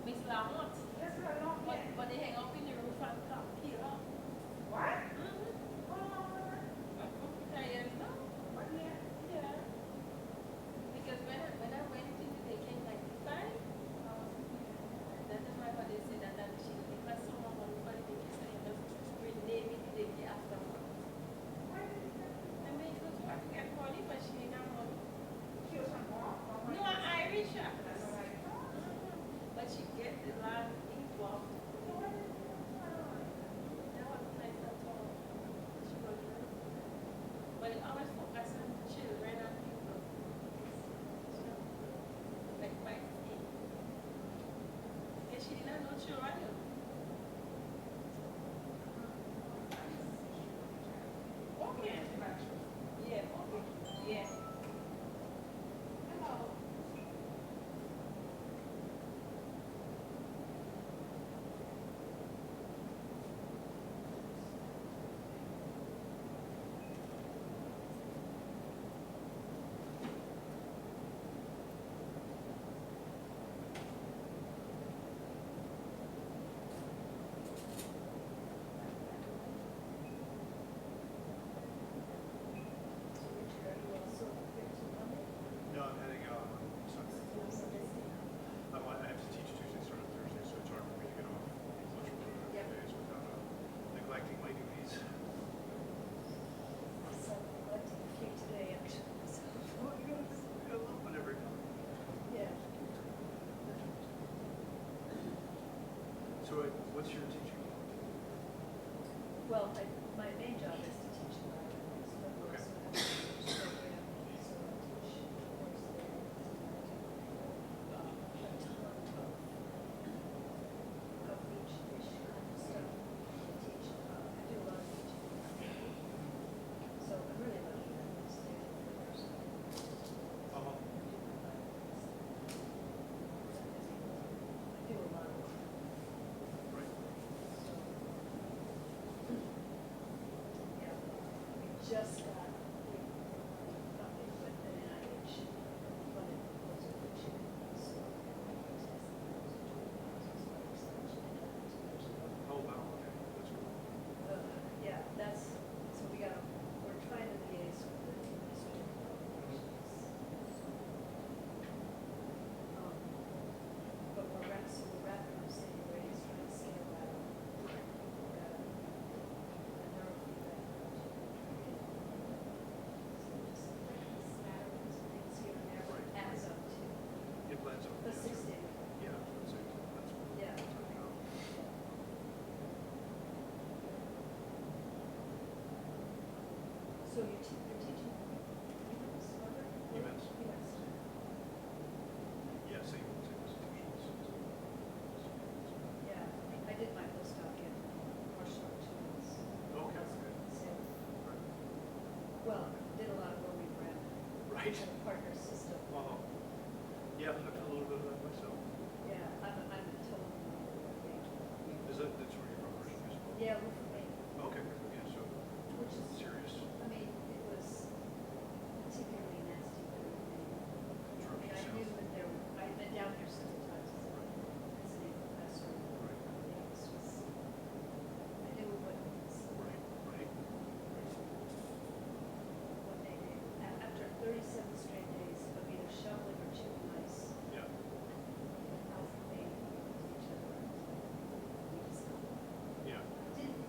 Miss Lamont. Yes, Lamont. But they hang up in the roof and come kill her. What? Diane, no? Yeah. Because when I went to the daycare in 95, that is why they said that she would take my son on for the daycare, so they just rename it daycare after her. I mean, it was hard to get money, but she didn't have money. She was from home? No, Irish. But she gets the land involved. That was nice at all. She was but it always focus on children and people. Like my skin. Because she didn't know children. Okay. Yeah, okay. Yeah. Hello. No, I'm heading out on Sunday. I have to teach Tuesday, sort of Thursday, so it's hard for me to get off much of the days without neglecting my duties. Today, actually. Well, you got a little bit every time. Yeah. So what's your teaching? Well, my main job is to teach environments, but we also have a research program, so I teach course there. A ton of beach kind of stuff. I do a lot of teaching. So I'm really lucky that I'm staying at the university. I do a lot of work. Yeah, we just got funding with the NIH funded proposal for children. So Oh, wow, okay, that's cool. yeah, so we're trying to liaise with the Ministry of Communications. But we're wrapping up Sandy Ray's trying to scale that up. A neurofeedback project. So just patterns, things here and there, adds up to It blends up. a 6-day. Yeah, that's cool. Yeah. So you're teaching events, Harvard? Events. Events. Yeah, same institutions. Yeah, I did my postdoc in martial arts. Okay. Well, did a lot of where we ran. Right. A partner system. Wow. Yeah, I've done a little bit of that myself. Yeah, I'm a total. That's where you're from, originally? Yeah, we're from Maine. Okay, yeah, so. Which is serious. I mean, it was particularly nasty for me. I mean, I knew that there were, I'd been down here several times as a visiting professor. This was, I knew what it was. Right. What they did. After 37 straight days of either shoveling or chipping ice. Yeah. Out from Maine to each other. We just Yeah. didn't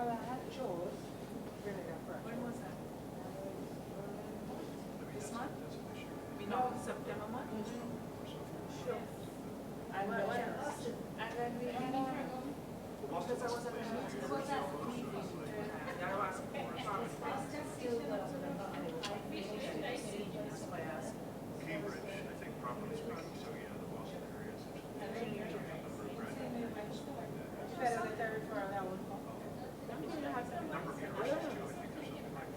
Well, I had chose vinegar first. When was that? This month? No, September month? Sure. And then we because I was at the meeting. That was Cambridge, I think properly speaking, so yeah, the Boston area is Better that they refer that one. number of universities too, I think there's something like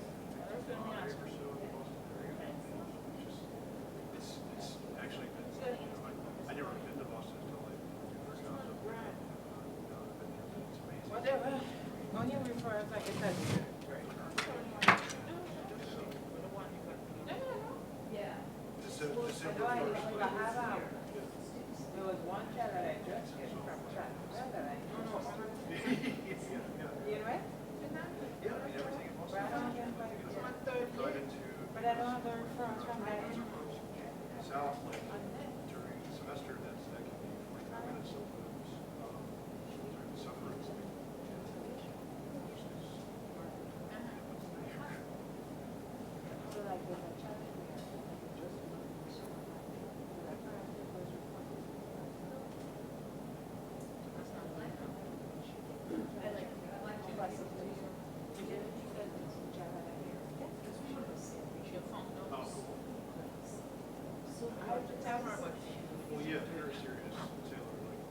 5 or so in the Boston area. It's actually been, I never been to Boston until I first got to it's amazing. Whatever. When you refer, it's like it says. Yeah. December I 1st. There was one child that I just get from track. That I You know what? Yeah, I never take it Boston. But I don't have the reference from that. South, like, during the semester, that can be 45 minutes sometimes. During the summer, it's like, So like with a child. well, yeah, very serious sailor, like,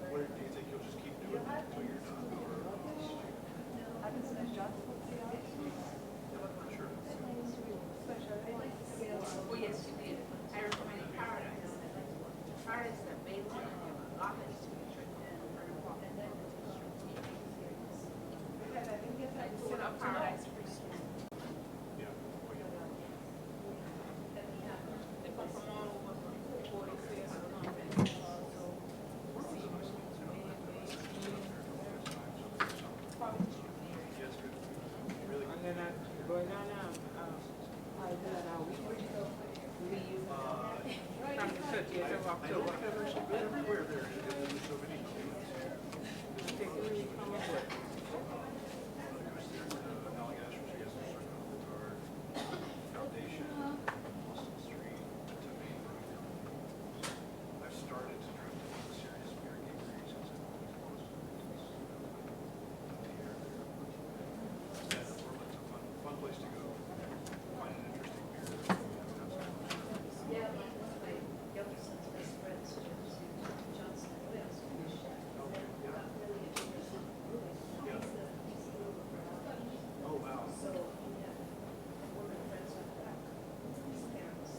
what do you think, you'll just keep doing it until you're done, or? Sure. Oh, yes, you did. I recommended Paradise. Paradise that made one of them. Office to be because I think it's like set up Paradise pretty soon. Yeah. They come from all over, from 40 states, I don't know. And then going on now, I do that now. We leave from the 30th of October. Everywhere there is, there's so many. Take a leave from a book. Foundation, Boston Street, I've started to drift into serious beer geekery since I moved to Boston. Yeah, Portland's a fun place to go. Find an interesting beer. Yeah, my Gilderson's best friends, Johnson and Wales, Oh, wow. So, yeah, we're good friends with that. His parents.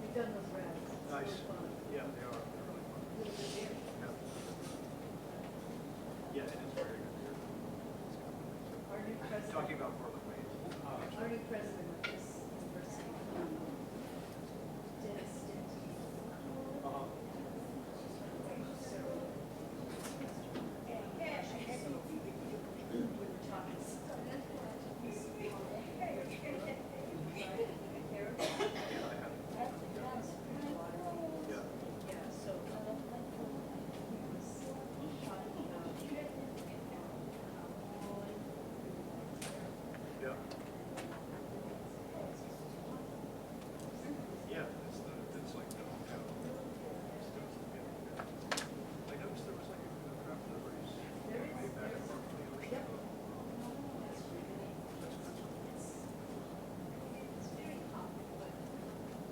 We've done those rounds. It's Nice. so fun. Yeah, they are. They're really fun. Really good beer. Yeah, it is very good beer. Our new president. Talking about Portland, Maine. Our new president of this university, Dennis Stint. We were talking. Yeah, so. Yeah. Yeah, it's like the hometown. I noticed there was like a craft deliveries way back in Brooklyn years ago.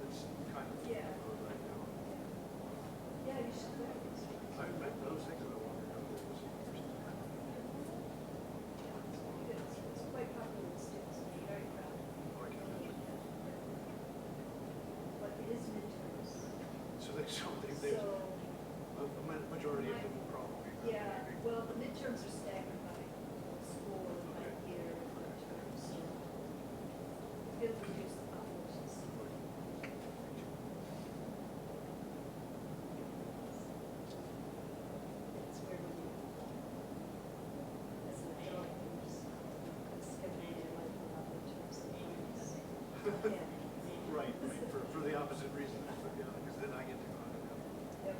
It's kind of right now. Yeah, you should go. Those things that I wanted to go to was It's quite popular in states, and very crowded. I can imagine. But it is midterms. So they, the majority of them will probably. Yeah, well, the midterms are staggered by school and by year and by term, so it'll reduce the populations. It's where when you, as an adult, you just schedule your life around midterms and finals. Yeah. Right, for the opposite reason, because then I get to go out and have. Yep.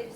Thank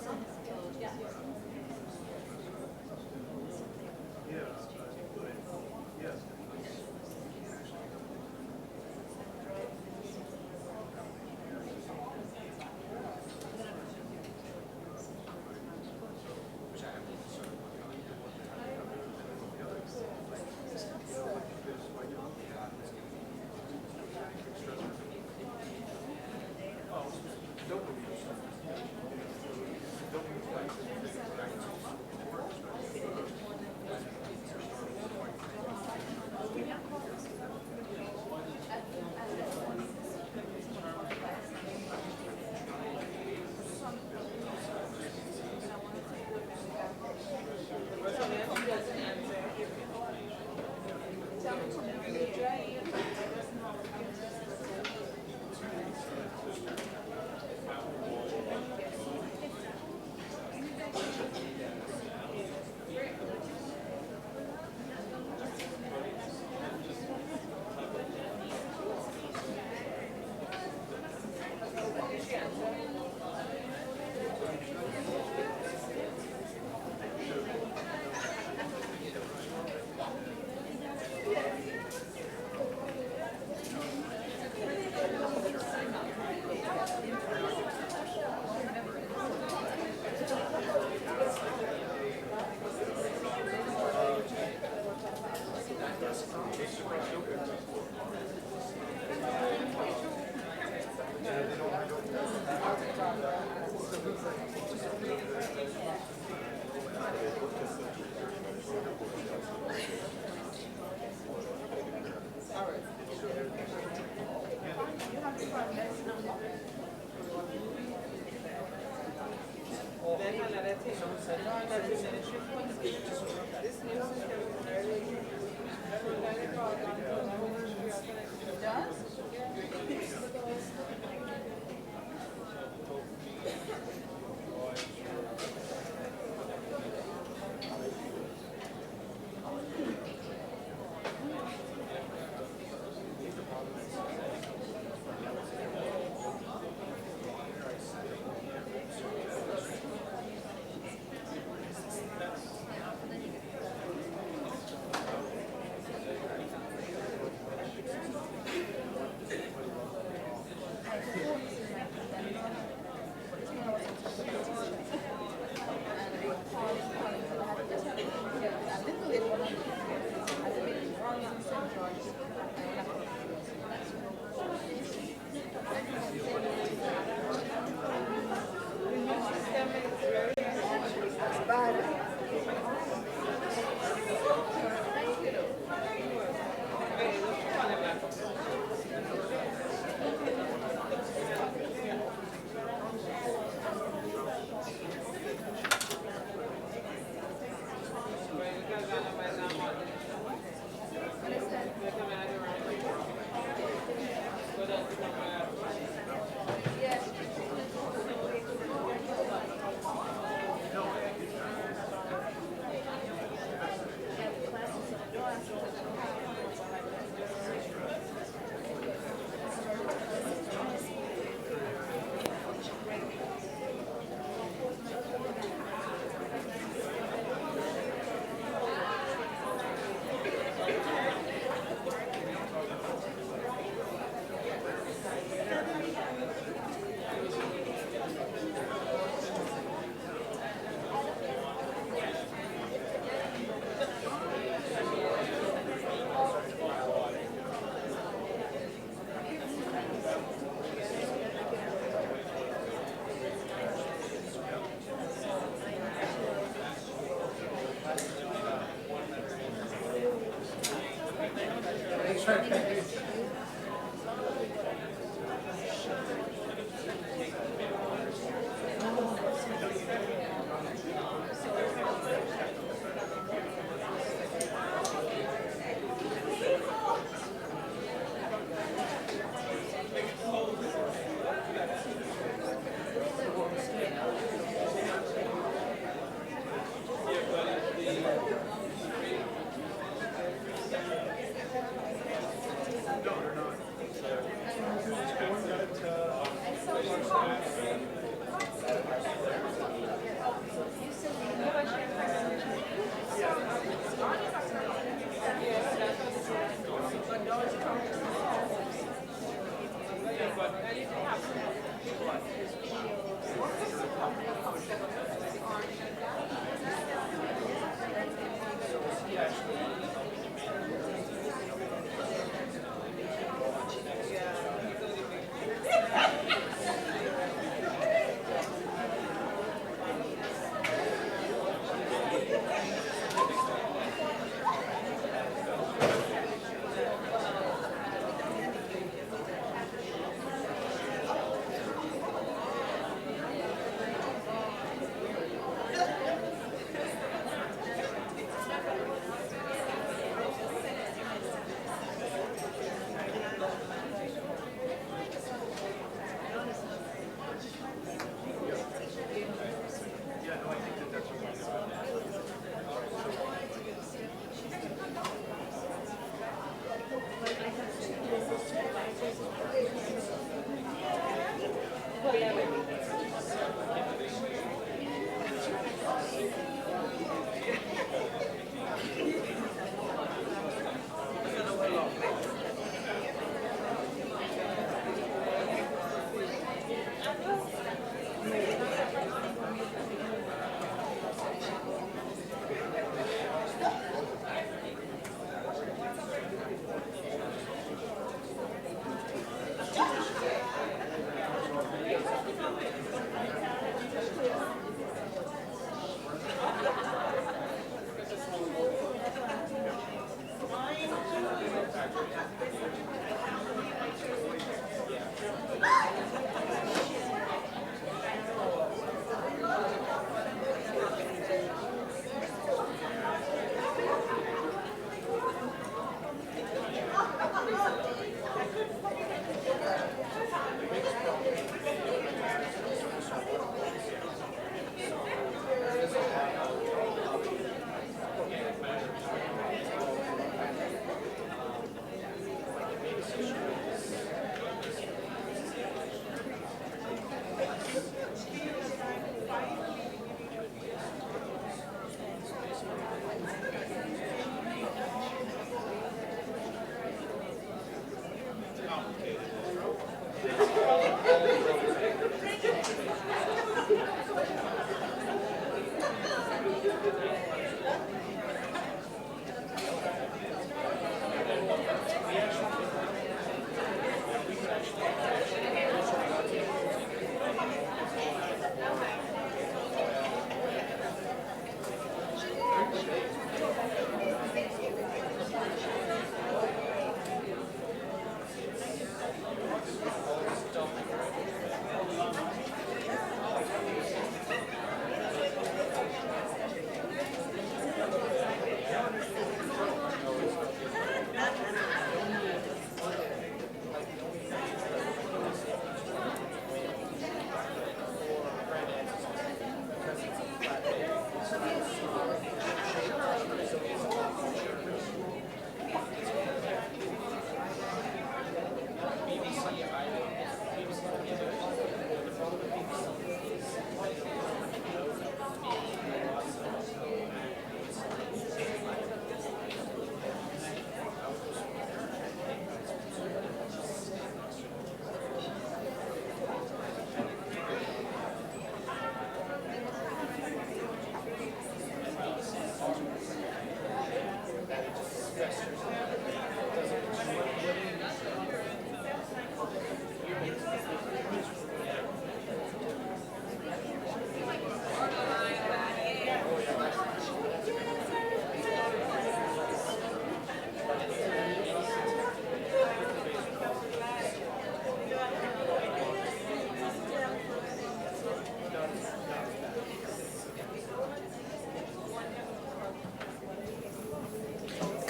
you.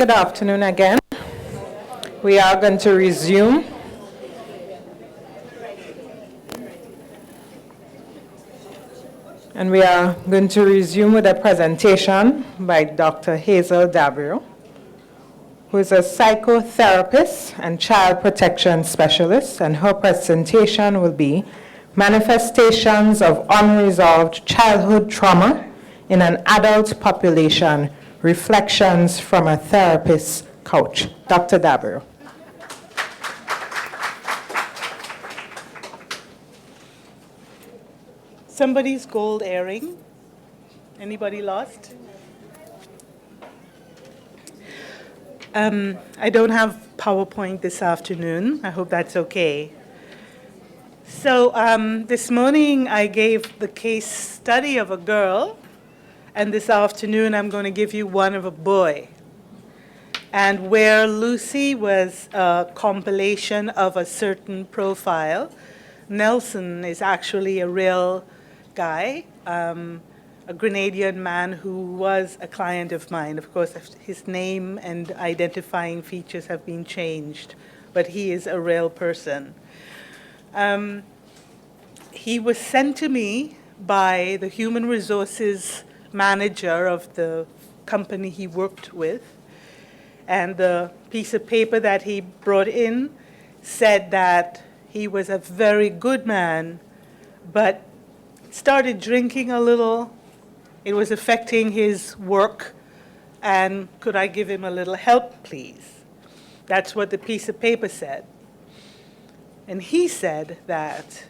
Good afternoon again. We are going to resume. And we are going to resume with a presentation by Dr. Hazel Dabrio, who is a psychotherapist and child protection specialist, and her presentation will be Manifestations of Unresolved Childhood Trauma in an Adult Population, Reflections from a Therapist's Couch. Dr. Dabrio. Somebody's gold earring. Anybody lost? I don't have PowerPoint this afternoon. I hope that's okay. So this morning I gave the case study of a girl, and this afternoon I'm going to give you one of a boy. And where Lucy was a compilation of a certain profile, Nelson is actually a real guy, a Grenadian man who was a client of mine. Of course, his name and identifying features have been changed, but he is a real person. He was sent to me by the human resources manager of the company he worked with, and the piece of paper that he brought in said that he was a very good man, but started drinking a little. It was affecting his work, and could I give him a little help, please? That's what the piece of paper said. And he said that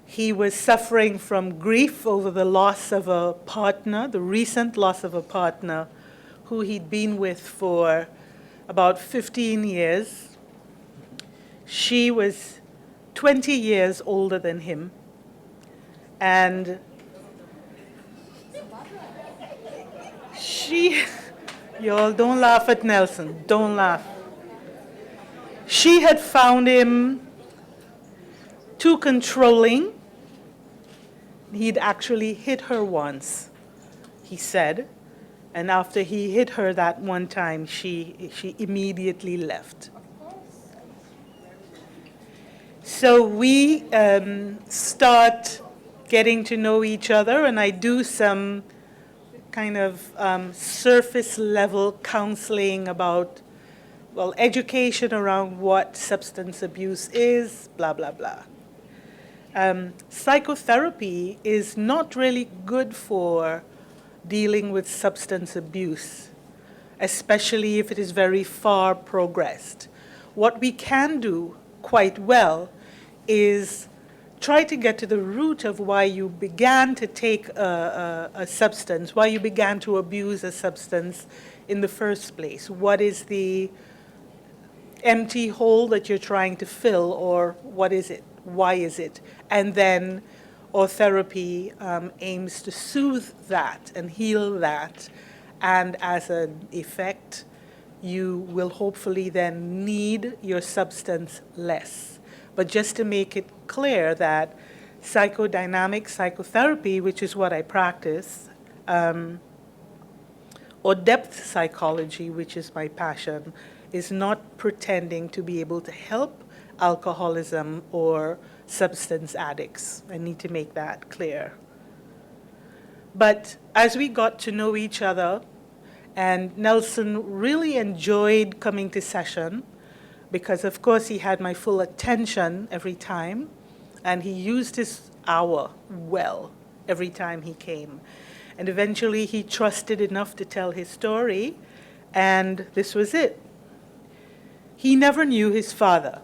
he was suffering from grief over the loss of a partner, the recent loss of a partner who he'd been with for about 15 years. She was 20 years older than him. And y'all don't laugh at Nelson, don't laugh. She had found him too controlling. He'd actually hit her once, he said. And after he hit her that one time, she immediately left. So we start getting to know each other, and I do some kind of surface level counseling about, well, education around what substance abuse is, blah, blah, blah. Psychotherapy is not really good for dealing with substance abuse, especially if it is very far progressed. What we can do quite well is try to get to the root of why you began to take a substance, why you began to abuse a substance in the first place. What is the empty hole that you're trying to fill, or what is it? Why is it? And then our therapy aims to soothe that and heal that, and as an effect, you will hopefully then need your substance less. But just to make it clear that psychodynamic psychotherapy, which is what I practice, or depth psychology, which is my passion, is not pretending to be able to help alcoholism or substance addicts. I need to make that clear. But as we got to know each other, and Nelson really enjoyed coming to session, because of course he had my full attention every time, and he used his hour well every time he came. And eventually he trusted enough to tell his story, and this was it. He never knew his father.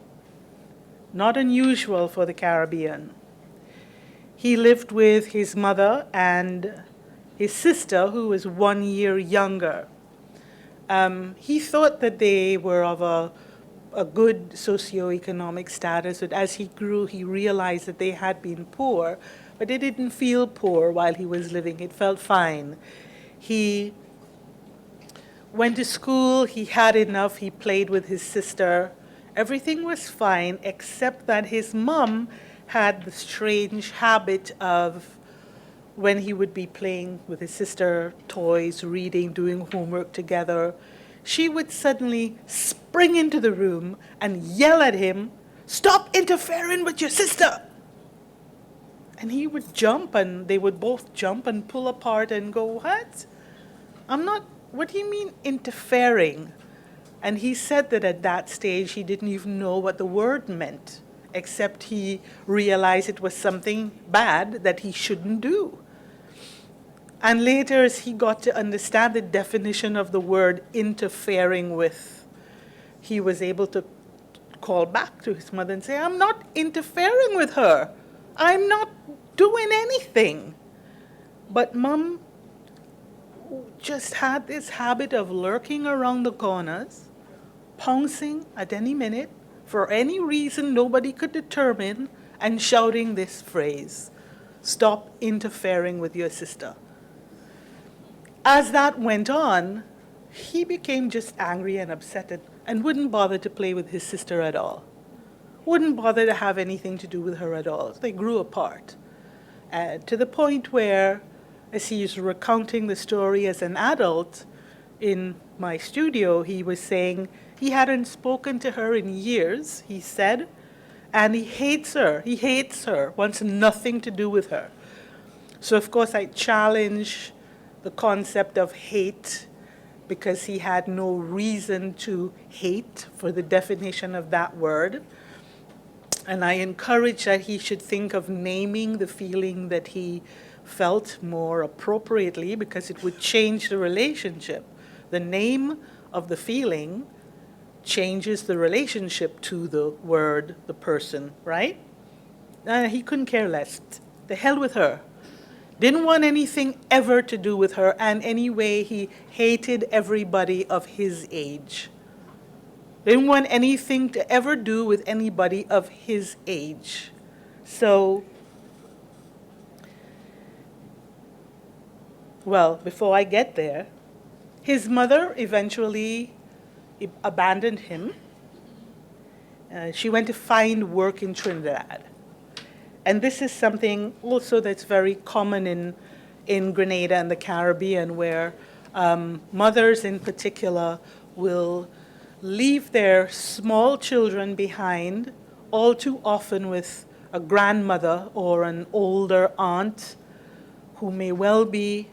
Not unusual for the Caribbean. He lived with his mother and his sister, who was 1 year younger. He thought that they were of a good socioeconomic status, but as he grew, he realized that they had been poor, but they didn't feel poor while he was living. It felt fine. He went to school, he had enough, he played with his sister. Everything was fine, except that his mom had the strange habit of, when he would be playing with his sister, toys, reading, doing homework together, she would suddenly spring into the room and yell at him, "Stop interfering with your sister!" And he would jump, and they would both jump and pull apart and go, "What? What do you mean interfering?" And he said that at that stage he didn't even know what the word meant, except he realized it was something bad that he shouldn't do. And later, as he got to understand the definition of the word interfering with, he was able to call back to his mother and say, "I'm not interfering with her. I'm not doing anything." But Mom just had this habit of lurking around the corners, pouncing at any minute, for any reason nobody could determine, and shouting this phrase, "Stop interfering with your sister." As that went on, he became just angry and upset and wouldn't bother to play with his sister at all. Wouldn't bother to have anything to do with her at all. They grew apart. To the point where, as he was recounting the story as an adult in my studio, he was saying he hadn't spoken to her in years, he said, and he hates her. He hates her, wants nothing to do with her. So, of course, I challenge the concept of hate, because he had no reason to hate for the definition of that word. And I encourage that he should think of naming the feeling that he felt more appropriately, because it would change the relationship. The name of the feeling changes the relationship to the word, the person, right? He couldn't care less. The hell with her. Didn't want anything ever to do with her, and anyway, he hated everybody of his age. Didn't want anything to ever do with anybody of his age. So, well, before I get there, his mother eventually abandoned him. She went to find work in Trinidad. And this is something also that's very common in Grenada and the Caribbean, where mothers in particular will leave their small children behind, all too often with a grandmother or an older aunt who may well be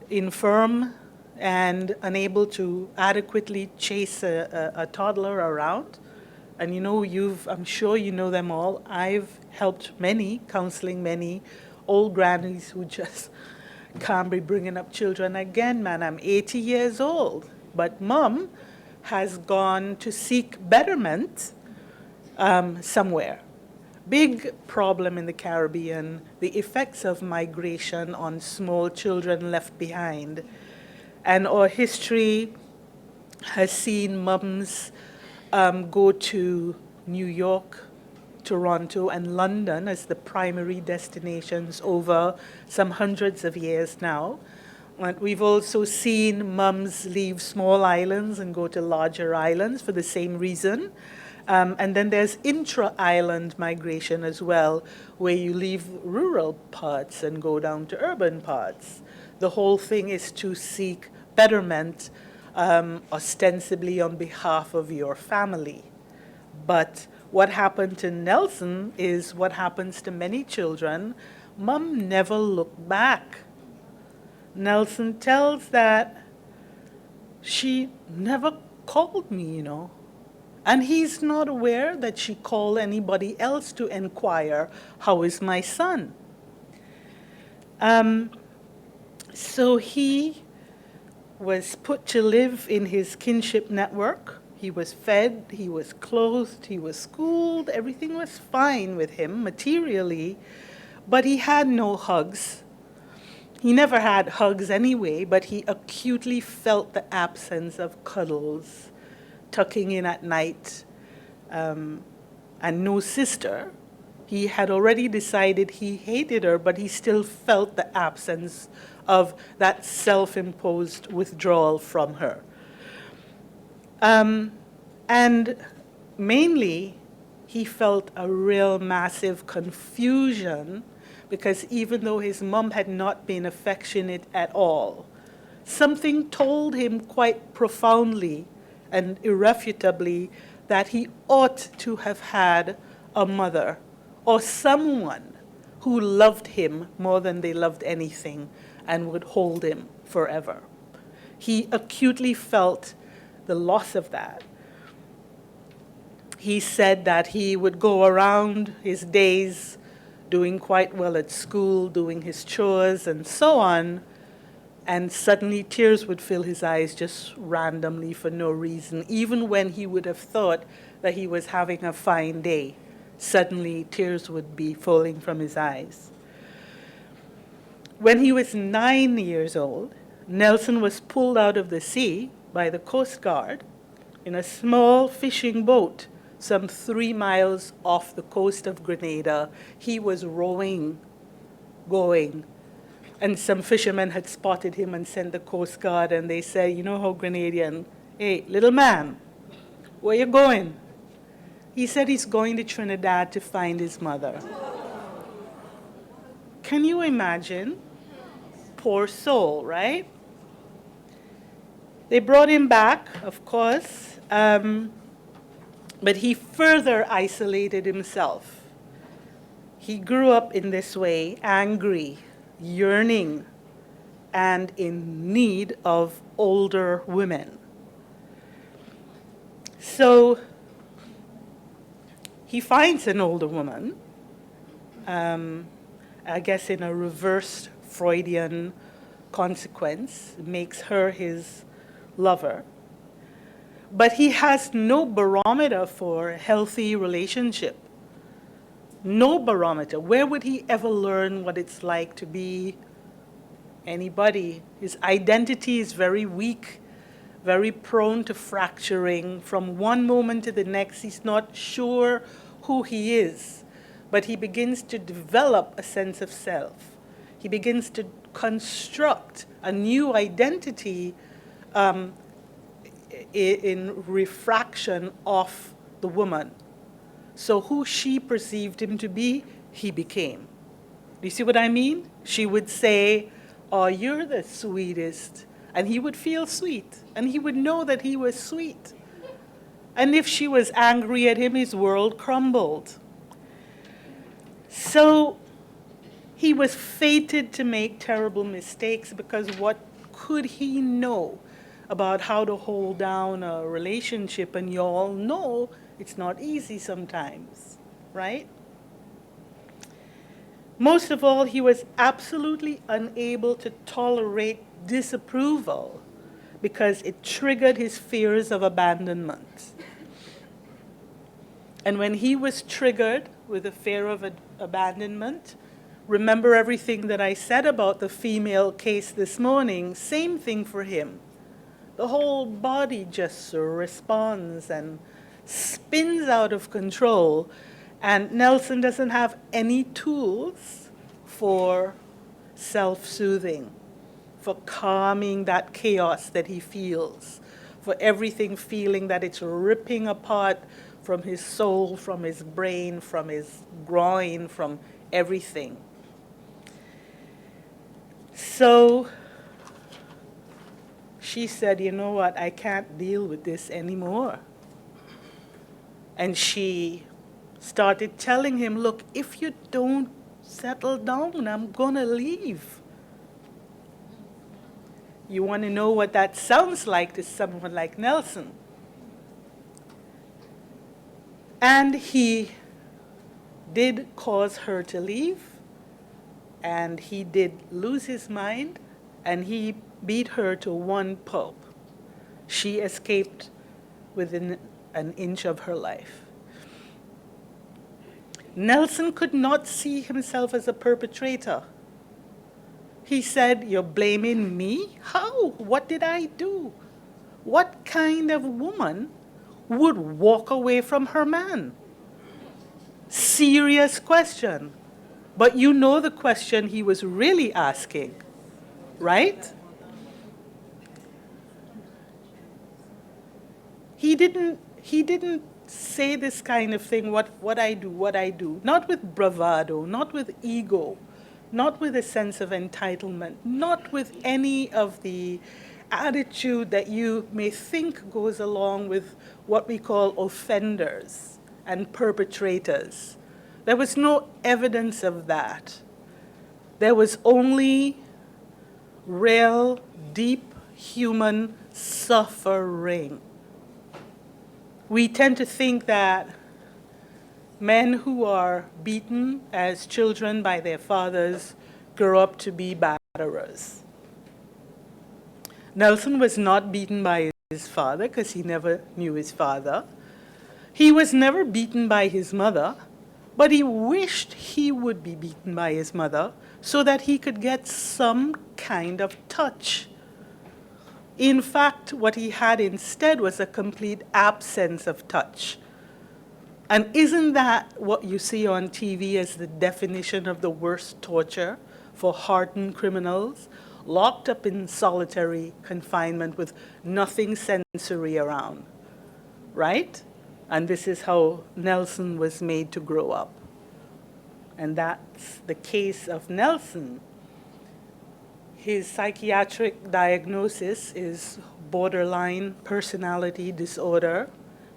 infirm and unable to adequately chase a toddler around. And you know, I'm sure you know them all. I've helped many, counseling many old grannies who just can't be bringing up children again, man. I'm 80 years old, but Mom has gone to seek betterment somewhere. Big problem in the Caribbean, the effects of migration on small children left behind. And our history has seen mums go to New York, Toronto, and London as the primary destinations over some hundreds of years now. And we've also seen mums leave small islands and go to larger islands for the same reason. And then there's intra-island migration as well, where you leave rural parts and go down to urban parts. The whole thing is to seek betterment, ostensibly on behalf of your family. But what happened to Nelson is what happens to many children. Mom never looked back. Nelson tells that she never called me, you know. And he's not aware that she called anybody else to inquire, how is my son? So he was put to live in his kinship network. He was fed, he was clothed, he was schooled, everything was fine with him materially, but he had no hugs. He never had hugs anyway, but he acutely felt the absence of cuddles, tucking in at night, and no sister. He had already decided he hated her, but he still felt the absence of that self-imposed withdrawal from her. And mainly, he felt a real massive confusion, because even though his mom had not been affectionate at all, something told him quite profoundly and irrefutably that he ought to have had a mother or someone who loved him more than they loved anything and would hold him forever. He acutely felt the loss of that. He said that he would go around his days doing quite well at school, doing his chores and so on, and suddenly tears would fill his eyes just randomly for no reason. Even when he would have thought that he was having a fine day, suddenly tears would be falling from his eyes. When he was 9 years old, Nelson was pulled out of the sea by the Coast Guard in a small fishing boat some 3 miles off the coast of Grenada. He was rowing, going, and some fishermen had spotted him and sent the Coast Guard, and they said, you know how Grenadian, hey, little man, where you going? He said he's going to Trinidad to find his mother. Can you imagine? Poor soul, right? They brought him back, of course, but he further isolated himself. He grew up in this way, angry, yearning, and in need of older women. So he finds an older woman, I guess in a reversed Freudian consequence, makes her his lover. But he has no barometer for a healthy relationship. No barometer. Where would he ever learn what it's like to be anybody? His identity is very weak, very prone to fracturing. From one moment to the next, he's not sure who he is, but he begins to develop a sense of self. He begins to construct a new identity in refraction of the woman. So who she perceived him to be, he became. Do you see what I mean? She would say, oh, you're the sweetest. And he would feel sweet. And he would know that he was sweet. And if she was angry at him, his world crumbled. So he was fated to make terrible mistakes, because what could he know about how to hold down a relationship? And you all know it's not easy sometimes, right? Most of all, he was absolutely unable to tolerate disapproval because it triggered his fears of abandonment. And when he was triggered with a fear of abandonment, remember everything that I said about the female case this morning, same thing for him. The whole body just responds and spins out of control, and Nelson doesn't have any tools for self-soothing, for calming that chaos that he feels, for everything feeling that it's ripping apart from his soul, from his brain, from his groin, from everything. So she said, you know what, I can't deal with this anymore. And she started telling him, look, if you don't settle down, I'm gonna leave. You want to know what that sounds like to someone like Nelson? And he did cause her to leave, and he did lose his mind, and he beat her to one pulp. She escaped within an inch of her life. Nelson could not see himself as a perpetrator. He said, you're blaming me? How? What did I do? What kind of woman would walk away from her man? Serious question. But you know the question he was really asking, right? He didn't say this kind of thing, what I do. Not with bravado, not with ego, not with a sense of entitlement, not with any of the attitude that you may think goes along with what we call offenders and perpetrators. There was no evidence of that. There was only real, deep human suffering. We tend to think that men who are beaten as children by their fathers grow up to be batterers. Nelson was not beaten by his father because he never knew his father. He was never beaten by his mother, but he wished he would be beaten by his mother so that he could get some kind of touch. In fact, what he had instead was a complete absence of touch. And isn't that what you see on TV as the definition of the worst torture for hardened criminals? Locked up in solitary confinement with nothing sensory around, right? And this is how Nelson was made to grow up. And that's the case of Nelson. His psychiatric diagnosis is borderline personality disorder.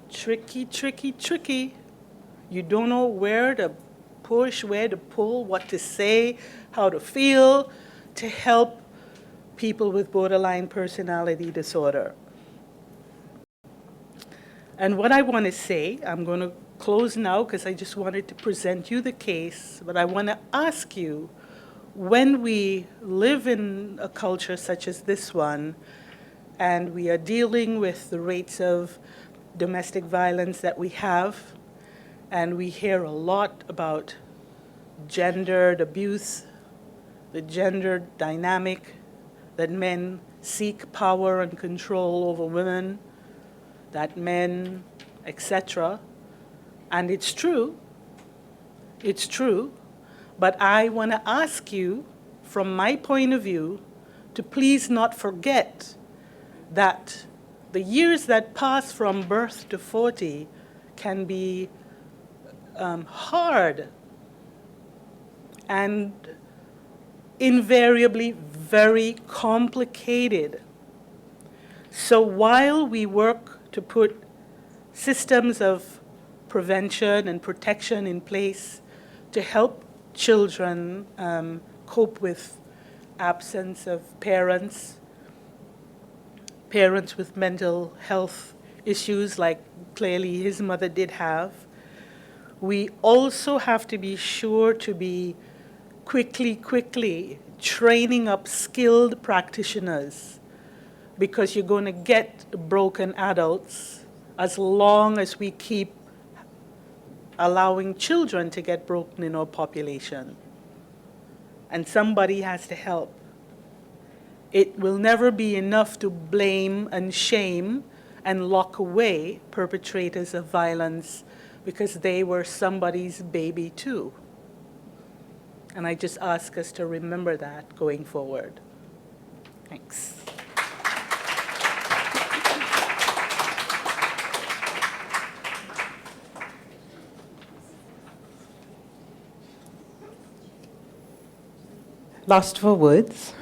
Tricky, tricky, tricky. You don't know where to push, where to pull, what to say, how to feel to help people with borderline personality disorder. And what I want to say, I'm going to close now because I just wanted to present you the case, but I want to ask you, when we live in a culture such as this one, and we are dealing with the rates of domestic violence that we have, and we hear a lot about gendered abuse, the gender dynamic, that men seek power and control over women, that men, etc. And it's true, but I want to ask you, from my point of view, to please not forget that the years that pass from birth to 40 can be hard and invariably very complicated. So while we work to put systems of prevention and protection in place to help children cope with absence of parents with mental health issues like clearly his mother did have, we also have to be sure to be quickly training up skilled practitioners, because you're going to get broken adults as long as we keep allowing children to get broken in our population. And somebody has to help. It will never be enough to blame and shame and lock away perpetrators of violence because they were somebody's baby too. And I just ask us to remember that going forward. Thanks. Lost for words,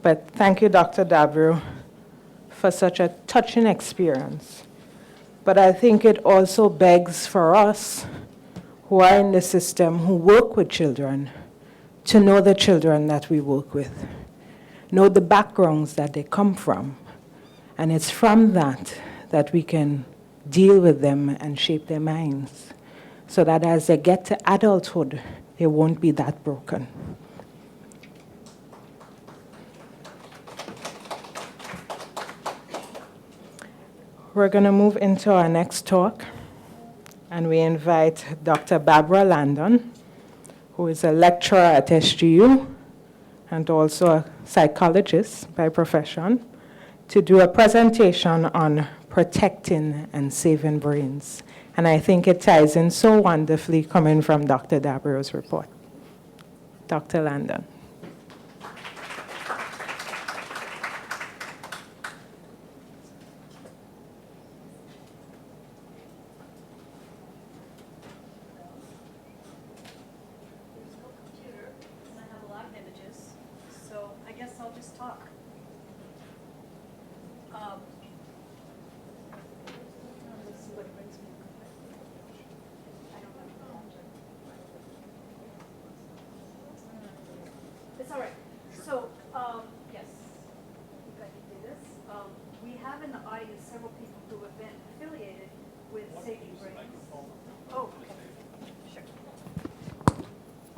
but thank you, Dr. Dabrio, for such a touching experience. But I think it also begs for us who are in the system, who work with children, to know the children that we work with, know the backgrounds that they come from, and it's from that that we can deal with them and shape their minds, so that as they get to adulthood, they won't be that broken. We're going to move into our next talk, and we invite Dr. Barbara Landon, who is a lecturer at SGU and also a psychologist by profession, to do a presentation on protecting and saving brains. And I think it ties in so wonderfully coming from Dr. Dabrio's report. Dr. Landon. I'll just talk. Let's see what brings me. It's all right. So, yes, if I can do this. We have in the audience several people who have been affiliated with Saving Brains. Oh, okay. Sure.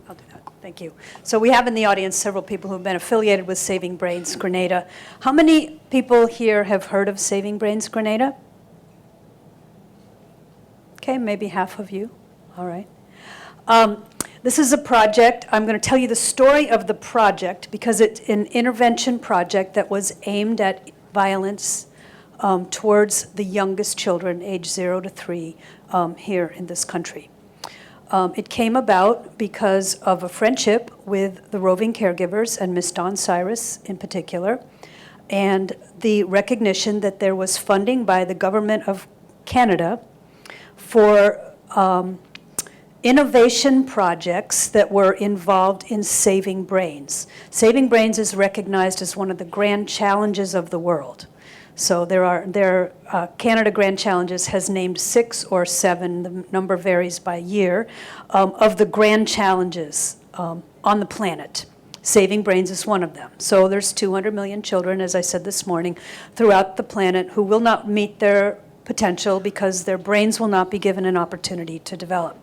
I'll do that. Thank you. So we have in the audience several people who have been affiliated with Saving Brains Grenada. How many people here have heard of Saving Brains Grenada? Okay, maybe half of you. All right. This is a project. I'm going to tell you the story of the project because it's an intervention project that was aimed at violence towards the youngest children, age 0 to 3, here in this country. It came about because of a friendship with the roving caregivers and Miss Dawn Cyrus in particular, and the recognition that there was funding by the government of Canada for innovation projects that were involved in saving brains. Saving brains is recognized as one of the grand challenges of the world. So Canada Grand Challenges has named 6 or 7, the number varies by year, of the grand challenges on the planet. Saving brains is one of them. So there's 200 million children, as I said this morning, throughout the planet who will not meet their potential because their brains will not be given an opportunity to develop.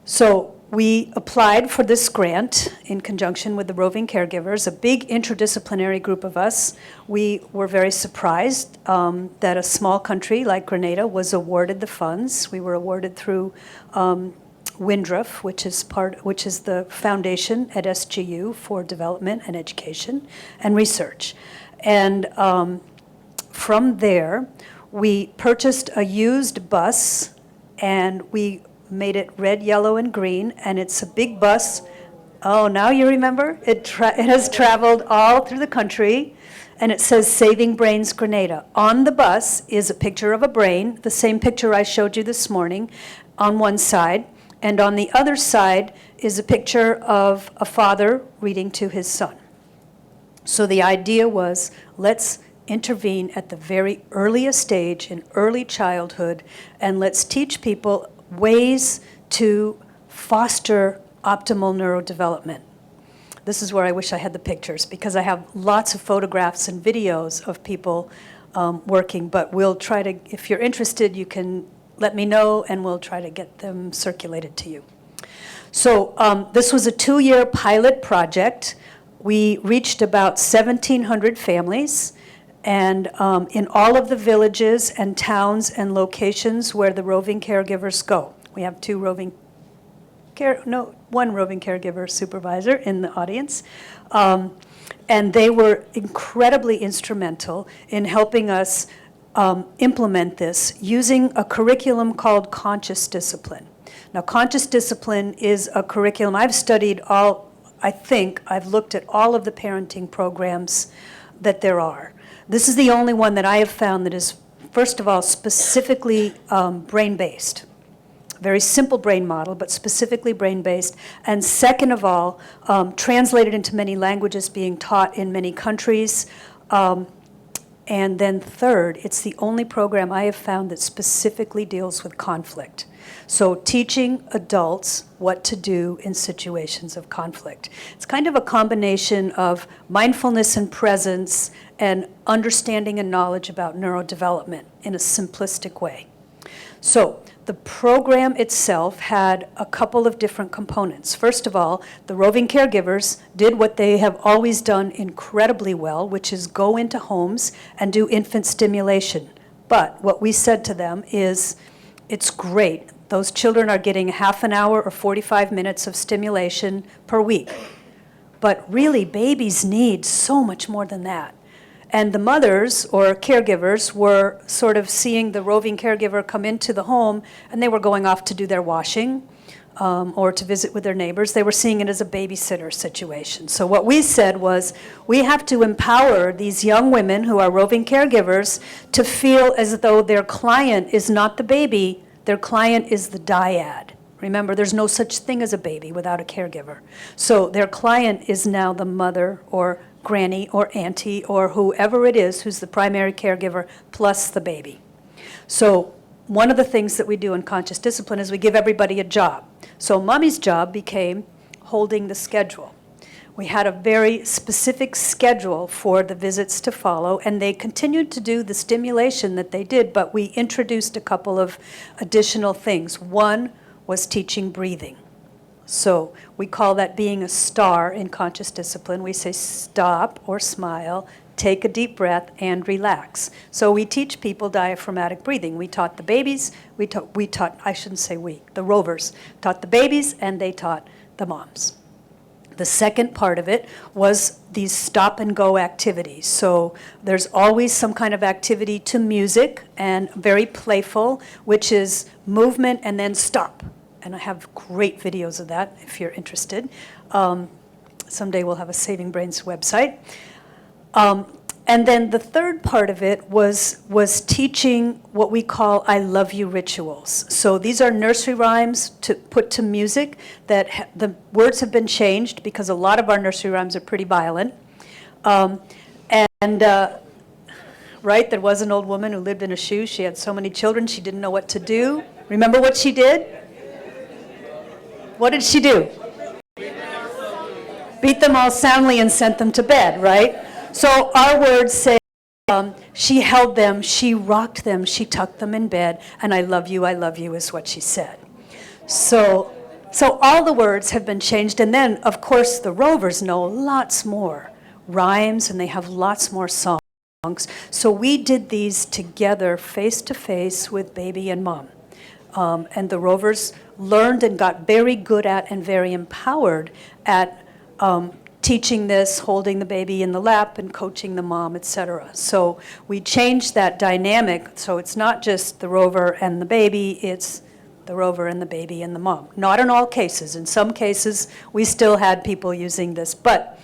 So we applied for this grant in conjunction with the roving caregivers, a big interdisciplinary group of us. We were very surprised that a small country like Grenada was awarded the funds. We were awarded through WINDRF, which is the foundation at SGU for development and education and research. And from there, we purchased a used bus, and we made it red, yellow, and green, and it's a big bus. Oh, now you remember? It has traveled all through the country, and it says Saving Brains Grenada. On the bus is a picture of a brain, the same picture I showed you this morning, on one side, and on the other side is a picture of a father reading to his son. So the idea was, let's intervene at the very earliest stage in early childhood, and let's teach people ways to foster optimal neurodevelopment. This is where I wish I had the pictures, because I have lots of photographs and videos of people working, but we'll try to, if you're interested, you can let me know and we'll try to get them circulated to you. So this was a 2-year pilot project. We reached about 1,700 families, and in all of the villages and towns and locations where the roving caregivers go. We have one roving caregiver supervisor in the audience. And they were incredibly instrumental in helping us implement this using a curriculum called Conscious Discipline. Now, Conscious Discipline is a curriculum I've studied I've looked at all of the parenting programs that there are. This is the only one that I have found that is, first of all, specifically brain-based. Very simple brain model, but specifically brain-based. And second of all, translated into many languages, being taught in many countries. And then third, it's the only program I have found that specifically deals with conflict. So teaching adults what to do in situations of conflict. It's kind of a combination of mindfulness and presence and understanding and knowledge about neurodevelopment in a simplistic way. So the program itself had a couple of different components. First of all, the roving caregivers did what they have always done incredibly well, which is go into homes and do infant stimulation. But what we said to them is, it's great. Those children are getting half an hour or 45 minutes of stimulation per week. But really, babies need so much more than that. And the mothers or caregivers were sort of seeing the roving caregiver come into the home, and they were going off to do their washing or to visit with their neighbors. They were seeing it as a babysitter situation. So what we said was, we have to empower these young women who are roving caregivers to feel as though their client is not the baby, their client is the dyad. Remember, there's no such thing as a baby without a caregiver. So their client is now the mother or granny or auntie or whoever it is who's the primary caregiver plus the baby. So one of the things that we do in conscious discipline is we give everybody a job. So mommy's job became holding the schedule. We had a very specific schedule for the visits to follow, and they continued to do the stimulation that they did, but we introduced a couple of additional things. One was teaching breathing. So we call that being a star in conscious discipline. We say stop or smile, take a deep breath, and relax. So we teach people diaphragmatic breathing. We taught the babies, I shouldn't say we, the rovers taught the babies, and they taught the moms. The second part of it was these stop and go activities. So there's always some kind of activity to music and very playful, which is movement and then stop. And I have great videos of that if you're interested. Someday we'll have a Saving Brains website. And then the third part of it was teaching what we call I love you rituals. So these are nursery rhymes put to music that the words have been changed because a lot of our nursery rhymes are pretty violent. Right, there was an old woman who lived in a shoe. She had so many children she didn't know what to do. Remember what she did? What did she do? Beat them all soundly and sent them to bed, right? So our words say, she held them, she rocked them, she tucked them in bed, and I love you is what she said. So all the words have been changed, and then, of course, the rovers know lots more rhymes, and they have lots more songs. So we did these together, face to face with baby and mom. And the rovers learned and got very good at and very empowered at teaching this, holding the baby in the lap and coaching the mom, etc. So we changed that dynamic, so it's not just the rover and the baby, it's the rover and the baby and the mom. Not in all cases. In some cases, we still had people using this, but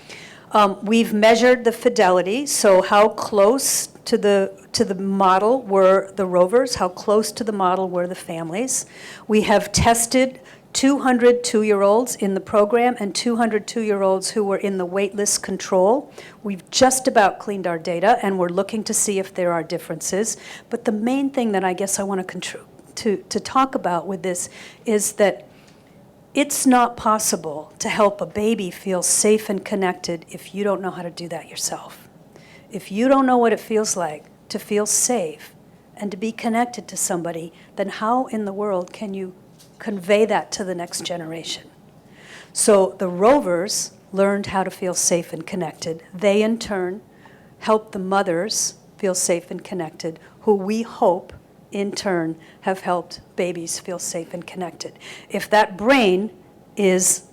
we've measured the fidelity, so how close to the model were the rovers, how close to the model were the families. We have tested 200 two-year-olds in the program and 200 two-year-olds who were in the waitlist control. We've just about cleaned our data, and we're looking to see if there are differences. But the main thing that I guess I want to talk about with this is that it's not possible to help a baby feel safe and connected if you don't know how to do that yourself. If you don't know what it feels like to feel safe and to be connected to somebody, then how in the world can you convey that to the next generation? So the rovers learned how to feel safe and connected. They, in turn, helped the mothers feel safe and connected, who we hope, in turn, have helped babies feel safe and connected. If that brain is,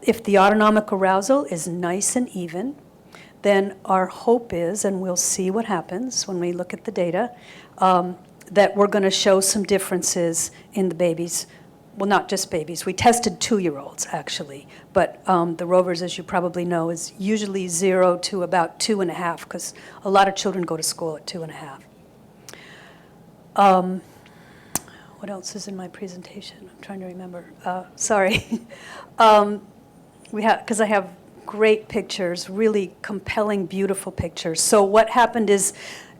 if the autonomic arousal is nice and even, then our hope is, and we'll see what happens when we look at the data, that we're going to show some differences in the babies. Well, not just babies. We tested 2-year-olds, actually. But the rovers, as you probably know, is usually 0 to about 2.5, because a lot of children go to school at 2.5. What else is in my presentation? I'm trying to remember. Sorry. Because I have great pictures, really compelling, beautiful pictures. So what happened is,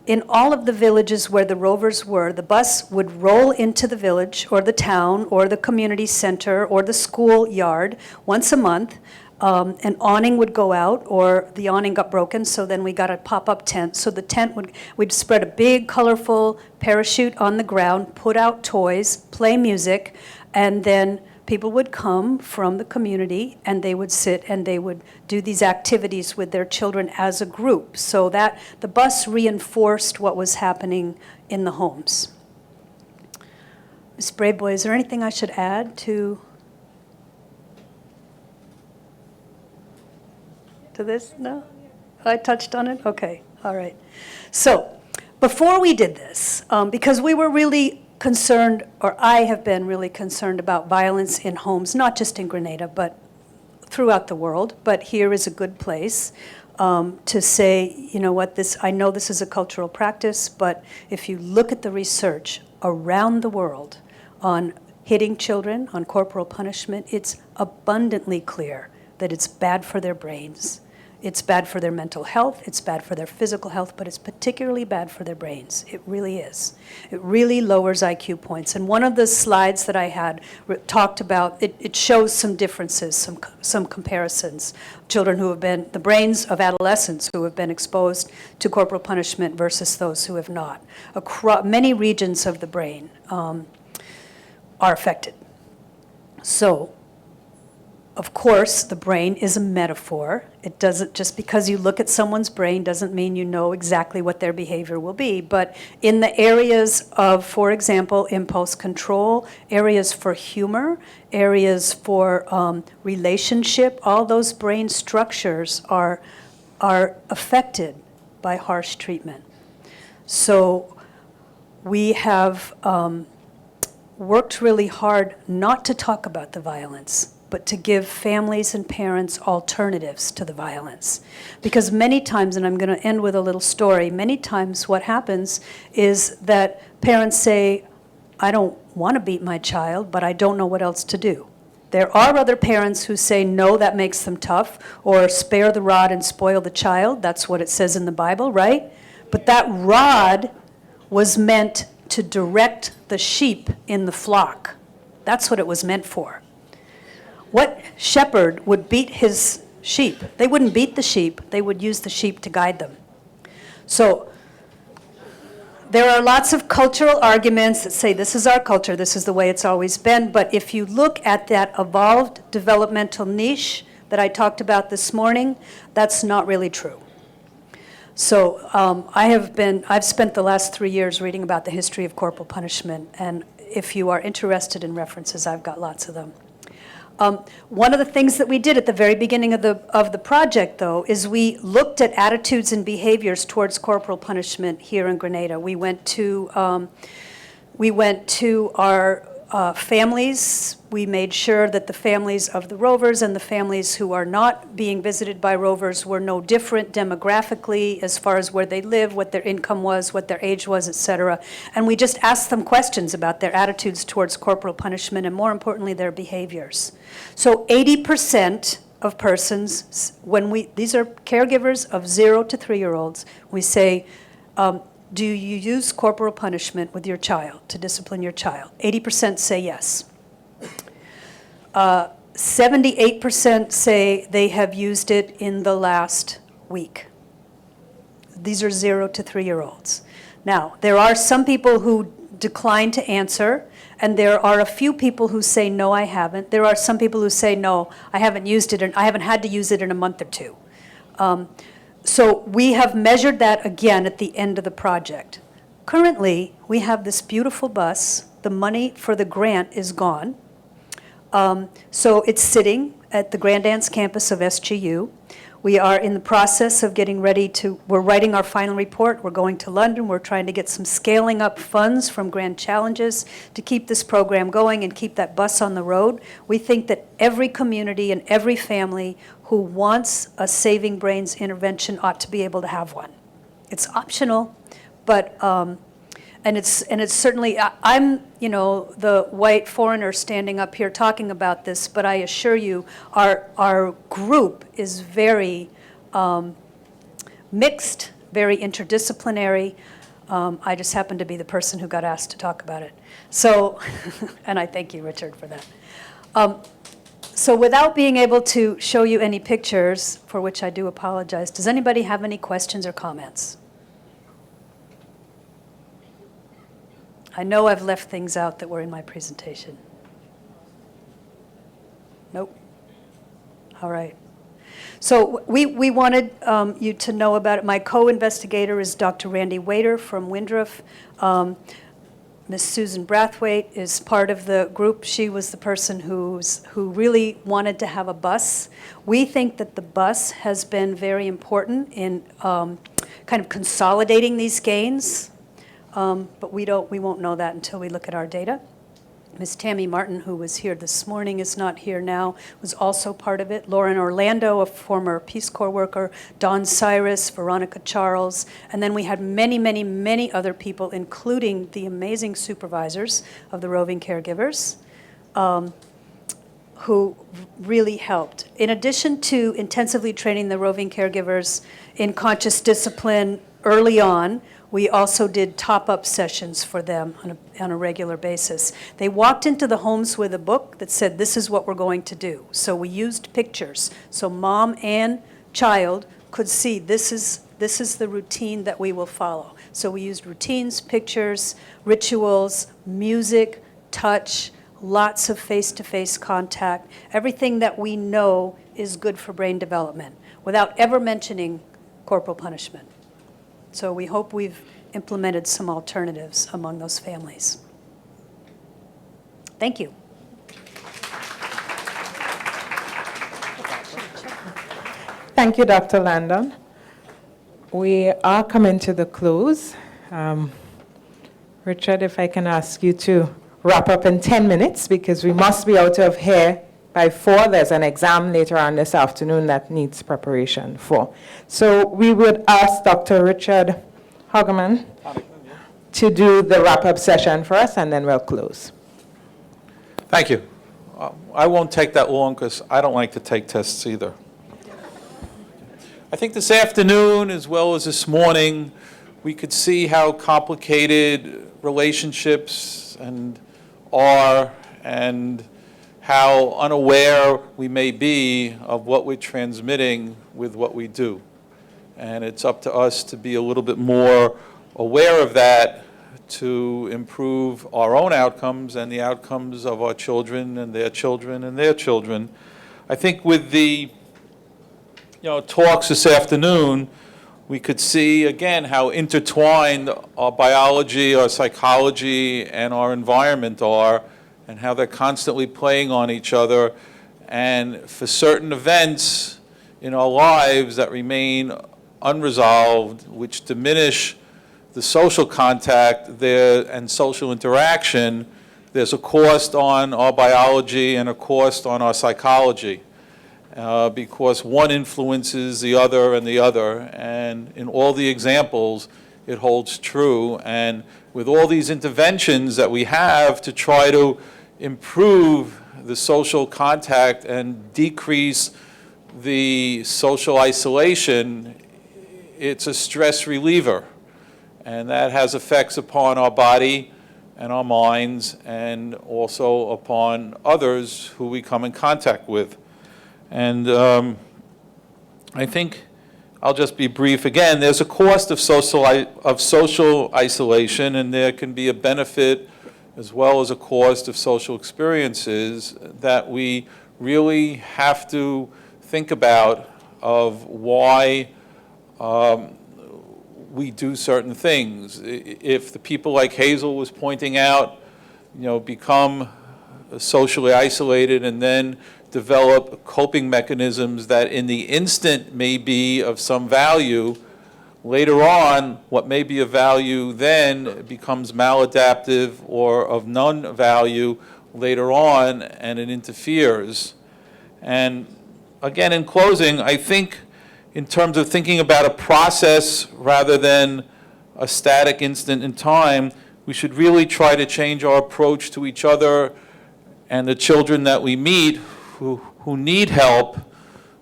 in all of the villages where the rovers were, the bus would roll into the village or the town or the community center or the school yard once a month. An awning would go out, or the awning got broken, so then we got a pop-up tent. So the tent we'd spread a big, colorful parachute on the ground, put out toys, play music, and then people would come from the community, and they would sit and they would do these activities with their children as a group, so that the bus reinforced what was happening in the homes. Ms. Braveboy, is there anything I should add to this? No? I touched on it? Okay, all right. So before we did this, because we were really concerned, or I have been really concerned about violence in homes, not just in Grenada, but throughout the world. But here is a good place to say, you know what, I know this is a cultural practice, but if you look at the research around the world on hitting children, on corporal punishment, it's abundantly clear that it's bad for their brains. It's bad for their mental health, it's bad for their physical health, but it's particularly bad for their brains. It really is. It really lowers IQ points. And one of the slides that I had talked about, it shows some differences, some comparisons. Children who have been, the brains of adolescents who have been exposed to corporal punishment versus those who have not. Many regions of the brain are affected. So, of course, the brain is a metaphor. It doesn't, just because you look at someone's brain doesn't mean you know exactly what their behavior will be. But in the areas of, for example, impulse control, areas for humor, areas for relationship, all those brain structures are affected by harsh treatment. So we have worked really hard not to talk about the violence, but to give families and parents alternatives to the violence. Because many times, and I'm going to end with a little story, many times what happens is that parents say, I don't want to beat my child, but I don't know what else to do. There are other parents who say, no, that makes them tough, or spare the rod and spoil the child. That's what it says in the Bible, right? But that rod was meant to direct the sheep in the flock. That's what it was meant for. What shepherd would beat his sheep? They wouldn't beat the sheep, they would use the sheep to guide them. So there are lots of cultural arguments that say this is our culture, this is the way it's always been, but if you look at that evolved developmental niche that I talked about this morning, that's not really true. So I've spent the last 3 years reading about the history of corporal punishment, and if you are interested in references, I've got lots of them. One of the things that we did at the very beginning of the project, though, is we looked at attitudes and behaviors towards corporal punishment here in Grenada. We went to our families. We made sure that the families of the rovers and the families who are not being visited by rovers were no different demographically as far as where they live, what their income was, what their age was, etc. And we just asked them questions about their attitudes towards corporal punishment and, more importantly, their behaviors. So 80% of persons, these are caregivers of 0 to 3-year-olds, we say, do you use corporal punishment with your child, to discipline your child? 80% say yes. 78% say they have used it in the last week. These are 0 to 3-year-olds. Now, there are some people who decline to answer, and there are a few people who say, no, I haven't. There are some people who say, no, I haven't used it, and I haven't had to use it in a month or two. So we have measured that again at the end of the project. Currently, we have this beautiful bus. The money for the grant is gone. So it's sitting at the Grand Anse campus of SGU. We are in the process of getting ready we're writing our final report. We're going to London. We're trying to get some scaling up funds from Grand Challenges to keep this program going and keep that bus on the road. We think that every community and every family who wants a Saving Brains intervention ought to be able to have one. It's optional, but and it's certainly, I'm, the white foreigner standing up here talking about this, but I assure you, our group is very mixed, very interdisciplinary. I just happen to be the person who got asked to talk about it. So, and I thank you, Richard, for that. So without being able to show you any pictures, for which I do apologize, does anybody have any questions or comments? I know I've left things out that were in my presentation. Nope. All right. So we wanted you to know about it. My co-investigator is Dr. Randy Waiter from Windruff. Ms. Susan Brathwaite is part of the group. She was the person who really wanted to have a bus. We think that the bus has been very important in kind of consolidating these gains. But we won't know that until we look at our data. Ms. Tammy Martin, who was here this morning, is not here now, was also part of it. Lauren Orlando, a former Peace Corps worker, Dawn Cyrus, Veronica Charles, and then we had many, many, many other people, including the amazing supervisors of the roving caregivers, who really helped. In addition to intensively training the roving caregivers in conscious discipline early on, we also did top-up sessions for them on a regular basis. They walked into the homes with a book that said, this is what we're going to do. So we used pictures, so mom and child could see this is the routine that we will follow. So we used routines, pictures, rituals, music, touch, lots of face-to-face contact, everything that we know is good for brain development, without ever mentioning corporal punishment. So we hope we've implemented some alternatives among those families. Thank you. Thank you, Dr. Landon. We are coming to the close. Richard, if I can ask you to wrap up in 10 minutes, because we must be out of here by 4. There's an exam later on this afternoon that needs preparation for. So we would ask Dr. Richard Hageman to do the wrap-up session for us, and then we'll close. Thank you. I won't take that long because I don't like to take tests either. I think this afternoon, as well as this morning, we could see how complicated relationships are and how unaware we may be of what we're transmitting with what we do. And it's up to us to be a little bit more aware of that to improve our own outcomes and the outcomes of our children and their children and their children. I think with the talks this afternoon, we could see again how intertwined our biology, our psychology, and our environment are, and how they're constantly playing on each other. And for certain events in our lives that remain unresolved, which diminish the social contact there and social interaction, there's a cost on our biology and a cost on our psychology. Because one influences the other and the other, and in all the examples it holds true. And with all these interventions that we have to try to improve the social contact and decrease the social isolation, it's a stress reliever, and that has effects upon our body and our minds and also upon others who we come in contact with. And I think I'll just be brief again. There's a cost of social isolation, and there can be a benefit as well as a cost of social experiences that we really have to think about of why we do certain things. If the people like Hazel was pointing out, become socially isolated and then develop coping mechanisms that in the instant may be of some value, later on, what may be of value then becomes maladaptive or of none value later on, and it interferes. And again, in closing, I think in terms of thinking about a process rather than a static instant in time, we should really try to change our approach to each other and the children that we meet who need help,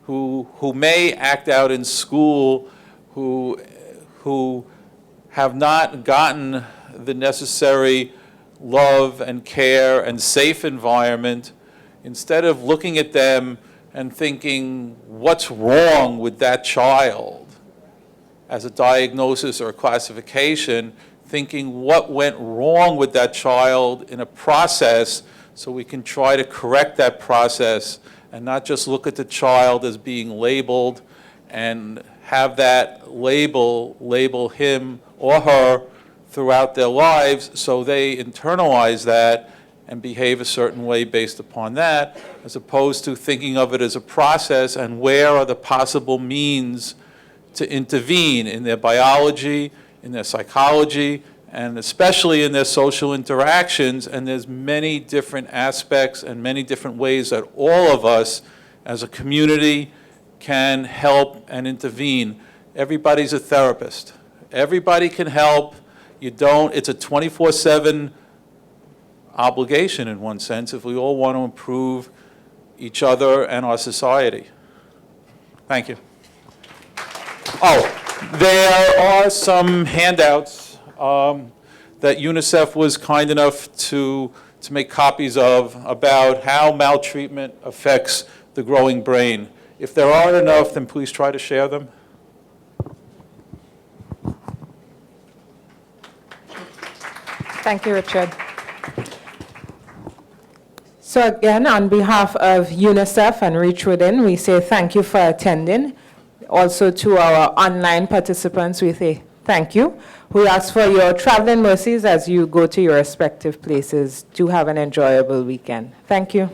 who may act out in school, who have not gotten the necessary love and care and safe environment. Instead of looking at them and thinking, what's wrong with that child as a diagnosis or a classification, thinking what went wrong with that child in a process so we can try to correct that process and not just look at the child as being labeled and have that label him or her throughout their lives, so they internalize that and behave a certain way based upon that, as opposed to thinking of it as a process and where are the possible means to intervene in their biology, in their psychology, and especially in their social interactions. And there's many different aspects and many different ways that all of us as a community can help and intervene. Everybody's a therapist. Everybody can help. It's a 24/7 obligation in one sense if we all want to improve each other and our society. Thank you. Oh, there are some handouts that UNICEF was kind enough to make copies of about how maltreatment affects the growing brain. If there aren't enough, then please try to share them. Thank you, Richard. So again, on behalf of UNICEF and Reach Within, we say thank you for attending. Also to our online participants, we say thank you. We ask for your traveling mercies as you go to your respective places. Do have an enjoyable weekend. Thank you.